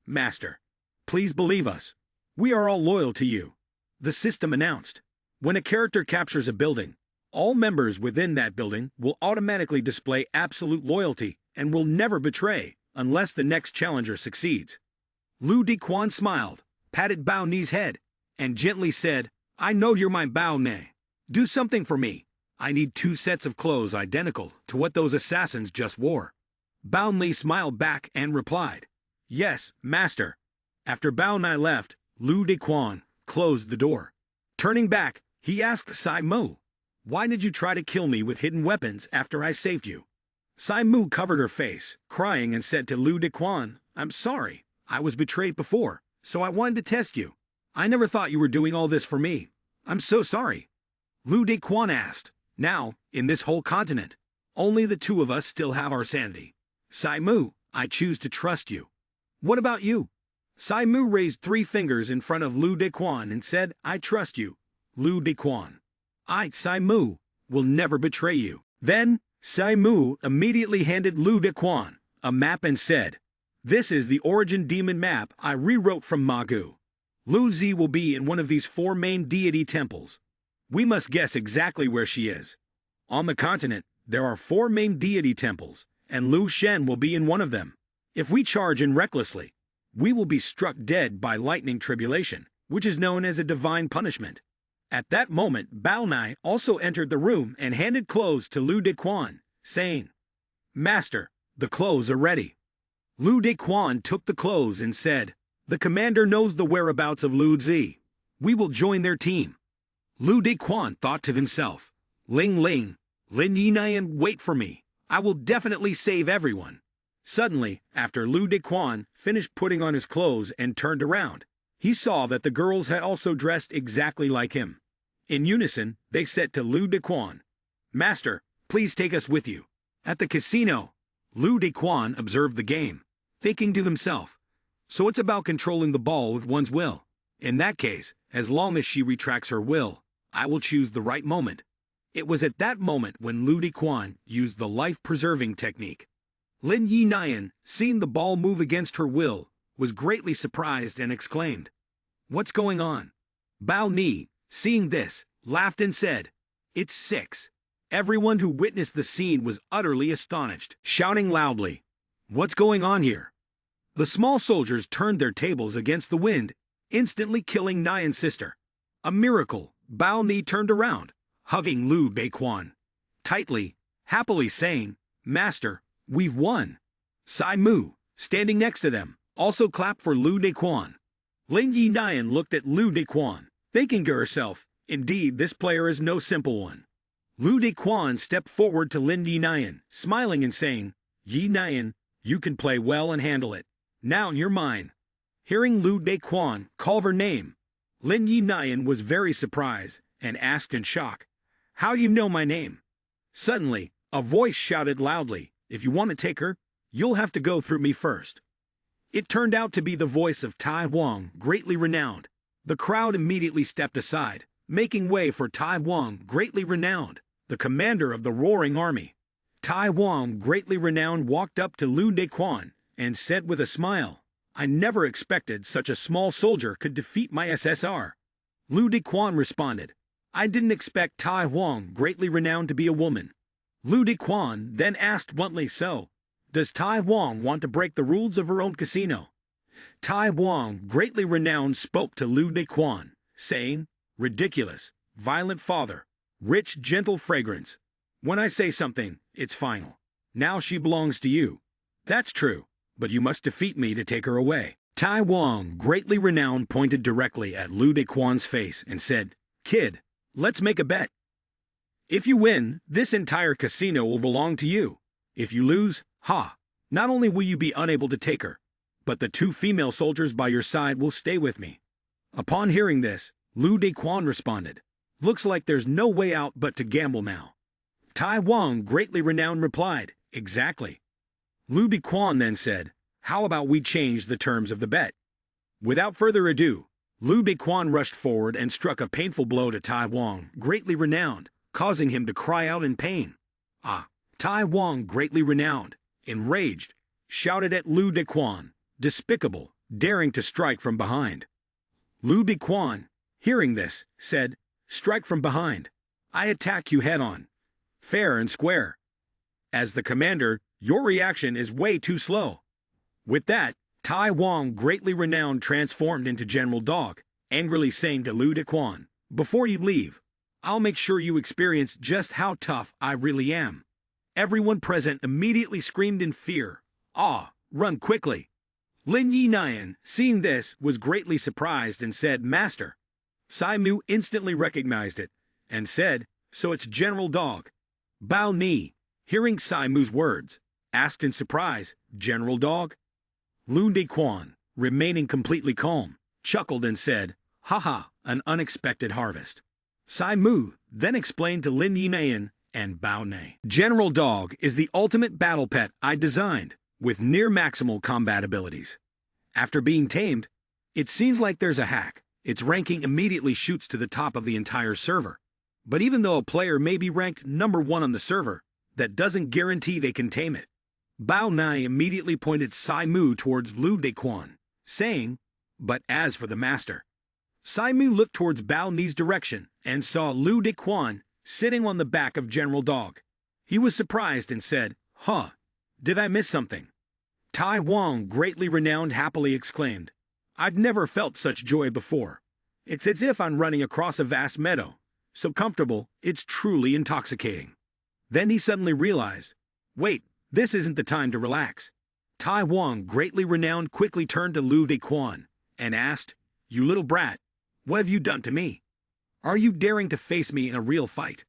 Master, please believe us. We are all loyal to you. The system announced. When a character captures a building, all members within that building will automatically display absolute loyalty and will never betray unless the next challenger succeeds. Lu Dequan smiled, patted Bao Ni's head, and gently said, I know you're my Bao Ne. Do something for me. I need 2 sets of clothes identical to what those assassins just wore. Bao Ni smiled back and replied, yes, master. After Bao Ni left, Lu Dequan closed the door. Turning back, he asked Sai Mu, why did you try to kill me with hidden weapons after I saved you? Sai Mu covered her face, crying, and said to Lu Dequan, I'm sorry. I was betrayed before, so I wanted to test you. I never thought you were doing all this for me. I'm so sorry. Lu Dequan asked, now, in this whole continent, only the 2 of us still have our sanity. Sai Mu, I choose to trust you. What about you? Sai Mu raised 3 fingers in front of Lu Dequan and said, I trust you, Lu Dequan. I, Sai Mu, will never betray you. Then, Sai Mu immediately handed Lu Dequan a map and said, this is the origin demon map I rewrote from Magu. Lu Zi will be in one of these 4 main deity temples. We must guess exactly where she is. On the continent, there are 4 main deity temples, and Lu Shen will be in one of them. If we charge in recklessly, we will be struck dead by lightning tribulation, which is known as a divine punishment. At that moment, Bao Nai also entered the room and handed clothes to Lu Dequan, saying, Master, the clothes are ready. Lu Dequan took the clothes and said, the commander knows the whereabouts of Lu Zi. We will join their team. Lu Dequan thought to himself, Ling Ling, Lin Yinayan, wait for me. I will definitely save everyone. Suddenly, after Lu Dequan finished putting on his clothes and turned around, he saw that the girls had also dressed exactly like him. In unison, they said to Lu Dequan, Master, please take us with you. At the casino, Lu Dequan observed the game, thinking to himself, so it's about controlling the ball with one's will. In that case, as long as she retracts her will, I will choose the right moment. It was at that moment when Lu Dequan used the life-preserving technique. Lin Yinayan, seeing the ball move against her will, was greatly surprised and exclaimed, What's going on? Bao Ni, seeing this, laughed and said, It's 6. Everyone who witnessed the scene was utterly astonished, shouting loudly, What's going on here? The small soldiers turned their tables against the wind, instantly killing Nyan's sister. A miracle. Bao Ni turned around, hugging Lu Dequan tightly, happily saying, Master, we've won. Sai Mu, standing next to them, also clapped for Lu Dequan. Lin Yinayan looked at Lu Dequan, thinking to herself, indeed this player is no simple one. Lu Dequan stepped forward to Lin Yinayan, smiling and saying, Yinayan, you can play well and handle it. Now you're mine. Hearing Lu Dequan call her name, Lin Yinayan was very surprised and asked in shock, How you know my name? Suddenly, a voice shouted loudly, If you want to take her, you'll have to go through me first. It turned out to be the voice of Tai Wang, greatly renowned. The crowd immediately stepped aside, making way for Tai Wang, greatly renowned, the commander of the roaring army. Tai Wang, greatly renowned, walked up to Lu Dequan and said with a smile, I never expected such a small soldier could defeat my SSR. Lu Dequan responded, I didn't expect Tai Wang, greatly renowned, to be a woman. Lu Dequan then asked bluntly, So, does Tai Wang want to break the rules of her own casino? Tai Wang, greatly renowned, spoke to Lu Dequan, saying, Ridiculous, violent father, rich, gentle fragrance. When I say something, it's final. Now she belongs to you. That's true, but you must defeat me to take her away. Tai Wang, greatly renowned, pointed directly at Lu Dequan's face and said, Kid, let's make a bet. If you win, this entire casino will belong to you. If you lose, not only will you be unable to take her, but the 2 female soldiers by your side will stay with me. Upon hearing this, Lu Dequan responded, Looks like there's no way out but to gamble now. Tai Wang, greatly renowned, replied, Exactly. Lu Dequan then said, How about we change the terms of the bet? Without further ado, Lu Dequan rushed forward and struck a painful blow to Tai Wang, greatly renowned, causing him to cry out in pain. Tai Wang, greatly renowned, enraged, shouted at Lu Dequan, despicable, daring to strike from behind. Lu Dequan, hearing this, said, Strike from behind. I attack you head-on. Fair and square. As the commander, your reaction is way too slow. With that, Tai Wang, greatly renowned, transformed into General Dog, angrily saying to Lu Dequan, Before you leave, I'll make sure you experience just how tough I really am. Everyone present immediately screamed in fear. Run quickly. Lin Yi, seeing this, was greatly surprised and said, Master. Sai Mu instantly recognized it and said, So it's General Dog. Bao Ni, hearing Sai Mu's words, asked in surprise, General Dog? Lu Dequan, remaining completely calm, chuckled and said, an unexpected harvest. Sai Mu then explained to Lin Yi and Bao Ni. General Dog is the ultimate battle pet I designed, with near maximal combat abilities. After being tamed, it seems like there's a hack. Its ranking immediately shoots to the top of the entire server. But even though a player may be ranked number 1 on the server, that doesn't guarantee they can tame it. Bao Ni immediately pointed Sai Mu towards Lu Dequan, saying, But as for the master. Sai Mu looked towards Bao Ni's direction and saw Lu Dequan sitting on the back of General Dog. He was surprised and said, Did I miss something? Tai Wang, greatly renowned, happily exclaimed, I've never felt such joy before. It's as if I'm running across a vast meadow. So comfortable, it's truly intoxicating. Then he suddenly realized, Wait, this isn't the time to relax. Tai Wang, greatly renowned, quickly turned to Lu Dequan and asked, You little brat, what have you done to me? Are you daring to face me in a real fight?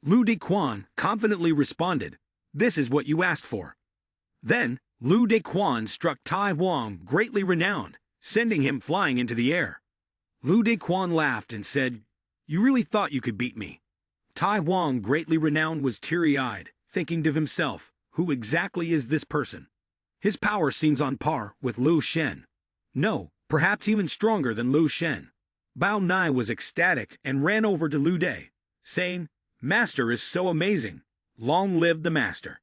Lu Dequan confidently responded, This is what you asked for. Then, Lu Dequan struck Tai Wang, greatly renowned, sending him flying into the air. Lu Dequan laughed and said, You really thought you could beat me? Tai Wang, greatly renowned, was teary-eyed, thinking to himself, Who exactly is this person? His power seems on par with Lu Shen. No, perhaps even stronger than Lu Shen. Bao Ni was ecstatic and ran over to Lu De, saying, Master is so amazing. Long live the master.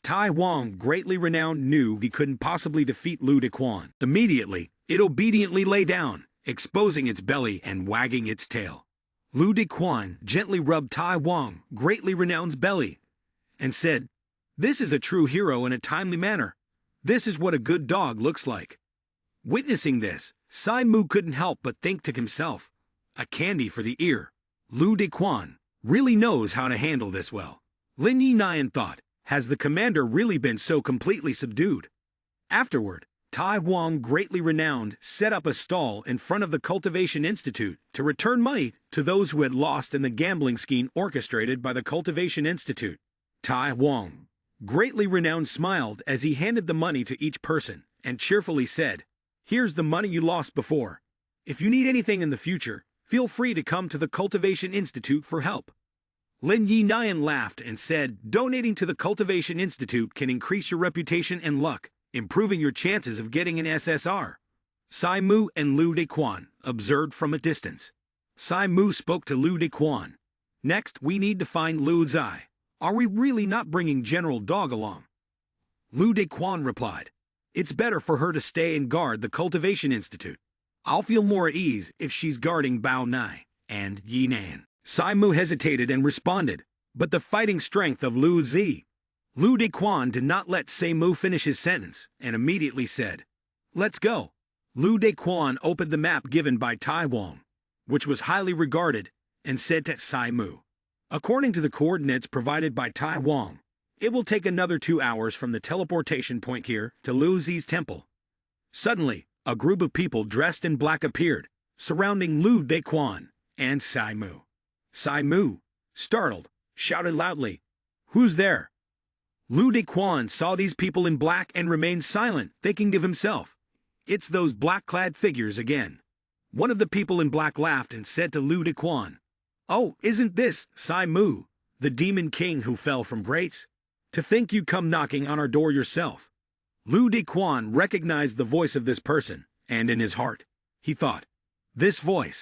Tai Wang, greatly renowned, knew he couldn't possibly defeat Lu Dequan. Immediately, it obediently lay down, exposing its belly and wagging its tail. Lu Dequan gently rubbed Tai Wang, greatly renowned's belly, and said, This is a true hero in a timely manner. This is what a good dog looks like. Witnessing this, Sai Mu couldn't help but think to himself, A candy for the ear. Lu Dequan really knows how to handle this well. Lin Yi thought, Has the commander really been so completely subdued? Afterward, Tai Wang, greatly renowned, set up a stall in front of the Cultivation Institute to return money to those who had lost in the gambling scheme orchestrated by the Cultivation Institute. Tai Wang, greatly renowned, smiled as he handed the money to each person and cheerfully said, Here's the money you lost before. If you need anything in the future, feel free to come to the Cultivation Institute for help. Lin Yi laughed and said, Donating to the Cultivation Institute can increase your reputation and luck, improving your chances of getting an SSR. Sai Mu and Lu Dequan observed from a distance. Sai Mu spoke to Lu Dequan. Next, we need to find Lu Zai. Are we really not bringing General Dog along? Lu Dequan replied, It's better for her to stay and guard the Cultivation Institute. I'll feel more at ease if she's guarding Bao Ni and Yi Nan. Sai Mu hesitated and responded, But the fighting strength of Lu Zi. Lu Dequan did not let Sai Mu finish his sentence and immediately said, Let's go. Lu Dequan opened the map given by Tai Wang, which was highly regarded, and said to Sai Mu, According to the coordinates provided by Tai Wong, it will take another 2 hours from the teleportation point here to Lu Zi's temple. Suddenly, a group of people dressed in black appeared, surrounding Lu Dequan and Sai Mu. Sai Mu, startled, shouted loudly, "Who's there?" Lu Dequan saw these people in black and remained silent, thinking to himself, "It's those black-clad figures again." One of the people in black laughed and said to Lu Dequan, "Oh, isn't this Sai Mu, the demon king who fell from grace? To think you'd come knocking on our door yourself." Lu Dequan recognized the voice of this person, and in his heart, he thought, "This voice